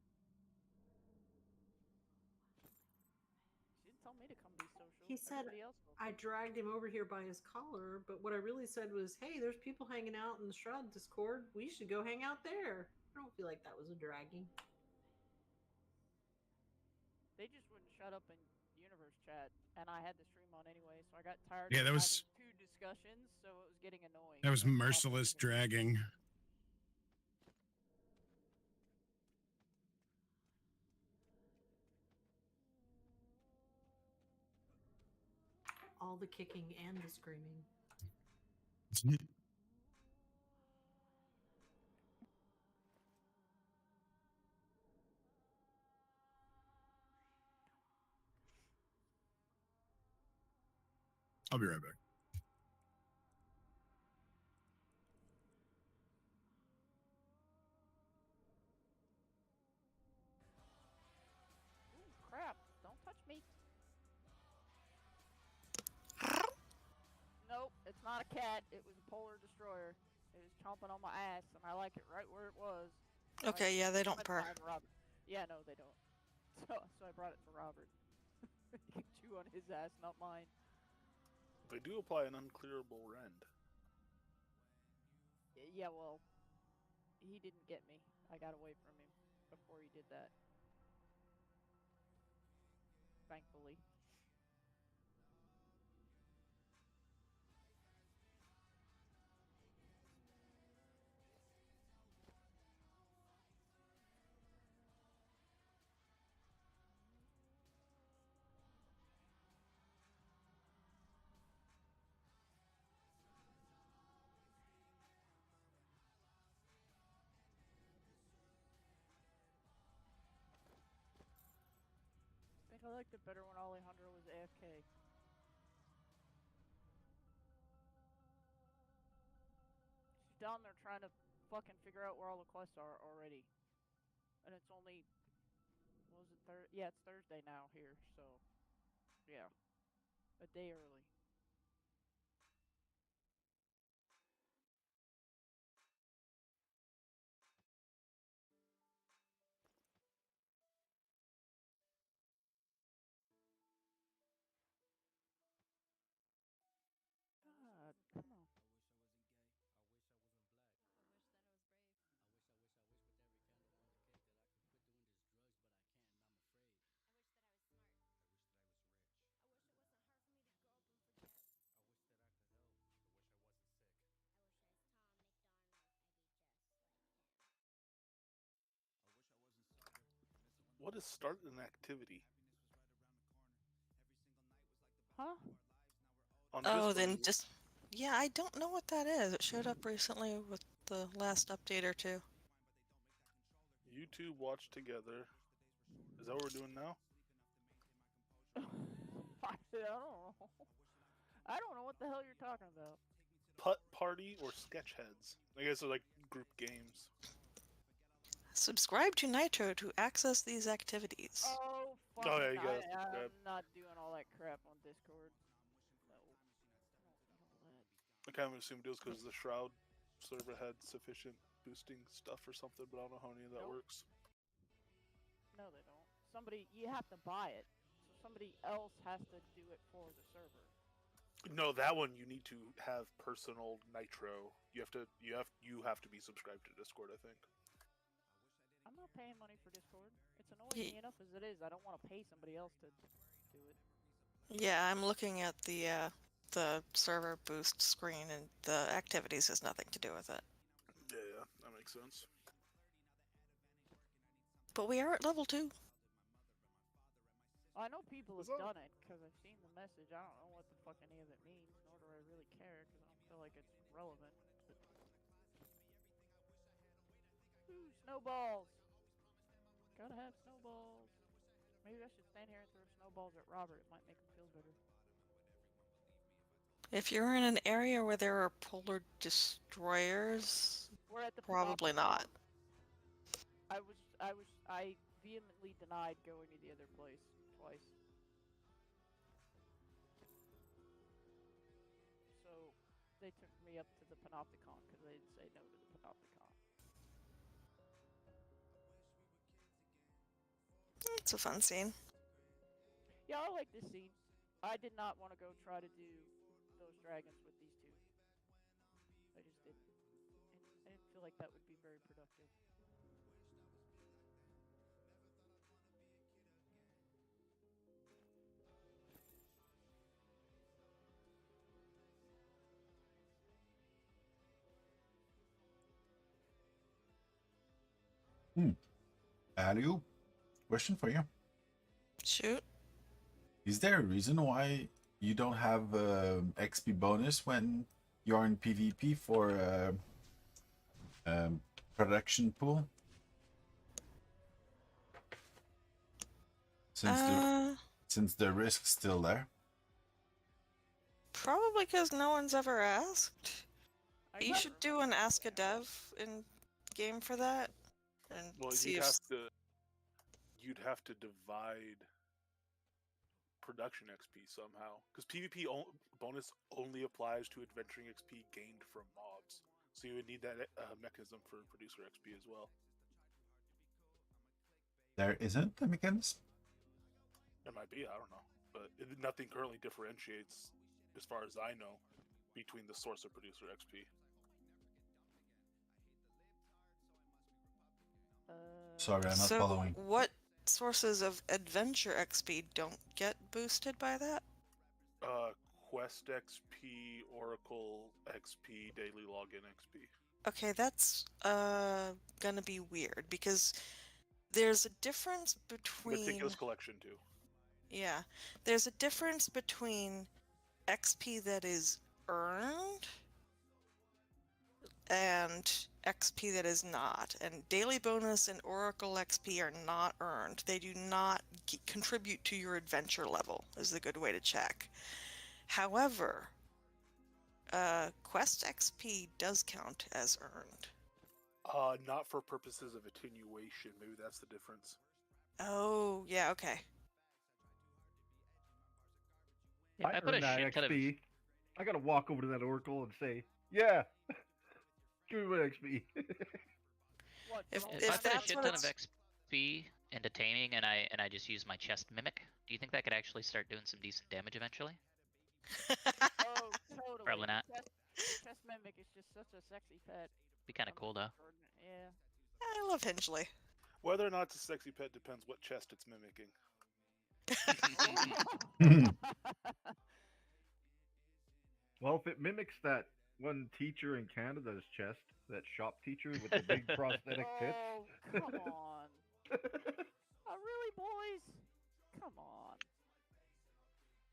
She didn't tell me to come be social. He said Everybody else will. I dragged him over here by his collar, but what I really said was, hey, there's people hanging out in the Shroud Discord. We should go hang out there. I don't feel like that was a dragging. They just wouldn't shut up in universe chat, and I had the stream on anyway, so I got tired Yeah, of that was- having 2 discussions, so it was getting annoying. That was merciless dragging. All the kicking and the screaming. I'll be right back. not a cat. It was a polar destroyer. It was chomping on my ass, and I like it right where it was. So Okay, yeah, they don't purr. Robert. Yeah, no, they don't. So I brought it to Robert. He can chew on his ass, not mine. They do apply an unclearable rend. Yeah, well, he didn't get me. I got away from him before he did that. Thankfully. I think I liked it better when Alejandro was AFK. She's down there trying to fucking figure out where all the quests are already. And it's only, what was it, yeah, it's Thursday now here, so, yeah. A day early. God, come on. What is start an activity? Huh? On Oh, Discord, then just... Yeah, I don't know what that is. It showed up recently with the last update or two. YouTube watch together. Is that what we're doing now? I don't know. I don't know what the hell you're talking about. Putt party or sketch heads? I guess they're like group games. Subscribe to Nitro to access these activities. Oh, fucking Oh yeah, you gotta subscribe. I'm not doing all that crap on Discord. No. I kind of assumed it was because the Shroud server had sufficient boosting stuff or something, but I don't know how any of that works. No, they don't. You have to buy it. So somebody else has to do it for the server. No, that one you need to have personal Nitro. You have to be subscribed to Discord, I think. I'm not paying money for Discord. It's annoying me enough as it is. I don't want to pay somebody else to do it. Yeah, I'm looking at the server boost screen, and the activities has nothing to do with it. Yeah, that makes sense. But we are at level 2. I know people have done it because I've seen the message. I don't know what the fuck any of it means, nor do I really care because I don't feel like it's relevant. But... Ooh, snowballs! Gotta have snowballs. Maybe I should stand here and throw snowballs at Robert. It might make him feel better. If you're in an area where there are polar destroyers, We're at the probably not. I vehemently denied going to the other place twice. So they took me up to the Panopticon because they didn't say no to the Panopticon. It's a fun scene. Yeah, I like this scene. I did not want to go try to do those dragons with these two. I just didn't. I didn't feel like that would be very productive. Alu, question for you. Shoot. Is there a reason why you don't have XP bonus when you're in PvP for production pool? Since the risk's still there. Probably because no one's ever asked. You should do an Ask a Dev in game for that, and Well, see you'd if... have to divide production XP somehow, because PvP bonus only applies to adventuring XP gained from mobs. So you would need that mechanism for producer XP as well. There isn't a mechanism? There might be, I don't know. But nothing currently differentiates, as far as I know, between the source of producer XP. Sorry, I'm not So following. what sources of adventure XP don't get boosted by that? Quest XP, Oracle XP, Daily Login XP. Okay, that's gonna be weird because there's a difference between Meticulous Collection too. Yeah, there's a difference between XP that is earned and XP that is not. And daily bonus and Oracle XP are not earned. They do not contribute to your adventure level, is the good way to check. However, Quest XP does count as earned. Not for purposes of attenuation. Maybe that's the difference. Oh, yeah, okay. Yeah, I put a earned that shit ton of XP. I gotta walk over to that Oracle and say, yeah, give me my XP. If I put a that's shit what ton of it's... XP into taming, and I just use my chest mimic. Do you think that could actually start doing some decent damage eventually? Oh, totally. Probably not. Chest Mimic is just such a sexy pet. Be kind of cool though. Yeah. I love Hingley. Whether or not it's a sexy pet depends what chest it's mimicking. Well, if it mimics that one teacher in Canada's chest, that shop teacher with the big prosthetic tits. Oh, come on. Oh, really, boys? Come on.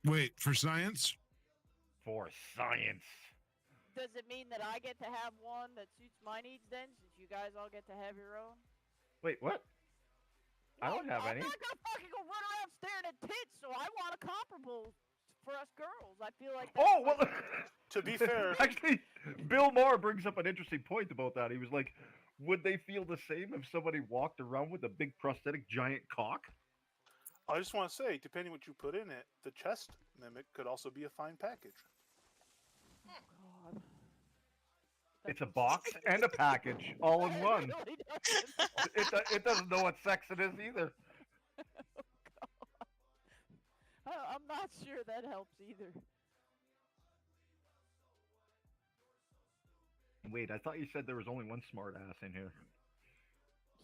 Wait, for science? For science. Does it mean that I get to have one that suits my needs then, since you guys all get to have your own? Wait, what? I don't have any. I'm not gonna fucking go run around staring at tits, so I want a comparable for us girls. I feel like that's Oh, well, to be fair, actually, Bill Maher brings up an interesting point about that. He was like, would they feel the same if somebody walked around with a big prosthetic giant cock? I just want to say, depending what you put in it, the chest mimic could also be a fine package. God. It's a box and a package all in one. Really doesn't. It doesn't know what sex it is either. I'm not sure that helps either. Wait, I thought you said there was only one smart ass in here.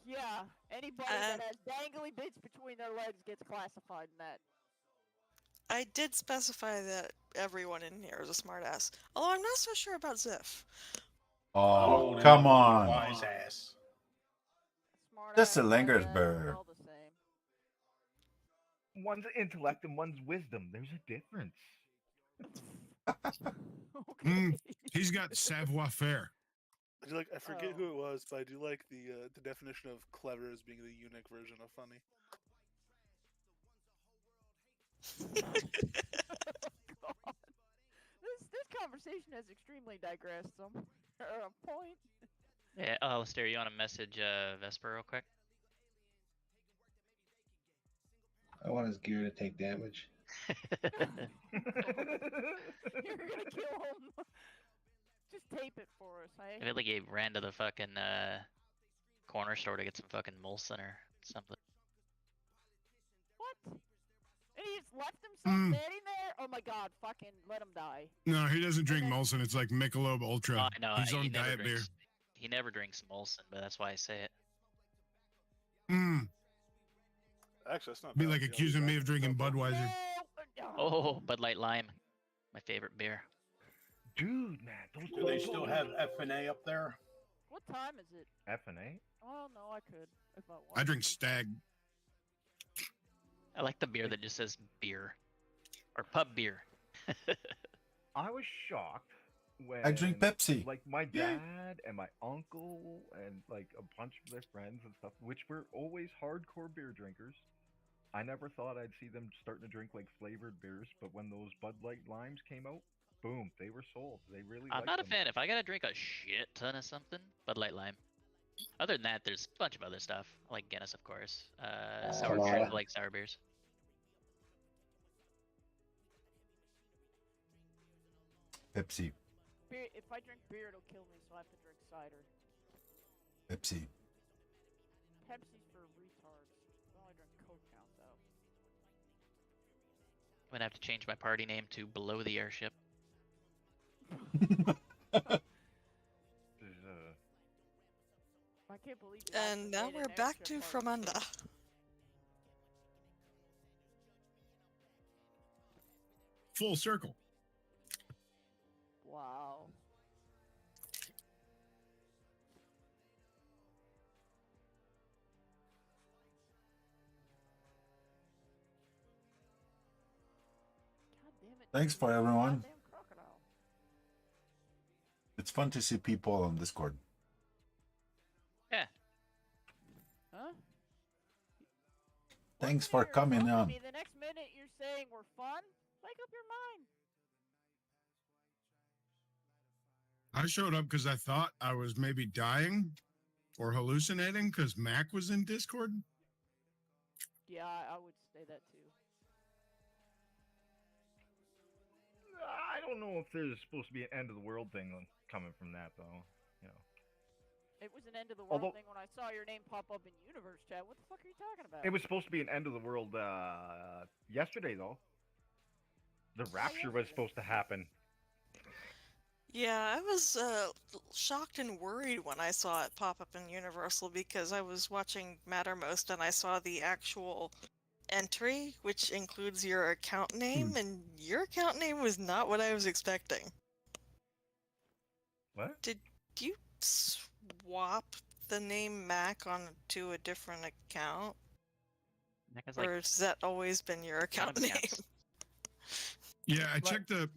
Yeah, anybody that has dangly bits between their legs gets classified in that. I did specify that everyone in here is a smartass. Although I'm not so sure about Ziff. Oh, come on. Wise ass. Just a Lingersberg. All the same. One's intellect and one's wisdom. There's a difference. He's got savoir-faire. I forget who it was, but I do like the definition of clever as being the eunuch version of funny. God. This conversation has extremely digressed some point. Yeah, Alistair, you want to message Vesper real quick? I want his gear to take damage. You're gonna kill him. Just tape it for us, hey? I feel like he ran to the fucking corner store to get some fucking Molson or something. What? And he just left himself standing there? Oh my god, fucking let him die. No, he doesn't drink Molson. It's like Michelob Ultra. Oh, I know. His own diet beer. He never drinks Molson, but that's why I say it. Actually, that's not Be bad. like accusing me of drinking Budweiser. Oh, Bud Light Lime. My favorite beer. Dude, man. Do they still have F&A up there? What time is it? F&A? Oh no, I could if I wanted. I drink Stag. I like the beer that just says beer. Or pub beer. I was shocked when I drink Pepsi. Like my dad and my uncle and like a bunch of their friends and stuff, which were always hardcore beer drinkers. I never thought I'd see them starting to drink like flavored beers, but when those Bud Light Limes came out, boom, they were sold. They really I'm liked not a them. fan. If I gotta drink a shit ton of something, Bud Light Lime. Other than that, there's a bunch of other stuff. I like Guinness, of course. Sour Colada. I like sour beers. Pepsi. Beer, if I drink beer, it'll kill me, so I have to drink cider. Pepsi. Pepsi's for retards. I only drink Coke now, so. I'm gonna have to change my party name to Below the Airship. I can't believe you And now we're back to From Under. Full circle. Wow. God damn it. Thanks for everyone. Goddamn crocodile. It's fun to see people on Discord. Yeah. Huh? Thanks for coming on. The next minute you're saying we're fun? Make up your mind. I showed up because I thought I was maybe dying or hallucinating because Mac was in Discord. Yeah, I would say that too. I don't know if there's supposed to be an end of the world thing coming from that, though. You know. It was an end of the world Although- thing when I saw your name pop up in Universe Chat. What the fuck are you talking about? It was supposed to be an end of the world yesterday, though. The rapture was supposed to happen. Yeah, I was shocked and worried when I saw it pop up in Universal because I was watching Mattermost and I saw the actual entry, which includes your account name, and your account name was not what I was expecting. What? Did you swap the name Mac onto a different account? Or has that always been your account name? Yeah, I checked the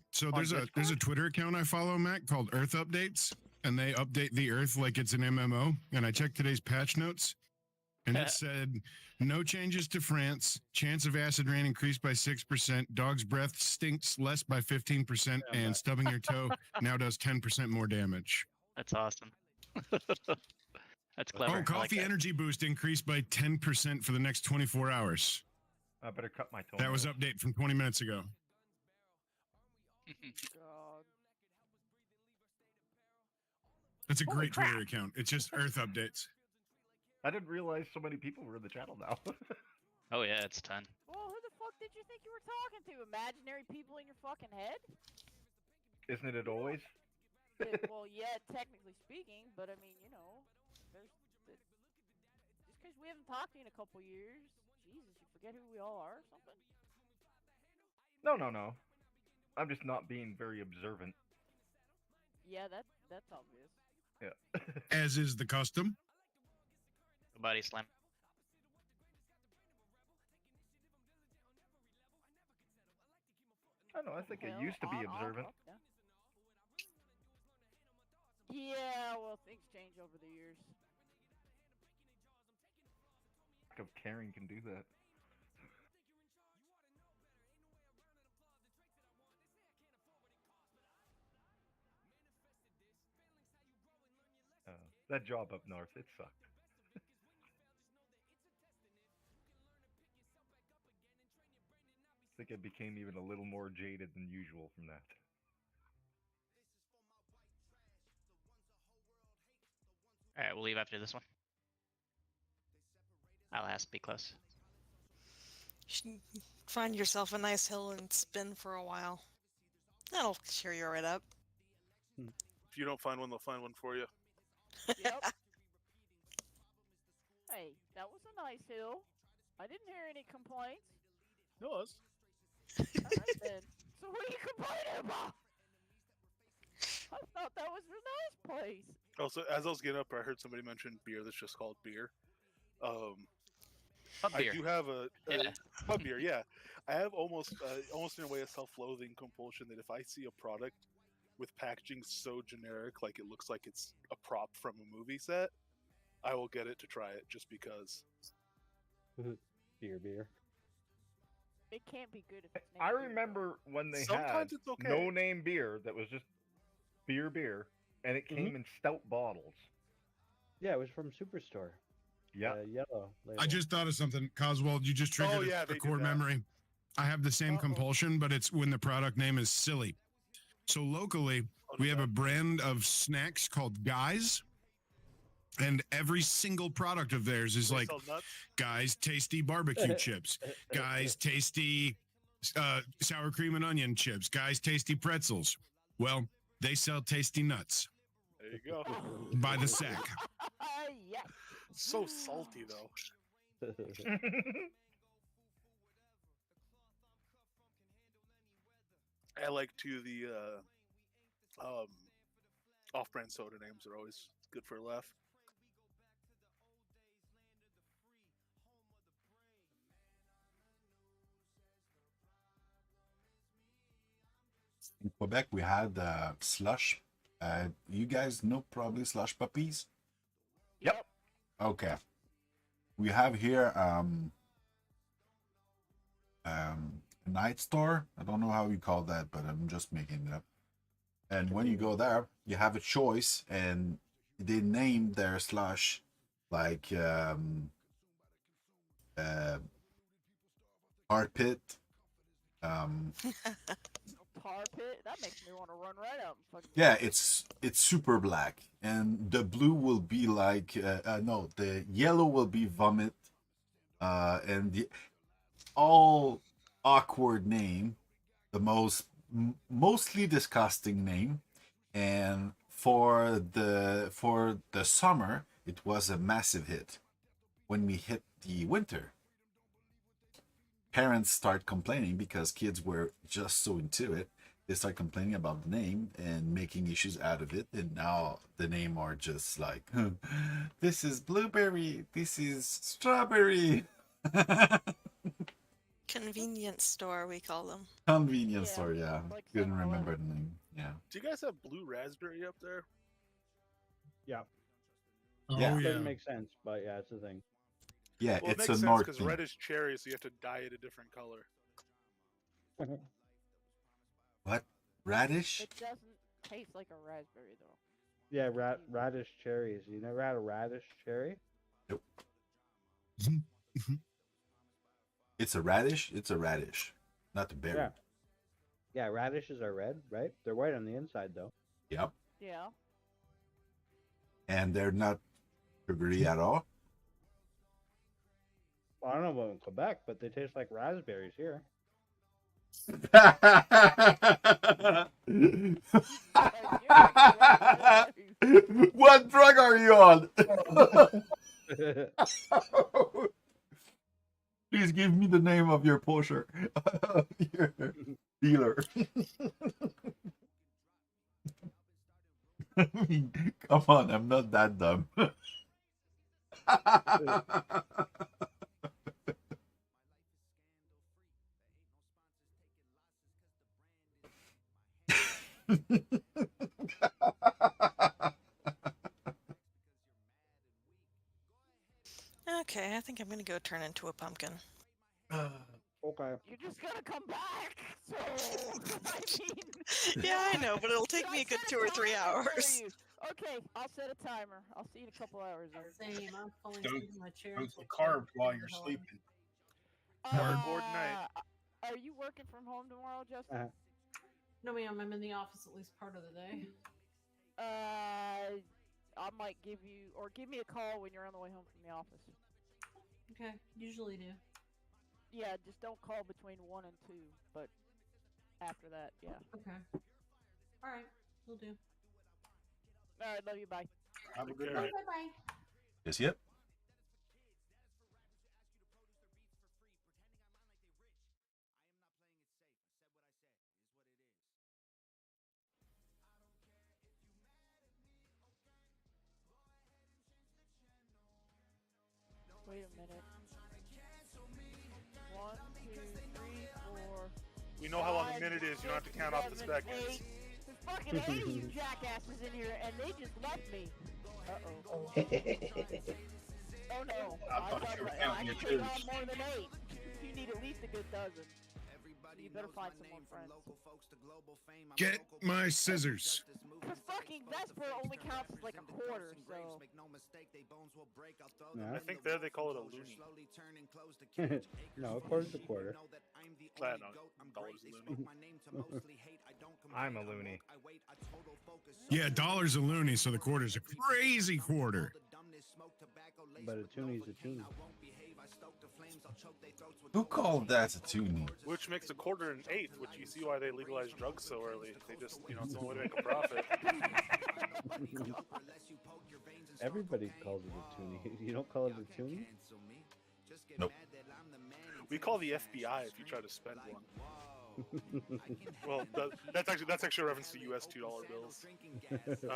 there's a Twitter account I follow, Mac, called Earth Updates, and they update the Earth like it's an MMO. And I checked today's patch notes, and it said no changes to France. Chance of acid rain increased by 6%. Dog's breath stinks less by 15%, and stubbing your toe now does 10% more damage. That's awesome. That's clever. Oh, I like coffee that. energy boost increased by 10% for the next 24 hours. I better cut my toe. That was update from 20 minutes ago. God. That's a Holy great crap. Twitter account. It's just Earth Updates. I didn't realize so many people were in the channel now. Oh yeah, it's 10. Well, who the fuck did you think you were talking to? Imaginary people in your fucking head? Isn't it always? Well, yeah, technically speaking, but I mean, you know, just because we haven't talked to you in a couple years, Jesus, you forget who we all are or something? No. I'm just not being very observant. Yeah, that's obvious. Yeah. As is the custom. Body slam. I don't know, I think I used to be observant. Yeah, well, things change over the years. Lack of caring can do that. That job up north, it sucked. I think I became even a little more jaded than usual from that. All right, we'll leave after this one. I'll ask. Be close. You should find yourself a nice hill and spin for a while. That'll cheer you right up. If you don't find one, they'll find one for you. Yep. Hey, that was a nice hill. I didn't hear any complaints. It was. Alright then. So what are you complaining about? I thought that was a nice place. Also, as I was getting up, I heard somebody mention beer that's just called beer. Pub beer. I do have a Yeah. pub beer. Yeah, I have almost in a way a self-loathing compulsion that if I see a product with packaging so generic, like it looks like it's a prop from a movie set, I will get it to try it just because. Beer. It can't be good if it's named I beer, remember when they Sometimes had it's okay. no-name beer that was just beer, and it came in stout bottles. Yeah, it was from Superstore. Yeah. Yellow. I just thought of something. Coswald, you just triggered yeah, a they did core that. memory. I have the same compulsion, but it's when the product name is silly. So locally, we have a brand of snacks called Guys, and every single product of theirs is They like sell nuts? Guys Tasty Barbecue Chips, Guys Tasty Sour Cream and Onion Chips, Guys Tasty Pretzels. Well, they sell tasty nuts There you go. by the sack. Yes. So salty though. I like too the off-brand soda names are always good for a laugh. In Quebec, we had slush. You guys know probably slush puppies. Yep. Okay. We have here a night store. I don't know how you call that, but I'm just making it up. And when you go there, you have a choice, and they name their slush like art pit. Tar pit? That makes me want to run right out and fucking. Yeah, it's super black, and the blue will be like no, the yellow will be vomit, and the all awkward name, the mostly disgusting name, and for the summer it was a massive hit. When we hit the winter, parents start complaining because kids were just so into it. They start complaining about the name and making issues out of it, and now the name are just like, this is blueberry, this is strawberry. Convenience store, we call them. Convenience store, yeah. Couldn't remember the name. Yeah. Do you guys have blue raspberry up there? Yeah. Oh, yeah. Doesn't make sense, but yeah, it's a thing. Yeah, Well, it it's makes a sense north because thing. red is cherry, so you have to dye it a different color. What? Radish? It doesn't taste like a raspberry though. Yeah, radish cherries. You never had a radish cherry? Nope. It's a radish? It's a radish, not a berry. Yeah. Yeah, radishes are red, right? They're white on the inside, though. Yep. Yeah. And they're not sugary at all. Well, I don't know about in Quebec, but they taste like raspberries here. What drug are you on? Please give me the name of your pusher, your dealer. Come on, I'm not that dumb. Okay, I think I'm gonna go turn into a pumpkin. Okay. You're just gonna come back, so I mean. Yeah, I know, but it'll take me a good 2 or 3 hours. Okay, I'll set a timer. I'll see you in a couple hours. Same. I'm falling Don't- asleep in my chair. Don't get carved while you're sleeping. Cardboard night. Are you working from home tomorrow, Justin? No, ma'am. I'm in the office at least part of the day. I might give me a call when you're on the way home from the office. Okay, usually do. Yeah, just don't call between 1 and 2, but after that, yeah. Okay. All right, we'll do. All right, love you. Bye. Have a good Bye, night. bye, bye. Yes, yep. Wait a minute. 1, 2, 3, 4. We know how long a minute is. You don't have to count off the 7, seconds. 8. There's fucking 8 of you jackasses in here, and they just left me. Uh-oh. Oh no. I thought you were I counting your can take on twos. more than 8. You need at least a good dozen. You better find some more friends. Get my scissors. Cause fucking Vesper only counts as like a quarter, so. I think there they call it a loony. No, a quarter's a quarter. I know, dollars a loony. I'm a loony. Yeah, $1's a loony, so the quarter's a crazy quarter. But a toonie's a toonie. Who called that a toonie? Which makes a quarter an eighth, which you see why they legalized drugs so early. They just, it's the only way to make a profit. Everybody calls it a toonie. You don't call it a toonie? Nope. We call the FBI if you try to spend one. Well, that's actually a reference to U.S. $2 bills,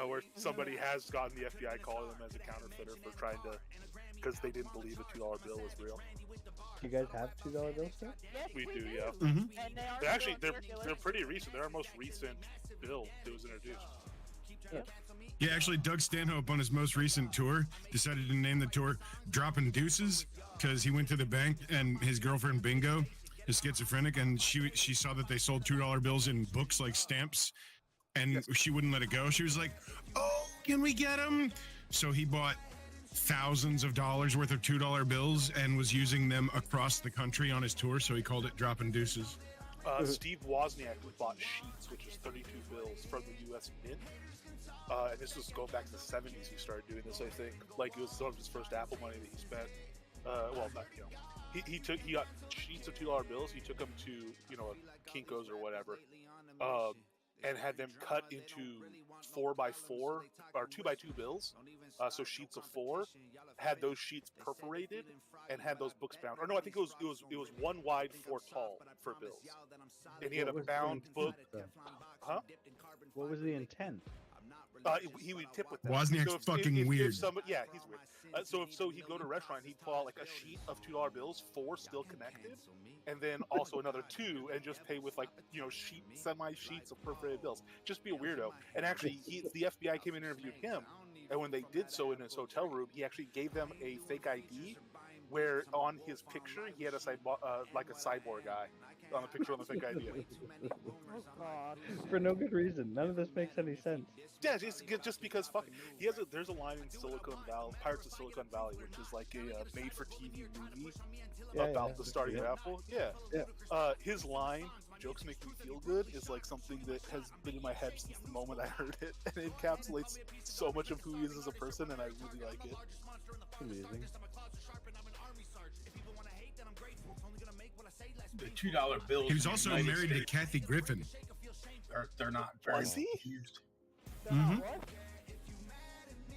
where somebody has gotten the FBI calling them as a counterfeiter for trying to, because they didn't believe a $2 bill was real. Do you guys have $2 bills still? Yes, We do, yeah. Mm-hmm. They're actually they're pretty recent. They're our most recent bill that was introduced. Yeah, actually, Doug Stanhope on his most recent tour decided to name the tour "Dropping Deuces" because he went to the bank and his girlfriend Bingo is schizophrenic, and she saw that they sold $2 bills in books like stamps, and she wouldn't let it go. She was like, "Oh, can we get them?" So he bought thousands of dollars worth of $2 bills and was using them across the country on his tour. So he called it "Dropping Deuces." Steve Wozniak bought sheets, which is 32 bills from the U.S. Mint. And this was going back to the 70s. He started doing this, I think. Like, it was some of his first Apple money that he spent. Well, not, he got sheets of $2 bills. He took them to, a Kinko's or whatever, and had them cut into 4x4 or 2x2 bills. So sheets of 4, had those sheets perforated, and had those books bound. Or no, I think it was 1 wide, 4 tall for bills. And he had a bound book. Huh? What was the intent? He would tip with that. Wozniak's fucking weird. Yeah, he's weird. So he'd go to a restaurant, he'd pull out like a sheet of $2 bills, 4 still connected, and then also another 2, and just pay with semi sheets of perforated bills. Just be a weirdo. And actually, the FBI came and interviewed him, and when they did so in his hotel room, he actually gave them a fake ID, where on his picture he had a cyborg guy on the picture on the fake ID. Oh God. For no good reason. None of this makes any sense. Yeah, just because there's a line in Silicon Valley, Pirates of Silicon Valley, which is like a made-for-TV movie about the starting of Apple. Yeah. His line, "Jokes make me feel good," is like something that has been in my head since the moment I heard it, and it encapsulates so much of who he is as a person, and I really like it. Amazing. The $2 bills. He was also married to Kathy Griffin. They're not very Was he? used. Mm-hmm.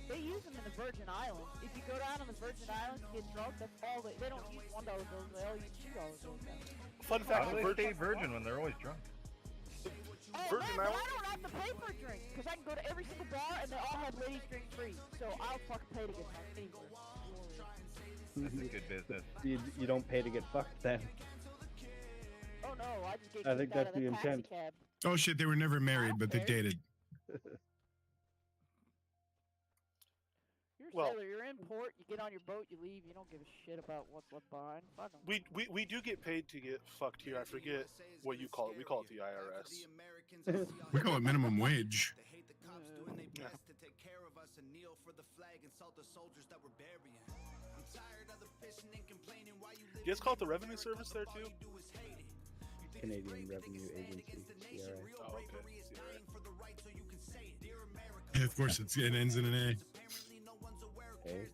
They use them in the Virgin Islands. If you go down on the Virgin Islands and get drunk, that's all they don't use $1 bills. They all use $2 bills. Fun fact: How do they stay virgin when they're always drunk? Virgin I Islands. don't have to pay for a drink because I can go to every single bar and they all have ladies drink free. So I'll fucking pay to get drunk anywhere. That's a good business. You don't pay to get fucked then. Oh no, I just get I think kicked out that's of the taxi intent. cab. Oh shit, they were never married, but they dated. You're a sailor, you're in port, you get on your boat, you leave, you don't give a shit about what's left behind. Fuck 'em. We do get paid to get fucked here. I forget what you call it. We call it the IRS. We call it minimum wage. Yeah. You guys call it the Revenue Service there too? Canadian Revenue Agency, CRA. Oh, okay. Yeah, of course, it ends in an A. Okay.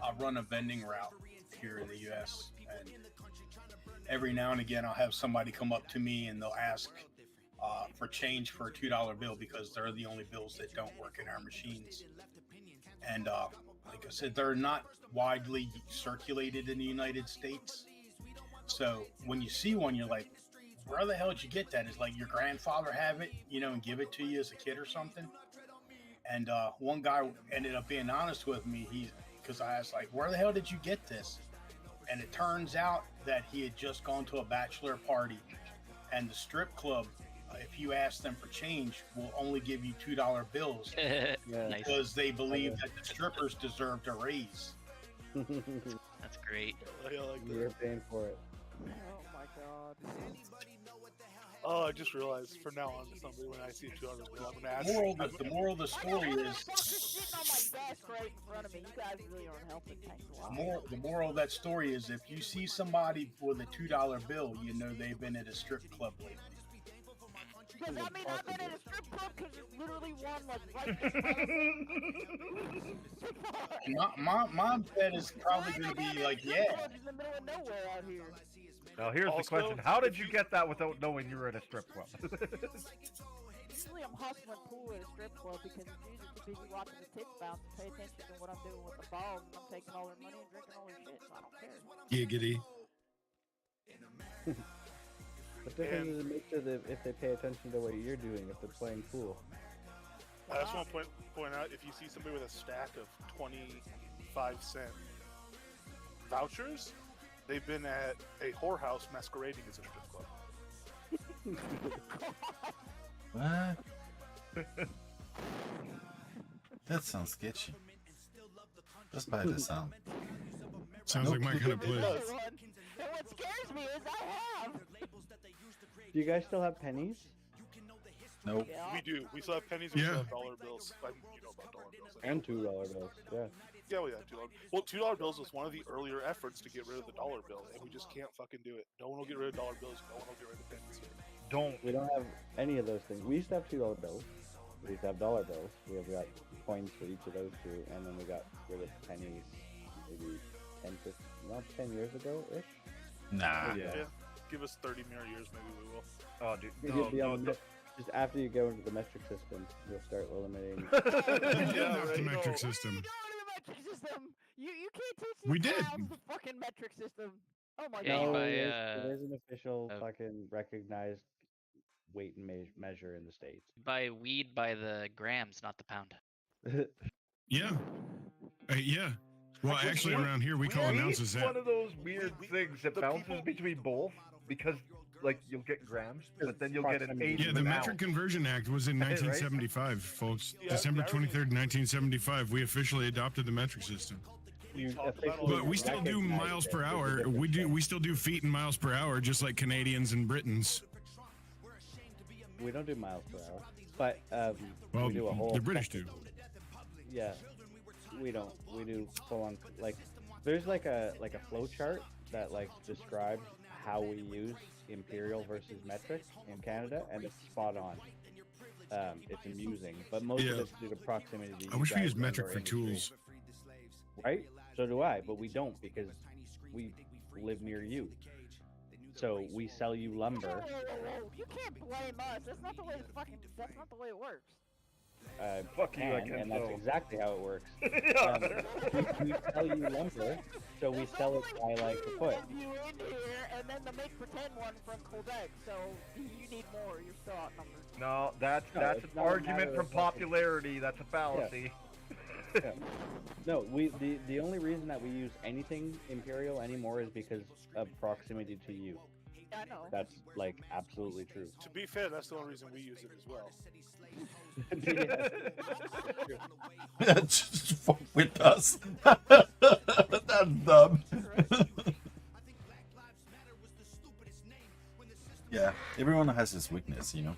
I run a vending route here in the U.S. and every now and again I'll have somebody come up to me and they'll ask for change for a $2 bill because they're the only bills that don't work in our machines. And like I said, they're not widely circulated in the United States. So when you see one, you're like, where the hell did you get that? Is like your grandfather have it, and give it to you as a kid or something? And one guy ended up being honest with me. Because I asked, like, where the hell did you get this? And it turns out that he had just gone to a bachelor party, and the strip club, if you ask them for change, will only give you $2 bills because they believe that the strippers deserved a raise. That's great. You're paying for it. Oh my God. Oh, I just realized from now on, somebody when I see a $2 bill, I'm gonna ask. The moral of the story is sitting on my desk right in front of me. You guys really aren't helping. Thanks a lot. the moral of that story is if you see somebody with a $2 bill, you know they've been at a strip club lately. Because I mean, I've been in a strip club because there's literally one like right in front of me. My bet is probably going to be like, yeah. In the middle of nowhere out here. Now here's the question: how did you get that without knowing you were at a strip club? Usually I'm hustling pool at a strip club because it's usually too busy watching the tits bounce to pay attention to what I'm doing with the balls, and I'm taking all their money and drinking all their shit, so I don't care. Giggity. What difference does it make to them if they pay attention to what you're doing if they're playing pool? I just want to point out, if you see somebody with a stack of 25-cent vouchers, they've been at a whorehouse masquerading as a strip club. What? That sounds sketchy. Just by the sound. Sounds like my kind of place. And what scares me is I have. Do you guys still have pennies? Nope. Yeah. We do. We still have pennies. We still have dollar bills. You know about dollar bills. And $2 bills. Yeah. Yeah, we have $2. Well, $2 bills was one of the earlier efforts to get rid of the dollar bill, and we just can't fucking do it. No one will get rid of dollar bills. No one will get rid of pennies. We don't have any of those things. We used to have $2 bills. We used to have dollar bills. We have got coins for each of those two, and then we got rid of pennies maybe 10 years ago ish. Nah. Yeah. Give us 30 more years, maybe we will. Oh, dude. You'll be on just after you go into the metric system, you'll start eliminating. The metric system. Metric system. You can't teach We did. the fucking metric system. Oh my Yeah, you god. buy, it is an official fucking recognized weight and measure in the States. Buy weed by the grams, not the pound. Yeah. Yeah. Well, actually, around here we call ounces It's one of those weird things that bounces between both because, like, you'll get grams, but then you'll get an eighth. Yeah, the Metric Conversion Act was in 1975, folks. December 23rd, 1975, we officially adopted the metric system. But we still do miles per hour. We still do feet and miles per hour, just like Canadians and Britons. We don't do miles per hour, but Well, we do a whole. the British do. Yeah, we don't. We do full on. Like, there's like a flow chart that like describes how we use imperial versus metric in Canada, and it's spot on. It's amusing, but most of it's due to proximity to you I wish we guys used and metric our for industry. tools. Right? So do I, but we don't because we live near you. So we sell you lumber. Whoa. You can't blame us. That's not the way it works. Fuck you, I can and that's so. exactly how it works. We sell you lumber, so we sell it by like a foot. You in here, and then the make pretend one from Quebec. So you need more. You're still outnumbered. No, that's No, an it's not a argument matter from of fucking- popularity. That's a fallacy. Yeah. No, the only reason that we use anything imperial anymore is because of proximity to you. I know. That's like absolutely true. To be fair, that's the only reason we use it as well. Just fuck with us. That's dumb. Yeah, everyone has his weakness, you know.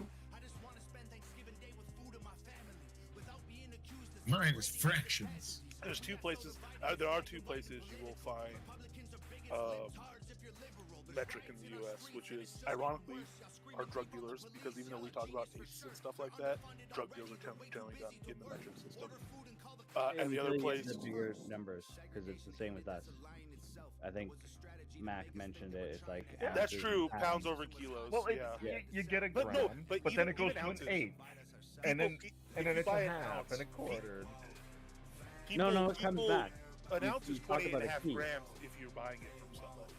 Mine is fractions. There's two places. There are two places you will find metric in the U.S., which is ironically our drug dealers, because even though we talk about tastes and stuff like that, drug deals are generally done in the metric system. And the other place, the bigger numbers, because it's the same with us. I think Mac mentioned it. It's like that's ounces true. and Pounds over kilos. Well, yeah. you get a But gram, no, but then even- it goes even to ounces. an eighth, and then If you it's buy a an half ounce, and a quarter. No, it comes back. An You- ounce you is talk 28 about and a a half key. grams if you're buying it from somebody.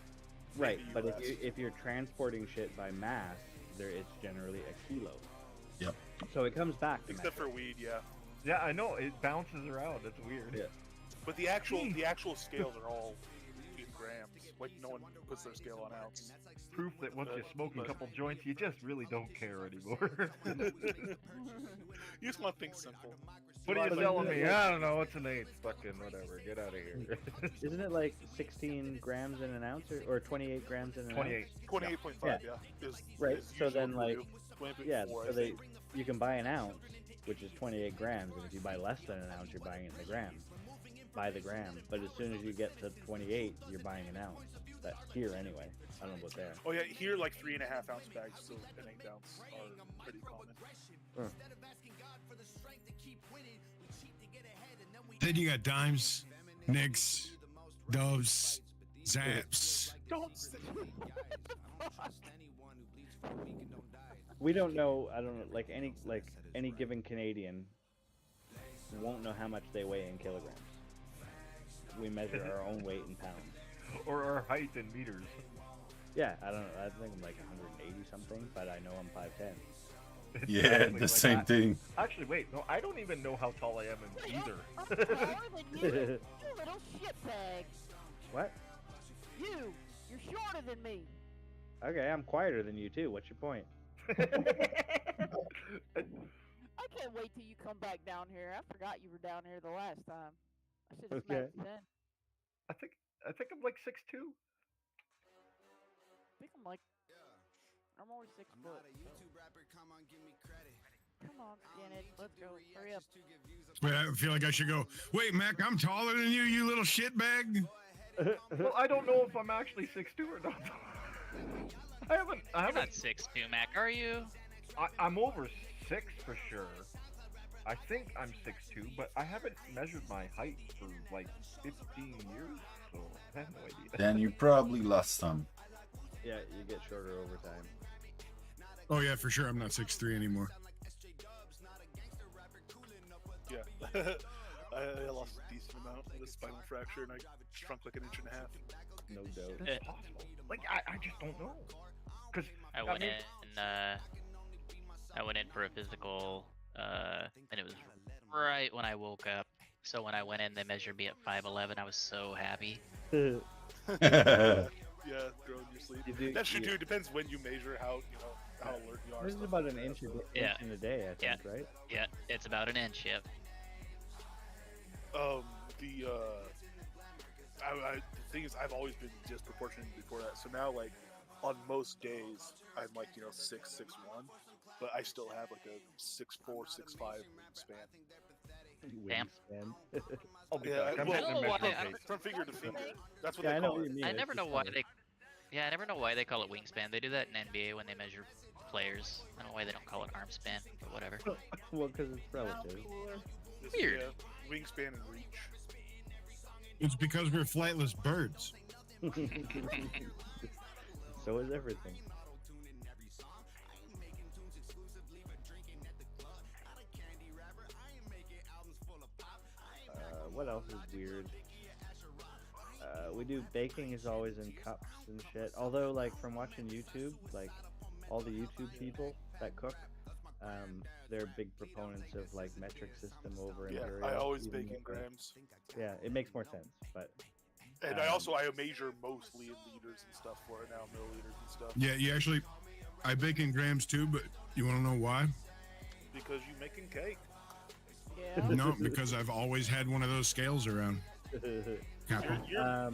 Right, in the but US. if you're transporting shit by mass, it's generally a kilo. Yep. So it comes back. To Except for weed, yeah. Yeah, I know it bounces around. It's weird. Yeah. But the actual scales are all in grams. when no one puts their scale on ounce. Proof that once you smoke a couple joints, you just really don't care anymore. You just want things simple. What are you But selling isn't me? it like- I don't know. It's an eighth. Fucking whatever. Get out of here. Isn't it like 16 grams in an ounce or 28 grams in an 28. ounce? 28.5, yeah. Right. So then, usual like, for you. 28.4, so I they, think. you can buy an ounce, which is 28 grams, and if you buy less than an ounce, you're buying it in the grams. By the gram. But as soon as you get to 28, you're buying an ounce. That here anyway. I don't know about there. Oh yeah, here like 3.5 ounce bags, so an 8 ounce are pretty common. Then you got dimes, nicks, doves, zaps. We don't know. I don't know. Like any given Canadian won't know how much they weigh in kilograms. We measure our own weight in pounds. Or our height in meters. Yeah, I don't know. I think I'm like 180 something, but I know I'm 5'10". Yeah, Exactly, the same thing. Actually, wait. No, I don't even know how tall I am in either. I'm taller than you, you little shitbag. What? You're shorter than me. Okay, I'm quieter than you too. What's your point? I can't wait till you come back down here. I forgot you were down here the last time. I should have Okay. smacked you then. I think I'm like 6'2". I think I'm only 6 foot. Come on, skin it. Let's go. Hurry up. Wait, I feel like I should go. Wait, Mac, I'm taller than you, you little shitbag. Well, I don't know if I'm actually 6'2" or not. I haven't. You're not 6'2", Mac, are you? I'm over 6 for sure. I think I'm 6'2", but I haven't measured my height for like 15 years, so I have no idea. Then you probably lost some. Yeah, you get shorter over time. Oh yeah, for sure. I'm not 6'3" anymore. Yeah. I lost a decent amount with a spinal fracture, and I shrunk like 1.5 inches. No doubt. That's possible. Like I just don't know. Cause I went in for a physical, and it was right when I woke up. So when I went in, they measured me at 5'11". I was so happy. Yeah, throw in your sleep. That should do. It depends when you measure how how alert you are. This is about an inch in a day, I think, right? Yeah, it's about an inch. Yep. The thing is, I've always been disproportionate before that. So now, like, on most days, I'm like 6'1", but I still have like a 6'4", 6'5" wingspan. Damn. From finger to finger. That's what Yeah, I they know call what it. you mean. I It's never just know why funny. I never know why they call it wingspan. They do that in NBA when they measure players. I don't know why they don't call it arm span, but whatever. Well, because it's relative. Weird. Yeah, wingspan and reach. It's because we're flightless birds. So is everything. What else is weird? We do baking is always in cups and shit. Although, like, from watching YouTube, like all the YouTube people that cook, they're big proponents of like metric system over imperial. I always even bake in though, like, grams. Yeah, it makes more sense, but. And I measure mostly in liters and stuff for it now, milliliters and stuff. Yeah, you actually, I bake in grams too, but you want to know why? Because you making cake. Yeah. No, because I've always had one of those scales around. You are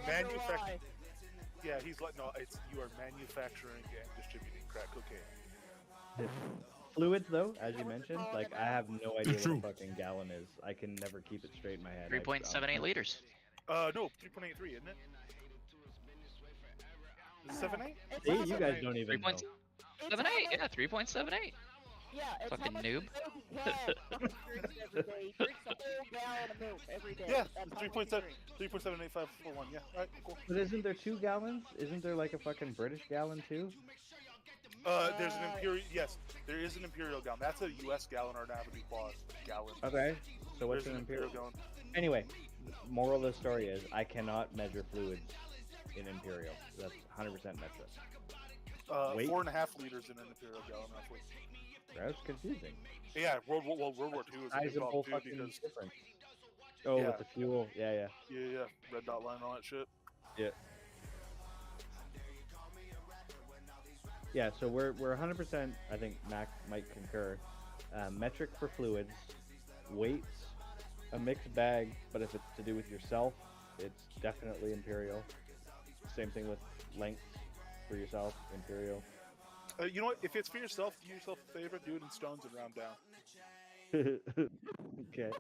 manufacturing. Yeah, he's like, no, you are manufacturing and distributing crack cocaine. Fluids, though, as you mentioned, like I have no idea what True. a fucking gallon is. I can never keep it straight in my head. 3.78 liters. No, 3.83, isn't it? Is it 7.8? See, you guys don't even know. 3.78? Yeah, 3.78. Yeah, it's Fucking how much noob. milk Dad fucking drinks every day. He drinks a whole gallon of milk every day. Yeah, That's how 3.7, much he drinks. 3.78541. Yeah, alright, cool. But isn't there 2 gallons? Isn't there like a fucking British gallon too? There's an imperial. Yes, there is an imperial gallon. That's a U.S. gallon or an Avenue Quad gallon. Okay, so what's There's an imperial? gallon. Anyway, moral of the story is I cannot measure fluids in imperial. That's 100% metric. Weight? 4.5 liters in an imperial gallon, roughly. That's confusing. Yeah, World War II is a big Sizable problem too fucking because difference. Oh, Yeah. with the fuel. Yeah, yeah. yeah, red dot line, all that shit. Yeah. Yeah, so we're 100%. I think Mac might concur. Metric for fluids, weights, a mixed bag. But if it's to do with yourself, it's definitely imperial. Same thing with length for yourself, imperial. You know what? If it's for yourself, do yourself a favor, do it in stones and round down. Okay.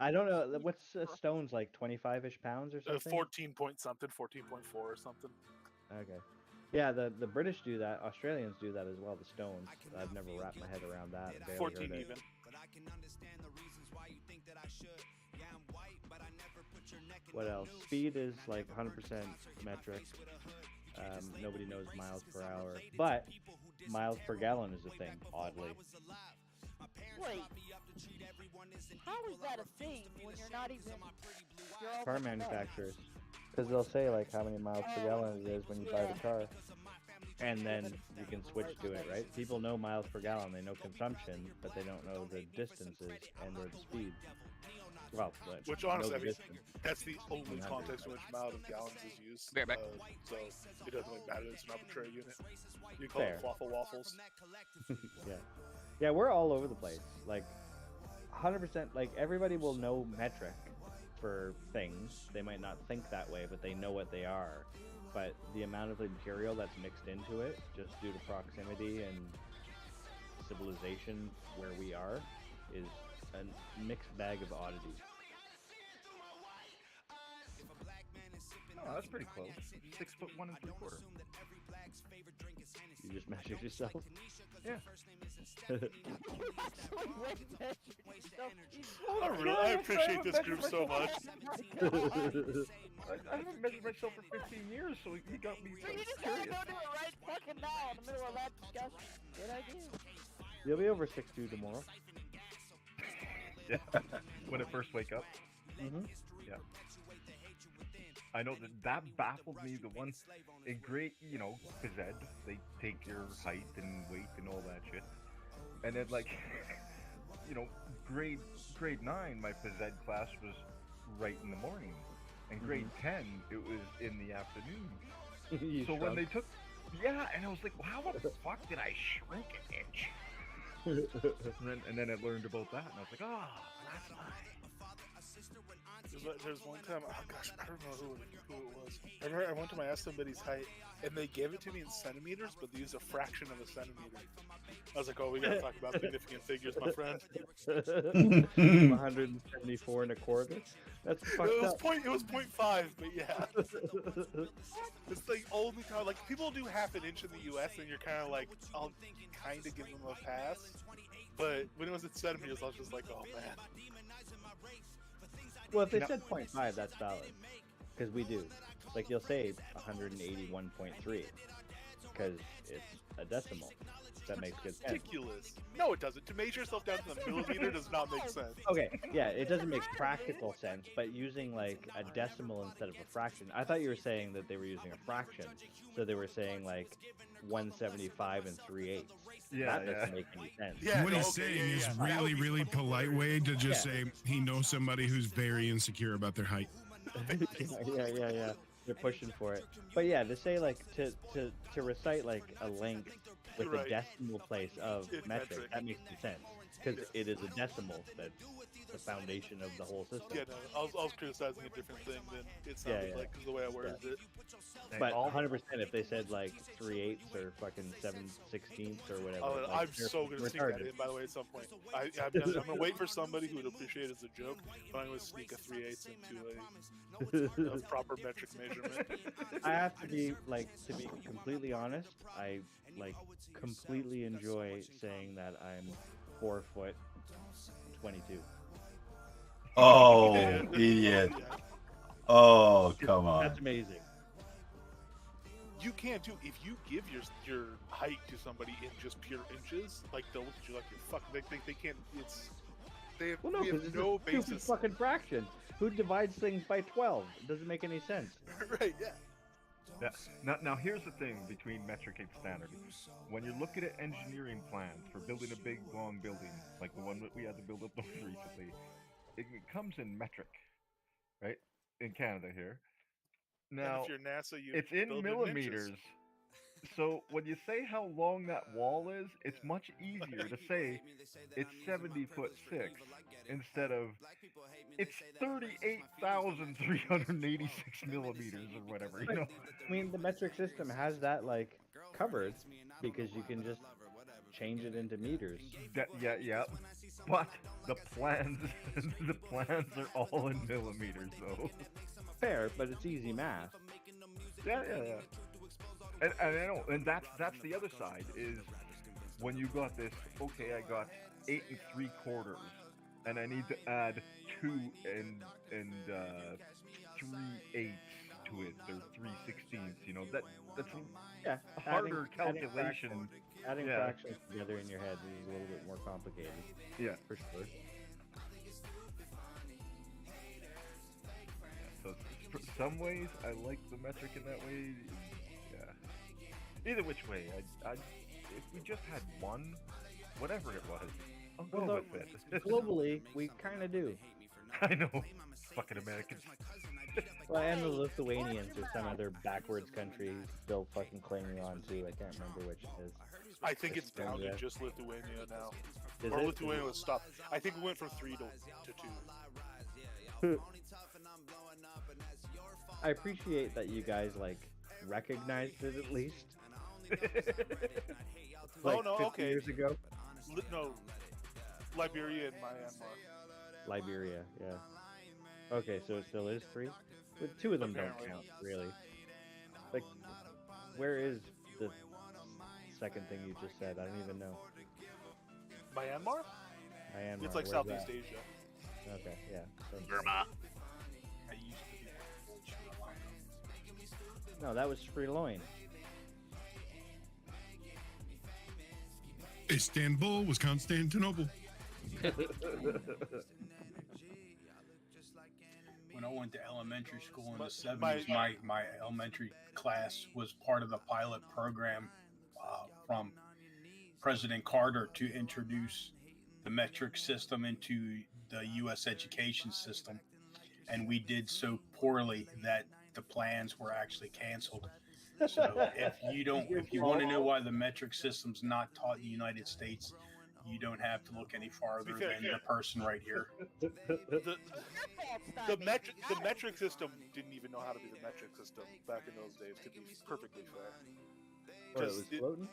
I don't know. What's stones like 25-ish pounds or something? 14 point something, 14.4 or something. Okay. Yeah, the British do that. Australians do that as well. The stones. I've never wrapped my head around that. I barely 14 heard it. even. What else? Speed is like 100% metric. Nobody knows miles per hour, but miles per gallon is a thing. Oddly. Wait. How is that a thing when you're not even... You're all Car but no. manufacturers, because they'll say like how many miles per gallon it is when you buy the car, and then you can switch to it, right? People know miles per gallon, they know consumption, but they don't know the distances and or the speed. Well, Which honestly, I mean, that's the only context in which mile of gallons is used. Be right back. So it doesn't really matter. It's an arbitrary unit. You call Fair. it waffle waffles. Yeah, yeah, we're all over the place. Like 100%. Like everybody will know metric for things. They might not think that way, but they know what they are. But the amount of imperial that's mixed into it, just due to proximity and civilization where we are, is a mixed bag of oddities. Oh, that's pretty close. 6'1" and 3/4. You just measured yourself? Yeah. I appreciate this group so much. I haven't measured myself for 15 years, so you got me so You just gotta curious. go do it right fucking now in the middle of that discussion. Good idea. You'll be over 6'2" tomorrow. Yeah. When I first wake up. Mm-hmm. Yeah. I know that baffled me. The one in grade, phys ed, they take your height and weight and all that shit. And then like, grade 9, my phys ed class was right in the morning, and grade 10 it was in the afternoon. So when they took, and I was like, well, how the fuck did I shrink an inch? and then I learned about that, and I was like, oh, that's nice. There's one time, oh gosh, I don't know who it was. I remember I went to ask somebody's height, and they gave it to me in centimeters, but they used a fraction of a centimeter. I was like, oh, we gotta talk about significant figures, my friend. 174 and a quarter. That's fucked It was up. It was 0.5, but yeah. It's like only time, like people do half an inch in the U.S., and you're kind of like, I'll kind of give them a pass. But when it was in centimeters, I was just like, oh man. Well, if they said 0.5, that's valid. Because we do. Like, you'll say 181.3. Because it's a decimal. That makes good sense. Ridiculous. No, it doesn't. To measure yourself down to the millimeter does not make sense. Okay, yeah, it doesn't make practical sense, but using, like, a decimal instead of a fraction. I thought you were saying that they were using a fraction. So they were saying, like, 175 and 3/8. Yeah, that doesn't make any sense. Yeah, What he's saying is really, really polite way to just say he knows somebody who's very insecure about their height. Yeah. They're pushing for it. But yeah, to say like to recite like a length with Right. the decimal place of It's metric, metric. that makes sense because it is a decimal that's the foundation of the whole system. Yeah, no, I was criticizing a different thing than it sounded like because the way I worded it. But 100% if they said like 3/8 or fucking 7/16 or whatever. Oh, like, I'm they're so gonna sneak retarded. that in, by the way, at some point. I'm gonna wait for somebody who would appreciate it as a joke, but I'm gonna sneak a 3/8 into a proper metric measurement. I have to be completely honest. I like completely enjoy saying that I'm 4'22". Oh, idiot. Oh, come on. That's amazing. You can't do if you give your height to somebody in just pure inches, like they'll look at you like you're fucking. They can't. They have, Well, no, we have because no it's a stupid basis. fucking fraction. Who divides things by 12? It doesn't make any sense. Right? Yeah. Yeah. Now here's the thing between metric and standard. When you're looking at engineering plans for building a big, long building, like the one that we had to build up recently, it comes in metric, right? In Canada here. And Now, if you're NASA, you it's in build millimeters. So when you say how long that wall is, it's much easier to say it's 70'6" instead of it's 38,386 millimeters or whatever. You But, know. I mean, the metric system has that like covered because you can just change it into meters. Yeah. But the plans, the plans are all in millimeters, though. Fair, but it's easy math. Yeah. And I know, and that's the other side is when you got this. Okay, I got 8 3/4, and I need to add 2 3/8 to it, or 3/16. You know that's Yeah, a harder calculation. Adding Yeah. fractions together in your head is a little bit more complicated. Yeah, for sure. So for some ways, I like the metric in that way. Yeah. Either which way, I if we just had one, whatever it was, I'll go Well, with it. globally, we kind of do. I know, fucking Americans. Well, and the Lithuanians or some other backwards country still fucking clinging on to. I can't remember which it is. I think it's down to Yeah. just Lithuania now. Is Or it? Lithuania was stopped. I think we went from 3 to 2. I appreciate that you guys like recognized it at least. Like 50 okay. years ago. No, Liberia and Myanmar. Liberia, yeah. Okay, so it still is 3? But 2 of them Apparently. don't count, really. Like, where is the second thing you just said? I don't even know. Myanmar? Myanmar, It's like where's Southeast that? Asia. Okay, yeah. Burma. I used to be old Sri Lanka. No, that was Sri Loin. Istanbul was Constantinople. When I went to elementary school in the 70s, my elementary class was part of the pilot program from President Carter to introduce the metric system into the U.S. education system. And we did so poorly that the plans were actually canceled. So if you want to know why the metric system's not taught in the United States, you don't have to look any farther than the person right here. The metric system didn't even know how to be the metric system back in those days, to be perfectly fair. What, it was floating?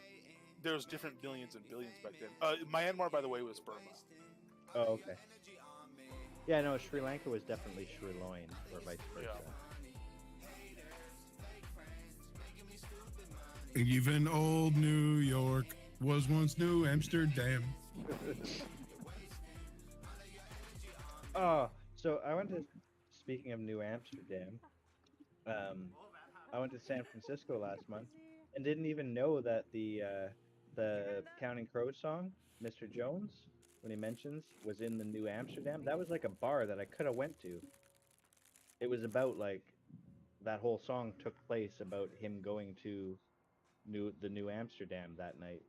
There was different millions and billions back then. Myanmar, by the way, was Burma. Oh, okay. Yeah, no, Sri Lanka was definitely Sri Loin, or vice versa. Even old New York was once New Amsterdam. Oh, so I went to, speaking of New Amsterdam, I went to San Francisco last month and didn't even know that the Counting Crows song, Mr. Jones, when he mentions, was in the New Amsterdam. That was like a bar that I could have went to. It was about like, that whole song took place about him going to the New Amsterdam that night.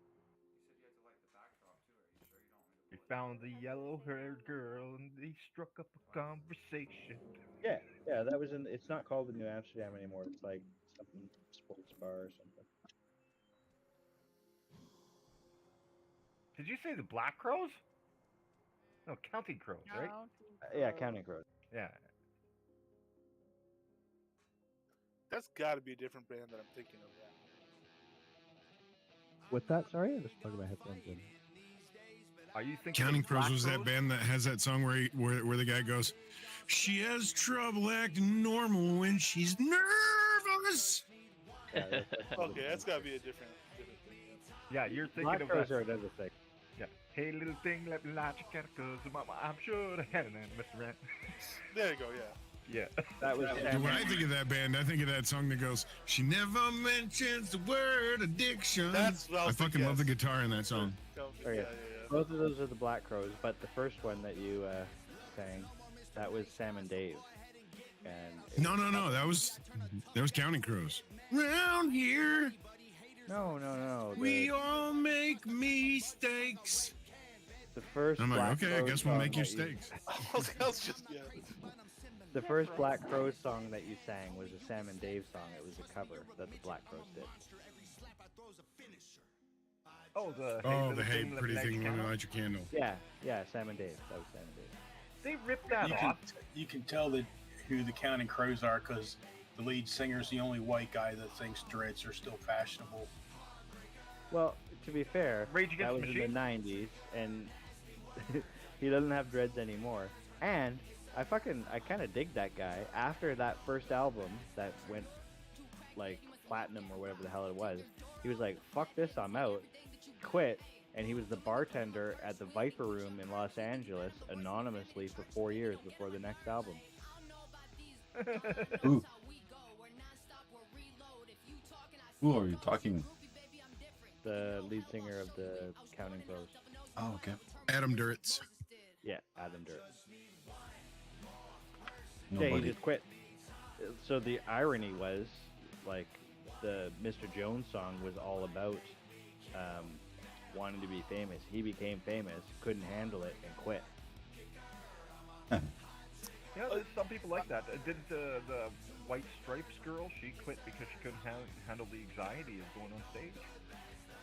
He found the yellow-haired girl and they struck up a conversation. Yeah, that was in. It's not called the New Amsterdam anymore. It's like something sports bar or something. Did you say the Black Crows? No, Counting Crows, right? Yeah, Counting Crows. Yeah. That's got to be a different band that I'm thinking of. What's that? Sorry, I just plugged my headphones in. Are you thinking Counting of Crows Black was that Crows? band that has that song where the guy goes, "She has trouble acting normal when she's nervous." Okay, that's got to be a different thing. Yeah, you're thinking Black of Crows that. are another thing. Yeah. Hey, little thing, let me light your cause mama, I'm sure to have an Mr. Rant. There you go, yeah. Yeah. That was When I think of that band, I think of that song that goes, "She never mentions the word addiction." That's what I I was fucking thinking, love the yes. guitar in that song. Oh, yeah. Both of those are the Black Crows, but the first one that you sang, that was Sam and Dave. And No, that was Counting Crows. Round here, no. we all make mistakes. The first. I'm like, Black okay, I Crowes guess we'll song make your that you- steaks. I was just, yeah. The first Black Crows song that you sang was a Sam and Dave song. It was a cover that the Black Crows did. Oh, the Oh, the little hey, thing that pretty lights thing, your when you candle? light your candle. Yeah, Sam and Dave. That was Sam and Dave. They ripped that You off. you can tell that who the Counting Crows are because the lead singer's the only white guy that thinks dreads are still fashionable. Well, to be fair, Rage Against that was the in the '90s, and he doesn't have dreads anymore. And I kind of dig that guy. After that first album that went like platinum or whatever the hell it was, he was like, "Fuck this, I'm out." Quit, and he was the bartender at the Viper Room in Los Angeles anonymously for 4 years before the next album. Who? Who are you talking? The lead singer of the Counting Crows. Oh, okay. Adam Duritz. Yeah, Adam Duritz. Yeah, Nobody. he just quit. So the irony was, like, the Mr. Jones song was all about wanting to be famous. He became famous, couldn't handle it, and quit. Yeah, there's some people like that. Didn't the White Stripes girl, she quit because she couldn't handle the anxiety of going on stage?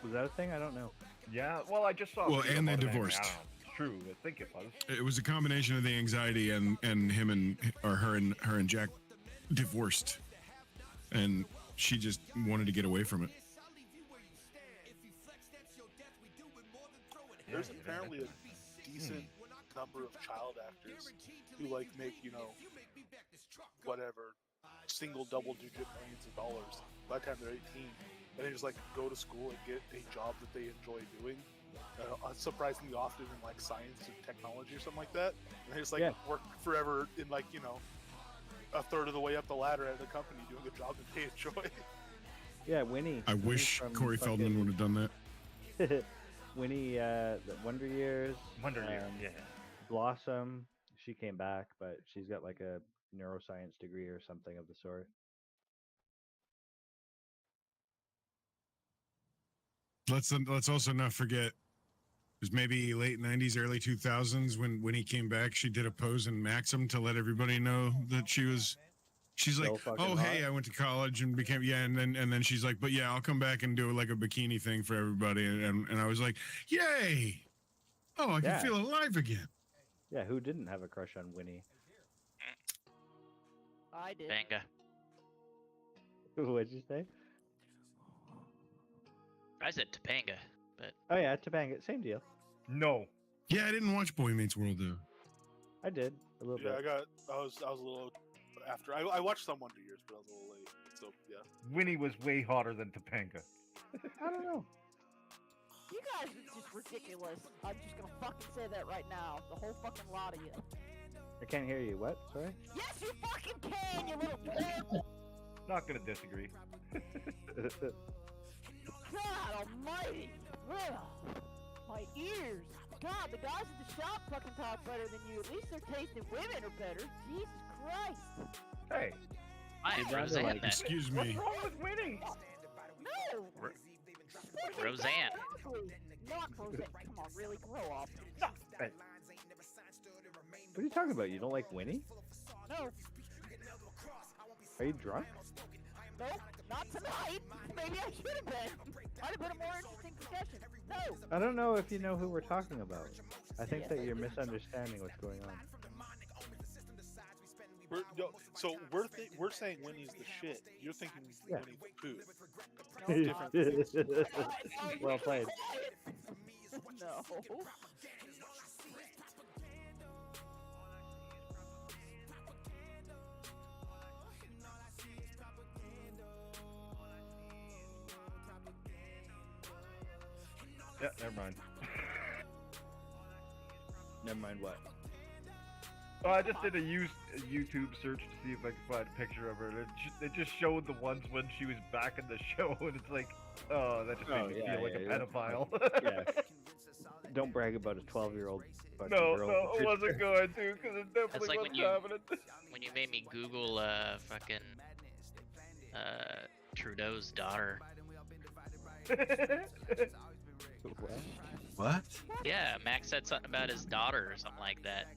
Was that a thing? I don't know. Yeah, well, I just saw. a Well, video and they about it, divorced. I don't know. It's true, I think it was. It was a combination of the anxiety and him and or her and Jack divorced, and she just wanted to get away from it. There's apparently a decent number of child actors who like make, whatever, single double digit millions of dollars by the time they're 18, and they just like go to school and get a job that they enjoy doing, surprisingly often in like science and technology or something like that, and they just like work forever in like a third of the way up the ladder at the company doing a job that they enjoy. Yeah, Winnie. I wish Corey Feldman would have done that. Winnie, the Wonder Years. Wonder Years, yeah. Blossom. She came back, but she's got like a neuroscience degree or something of the sort. Let's also not forget. It was maybe late '90s, early 2000s when he came back. She did a pose in Maxim to let everybody know that she's like, oh hey, I went to college and became and then she's like, but yeah, I'll come back and do like a bikini thing for everybody, and I was like, yay! Oh, I can feel alive again. Yeah, who didn't have a crush on Winnie? I did. Banga. What'd you say? I said Topanga, but Oh yeah, Topanga, same deal. No. Yeah, I didn't watch Boy Meets World though. I did a little Yeah, bit. I was a little after. I watched some Wonder Years, but I was a little late. So yeah. Winnie was way hotter than Topanga. I don't know. You guys are just ridiculous. I'm just gonna fucking say that right now. The whole fucking lot of you. I can't hear you. What? Sorry? Yes, you fucking can, you little Not gonna disagree. God almighty! Ugh. My ears! God, the guys at the shop fucking talk better than you. At least their taste in women are better. Jesus Christ! Hey. I am You're down to, Roseanne like, then. Excuse What's me. wrong with Winnie? No! Roseanne. Not Roseanne. Come on, really? Grow up. Hey. What are you talking about? You don't like Winnie? No. Are you drunk? No, not tonight. Maybe I should have been. Might have been a more interesting discussion. No. I don't know if you know who we're talking about. I think that you're misunderstanding what's going on. We're saying Winnie's the shit. You're thinking Yeah. Winnie's poo. Different. Well played. No. Yeah, never mind. Never mind what. Oh, I just did a YouTube search to see if I could find a picture of her. It just showed the ones when she was back in the show, and it's like, oh, that just made me feel like a pedophile. Yeah. Don't brag about a 12-year-old. No, I wasn't going to, because it That's definitely like when wasn't you happening. when you made me Google fucking Trudeau's daughter. What? Yeah, Max said something about his daughter or something like that.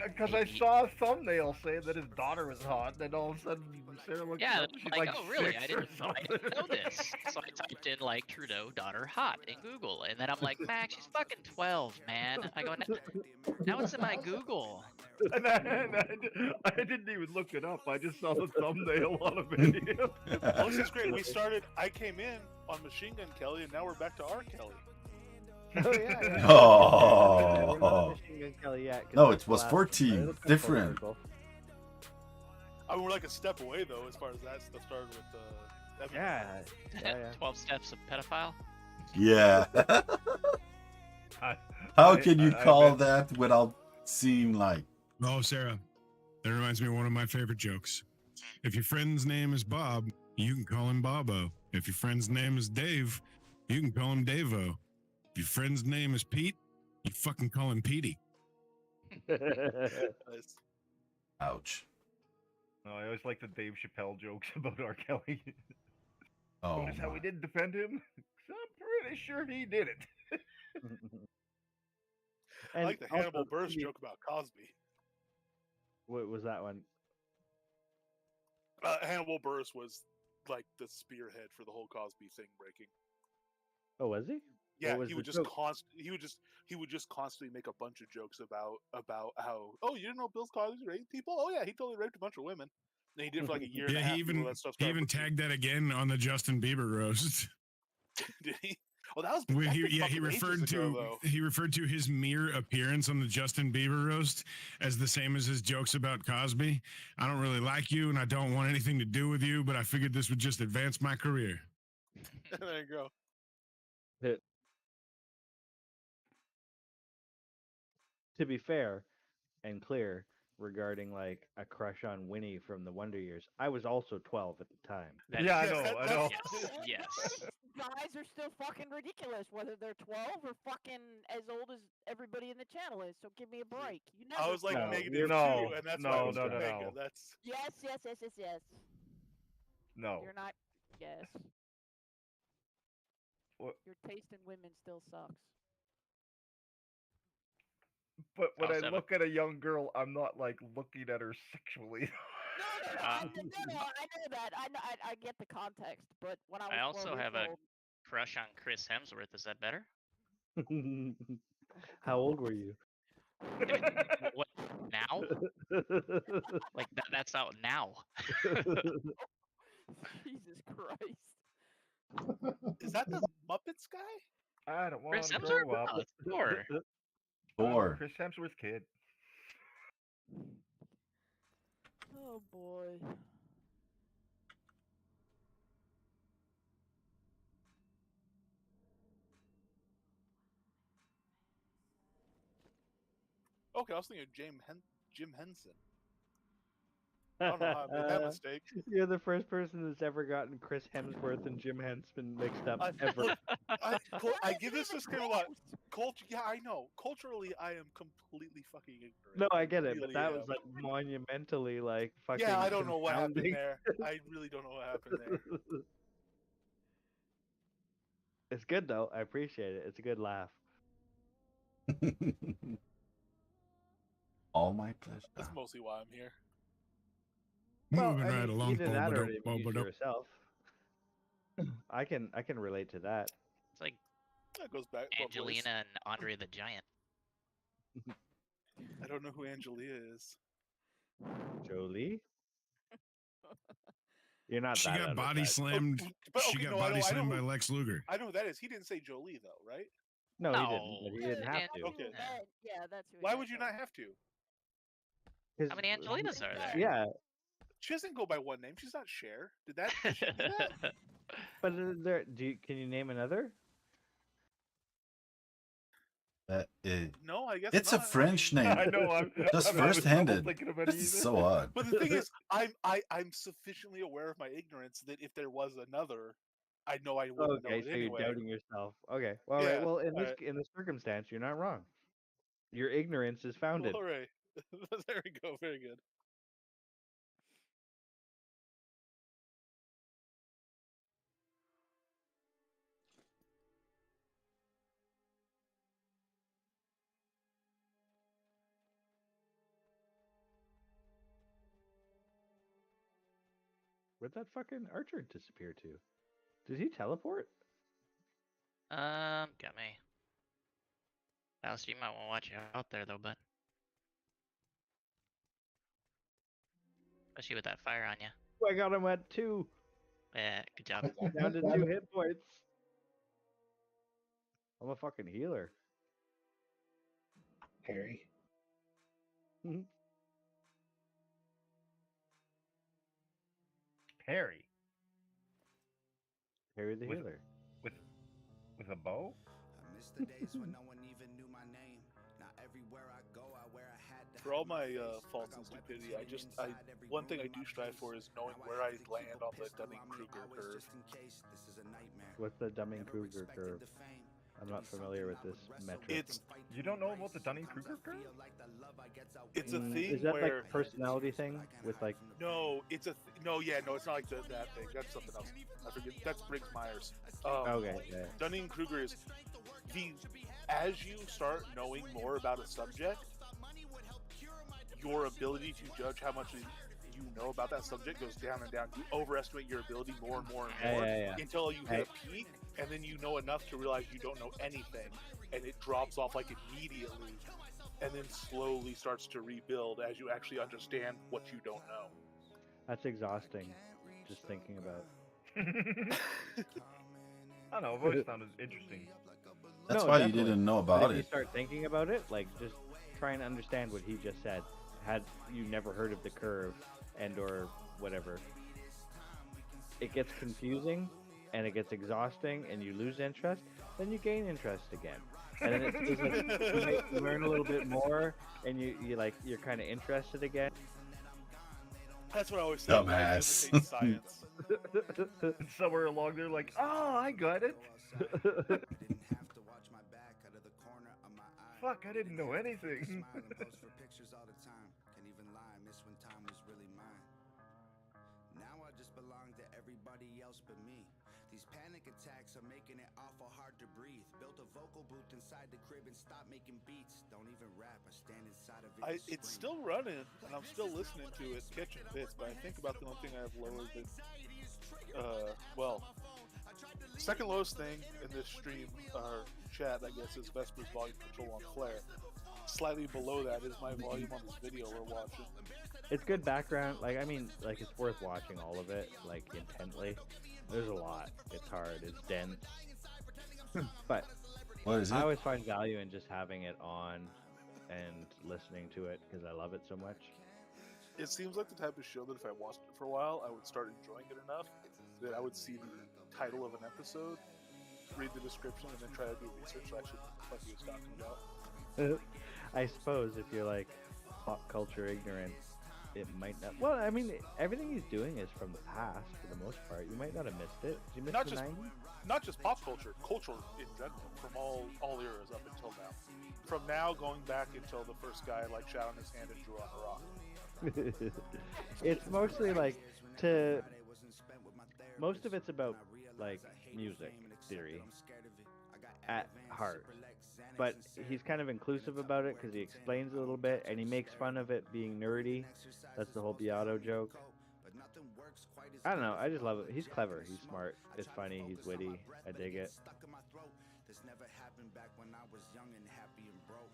Because I saw a thumbnail saying that his daughter was hot, and then all of a sudden Sarah looked Yeah, it up. and I'm She's like, like oh really? 6 I or didn't know something. this. So I typed in like Trudeau daughter hot in Google, and then I'm like, Max, she's fucking 12, man. I go, now it's in my Google. And I didn't even look it up. I just saw the thumbnail on a video. Well, this is great. We started. I came in on Machine Gun Kelly, and now we're back to R. Kelly. Oh yeah. Oh. We're not Machine Gun Kelly yet. 'cause No, that's it the was last 14. one, but it'll come full Different. circle. I mean, we're like a step away though, as far as that stuff started with. Evan. Yeah. 12 steps of pedophile. Yeah. How can you call that without seem like? Oh, Sarah, that reminds me of one of my favorite jokes. If your friend's name is Bob, you can call him Bobo. If your friend's name is Dave, you can call him Davo. If your friend's name is Pete, you fucking call him Petey. Ouch. No, I always like the Dave Chappelle jokes about R. Kelly. Oh, Notice how my. we didn't defend him? 'Cause I'm pretty sure he did it. I like the also, Hannibal Buress to be- joke about Cosby. What was that one? Hannibal Buress was like the spearhead for the whole Cosby thing breaking. Oh, was he? Yeah, What was he the would just joke? he would just constantly make a bunch of jokes about how, oh, you didn't know Bill Cosby raped people? Oh yeah, he totally raped a bunch of women. And he did for like a year and a Yeah, half he before even that stuff he started. even tagged that again on the Justin Bieber roast. Did he? Oh, that was When that's he, been yeah, he fucking ages referred ago, to he referred to his mere appearance on the Justin Bieber roast as the same as his jokes about Cosby. I don't really like you, and I don't want anything to do with you, but I figured this would just advance my career. though. There you go. To be fair and clear regarding like a crush on Winnie from the Wonder Years, I was also 12 at the time. Yeah, I know. Yes. Guys are still fucking ridiculous, whether they're 12 or fucking as old as everybody in the channel is. So give me a break. You never. I was like No, negative no, 2, and that's no, why I was no, Omega. no. That's Yes. No. You're not. Yes. What? Your taste in women still sucks. But when I Also have a- look at a young girl, I'm not like looking at her sexually. No, I know that. I get the context, but when I was I also 12 years have a old, crush on Chris Hemsworth. Is that better? How old were you? I mean, what now? Like that's out now. Jesus Christ. Is that the Muppets guy? I don't want Chris to Hemsworth? grow up. No, it's Thor. Thor. Chris Hemsworth's kid. Oh boy. Okay, I was thinking of Jim Henson. I don't know how I made that mistake. You're the first person that's ever gotten Chris Hemsworth and Jim Henson mixed up ever. Look, I give this disclaimer a lot. Yeah, I know. Culturally, I am completely fucking ignorant. No, I get it, but Really that am. was like monumentally like fucking. Yeah, I don't know what happened confounding. there. I really don't know what happened there. It's good though. I appreciate it. It's a good laugh. All my pleasure. That's mostly why I'm here. Moving right along. Either that or Bob-a-dope, to amuse bob-a-dope. yourself. I can relate to that. It's like That goes back both ways. Angelina and Andre the Giant. I don't know who Angelia is. Jolie. You're not. She that got out of body touch. slammed. But, She okay, got no, I body know slammed by who- Lex Luger. I know who that is. He didn't say Jolie though, right? No, he No. didn't. But he didn't have to. Okay. Yeah, that's who. Why would you not have to? How many Angelinas are there? Yeah, She doesn't go by one name. She's not Cher. Did she do that? but there. Can you name another? No, I guess It's not. a French name. I know. Just I'm having trouble first-handed. thinking of it This is either. so odd. But the thing is, I'm sufficiently aware of my ignorance that if there was another, I know I wouldn't know Okay, it so anyway. you're doubting yourself. Okay, well, all Yeah, right. Well, in this alright. in this circumstance, you're not wrong. Your ignorance is founded. All right. There we go. Very good. Where'd that fucking archer disappear to? Did he teleport? Got me. Alice, you might want to watch out there though, bud. Especially with that fire on you. Oh, I got him at 2. Yeah, good job. Down to 2 hit points. I'm a fucking healer. Harry. Harry. Harry the With- healer. With a bow? I miss the days when no one even knew my name. Now everywhere I go, I wear a hat. For all my faults and stupidity, one thing I do strive for is knowing where I land on the Dunning-Kruger curve. What's the Dunning-Kruger curve? I'm not familiar with this metric. You don't know about the Dunning-Kruger curve? It's a thing Is that where like personality thing with like? no, it's it's not like that thing. That's something else. I forget. That's Briggs Myers. Okay, yeah. Dunning-Kruger is as you start knowing more about a subject, your ability to judge how much you know about that subject goes down and down. You overestimate your ability more and more and more until you hit a peak, and then you know enough to realize you don't know anything, and it drops off like immediately, and then slowly starts to rebuild as you actually understand what you don't know. That's exhausting. Just thinking about. I don't know. I've always found it interesting. That's No, why you definitely. didn't know But about if you it. start thinking about it, like just trying to understand what he just said. Had you never heard of the curve and or whatever, it gets confusing and it gets exhausting and you lose interest. Then you gain interest again, and then it's like you learn a little bit more and you're kind of interested again. That's what I always say. Dumbass. I imitate science. And somewhere along there, like, oh, I got it. Fuck, I didn't know anything. Now I just belong to everybody else but me. These panic attacks are making it awful hard to breathe. Built a vocal booth inside the crib and stopped making beats. Don't even rap, I stand inside of it. It's still running, and I'm still listening to it, catching bits. But I think about the only thing I've lowered it. Second lowest thing in this stream or chat, I guess, is Vesper's volume control on Flare. Slightly below that is my volume on this video we're watching. It's good background. Like I mean, like it's worth watching all of it, like intently. There's a lot. It's hard. It's dense. But What is it? I always find value in just having it on and listening to it because I love it so much. It seems like the type of show that if I watched it for a while, I would start enjoying it enough that I would see the title of an episode, read the description, and then try to do research so I actually know what he was talking about. I suppose if you're like pop culture ignorant, it might not. Well, I mean, everything he's doing is from the past for the most part. You might not have missed it. Did you miss Not the just 90s? not just pop culture, culture in general, from all eras up until now. From now going back until the first guy like shot on his hand and drew on a rock. It's mostly like most of it's about like music theory at heart, but he's kind of inclusive about it because he explains a little bit and he makes fun of it being nerdy. That's the whole Beato joke. I don't know, I just love it. He's clever, he's smart, it's funny, he's witty, I dig it. This never happened back when I was young and happy and broke.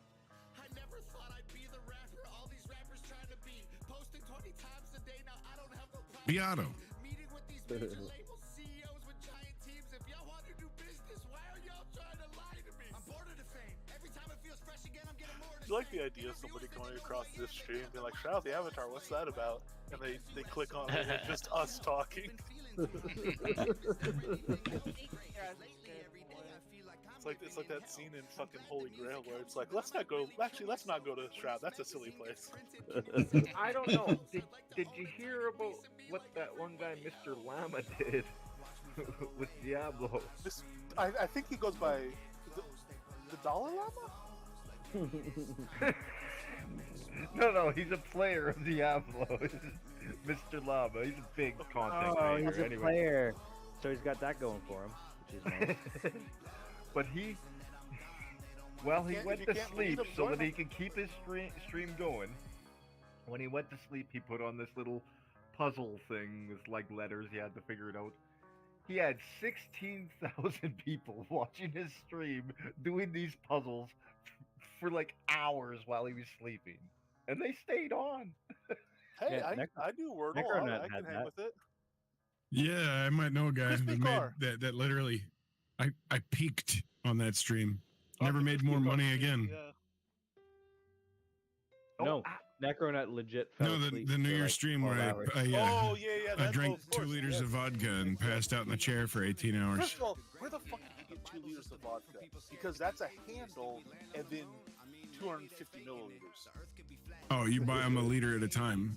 I never thought I'd be the rapper all these rappers trying to be. Posting 20 times a day, now I don't have no problem. Beato. Meeting with these major label CEOs with giant teams. If y'all want to do business, why are y'all trying to lie to me? I'm bored of the fame. Every time it feels fresh again, I'm getting more. Do you like the idea of somebody coming across this stream and being like, Shroud the Avatar, what's that about? And they click on it and it's just us talking. It's like that scene in fucking Holy Grail where it's like, let's not go to Shroud, that's a silly place. I don't know. Did you hear about what that one guy, Mr. Llama, did with Diablo? I think he goes by the Dalai Lama? No, he's a player of Diablo. Mr. Llama, he's a big content creator. He's a anyway. player, so he's got that going for him, which is nice. But he went to sleep so that he could keep his stream going. When he went to sleep, he put on this little puzzle thing with like letters. You had to figure it out. He had 16,000 people watching his stream doing these puzzles for like hours while he was sleeping, and they stayed on. Hey, Yeah, I do Wordle. Necronet I can had hang that. with it. Yeah, I might know a guy Crispy that made car. that literally. I peaked on that stream. On Never the made Crispy more car money stream, again. Yeah. No, Necronet legit fell No, asleep the New for Year's like stream 12 where hours. Oh yeah. I That, drank of course, 2 liters yes. of vodka and passed out in the chair for 18 hours. First of all, where the fuck did you get 2 liters of vodka? Because that's a handle and then 250 milliliters. Oh, you buy them a liter at a time.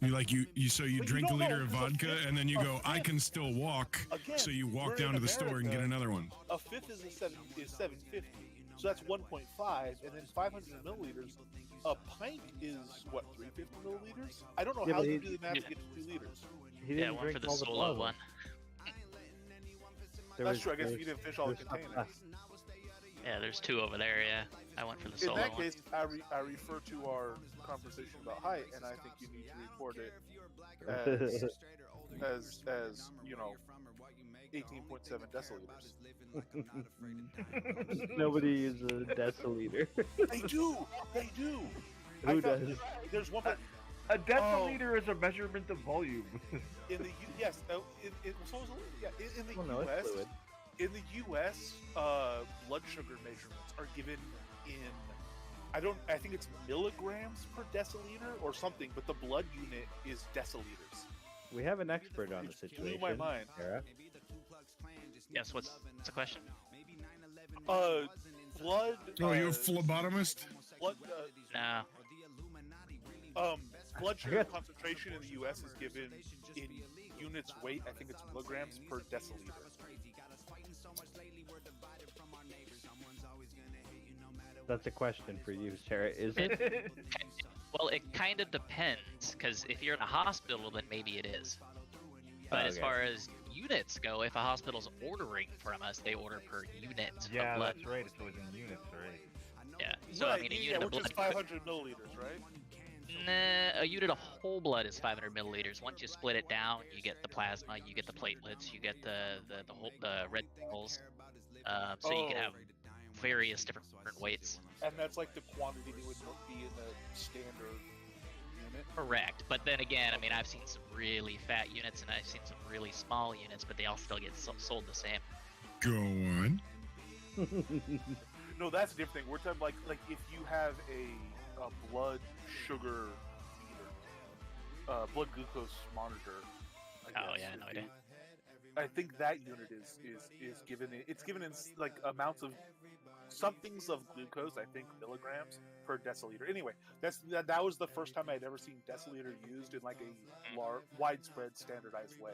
You drink a liter of vodka and then you go, I can still walk. Again, So you walk we're down in to the store and get America. another one. A fifth is 750, so that's 1.5, and then 500 milliliters. A pint is what, 350 milliliters? I don't know Yeah, how but you he- do the math to get to 2 liters. He Yeah, didn't one drink for the all the solo puzzles. one. That's true. I guess if you didn't finish all the there was containers. stuff left. Yeah, there's 2 over there. Yeah, I went for the In solo that one. case, I refer to our conversation about height, and I think you need to report it as 18.7 deciliters. Nobody uses a deciliter. They do. They do. Who does? There's one. A deciliter is a measurement of volume. In the yes, in the Well, no, it's U.S. fluid. In the U.S., blood sugar measurements are given in I think it's milligrams per deciliter or something, but the blood unit is deciliters. We have an expert on the situation. Blew my mind. Sarah. Yes, what's the question? Blood. Oh, you a phlebotomist? Blood. No. Blood sugar concentration in the U.S. is given in units weight. I think it's milligrams per deciliter. That's a question for you, Sarah. Is it? Well, it kind of depends, because if you're in a hospital, then maybe it is. But as Okay. far as units go, if a hospital's ordering from us, they order per unit Yeah, of blood. that's right. It's always in units, right? Yeah. So I mean, a unit of which blood. is 500 milliliters, right? Nah, a unit of whole blood is 500 milliliters. Once you split it down, you get the plasma, you get the platelets, you get the red cells. So you can have various different weights. And that's like the quantity that would be in the standard unit. Correct. But then again, I mean, I've seen some really fat units and I've seen some really small units, but they all still get sold the same. Go on. No, that's a different thing. We're talking like if you have a blood sugar meter, blood glucose monitor. Oh yeah, no idea. I think that unit is given. It's given in like amounts of somethings of glucose. I think milligrams per deciliter. Anyway, that was the first time I'd ever seen deciliter used in like a widespread standardized way,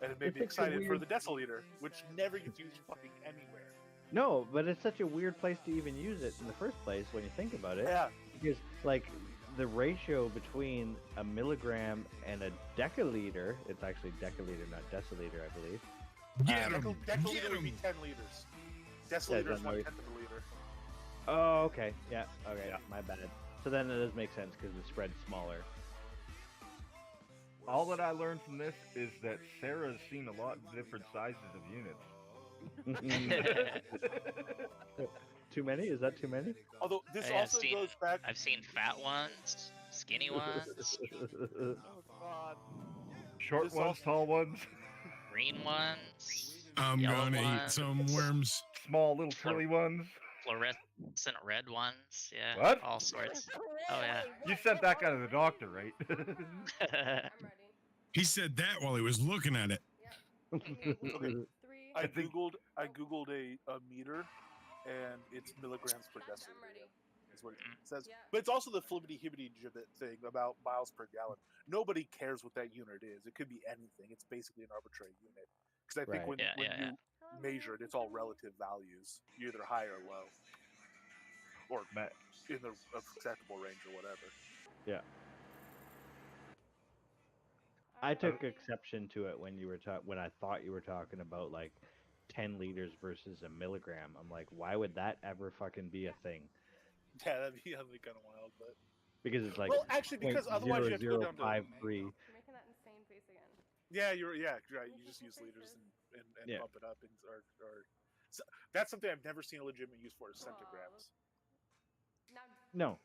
and it made me excited for the deciliter, which never gets used fucking anywhere. No, but it's such a weird place to even use it in the first place when you think about it. Yeah. Because, like, the ratio between a milligram and a deciliter, it's actually deciliter, not deciliter, I believe. Deciliter would be 10 liters. Deciliter is 1/10 of a liter. Oh, okay. Yeah, okay, my bad. So then it does make sense because the spread's smaller. All that I learned from this is that Sarah's seen a lot of different sizes of units. Too many? Is that too many? Although this Hey, also goes back. I've seen fat ones, skinny ones, Oh God. Short This ones, also- tall ones, green ones, I'm yellow gonna eat ones, some worms. small little curly ones. fluorescent red ones. Yeah. What? All sorts. Oh yeah. You sent that guy to the doctor, right? He said that while he was looking at it. Okay. I googled a meter, and it's milligrams per deciliter. Is what it says. But it's also the flibbity hibbity gibbet thing about miles per gallon. Nobody cares what that unit is. It could be anything. It's basically an arbitrary unit. Because I think Right. when Yeah. you measure it, it's all relative values. You're either high or low, or in the acceptable range or whatever. Yeah. I took exception to it when you were when I thought you were talking about like 10 liters versus a milligram. I'm like, why would that ever fucking be a thing? Yeah, that'd be kind of wild, but Because it's like well, actually, because otherwise you have to go down to 0.0053. You're making that insane. Yeah, you're right. You just use liters and Yeah. bump it up, and or so, that's something I've never seen a legitimate use for is centigrams. Now, No,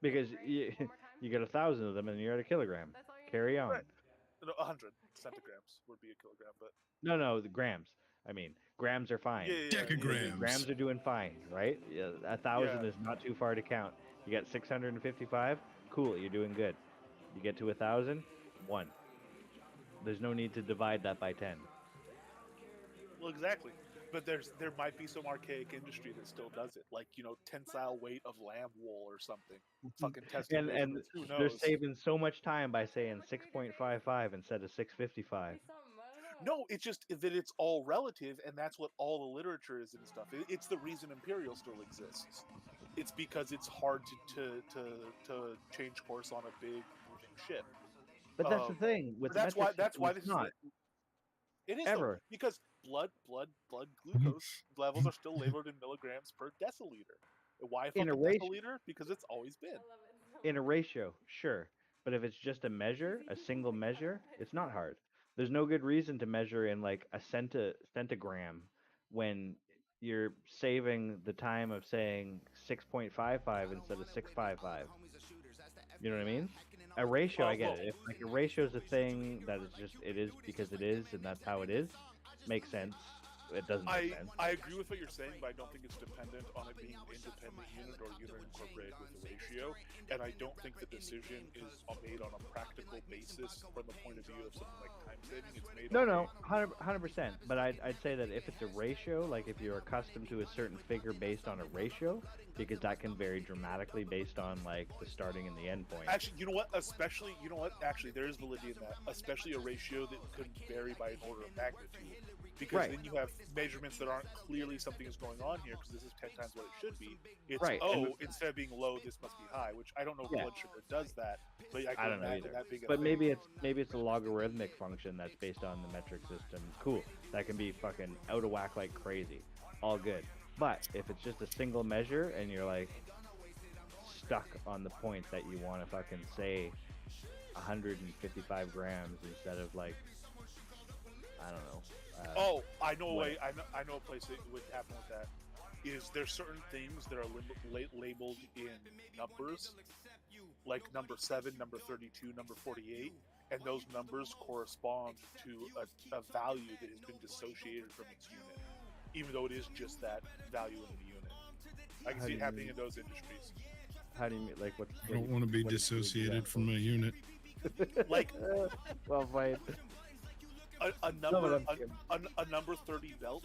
because you get 1,000 of them and you're at a kilogram. Carry on. Right. No, 100 centigrams would be a kilogram, but No, the grams. I mean, grams are fine. Yeah. Grams are doing fine, right? Yeah, 1,000 is not too far to count. You got 655. Cool, you're doing good. You get to 1,000, 1. There's no need to divide that by 10. Well, exactly. But there might be some archaic industry that still does it, like tensile weight of lamb wool or something. Fucking testing And measurements. Who they're knows? saving so much time by saying 6.55 instead of 655. No, it's just that it's all relative, and that's what all the literature is and stuff. It's the reason Imperial still exists. It's because it's hard to change course on a big moving ship. But that's the thing with the that's metric why system, this it's not. It is Ever. though, because blood glucose levels are still labeled in milligrams per deciliter. Why In a fucking ratio. deciliter? Because it's always been. In a ratio, sure. But if it's just a measure, a single measure, it's not hard. There's no good reason to measure in like a centigram when you're saving the time of saying 6.55 instead of 655. You know what I mean? A ratio, I get it. If like a ratio is a thing that is just it is because it is and that's how it is, makes sense. It doesn't make sense. I agree with what you're saying, but I don't think it's dependent on it being an independent unit or unit incorporated with the ratio. And I don't think the decision is made on a practical basis from the point of view of something like time saving. It's made No, 100%. But I'd say that if it's a ratio, like if you're accustomed to a certain figure based on a ratio, because that can vary dramatically based on like the starting and the end point. Actually, you know what? Actually, there is validity in that. Especially a ratio that could vary by an order of magnitude. Because then you have measurements that aren't clearly something is going on here, because this is 10 times what it should be. It's, instead of being low, this must be high, which I don't know if blood sugar does that, but I don't know imagine either. that being a But thing. maybe it's a logarithmic function that's based on the metric system. Cool. That can be fucking out of whack like crazy. All good. But if it's just a single measure and you're like stuck on the point that you want to fucking say 155 grams instead of like I don't know. I know a way. I know a place that would happen with that. Is there's certain things that are labeled in numbers, like number 7, number 32, number 48, and those numbers correspond to a value that has been dissociated from its unit, even though it is just that value in the unit. I can see it happening in those industries. How do you mean? Like what? I don't want to be dissociated from my unit. Like, well, fine. A number 30 belt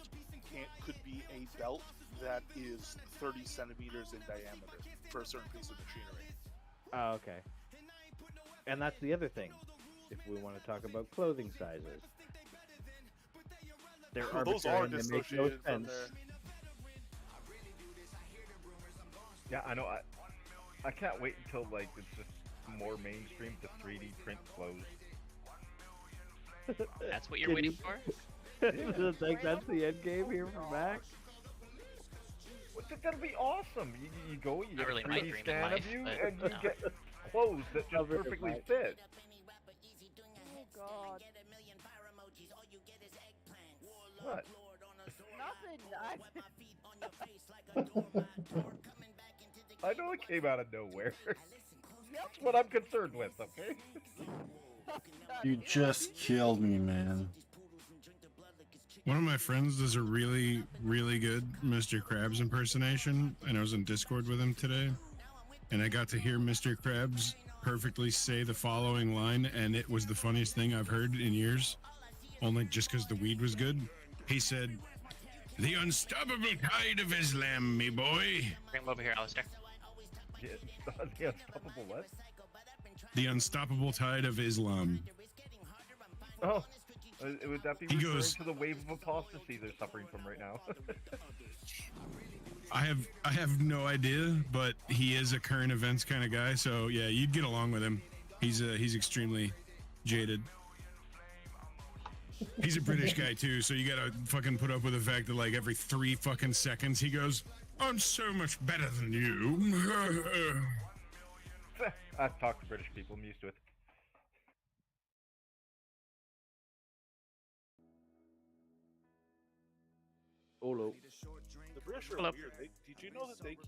could be a belt that is 30 centimeters in diameter for a certain piece of machinery. Oh, okay. And that's the other thing. If we want to talk about clothing sizes, they're those arbitrary are and they make no dissociated from sense. their. Yeah, I know. I can't wait until like it's just more mainstream to 3D print clothes. That's what you're waiting for? Like that's the end game here for Mac. That'll be awesome. You go, you Not get really a my 3D dream in scan life, of you, but and you no. get clothes that just perfectly fit. Oh God. What? Nothing. I know it came out of nowhere. That's what I'm concerned with, okay? You just killed me, man. One of my friends does a really, really good Mr. Krabs impersonation, and I was in Discord with him today, and I got to hear Mr. Krabs perfectly say the following line, and it was the funniest thing I've heard in years, only just because the weed was good. He said, "The unstoppable tide of Islam, me boy." Bring him over here, Alistair. The unstoppable what? The unstoppable tide of Islam. Oh, would that be He referring goes- to the wave of apostasy they're suffering from right now? I have no idea, but he is a current events kind of guy, so yeah, you'd get along with him. He's extremely jaded. He's a British guy too, so you gotta fucking put up with the fact that like every 3 fucking seconds he goes, "I'm so much better than you." I've talked to British people, I'm used to it. The British are Hello. weird. Did you know that they keep